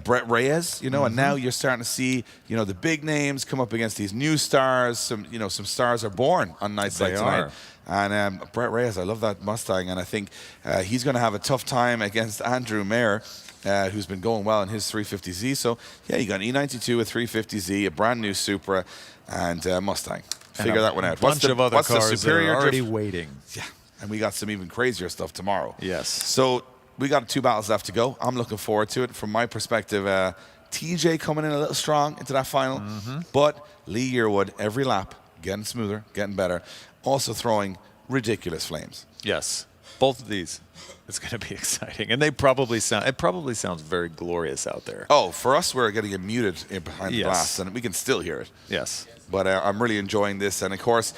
Brett Reyes, you know, and now you're starting to see, you know, the big names come up against these new stars. Some stars are born on nights like tonight. And Brett Reyes, I love that Mustang, and I think he's going to have a tough time against Andrew Mayer, who's been going well in his 350Z. So, yeah, you got an E92, a 350Z, a brand new Supra, and Mustang. Figure that one out. A bunch of other cars are already waiting. Yeah, and we got some even crazier stuff tomorrow. Yes. So we got 2 battles left to go. I'm looking forward to it. From my perspective, TJ coming in a little strong into that final, but Lee Yearwood every lap getting smoother, getting better, also throwing ridiculous flames. Yes, both of these. It's going to be exciting, and it probably sounds very glorious out there. Oh, for us, we're getting it muted behind the blast, and we can still hear it. Yes. But I'm really enjoying this, and of course,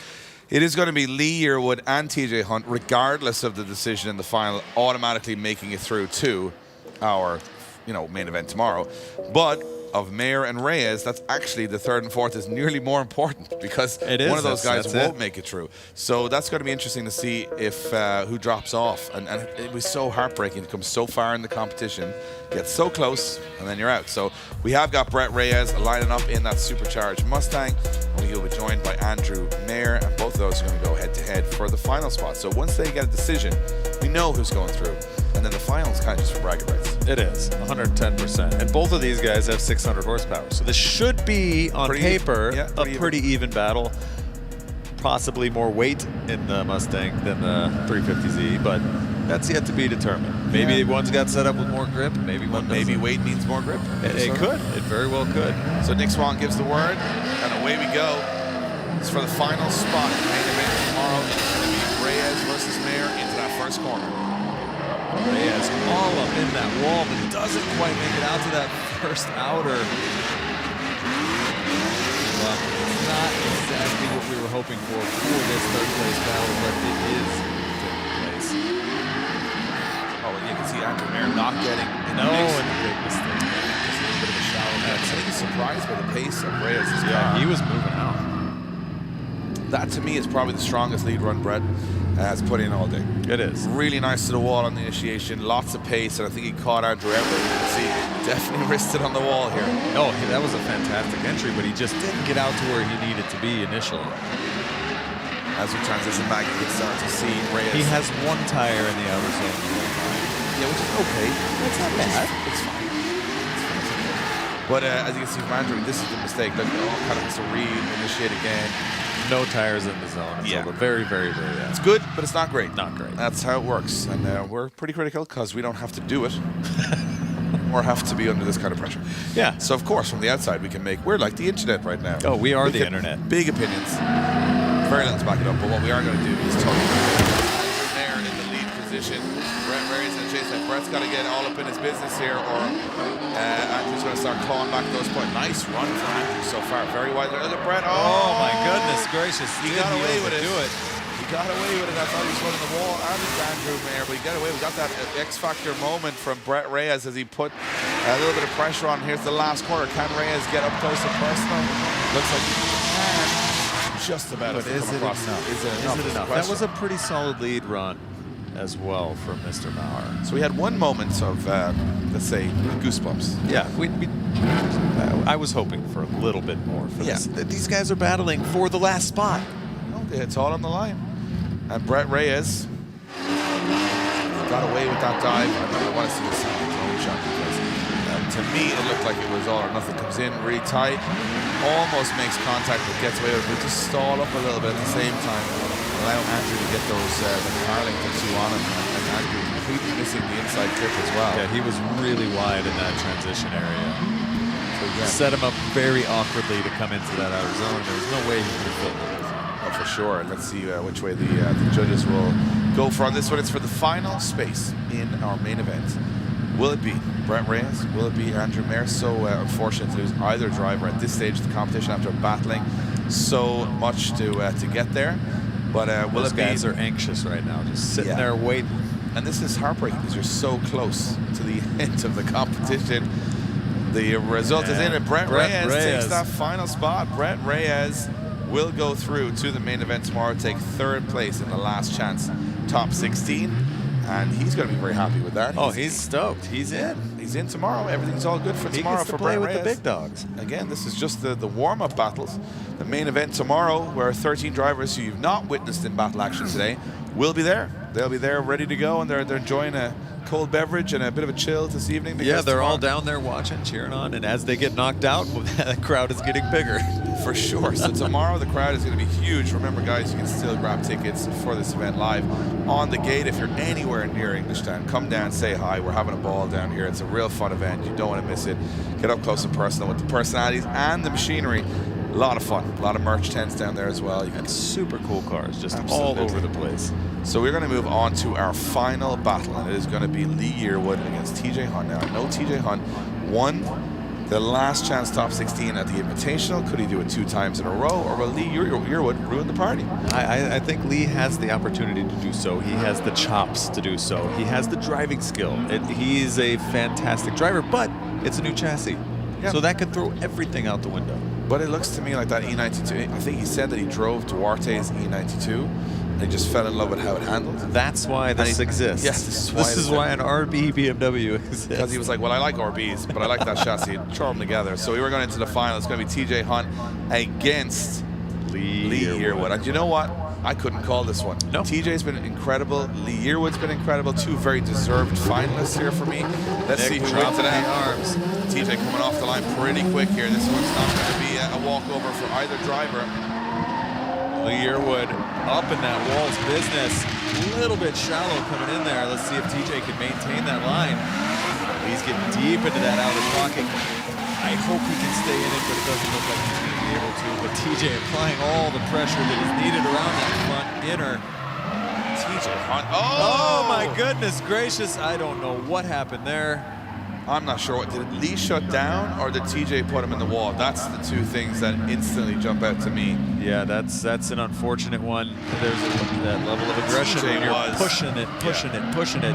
it is going to be Lee Yearwood and TJ Hunt, regardless of the decision in the final, automatically making it through to our, main event tomorrow. But of Mayer and Reyes, that's actually the third and fourth is nearly more important, because one of those guys won't make it through. So that's going to be interesting to see if who drops off. And it was so heartbreaking to come so far in the competition, get so close, and then you're out. So we have got Brett Reyes lining up in that supercharged Mustang, and he'll be joined by Andrew Mayer, and both of those are going to go head-to-head for the final spot. So once they get a decision, we know who's going through. And then the final is kind of just for bragging rights. It is, 110%. And both of these guys have 600 horsepower. So this should be, on paper, a pretty even battle. Possibly more weight in the Mustang than the 350Z, but that's yet to be determined. Maybe one's got set up with more grip, maybe one doesn't. Maybe weight means more grip. It could. It very well could. So Nick Swan gives the word, and away we go. It's for the final spot. Main event tomorrow. It's going to be Reyes versus Mayer into that first corner. Reyes all up in that wall, but doesn't quite make it out to that first outer. Well, it's not exactly what we were hoping for this third place battle, but it is taking place. Oh, and you can see Andrew Mayer not getting and a big mistake. Just a little bit of a shallow net. I think he's surprised by the pace of Reyes. Yeah, he was moving out. That, to me, is probably the strongest lead run Brett has put in all day. It is. Really nice to the wall on the initiation, lots of pace, and I think he caught Andrew out. You can see, definitely wristed on the wall here. Oh, that was a fantastic entry, but he just didn't get out to where he needed to be initially. As we transition back, you can start to see Reyes. He has one tire in the outer zone. Yeah, which is okay. That's not bad. It's fine. But as you can see from Andrew, this is the mistake. Like, kind of has to re-initiate again. No tires in the zone. It's very, very, very bad. It's good, but it's not great. Not great. That's how it works. And we're pretty critical because we don't have to do it or have to be under this kind of pressure. Yeah. So, of course, from the outside, we're like the internet right now. Oh, we are the internet. Big opinions. Very little to back it up, but what we are going to do is talk there in the lead position. Brett Reyes and chase that. Brett's got to get all up in his business here, or Andrew's going to start calling back those points. Nice run for Andrew so far. Very wide. Look at Brett. Oh, my goodness gracious. He got away with it. He got away with it. I thought he was running the wall. And it's Andrew Mayer, but he got away. We got that X-Factor moment from Brett Reyes as he put a little bit of pressure on. Here's the last corner. Can Reyes get up close and personal? Looks like he can. Just about. But is it enough? Is it enough? That was a pretty solid lead run as well from Mr. Maurer. So we had one moment of, let's say, goosebumps. Yeah, I was hoping for a little bit more for this. These guys are battling for the last spot. It's all on the line. And Brett Reyes got away with that dive. I want to see the second drone shot because to me it looked like it was all or nothing. Comes in really tight, almost makes contact but gets away with it. But just stall up a little bit at the same time. Allow Andrew to get those the Carlington two on him, and Andrew completely missing the inside clip as well. Yeah, he was really wide in that transition area. So set him up very awkwardly to come into that outer zone. There was no way he could have filled it. Oh, for sure. Let's see which way the judges will go for on this one. It's for the final space in our main event. Will it be Brett Reyes? Will it be Andrew Mayer? So unfortunate to lose either driver at this stage of the competition after battling so much to get there. But will Those it be? guys are anxious right now, just sitting there waiting. And this is heartbreaking because you're so close to the end of the competition. The result is in, and Brett Reyes takes that final spot. Brett Reyes will go through to the main event tomorrow, take 3rd place in the last chance top 16, and he's going to be very happy with that. He's stoked. He's in. He's in tomorrow. Everything's all good for He tomorrow gets to for play Brett with Reyes. the big dogs. Again, this is just the warm-up battles. The main event tomorrow, where 13 drivers who you've not witnessed in battle action today will be there. They'll be there ready to go, and they're enjoying a cold beverage and a bit of a chill this evening. Yeah, they're all down there watching, cheering on, and as they get knocked out, the crowd is getting bigger. For sure. So tomorrow the crowd is going to be huge. Remember, guys, you can still grab tickets for this event live on the gate. If you're anywhere near Englishtown, come down, say hi. We're having a ball down here. It's a real fun event. You don't want to miss it. Get up close and personal with the personalities and the machinery. A lot of fun. A lot of merch tents down there as well. And super cool cars, just all over the place. So we're going to move on to our final battle, and it is going to be Lee Yearwood against TJ Hunt. Now, I know TJ Hunt won the last chance top 16 at the Invitational. Could he do it 2 times in a row, or will Lee Yearwood ruin the party? I think Lee has the opportunity to do so. He has the chops to do so. He has the driving skill. He's a fantastic driver, but it's a new chassis. Yeah. So that could throw everything out the window. But it looks to me like that E92, I think he said that he drove Duarte's E92, and he just fell in love with how it handled. That's why this exists. Yes, this is why an RB BMW exists. Because he was like, well, I like RBs, but I like that chassis. Throw them together. So we were going into the final. It's going to be TJ Hunt against Lee Yearwood. And you know what? I couldn't call this one. No. TJ's been incredible. Lee Yearwood's been incredible. 2 very deserved finalists here for me. Let's see who wins today. Arms. TJ coming off the line pretty quick here. This one's not going to be a walkover for either driver. Lee Yearwood up in that wall's business. A little bit shallow coming in there. Let's see if TJ can maintain that line. He's getting deep into that outer pocket. I hope he can stay in it, but it doesn't look like he's going to be able to. But TJ applying all the pressure that is needed around that front inner. TJ Hunt. Oh my goodness gracious. I don't know what happened there. I'm not sure. Did Lee shut down, or did TJ put him in the wall? That's the 2 things that instantly jump out to me. Yeah, that's an unfortunate one. There's that level of aggression when you're pushing it.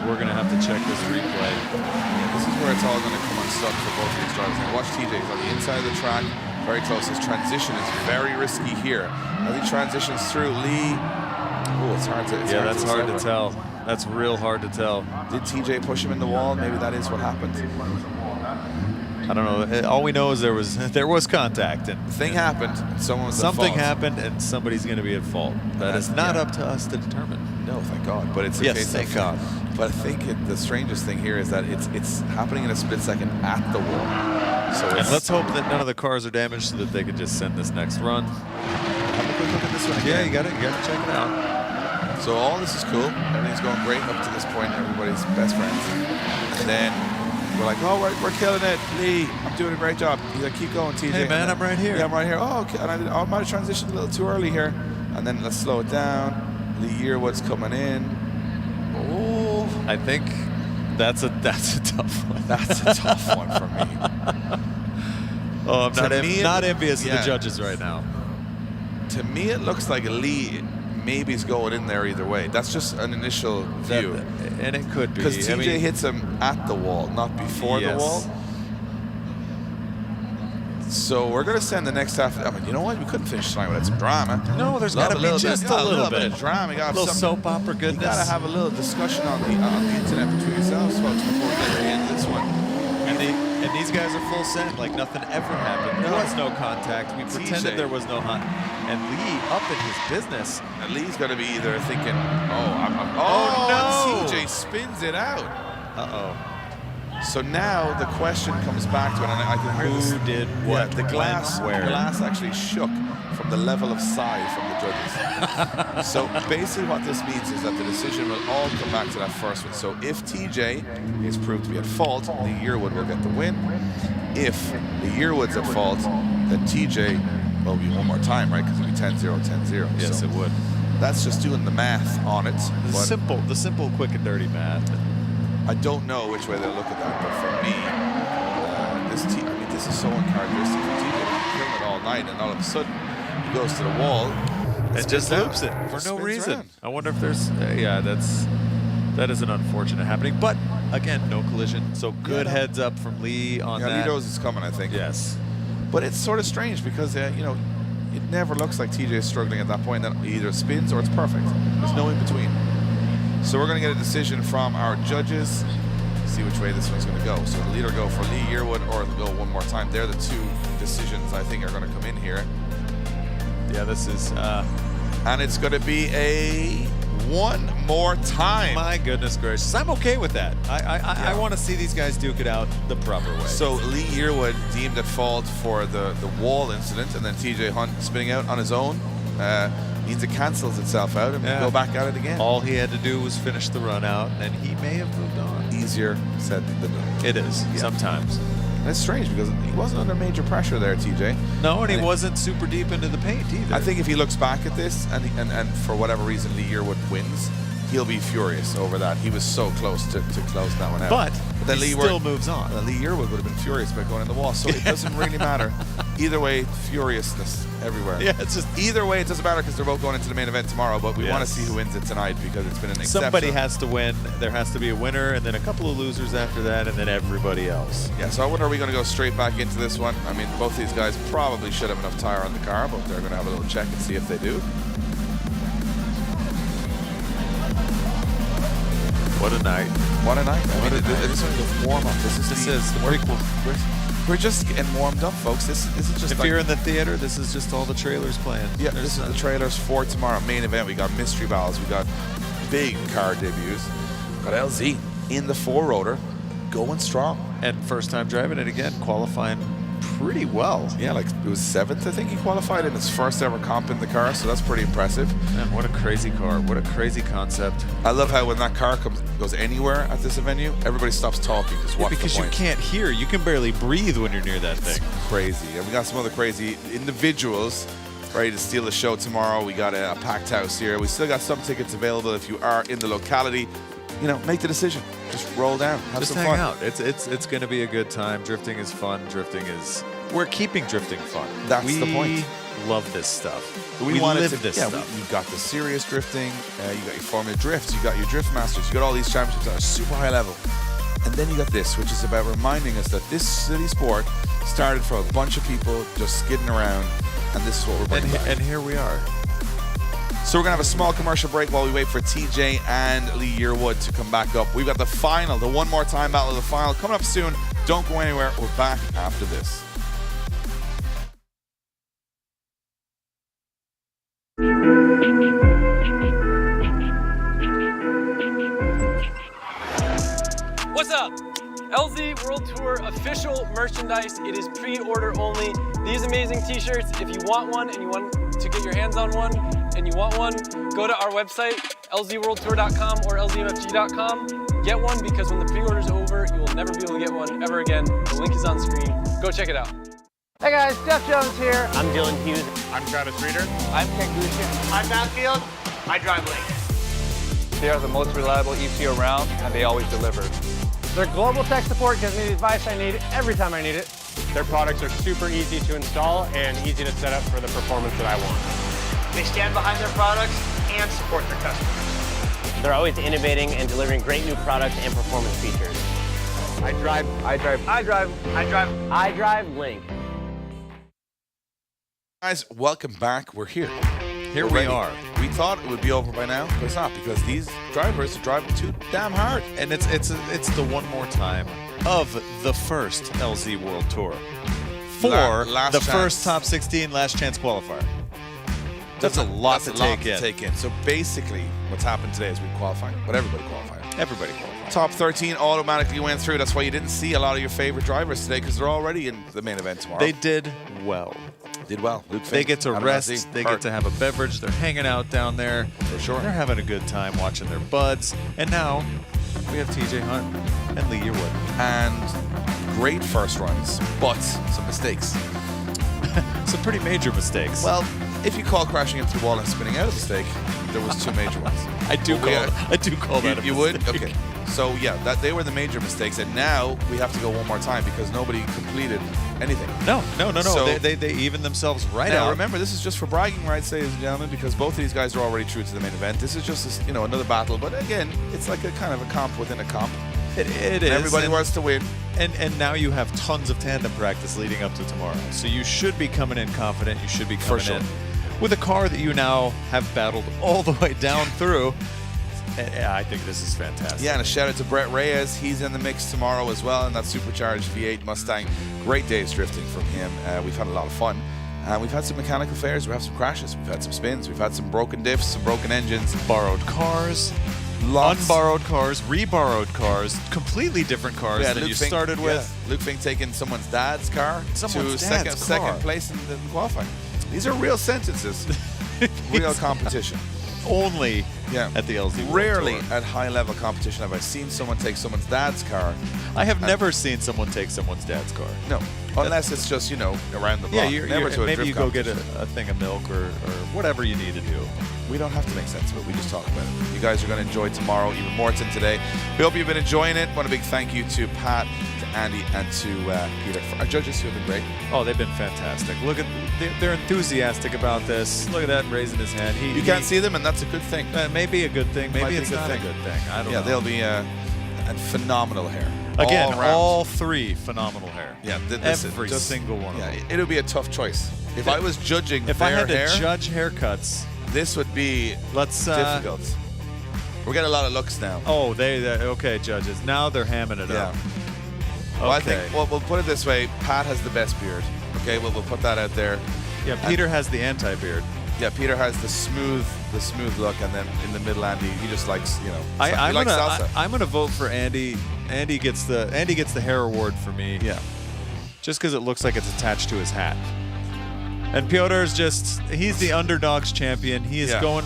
We're going to have to check this replay. Yeah, this is where it's all going to come unstuck for both of these drivers. Now watch TJ. He's on the inside of the track, very close. His transition is very risky here. As he transitions through, Lee. Oh, it's hard to. That's hard to tell. That's real hard to tell. Did TJ push him in the wall? Maybe that is what happened. I don't know. All we know is there was contact, and the thing happened. Something happened, and somebody's going to be at fault. That is not up to us to determine. No, thank God. But it's a case thank God. But I think the strangest thing here is that it's happening in a split second at the wall. So and let's hope that none of the cars are damaged, so that they could just send this next run. Have a quick look at this one again. Yeah, you got to check it out. So all this is cool. Everything's going great up to this point. Everybody's best friends. And then we're like, oh, we're killing it. Lee, I'm doing a great job. He's like, keep going, TJ. Hey, man, I'm right here. Yeah, I'm right here. Oh, okay. And I might have transitioned a little too early here. And then let's slow it down. Lee Yearwood's coming in. Oh. I think that's a tough one. That's a tough one for me. Oh, I'm not envious of the judges right now. To me, it looks like Lee maybe is going in there either way. That's just an initial view. And it could be. Because TJ hits him at the wall, not before the wall. So we're going to send the next half. I mean, you know what? We couldn't finish tonight without some drama. No, there's got to be just a little bit of drama. A little soap opera goodness. You got to have a little discussion on the internet between yourselves, folks, before we get into this one. And these guys are full send, like nothing ever happened. There was no contact. We pretended there was no hunt. And Lee up in his business. And Lee's going to be either thinking, oh no! TJ spins it out. Uh-oh. So now the question comes back to it, and I can hear this. Who did what? Yeah, the glass actually shook from the level of sigh from the judges. So basically what this means is that the decision will all come back to that first one. So if TJ is proved to be at fault, Lee Yearwood will get the win. If Lee Yearwood's at fault, then TJ will be one more time, right? Because it'll be 10-0, 10-0. Yes, so it would. That's just doing the math on it. The simple, quick and dirty math. I don't know which way they'll look at that, but for me, this is so uncharacteristic for TJ. He's killing it all night, and all of a sudden, he goes to the wall. It just out. loops it for no Spins reason. around. I wonder if there's, that is an unfortunate happening. But again, no collision. So good heads up from Lee on Yeah, that. Lee knows it's coming, I think. Yes. But it's sort of strange because, you know, it never looks like TJ is struggling at that point. That either spins or it's perfect. There's no in between. So we're going to get a decision from our judges. See which way this one's going to go. So it'll either go for Lee Yearwood or it'll go one more time. They're the two decisions I think are going to come in here. Yeah, this is. And it's going to be a one more time. My goodness gracious. I'm okay with that. I want to see these guys duke it out the proper way. So Lee Yearwood deemed at fault for the wall incident, and then TJ Hunt spinning out on his own. Means it cancels itself out and we go back at it again. All he had to do was finish the run out, and he may have moved on. Easier said than done. It is, sometimes. And it's strange because he wasn't under major pressure there, TJ. No, and he wasn't super deep into the paint either. I think if he looks back at this and for whatever reason Lee Yearwood wins, he'll be furious over that. He was so close to close that one out. But then he Lee still moves on. Lee Yearwood would have been furious about going in the wall, so it doesn't really matter. Either way, furiousness everywhere. Yeah, it's just either way, it doesn't matter because they're both going into the main event tomorrow. But we want to see who wins it tonight because it's been an exception. Somebody has to win. There has to be a winner, and then a couple of losers after that, and then everybody else. Yeah. So I wonder, are we going to go straight back into this one? I mean, both these guys probably should have enough tire on the car, but they're going to have a little check and see if they do. What a night. What a night. I mean, this one's a warm-up. This is the prequel. We're just getting warmed up, folks. This isn't just. If like, you're in the theater, this is just all the trailers playing. Yeah, this is the trailers for tomorrow. Main event. We got mystery battles. We got big car debuts. Got LZ in the 4-rotor, going strong. And first time driving it again, qualifying pretty well. Yeah, like it was 7th, I think he qualified in his first ever comp in the car, so that's pretty impressive. Man, what a crazy car. What a crazy concept. I love how when that car goes anywhere at this venue, everybody stops talking. Because you can't hear. You can barely breathe when you're near that thing. Crazy. And we got some other crazy individuals ready to steal the show tomorrow. We got a packed house here. We still got some tickets available if you are in the locality. You know, make the decision. Just roll down. Have Just some hang fun. out. It's going to be a good time. Drifting is fun. We're keeping drifting fun. That's the point. We love this stuff. We live this stuff. You've got the serious drifting. You got your Formula Drifts. You got your Drift Masters. You got all these championships that are super high level. And then you got this, which is about reminding us that this silly sport started from a bunch of people just skidding around, and this is what we're bringing back. And here we are. So we're going to have a small commercial break while we wait for TJ and Lee Yearwood to come back up. We've got the final, the one more time battle of the final coming up soon. Don't go anywhere. We're back after this. What's up? LZ World Tour official merchandise. It is pre-order only. These amazing t-shirts, if you want one and you want to get your hands on one and you want one, go to our website, lzworldtour.com or lzmfg.com. Get one because when the pre-order's over, you will never be able to get one ever again. The link is on screen. Go check it out. Hey guys, Jeff Jones here. I'm Dylan Hughes. I'm Travis Reeder. I'm Ken Gushin. I'm Matt Field. I drive Link. They are the most reliable ECU around, and they always deliver. Their global tech support gives me the advice I need every time I need it. Their products are super easy to install and easy to set up for the performance that I want. They stand behind their products and support their customers. They're always innovating and delivering great new products and performance features. I drive Link. Guys, welcome back. We're here. Here We're we ready. are. We thought it would be over by now, but it's not because these drivers are driving too damn hard. And it's the one more time of the first LZ World Tour for Last the chance. first top 16 last chance qualifier. That's a lot to take in. So basically, what's happened today is we qualify, but everybody qualified. Everybody qualified. Top 13 automatically went through. That's why you didn't see a lot of your favorite drivers today because they're already in the main event tomorrow. They did well. did well. Luke They Fink, get to Adam rest. Razzie, They Hart. get to have a beverage. They're hanging out down there. For sure. They're having a good time watching their buds. And now we have TJ Hunt and Lee Yearwood. And great first runs, but some mistakes. Some pretty major mistakes. Well, if you call crashing into the wall and spinning out a mistake, there was two major ones. I do call that a You would? mistake. Okay. So yeah, they were the major mistakes, and now we have to go one more time because nobody completed anything. No. So They even themselves right now, out. remember, this is just for bragging rights, ladies and gentlemen, because both of these guys are already true to the main event. This is just, you know, another battle, but again, it's like a kind of a comp within a comp. It is. Everybody wants to win. And now you have tons of tandem practice leading up to tomorrow. So you should be coming in confident. You should be coming in with a car that you now have battled all the way down through. And I think this is fantastic. Yeah, and a shout out to Brett Reyes. He's in the mix tomorrow as well in that supercharged V8 Mustang. Great day's drifting from him. We've had a lot of fun. We've had some mechanical failures. We've had some crashes. We've had some spins. We've had some broken diffs, some broken engines. Borrowed cars. Lots. Unborrowed cars, reborrowed cars, completely different cars that you started with. Luke Fink taking someone's dad's car to second place in the qualifying. These are real sentences. Real competition. Only at the LZ World Rarely Tour. at high-level competition have I seen someone take someone's dad's car. I have never seen someone take someone's dad's car. No, unless it's just, you know, around the block. Maybe you go get a thing of milk or whatever you need to do. We don't have to make sense of it. We just talk about it. You guys are going to enjoy tomorrow even more than today. We hope you've been enjoying it. Want a big thank you to Pat, to Andy, and to Peter, for our judges who have been great. Oh, they've been fantastic. Look at, they're enthusiastic about this. Look at that, raising his hand. You can't see them, and that's a good thing. Maybe a good thing. Maybe it's not a good thing. I don't know. Yeah, they'll be and phenomenal hair. Again, all three phenomenal hair. Yeah, every single one of them. It'll be a tough choice. If I was judging if I had to judge haircuts, this would be difficult. We're getting a lot of looks now. Oh, okay, judges. Now they're hamming it up. Well, I think we'll put it this way: Pat has the best beard. Okay, we'll put that out there. Yeah, Peter has the anti-beard. Yeah, Peter has the smooth look, and then in the middle, Andy, he just likes, you know, he likes salsa. I'm gonna vote for Andy. Andy gets the hair award for me. Yeah, just because it looks like it's attached to his hat. And Piotr's he's the underdog's champion. He's going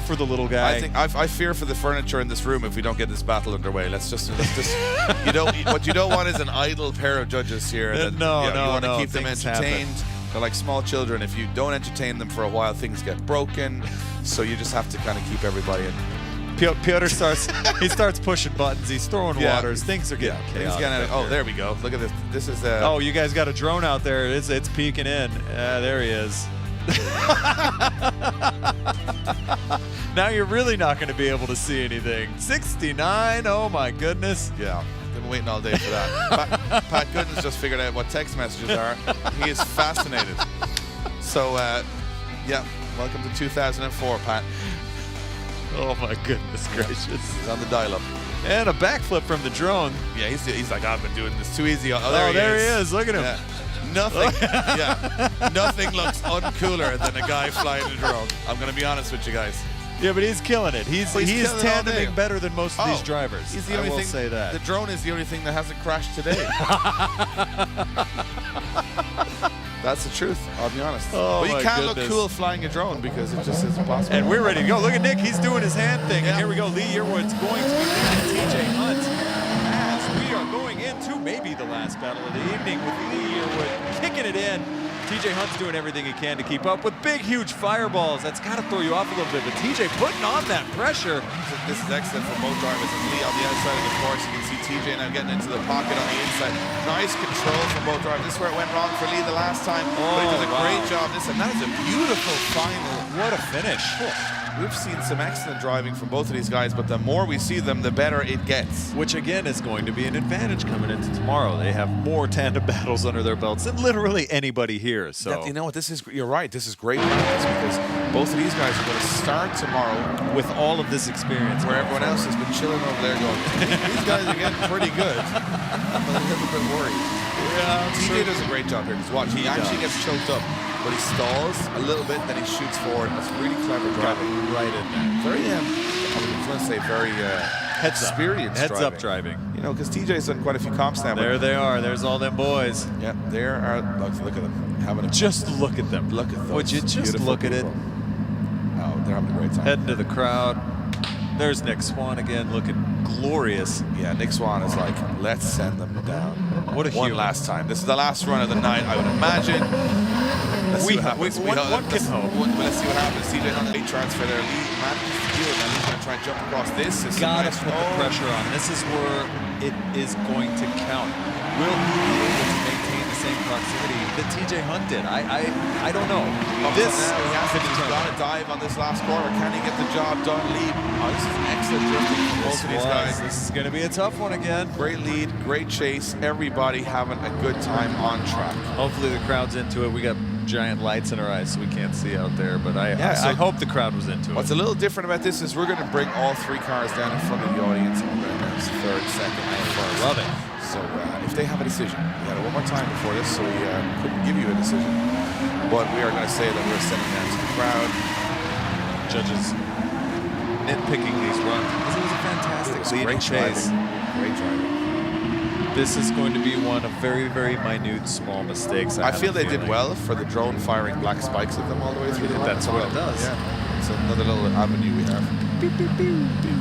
for the little guy. I think I fear for the furniture in this room if we don't get this battle underway. Let's just what you don't want is an idle pair of judges here. No, you want to keep them things entertained. happen. They're like small children. If you don't entertain them for a while, things get broken. So you just have to kind of keep everybody in. Piotr starts pushing buttons. He's throwing waters. Things are getting chaotic. Oh, there we go. Look at this. This is oh, you guys got a drone out there. It's peeking in. There he is. Now you're really not going to be able to see anything. 69. Oh my goodness. Yeah. Been waiting all day for that. Pat Gooden's just figured out what text messages are. He is fascinated. So, yeah, welcome to 2004, Pat. Oh my goodness gracious. He's on the dial-up. And a backflip from the drone. Yeah, he's like, I've been doing this too easy. Oh, there he is. Look at him. Yeah. Nothing looks uncooler than a guy flying a drone. I'm going to be honest with you guys. Yeah, but he's killing it. He's tandeming better than most of these drivers. He's the only thing, say that. The drone is the only thing that hasn't crashed today. That's the truth, I'll be honest. Oh, but you can't look cool flying a drone because it just isn't possible. And we're ready to go. Look at Nick, he's doing his hand thing. And here we go, Lee Yearwood's going to be leading TJ Hunt as we are going into maybe the last battle of the evening with Lee Yearwood kicking it in. TJ Hunt's doing everything he can to keep up with big, huge fireballs. That's got to throw you off a little bit, but TJ putting on that pressure. This is excellent for both drivers. And Lee on the outside of the course, you can see TJ now getting into the pocket on the inside. Nice control from both drivers. This is where it went wrong for Lee the last time, but he does a great job. And that is a beautiful final. What a finish. We've seen some excellent driving from both of these guys, but the more we see them, the better it gets. Which again is going to be an advantage coming into tomorrow. They have more tandem battles under their belts than literally anybody here. So you know what? You're right. This is great practice because both of these guys are going to start tomorrow with all of this experience, where everyone else has been chilling over there going, these guys are getting pretty good. I'm a little bit worried. Yeah, TJ does a great job here. Because watch, he actually gets choked up, but he stalls a little bit, then he shoots forward. That's really clever driving. Right in there. Very, I was going to say very experienced Heads up driving. You know, because TJ's done quite a few comps now. There they are. There's all them boys. Yeah, there are. Look at them. Just look at them. Look at them. Would you just look at it? Oh, they're having a great time. Heading to the crowd. There's Nick Swan again, looking glorious. Yeah, Nick Swan is like, let's send them down. What a one last time. This is the last run of the night, I would imagine. Let's see what happens. One can hope. Let's see what happens. TJ on the transfer there. Lee manages to do it, and he's going to to try and jump across this. It's Gotta nice. put the pressure on. This is where it is going to count. Will he be able to maintain the same proximity that TJ Hunt did? I don't know. This now he has to got to dive on this last corner. Can he get the job done? Lead. Oh, this is an excellent drifting from both of these guys. This is going to be a tough one again. Great lead, great chase. Everybody having a good time on track. Hopefully the crowd's into it. We got giant lights in our eyes so we can't see out there, but I hope the crowd was into it. What's a little different about this is we're going to bring all 3 cars down in front of the audience, and we're going to announce third, second, and first. Love it. So if they have a decision, we got it one more time before this, so we couldn't give you a decision, but we are going to say that we're sending that to the crowd. Judges nitpicking these runs because it was a fantastic lead and chase. Great driving. This is going to be one of very, very minute, small mistakes. I feel they did well for the drone firing black spikes at them all the way through. That's what it does. Yeah. It's another little avenue we have. Beep, beep, beep, beep.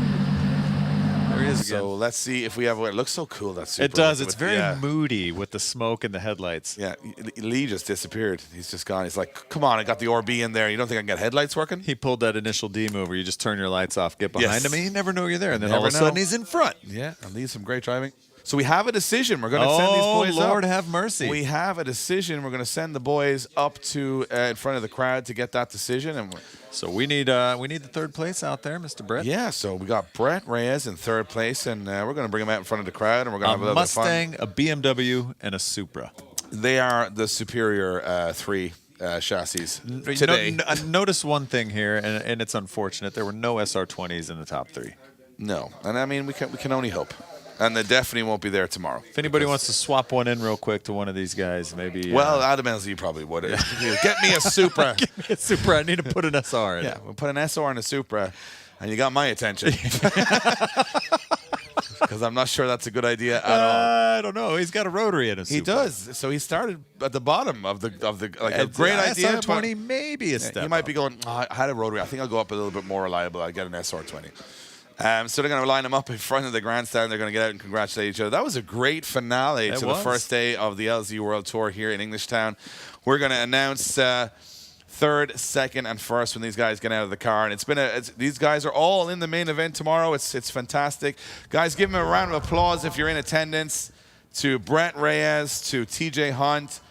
There he is again. So let's see if we have. It looks so cool. That Supra. It does. It's very moody with the smoke and the headlights. Yeah, Lee just disappeared. He's just gone. He's like, come on, I got the RB in there. You don't think I can get headlights working? He pulled that initial D move where you just turn your lights off, get behind him, and you never know you're there. And then all of a sudden he's in front. Yeah, and Lee's some great driving. So we have a decision. We're going to send these boys up. Lord have mercy. We have a decision. We're going to send the boys up to in front of the crowd to get that decision. And so we need the third place out there, Mr. Brett. Yeah, so we got Brett Reyes in third place, and we're going to bring him out in front of the crowd, and we're going to have a little Mustang, bit of fun. a BMW, and a Supra. They are the superior 3 chassis today. Notice one thing here, and it's unfortunate. There were no SR20s in the top 3. No, and I mean we can only hope. And they definitely won't be there tomorrow. If anybody wants to swap one in real quick to one of these guys, maybe. Well, Adam LZ probably would. Yeah. Get me a Supra. Get me a Supra. I need to put an SR in. Yeah, we'll put an SR in a Supra, and you got my attention. Because I'm not sure that's a good idea at all. I don't know. He's got a rotary in his Supra. He does. So he started at the bottom of the like a great idea. SR20 maybe a step. He might be going. Oh, I had a rotary. I think I'll go up a little bit more reliable. I'll get an SR20. So they're going to line them up in front of the grandstand. They're going to get out and congratulate each other. That was a great finale to the first day of the LZ World Tour here in Englishtown. We're going to announce third, second, and first when these guys get out of the car. And these guys are all in the main event tomorrow. It's fantastic. Guys, give them a round of applause if you're in attendance. To Brett Reyes, to TJ Hunt,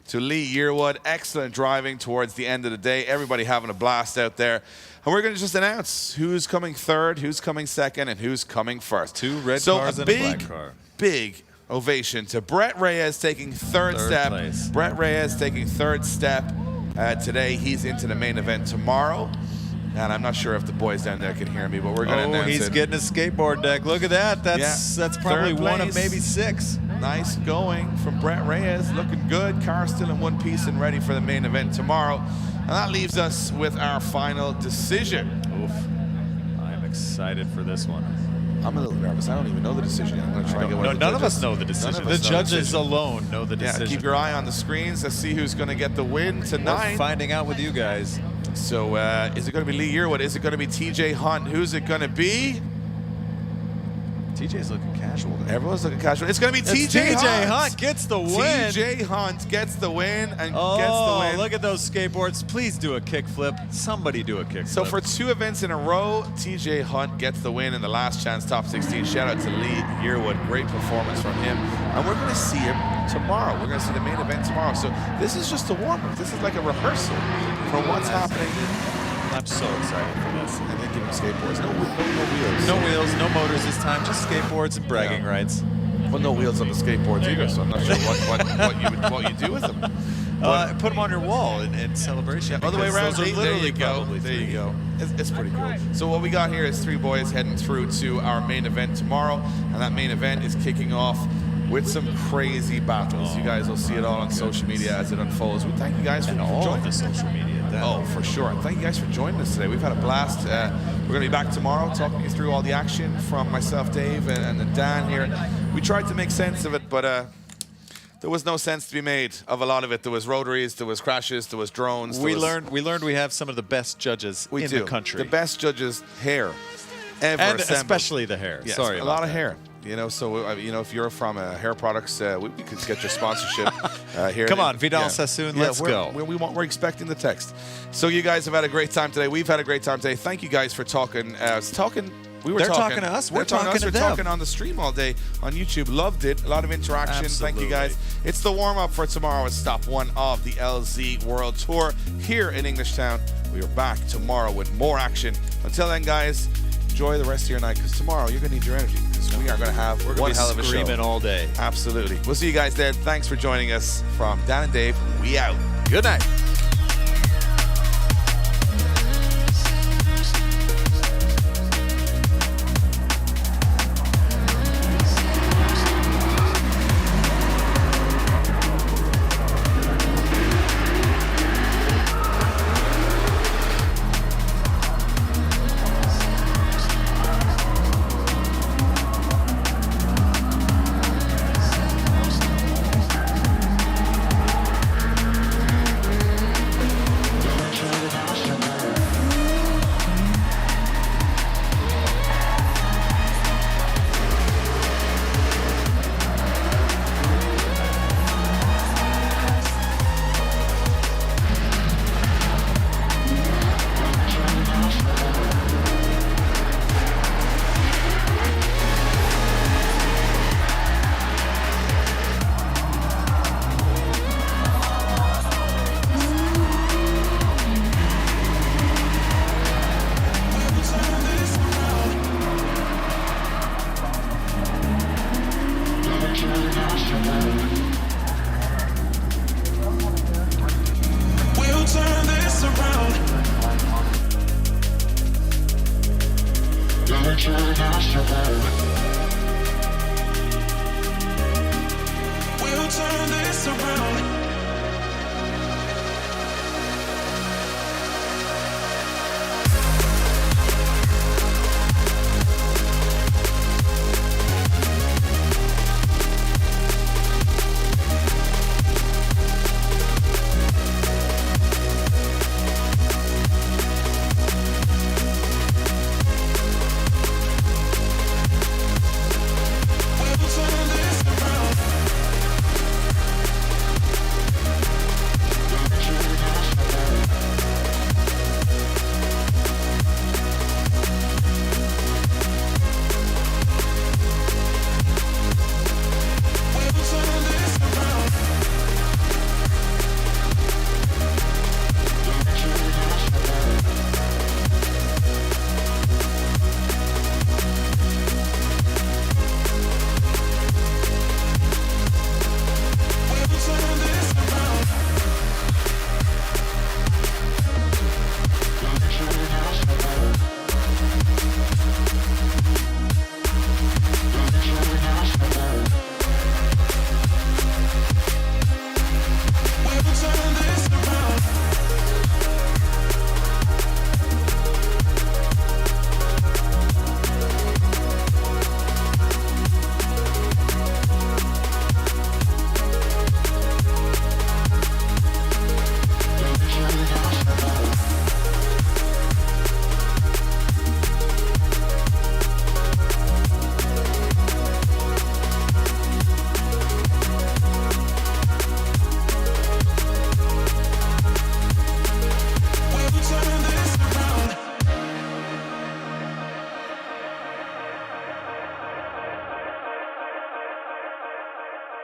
to Lee Yearwood. Excellent driving towards the end of the day. Everybody having a blast out there. And we're going to just announce who's coming third, who's coming second, and who's coming first. 2 red cars and a black car. Big ovation to Brett Reyes taking third step. Place. Brett Reyes taking third step today. He's into the main event tomorrow. And I'm not sure if the boys down there can hear me, but we're going to announce he's getting a skateboard deck. Look at that. That's probably one of maybe 6. Nice going from Brett Reyes. Looking good. Car still in one piece and ready for the main event tomorrow. And that leaves us with our final decision. Oof. I'm excited for this one. I'm a little nervous. I don't even know the decision. I'm going to try and get one of the None of us know the decision. The judges alone know the decision. Yeah, keep your eye on the screens. Let's see who's going to get the win tonight. We're finding out with you guys. So is it going to be Lee Yearwood? Is it going to be TJ Hunt? Who's it going to be? TJ's looking casual. Everyone's looking casual. It's going to be TJ Hunt gets the win. TJ Hunt gets the win and gets the win. Look at those skateboards. Please do a kickflip. Somebody do a kickflip. So for 2 events in a row, TJ Hunt gets the win in the last chance top 16. Shout out to Lee Yearwood. Great performance from him. And we're going to see him tomorrow. We're going to see the main event tomorrow. So this is just a warm-up. This is like a rehearsal for what's happening. I'm so excited for this. And then give him skateboards. No wheels. No wheels, no motors this time. Just skateboards and bragging rights. Well, no wheels on the skateboards either, so I'm not sure what you do with them. Put them on your wall in celebration. All the way around. There you go. There you go. It's pretty cool. So what we got here is 3 boys heading through to our main event tomorrow, and that main event is kicking off with some crazy battles. You guys will see it all on social media as it unfolds. We thank you guys for joining the social media. Oh, for sure. And thank you guys for joining us today. We've had a blast. We're going to be back tomorrow talking you through all the action from myself, Dave, and then Dan here. We tried to make sense of it, but there was no sense to be made of a lot of it. There was rotaries, there was crashes, there was drones. We learned we have some of the best judges in the country. The best judges' hair ever and assembled. especially the hair. Yes, Sorry a about lot of that. hair. You know, so you know, if you're from hair products, we could get your sponsorship here. Come on, Vidal Sassoon, let's go. We're expecting the text. So you guys have had a great time today. We've had a great time today. Thank you guys for talking. They're talking to us. We're talking to them. We're talking on the stream all day on YouTube. Loved it. A lot of interaction. Absolutely. Thank you guys. It's the warm-up for tomorrow. It's stop 1 of the LZ World Tour here in Englishtown. We are back tomorrow with more action. Until then, guys, enjoy the rest of your night, because tomorrow you're going to need your energy, because we are going to have one hell of a show. Screaming all day. Absolutely. We'll see you guys there. Thanks for joining us. From Dan and Dave, we out. Good night. We'll turn this around. We'll turn this around.